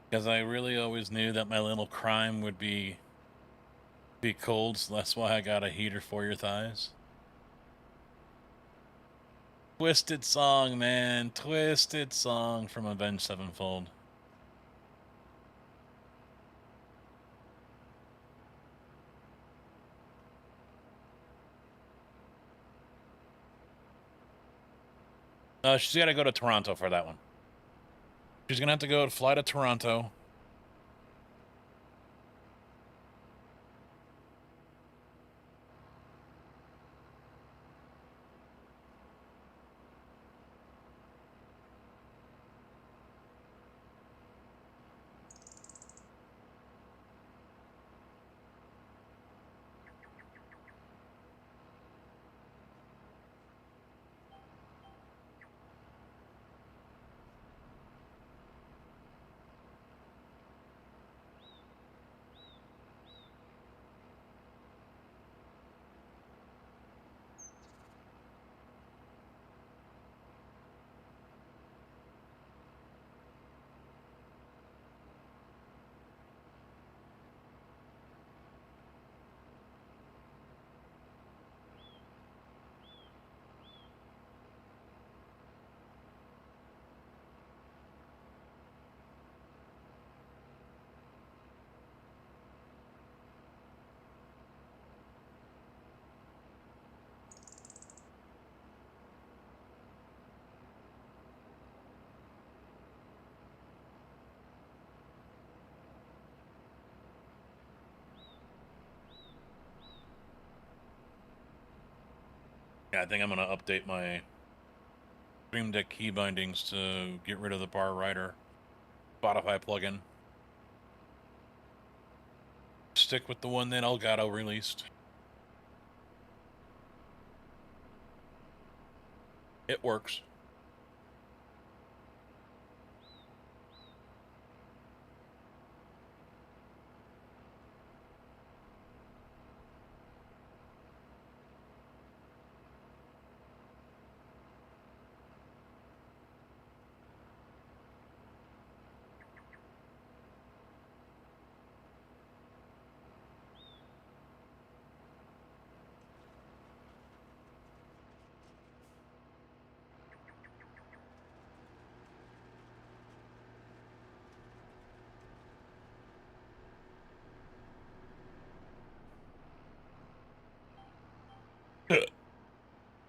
S1: Because I really always knew that my little crime would be cold, so that's why I got a heater for your thighs. Twisted song, man. Twisted song from Avenged Sevenfold. She's got to go to Toronto for that one. She's going to have to fly to Toronto. Yeah, I think I'm gonna update my Stream Deck key bindings to get rid of the Bar Rider Spotify plugin. Stick with the one that Elgato released. It works.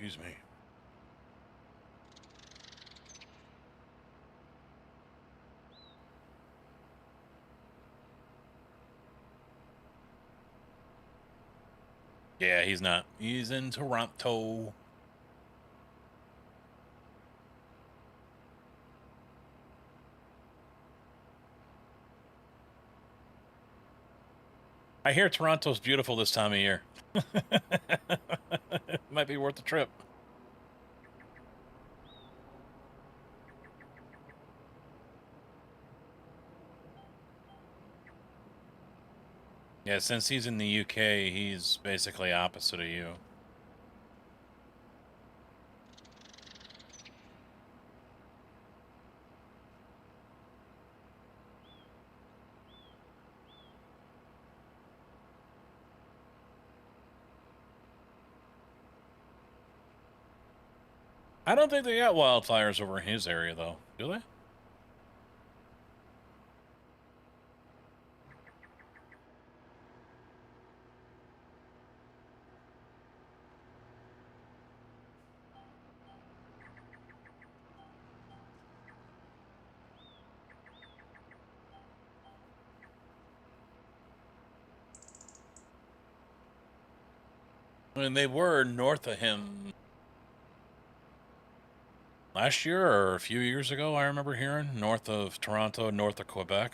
S1: Excuse me. Yeah, he's not. He's in Toronto. I hear Toronto's beautiful this time of year. Might be worth the trip. Yeah, since he's in the UK, he's basically opposite of you. I don't think they got wildfires over in his area, though. Do they? I mean, they were north of him last year or a few years ago, I remember hearing. North of Toronto, north of Quebec.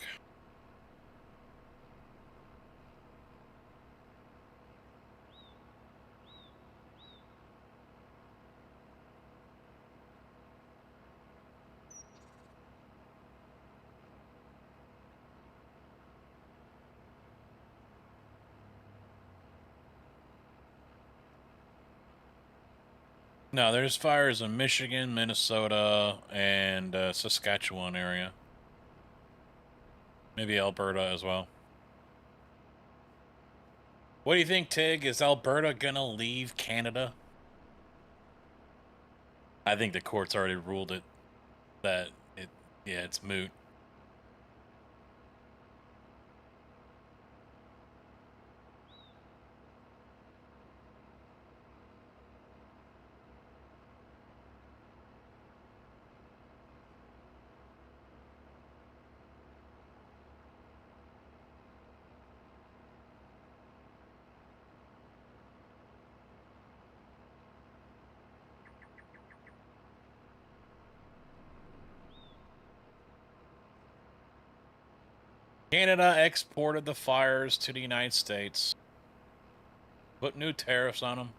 S1: No, there's fires in Michigan, Minnesota, and Saskatchewan area. Maybe Alberta as well. What do you think, Tig? Is Alberta gonna leave Canada? I think the court's already ruled it that it's moot. Canada exported the fires to the United States. Put new tariffs on them.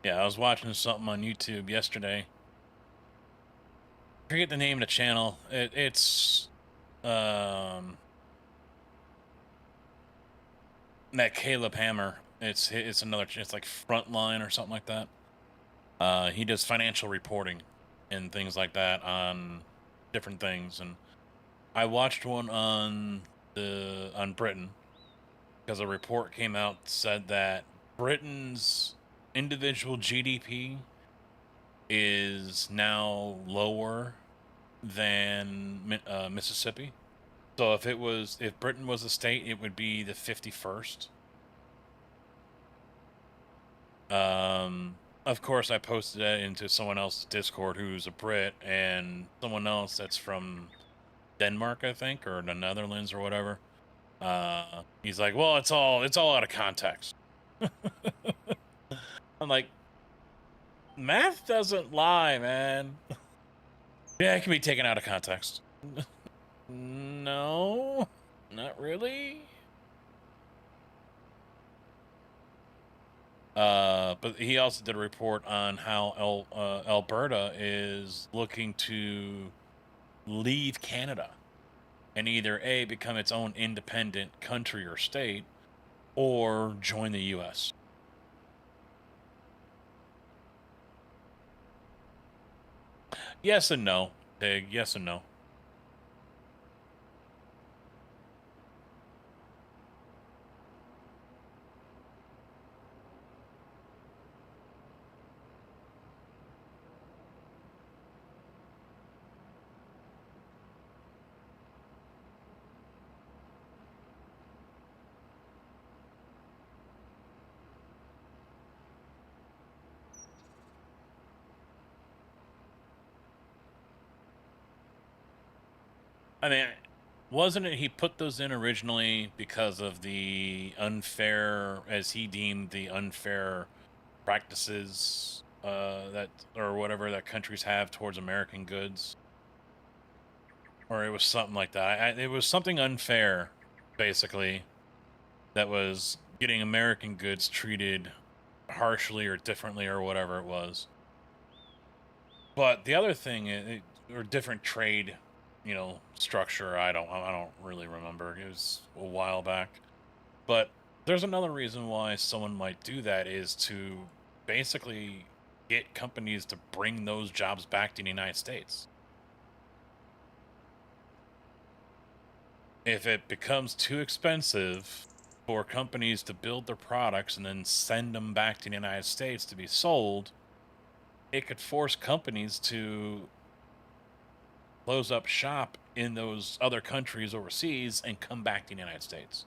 S1: Yeah, I was watching something on YouTube yesterday. I forget the name of the channel. It's that Caleb Hammer. It's another. It's like Frontline or something like that. He does financial reporting and things like that on different things. And I watched one on Britain, because a report came out that said that Britain's individual GDP is now lower than Mississippi. So if Britain was a state, it would be the 51st. Of course, I posted that into someone else's Discord who's a Brit, and someone else that's from Denmark, I think, or the Netherlands or whatever. He's like, well, it's all out of context. I'm like, math doesn't lie, man. Yeah, it can be taken out of context. No, not really. But he also did a report on how Alberta is looking to leave Canada and either A, become its own independent country or state, or join the U.S. Yes and no, Pig. Yes and no. I mean, wasn't it he put those in originally because of the unfair, as he deemed the unfair practices that or whatever that countries have towards American goods, or it was something like that. It was something unfair, basically, that was getting American goods treated harshly or differently or whatever it was. But the other thing, or different trade, structure. I don't really remember. It was a while back. But there's another reason why someone might do that is to basically get companies to bring those jobs back to the United States. If it becomes too expensive for companies to build their products and then send them back to the United States to be sold, it could force companies to close up shop in those other countries overseas and come back to the United States.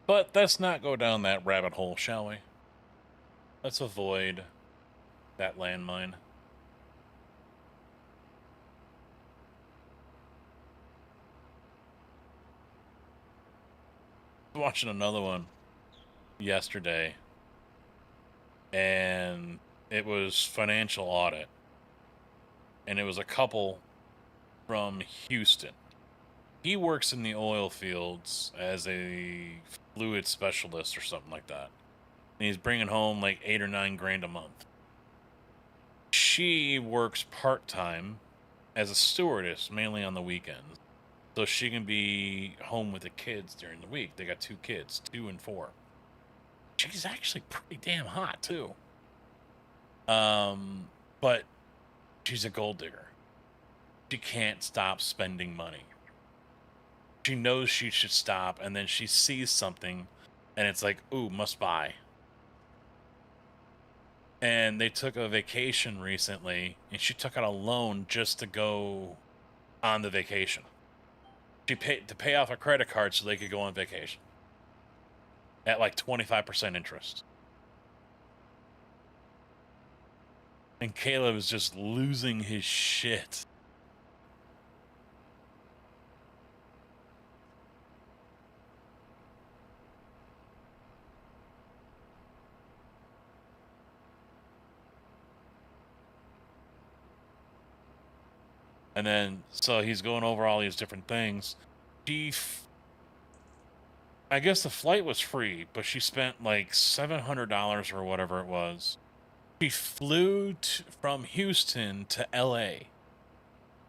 S1: But let's not go down that rabbit hole, shall we? Let's avoid that landmine. I was watching another one yesterday, and it was financial audit, and it was a couple from Houston. He works in the oil fields as a fluid specialist or something like that. And he's bringing home like 8 or 9 grand a month. She works part-time as a stewardess, mainly on the weekends. So she can be home with the kids during the week. They got 2 kids, 2 and 4. She's actually pretty damn hot too. But she's a gold digger. She can't stop spending money. She knows she should stop, and then she sees something, and it's like, ooh, must buy. And they took a vacation recently, and she took out a loan just to go on the vacation. She paid to pay off a credit card so they could go on vacation at like 25% interest. And Caleb is just losing his shit. And then, so he's going over all these different things. I guess the flight was free, but she spent like $700 or whatever it was. She flew from Houston to LA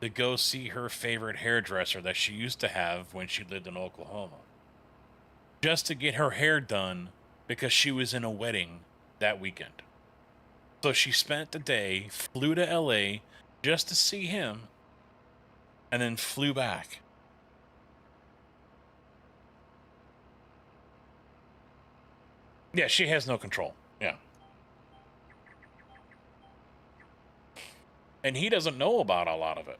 S1: to go see her favorite hairdresser that she used to have when she lived in Oklahoma. Just to get her hair done because she was in a wedding that weekend. So she spent the day, flew to LA just to see him, and then flew back. Yeah, she has no control. Yeah. And he doesn't know about a lot of it.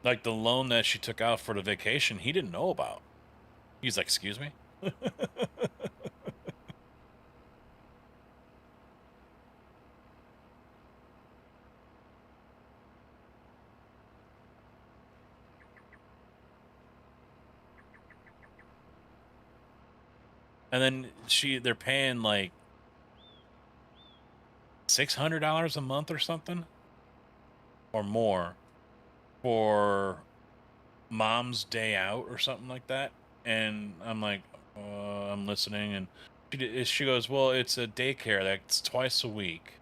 S1: Like the loan that she took out for the vacation, he didn't know about. He's like, excuse me? And then they're paying like $600 a month or something or more for mom's day out or something like that. And I'm like, I'm listening. And she goes, well, it's a daycare that's twice a week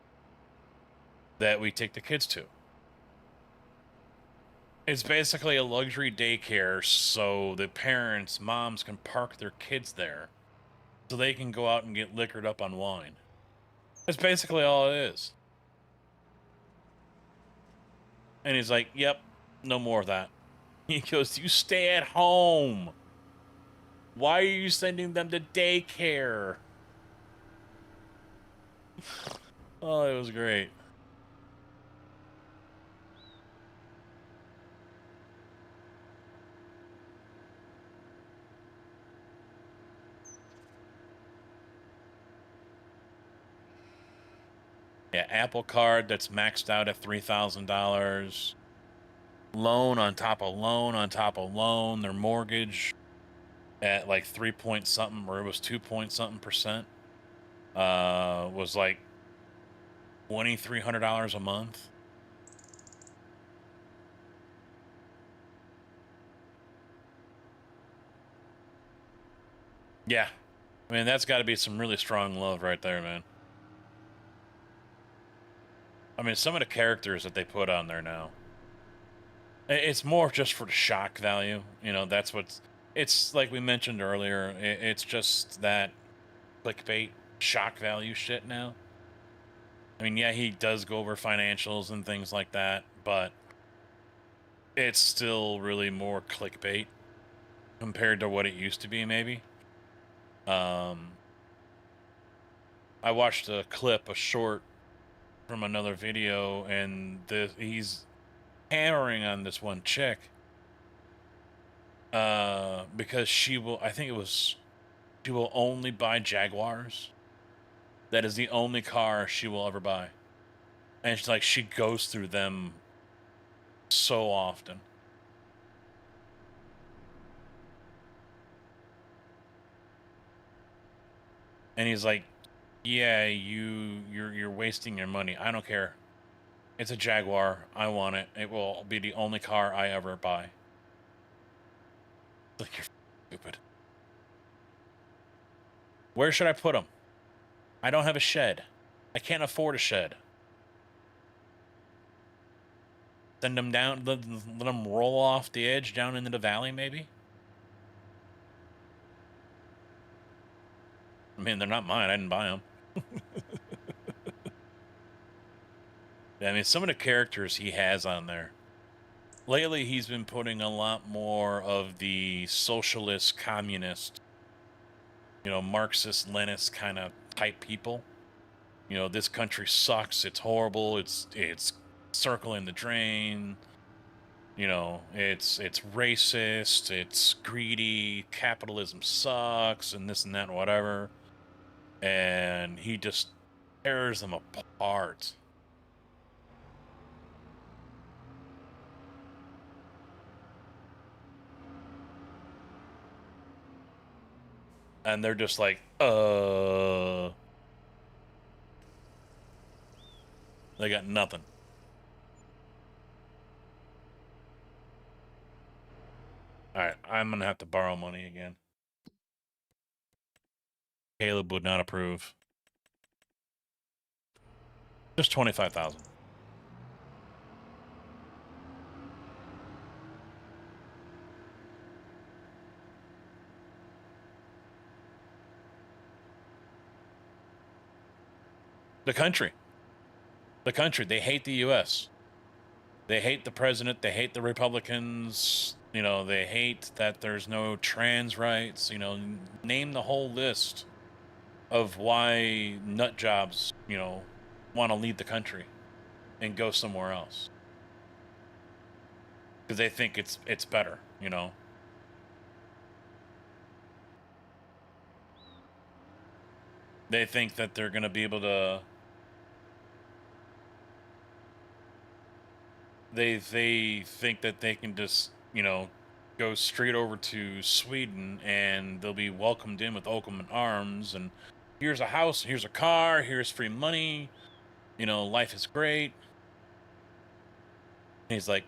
S1: that we take the kids to. It's basically a luxury daycare so the moms can park their kids there so they can go out and get liquored up on wine. That's basically all it is. And he's like, yep, no more of that. He goes, you stay at home. Why are you sending them to daycare? Oh, it was great. Yeah, Apple Card that's maxed out at $3,000. Loan on top of loan on top of loan. Their mortgage at like 3 point something, or it was 2 point something percent. Was like $2,300 a month. Yeah. I mean, that's got to be some really strong love right there, man. I mean, some of the characters that they put on there now, it's more just for the shock value. You know, that's what's, it's like we mentioned earlier, it's just that clickbait shock value shit now. I mean, yeah, he does go over financials and things like that, but it's still really more clickbait compared to what it used to be, maybe. I watched a short from another video, and he's hammering on this one chick because she will only buy Jaguars. That is the only car she will ever buy. And she's like, she goes through them so often. And he's like, yeah, you're wasting your money. I don't care. It's a Jaguar. I want it. It will be the only car I ever buy. Like, you're stupid. Where should I put them? I don't have a shed. I can't afford a shed. Send them down, let them roll off the edge down into the valley, maybe? I mean, they're not mine. I didn't buy them. I mean, some of the characters he has on there. Lately, he's been putting a lot more of the socialist, communist, Marxist, Leninist kind of type people. This country sucks. It's horrible. It's circling the drain. It's racist. It's greedy. Capitalism sucks, and this and that and whatever. and he just tears them apart. And they're just like, they got nothing. All right, I'm gonna have to borrow money again. Caleb would not approve. Just 25,000. The country. They hate the U.S. They hate the president. They hate the Republicans. You know, they hate that there's no trans rights. You know, name the whole list of why nut jobs, you know, want to leave the country and go somewhere else because they think it's better. You know. They think that they're going to be able to. They think that they can just, you know, go straight over to Sweden and they'll be welcomed in with open arms, and here's a house, here's a car, here's free money, you know, life is great. And he's like,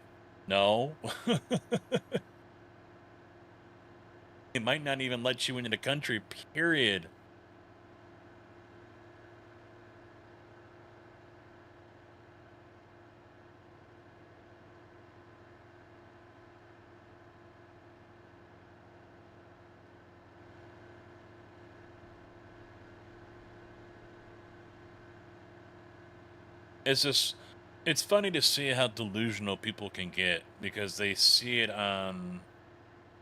S1: no. It might not even let you into the country, period. It's just, it's funny to see how delusional people can get because they see it on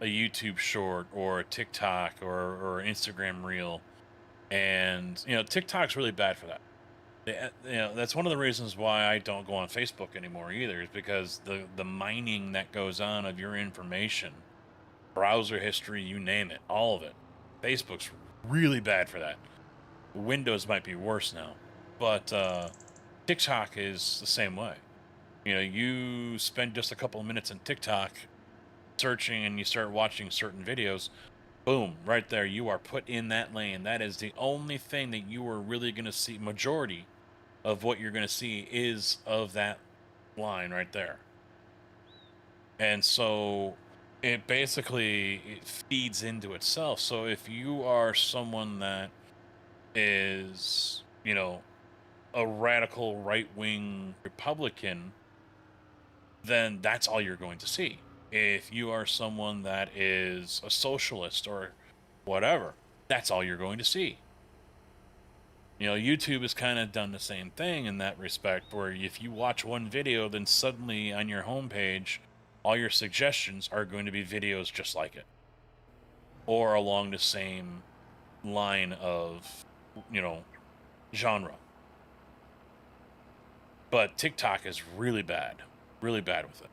S1: a YouTube short or a TikTok or Instagram reel. And, you know, TikTok's really bad for that. You know, that's one of the reasons why I don't go on Facebook anymore either, is because the mining that goes on of your information, browser history, you name it, all of it. Facebook's really bad for that. Windows might be worse now, but TikTok is the same way. You know, you spend just a couple of minutes in TikTok searching and you start watching certain videos, boom, right there, you are put in that lane. That is the only thing that you are really going to see. Majority of what you're going to see is of that line right there. And so it basically it feeds into itself. So if you are someone that is, you know, a radical right-wing Republican, then that's all you're going to see. If you are someone that is a socialist or whatever, that's all you're going to see. You know, YouTube has kind of done the same thing in that respect, where if you watch one video, then suddenly on your homepage, all your suggestions are going to be videos just like it, or along the same line of, you know, genre. But TikTok is really bad with it.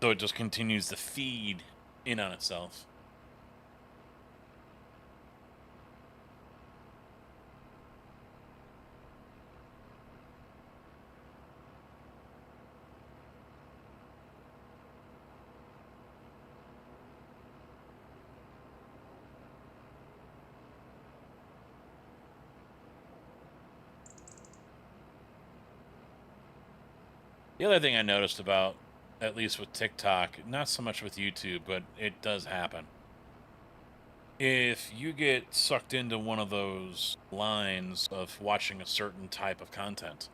S1: So it just continues to feed in on itself. The other thing I noticed about, at least with TikTok, not so much with YouTube, but it does happen. If you get sucked into one of those lines of watching a certain type of content,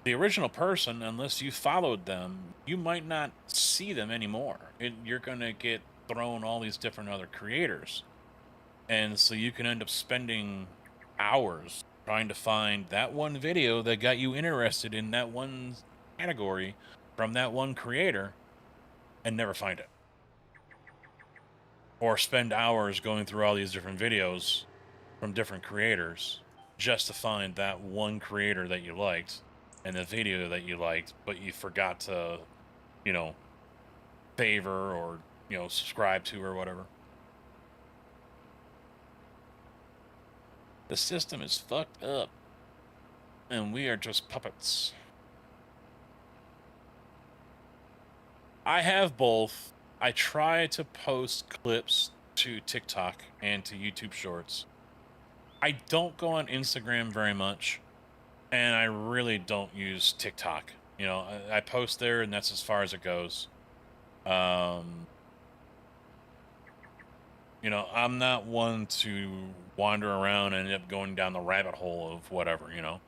S1: the original person, unless you followed them, you might not see them anymore. You're going to get thrown all these different other creators. And so you can end up spending hours trying to find that one video that got you interested in that one category from that one creator and never find it. Or spend hours going through all these different videos from different creators just to find that one creator that you liked and the video that you liked, but you forgot to, you know, favor or, you know, subscribe to or whatever. The system is fucked up, and we are just puppets. I have both. I try to post clips to TikTok and to YouTube Shorts. I don't go on Instagram very much, and I really don't use TikTok. You know, I post there, and that's as far as it goes. You know, I'm not one to wander around and end up going down the rabbit hole of whatever, you know.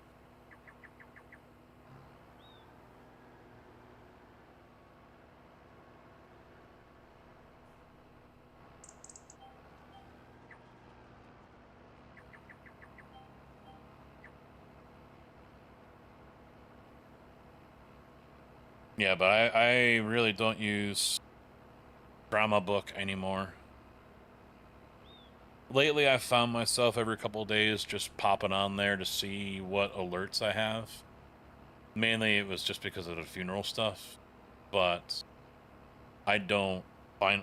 S1: Yeah, but I really don't use Drama Book anymore. Lately, I've found myself every couple of days just popping on there to see what alerts I have. Mainly, it was just because of the funeral stuff, but I don't find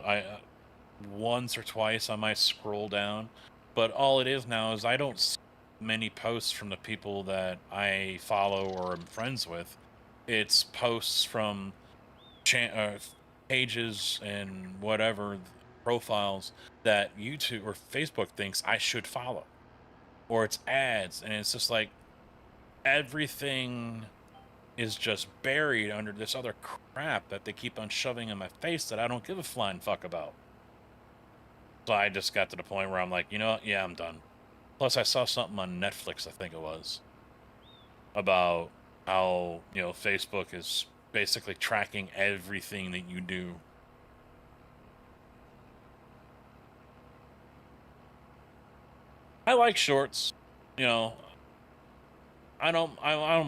S1: once or twice I might scroll down, but all it is now is I don't see many posts from the people that I follow or am friends with. It's posts from pages and whatever profiles that YouTube or Facebook thinks I should follow, or it's ads, and it's just like everything is just buried under this other crap that they keep on shoving in my face that I don't give a flying fuck about. So I just got to the point where I'm like, you know what? Yeah, I'm done. Plus, I saw something on Netflix, I think it was, about how, you know, Facebook is basically tracking everything that you do. I like shorts, you know. I don't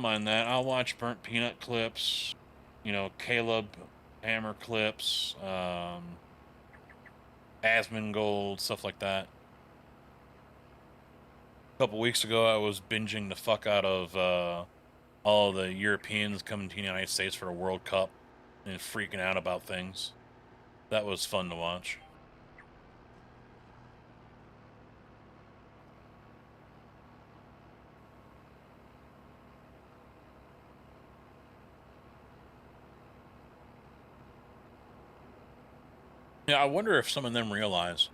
S1: mind that. I'll watch Burnt Peanut clips, you know, Caleb Hammer clips, Asmongold, stuff like that. A couple weeks ago, I was binging the fuck out of all the Europeans coming to the United States for a World Cup and freaking out about things. That was fun to watch. Yeah, I wonder if some of them realize,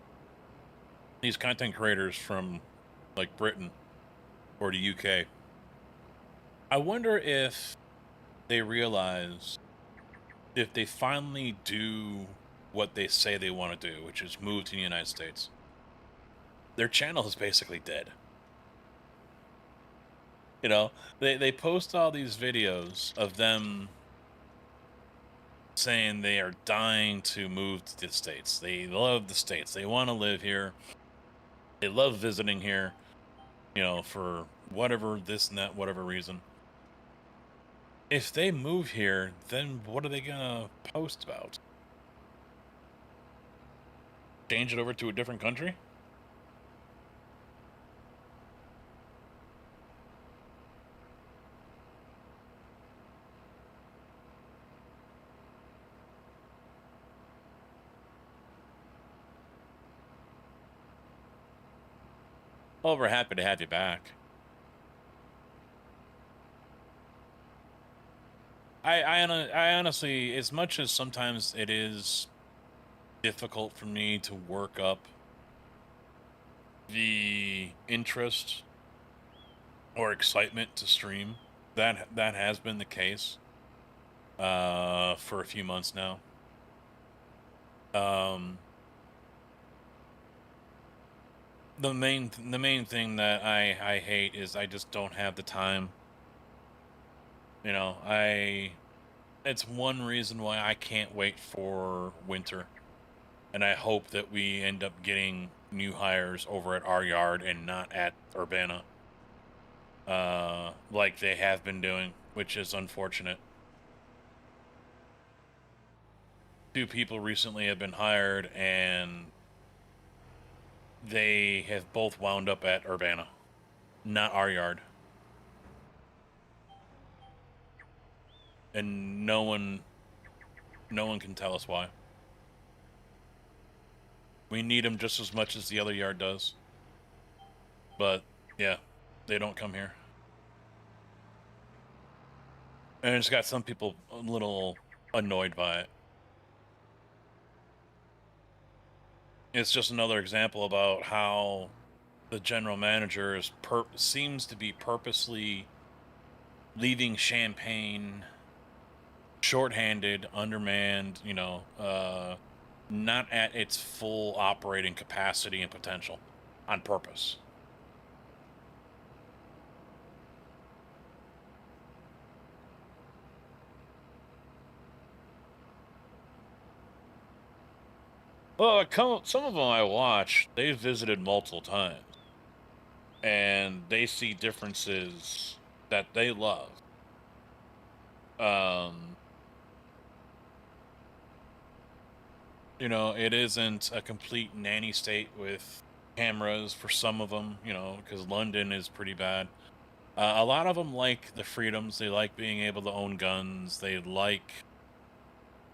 S1: these content creators from like Britain or the UK, I wonder if they realize if they finally do what they say they want to do, which is move to the United States, their channel is basically dead. You know, they post all these videos of them saying they are dying to move to the States. They love the States. They want to live here. They love visiting here, you know, for whatever, this and that, whatever reason. If they move here, then what are they gonna post about? Change it over to a different country? Well, we're happy to have you back. I honestly, as much as sometimes it is difficult for me to work up the interest or excitement to stream, that has been the case for a few months now. The main thing that I hate is I just don't have the time. You know, it's one reason why I can't wait for winter. And I hope that we end up getting new hires over at our yard and not at Urbana. Like they have been doing, which is unfortunate. 2 people recently have been hired and they have both wound up at Urbana, not our yard. and no one can tell us why. We need them just as much as the other yard does. But yeah, they don't come here. And it's got some people a little annoyed by it. It's just another example about how the general manager is seems to be purposely leaving Champaign shorthanded, undermanned, not at its full operating capacity and potential on purpose. Well, some of them I watch, they've visited multiple times, and they see differences that they love. It isn't a complete nanny state with cameras for some of them, because London is pretty bad. A lot of them like the freedoms. They like being able to own guns. They like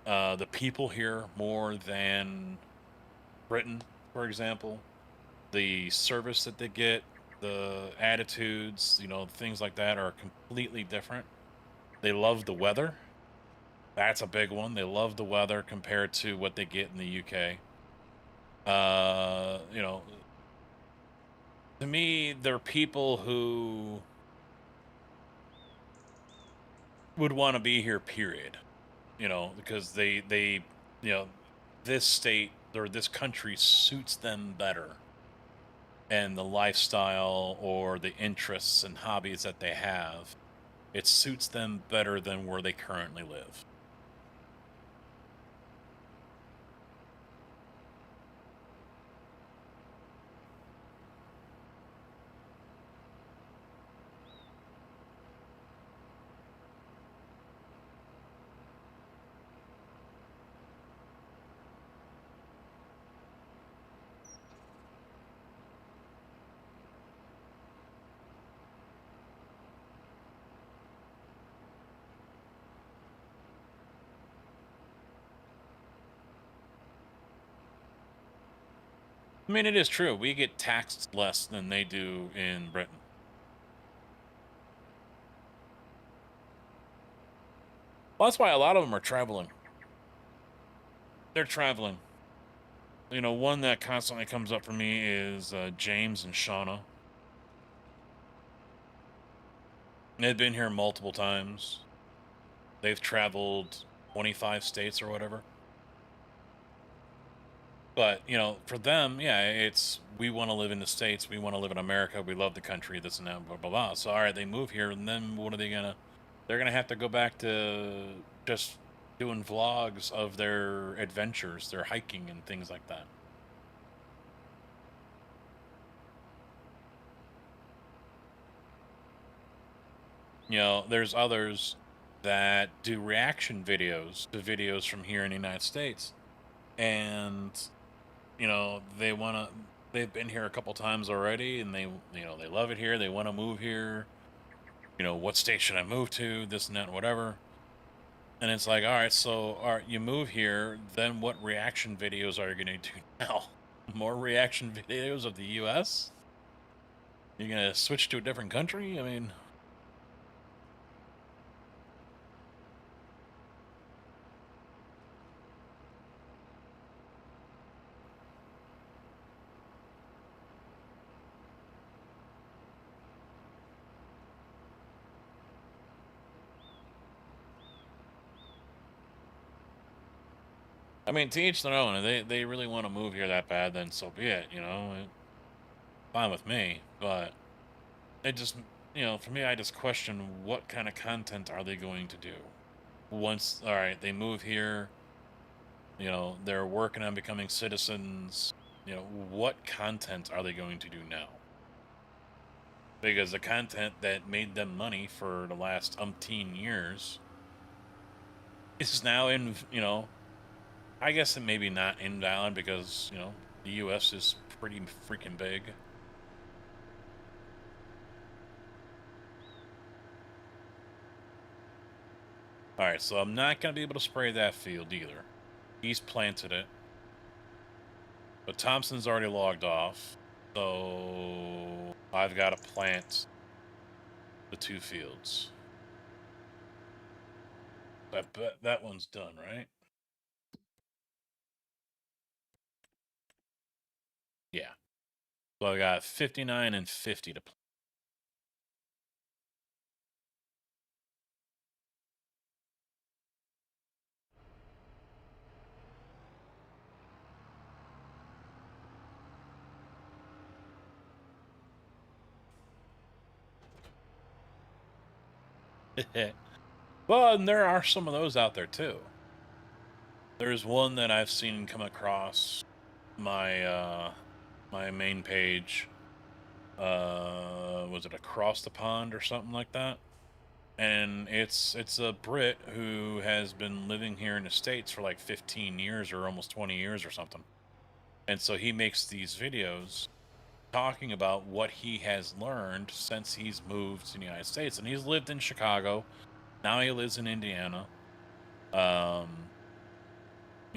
S1: the people here more than Britain, for example. The service that they get, the attitudes, things like that are completely different. They love the weather. That's a big one. They love the weather compared to what they get in the UK. To me, they're people who would want to be here, period. Because this state or this country suits them better, and the lifestyle or the interests and hobbies that they have, it suits them better than where they currently live. I mean, it is true. We get taxed less than they do in Britain. Well, that's why a lot of them are traveling. They're traveling. One that constantly comes up for me is James and Shauna. They've been here multiple times. They've traveled 25 states or whatever. But, for them, yeah, it's, we want to live in the States. We want to live in America. We love the country, this and that, blah, blah, blah. So, all right, they move here, and then what are they going to, they're going to have to go back to just doing vlogs of their adventures, their hiking and things like that. There's others that do reaction videos to videos from here in the United States. And, they've been here a couple times already, and they love it here. They want to move here. What state should I move to? This and that, whatever. And it's like, all right, so you move here, then what reaction videos are you going to do now? More reaction videos of the U.S.? You're going to switch to a different country? I mean... I mean, to each their own. If they really want to move here that bad, then so be it, fine with me. But it just, for me, I just question what kind of content are they going to do? Once, all right, they move here, they're working on becoming citizens, what content are they going to do now? Because the content that made them money for the last umpteen years is now in, I guess it maybe not invalid because, the U.S. is pretty freaking big. All right. Alright, so I'm not going to be able to spray that field either. He's planted it. But Thompson's already logged off. So I've got to plant the 2 fields. That one's done, right? Yeah. So I got 59 and 50 to plant. Well, and there are some of those out there too. There's one that I've seen come across my my main page. Was it Across the Pond or something like that? And it's a Brit who has been living here in the States for like 15 years or almost 20 years or something. And so he makes these videos talking about what he has learned since he's moved to the United States. And he's lived in Chicago. Now he lives in Indiana. You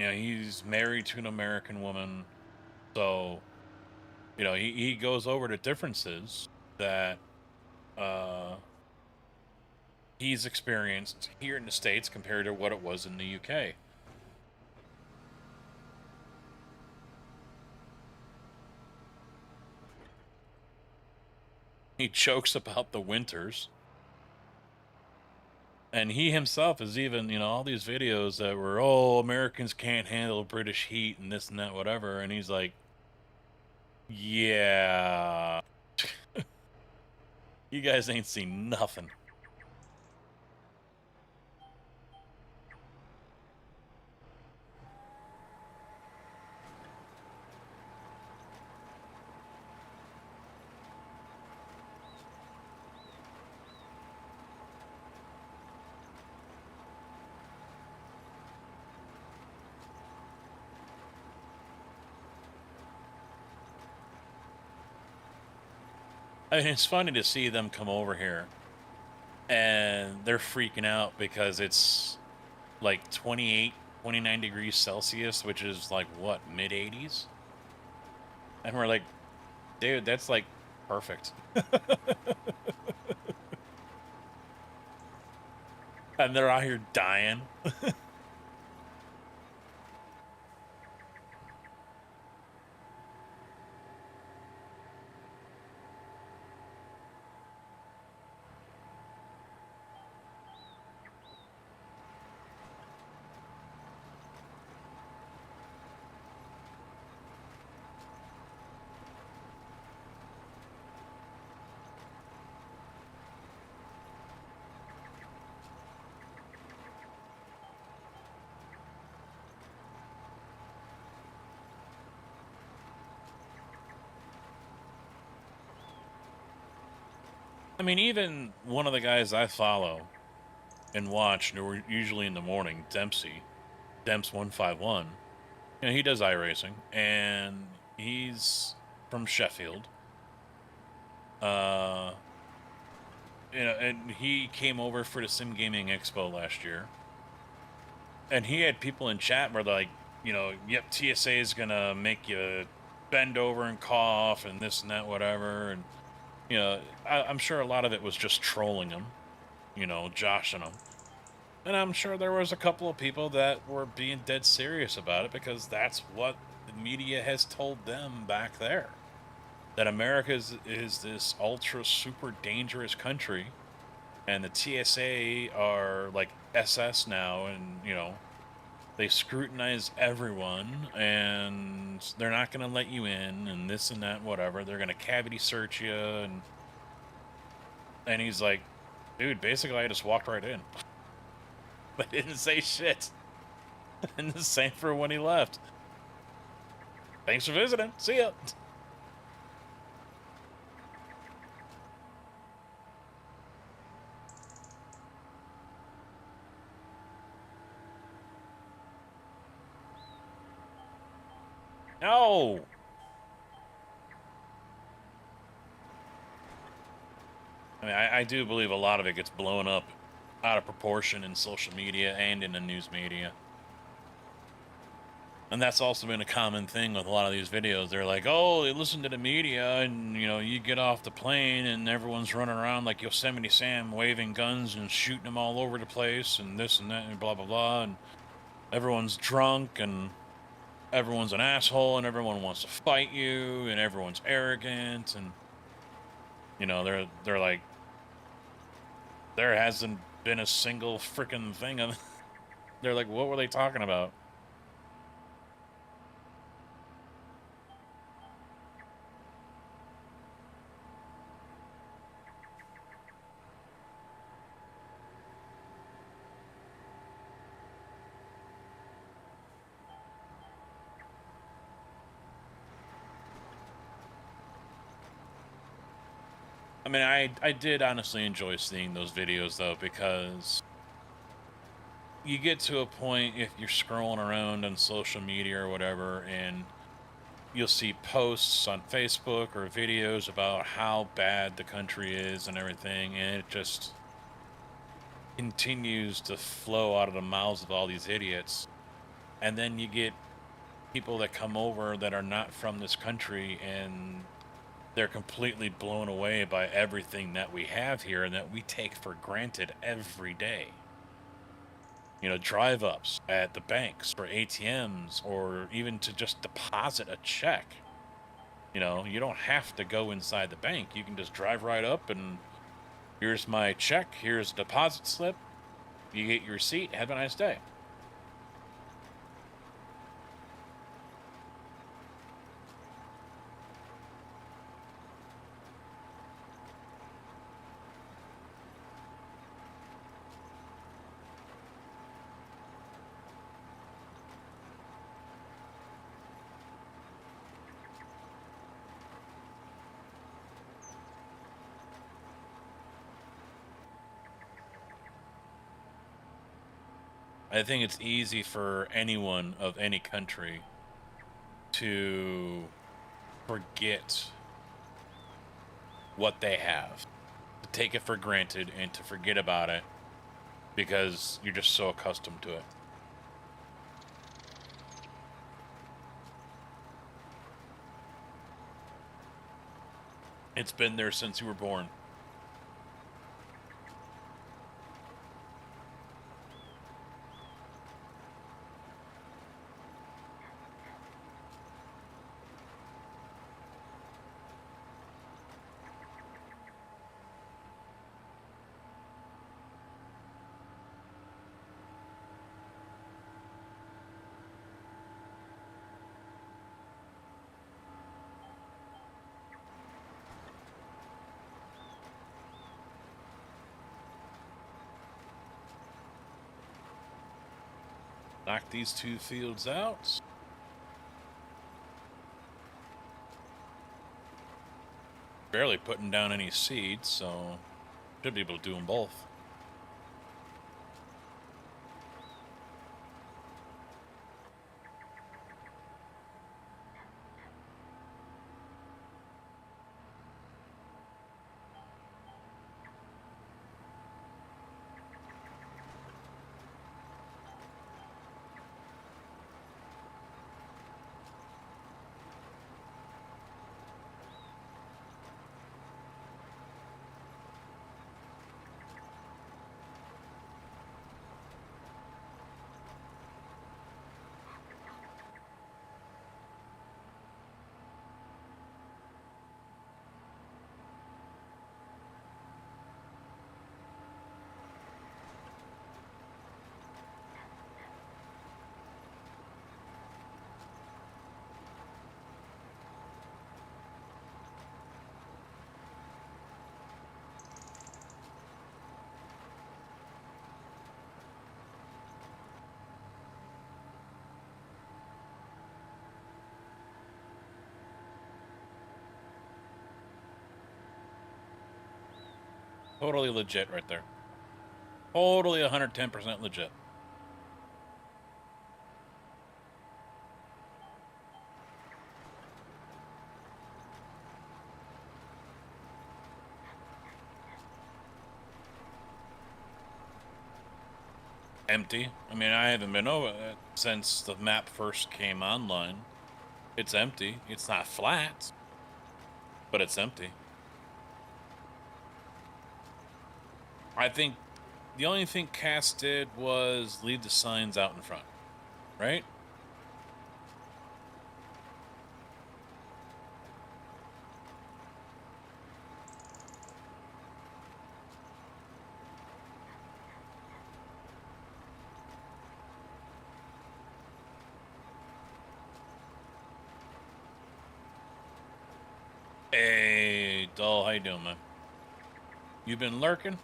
S1: know, he's married to an American woman. So, you know, he goes over the differences that he's experienced here in the States compared to what it was in the UK. He jokes about the winters. And he himself is even, you know, all these videos that were, oh, Americans can't handle British heat and this and that, whatever. And he's like, yeah, you guys ain't seen nothing. I mean, it's funny to see them come over here and they're freaking out because it's like 28, 29 degrees Celsius, which is like what, mid 80s? And we're like, dude, that's like perfect. And they're out here dying. I mean, even one of the guys I follow and watch, usually in the morning, Dempsey, Demps151, you know, he does iRacing, and he's from Sheffield. You know, and he came over for the Sim Gaming Expo last year, and he had people in chat where they're like, you know, yep, TSA is gonna make you bend over and cough and this and that, whatever, and you know, I'm sure a lot of it was just trolling him, you know, joshing him. And I'm sure there was a couple of people that were being dead serious about it because that's what the media has told them back there. That America is this ultra super dangerous country, and the TSA are like SS now, and you know, they scrutinize everyone, and they're not going to let you in, and this and that, whatever. They're going to cavity search you, and he's like, dude, basically I just walked right in. They didn't say shit. And the same for when he left. Thanks for visiting. See ya. No. I mean, I do believe a lot of it gets blown up out of proportion in social media and in the news media. And that's also been a common thing with a lot of these videos. They're like, oh, they listen to the media, and, you know, you get off the plane and everyone's running around like Yosemite Sam, waving guns and shooting them all over the place and this and that and blah, blah, blah. And everyone's drunk and everyone's an asshole and everyone wants to fight you and everyone's arrogant. And, you know, they're like, there hasn't been a single freaking thing of. They're like, what were they talking about? I mean, I did honestly enjoy seeing those videos though, because you get to a point if you're scrolling around on social media or whatever, and you'll see posts on Facebook or videos about how bad the country is and everything, and it just continues to flow out of the mouths of all these idiots. And then you get people that come over that are not from this country, and they're completely blown away by everything that we have here and that we take for granted every day. You know, drive ups at the banks for ATMs, or even to just deposit a check. You know, you don't have to go inside the bank. You can just drive right up and here's my check, here's a deposit slip. You get your receipt. Have a nice day. I think it's easy for anyone of any country to forget what they have, to take it for granted and to forget about it because you're just so accustomed to it. It's been there since you were born. Knock these two fields out. Barely putting down any seeds, so should be able to do them both. Totally legit right there. Totally 110% legit. Empty. I mean, I haven't been over it since the map first came online. It's empty. It's not flat, but it's empty. I think the only thing Cass did was leave the signs out in front, right? Hey, Dull, how you doing, man? You been lurking?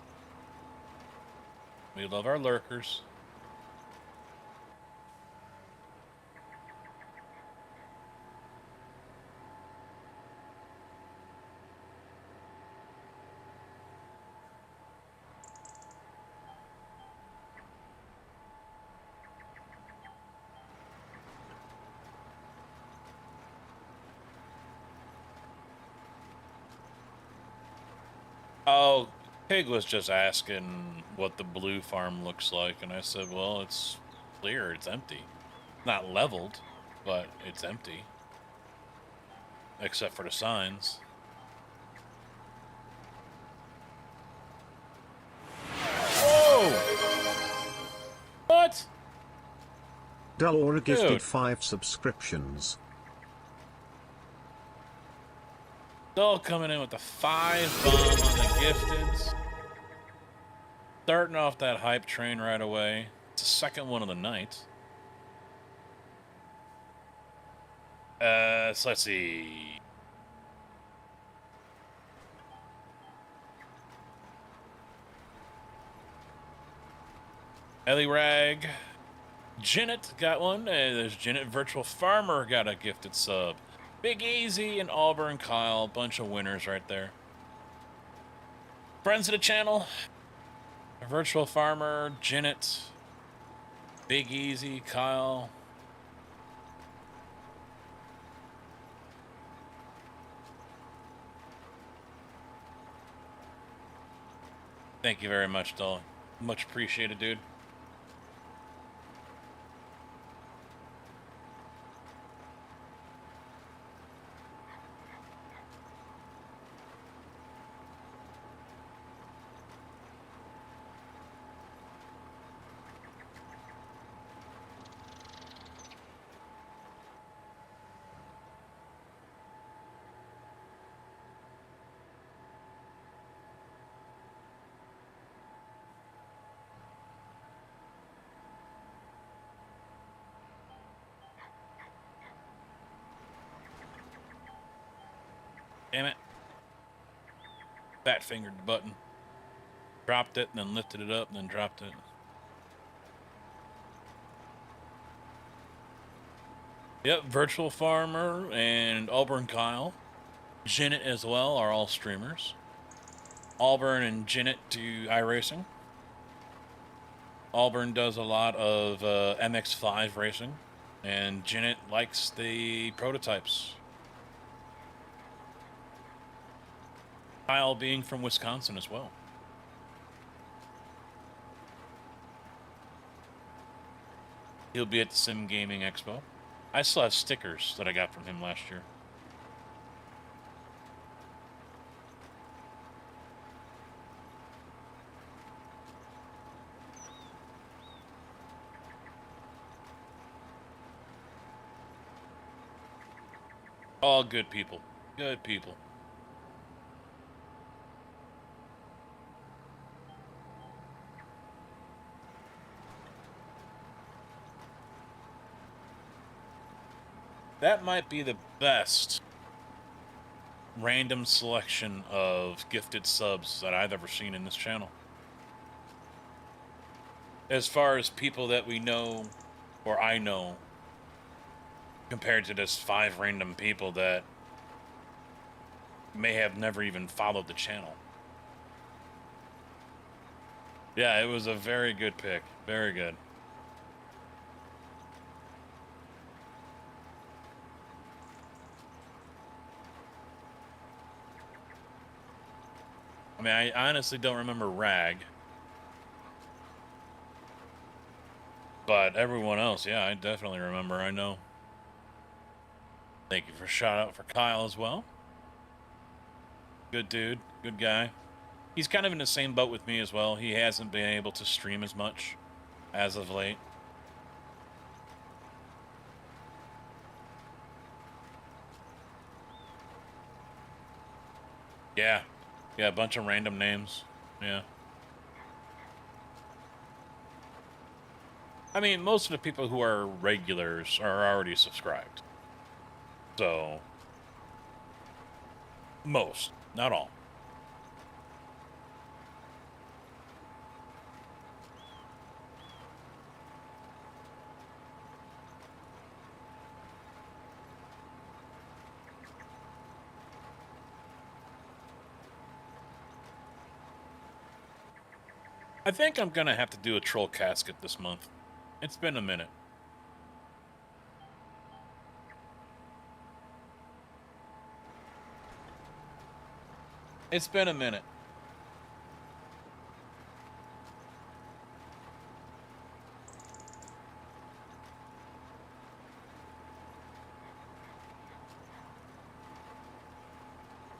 S1: We love our lurkers. Oh, Pig was just asking what the blue farm looks like, and I said, well, it's clear, it's empty. Not leveled, but it's empty. Except for the signs. Whoa! What?
S3: Dalora gifted
S1: Dude.
S3: 5 subscriptions.
S1: Dull coming in with the 5 bomb on the gifteds. Starting off that hype train right away. It's the second one of the night. So let's see. Ellie Rag. Janet got one. There's Janet Virtual Farmer got a gifted sub. Big Easy and Auburn Kyle. Bunch of winners right there. Friends of the channel. Virtual Farmer, Janet, Big Easy, Kyle. Thank you very much, Dull. Much appreciated, dude. Damn it. Fat fingered the button. Dropped it and then lifted it up and then dropped it. Yep, Virtual Farmer and Auburn Kyle. Janet as well are all streamers. Auburn and Janet do iRacing. Auburn does a lot of MX-5 racing. And Janet likes the prototypes. Kyle being from Wisconsin as well. He'll be at the Sim Gaming Expo. I still have stickers that I got from him last year. All good people. Good people. That might be the best random selection of gifted subs that I've ever seen in this channel. As far as people that we know, or I know, compared to just 5 random people that may have never even followed the channel. Yeah, it was a very good pick. Very good. I mean, I honestly don't remember Rag. But everyone else, yeah, I definitely remember. I know. Thank you for shout out for Kyle as well. Good dude, good guy. He's kind of in the same boat with me as well. He hasn't been able to stream as much as of late. Yeah. Yeah, a bunch of random names. Yeah. I mean, most of the people who are regulars are already subscribed. So, most, not all. I think I'm gonna have to do a troll casket this month. It's been a minute. It's been a minute.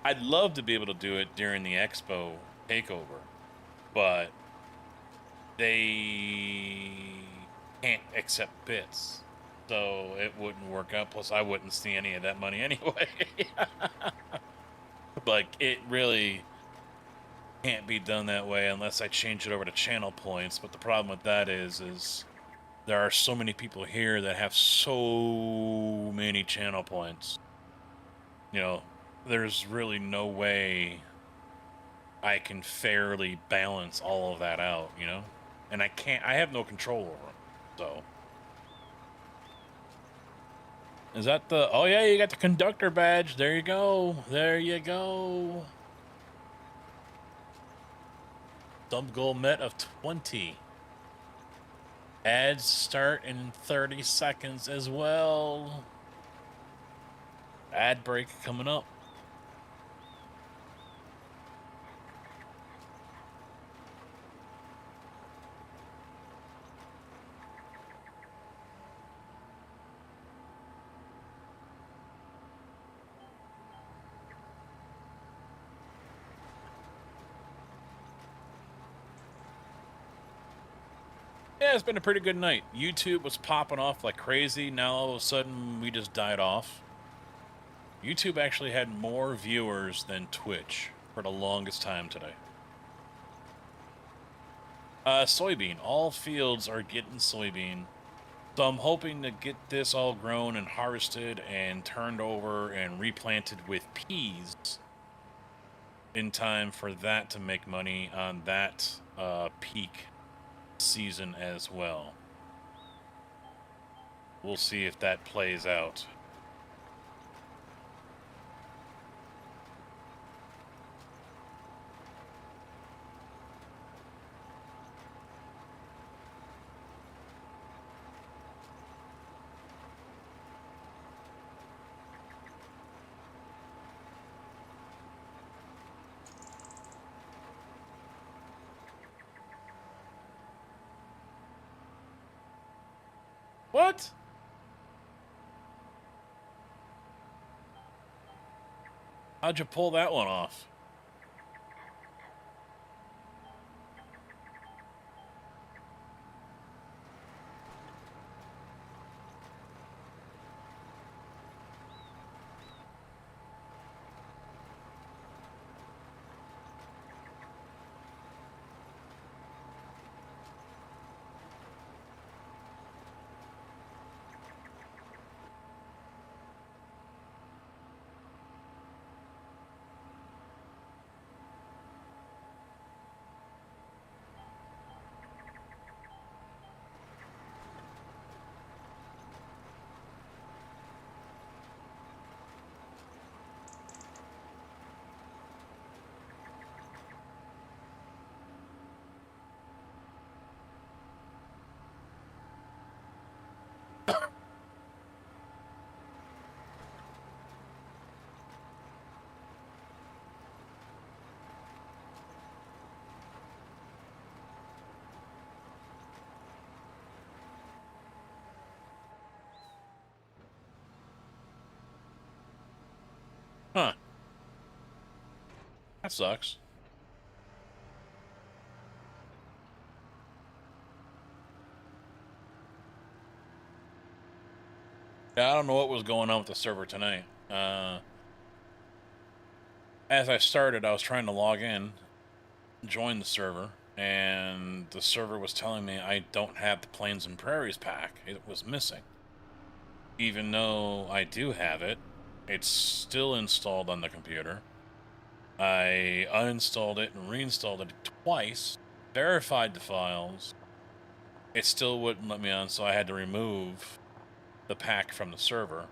S1: I'd love to be able to do it during the expo takeover, but they can't accept bits. So it wouldn't work out. Plus, I wouldn't see any of that money anyway. Like, it really can't be done that way unless I change it over to channel points. But the problem with that is there are so many people here that have so many channel points. You know, there's really no way I can fairly balance all of that out, you know? And I have no control over them, so. Is that the, oh yeah, you got the conductor badge. There you go. There you go. Sub goal met of 20. Ads start in 30 seconds as well. Ad break coming up. Yeah, it's been a pretty good night. YouTube was popping off like crazy. Now all of a sudden we just died off. YouTube actually had more viewers than Twitch for the longest time today. Soybean. All fields are getting soybean. So I'm hoping to get this all grown and harvested and turned over and replanted with peas in time for that to make money on that peak season as well. We'll see if that plays out. What? How'd you pull that one off? Huh. That sucks. Yeah, I don't know what was going on with the server tonight. As I started, I was trying to log in, join the server, and the server was telling me I don't have the Plains and Prairies pack. It was missing. Even though I do have it, it's still installed on the computer. I uninstalled it and reinstalled it twice, verified the files. It still wouldn't let me on, so I had to remove the pack from the server.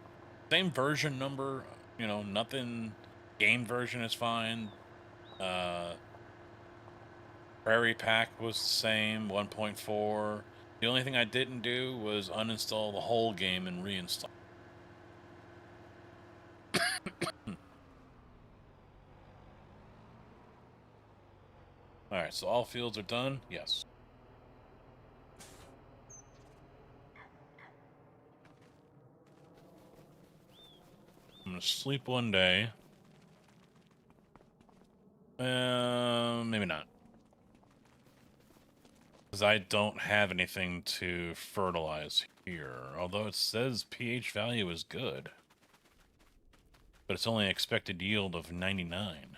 S1: Same version number, you know, nothing. Game version is fine. Prairie pack was the same, 1.4. The only thing I didn't do was uninstall the whole game and reinstall. Alright, so all fields are done? Yes. I'm gonna sleep one day. Maybe not. Because I don't have anything to fertilize here. Although it says pH value is good. But it's only expected yield of 99.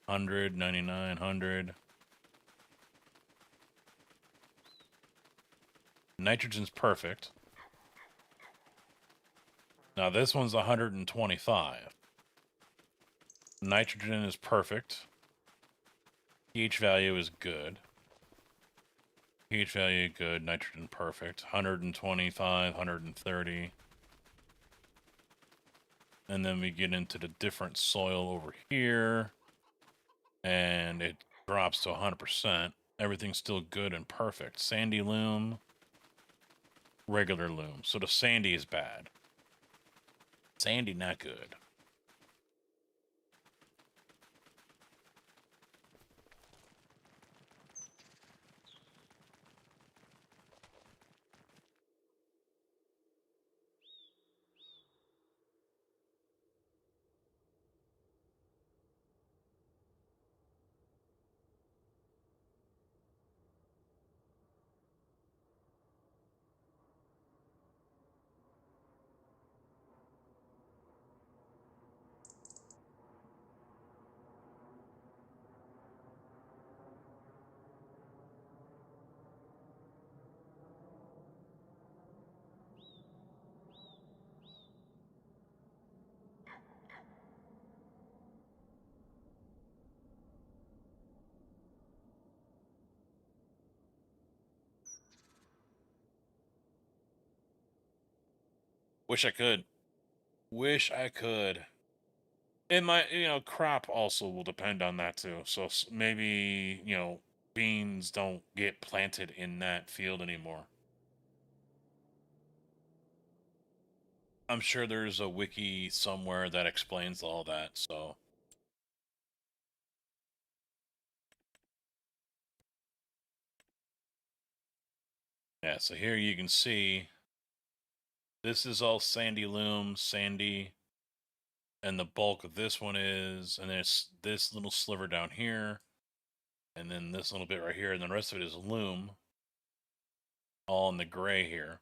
S1: 100, 99, 100. Nitrogen's perfect. Now this one's 125. Nitrogen is perfect. pH value is good. pH value good. Nitrogen perfect. 125, 130. And then we get into the different soil over here. And it drops to 100%. Everything's still good and perfect. Sandy loam. Regular loam. So the sandy is bad. Sandy not good. Wish I could. Wish I could. And my, crop also will depend on that too. So maybe, beans don't get planted in that field anymore. I'm sure there's a wiki somewhere that explains all that, so. Yeah, so here you can see this is all sandy loam, sandy, and the bulk of this one is, and there's this little sliver down here, and then this little bit right here, and the rest of it is loam, all in the gray here.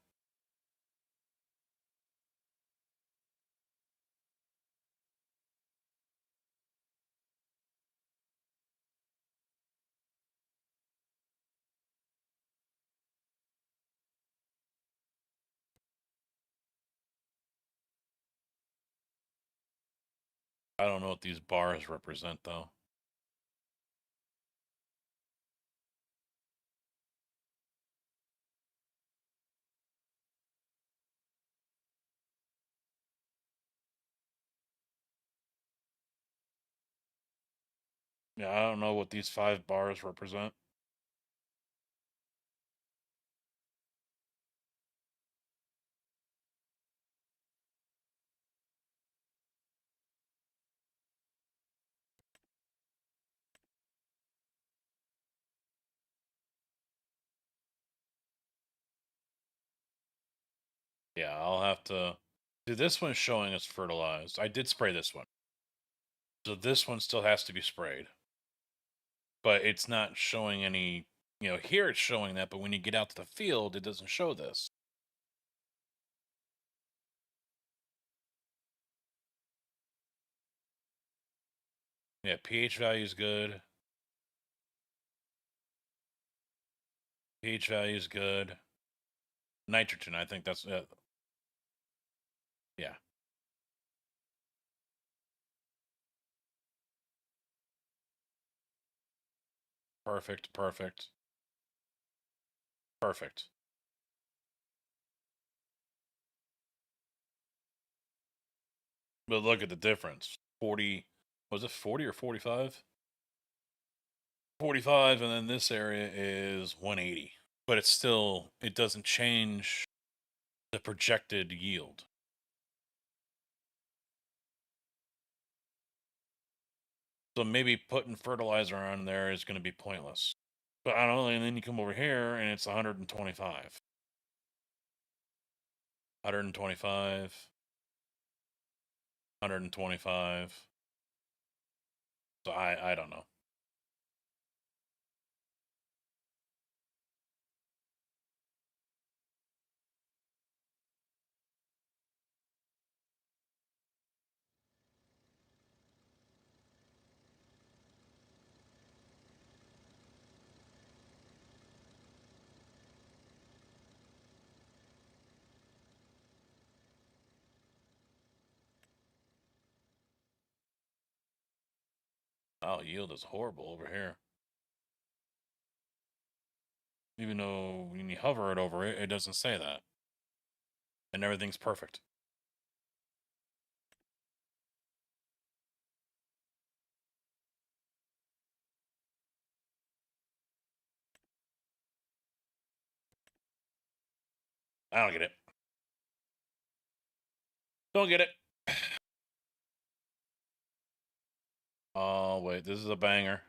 S1: I don't know what these bars represent though. Yeah, I don't know what these 5 bars represent. Yeah, I'll have to See, this one's showing us fertilized. I did spray this one. So this one still has to be sprayed. But it's not showing any, here it's showing that, but when you get out to the field, it doesn't show this. Yeah, pH value is good. pH value is good. Nitrogen, I think that's yeah. Perfect. Perfect. But look at the difference. 40, was it 40 or 45? 45, and then this area is 180. But it's still, it doesn't change the projected yield. So maybe putting fertilizer on there is going to be pointless. But I don't know, and then you come over here and it's 125. 125. 125. So I don't know. Oh, yield is horrible over here. Even though when you hover it over it, it doesn't say that. And everything's perfect. I don't get it. Don't get it. Oh, wait, this is a banger.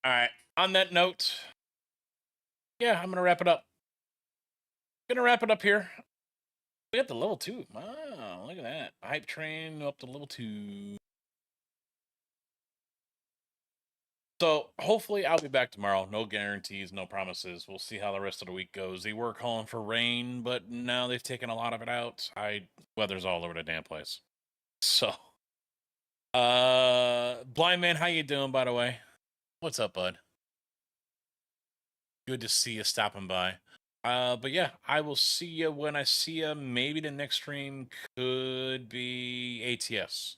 S1: All right. On that note, yeah, I'm gonna wrap it up. Gonna wrap it up here. We got the level 2. Wow, look at that. Hype train up to level 2. So hopefully I'll be back tomorrow. No guarantees, no promises. We'll see how the rest of the week goes. They were calling for rain, but now they've taken a lot of it out. Weather's all over the damn place. So Blind Man, how you doing, by the way? What's up, bud? Good to see you stopping by. But yeah, I will see you when I see you. Maybe the next stream could be ATS.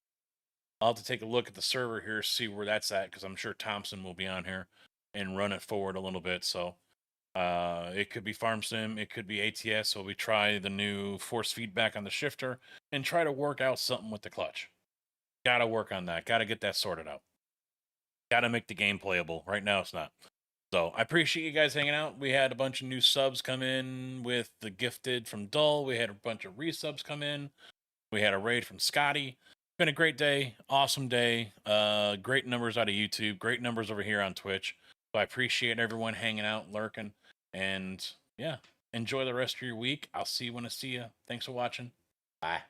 S1: I'll have to take a look at the server here, see where that's at, because I'm sure Thompson will be on here and run it forward a little bit. So it could be Farm Sim, it could be ATS. So we try the new force feedback on the shifter and try to work out something with the clutch. Got to work on that. Got to get that sorted out. Got to make the game playable. Right now, it's not. So I appreciate you guys hanging out. We had a bunch of new subs come in with the gifted from Dull. We had a bunch of resubs come in. We had a raid from Scotty. Been a great day, awesome day. Great numbers out of YouTube, great numbers over here on Twitch. So I appreciate everyone hanging out, lurking, and yeah, enjoy the rest of your week. I'll see you when I see you. Thanks for watching. Bye.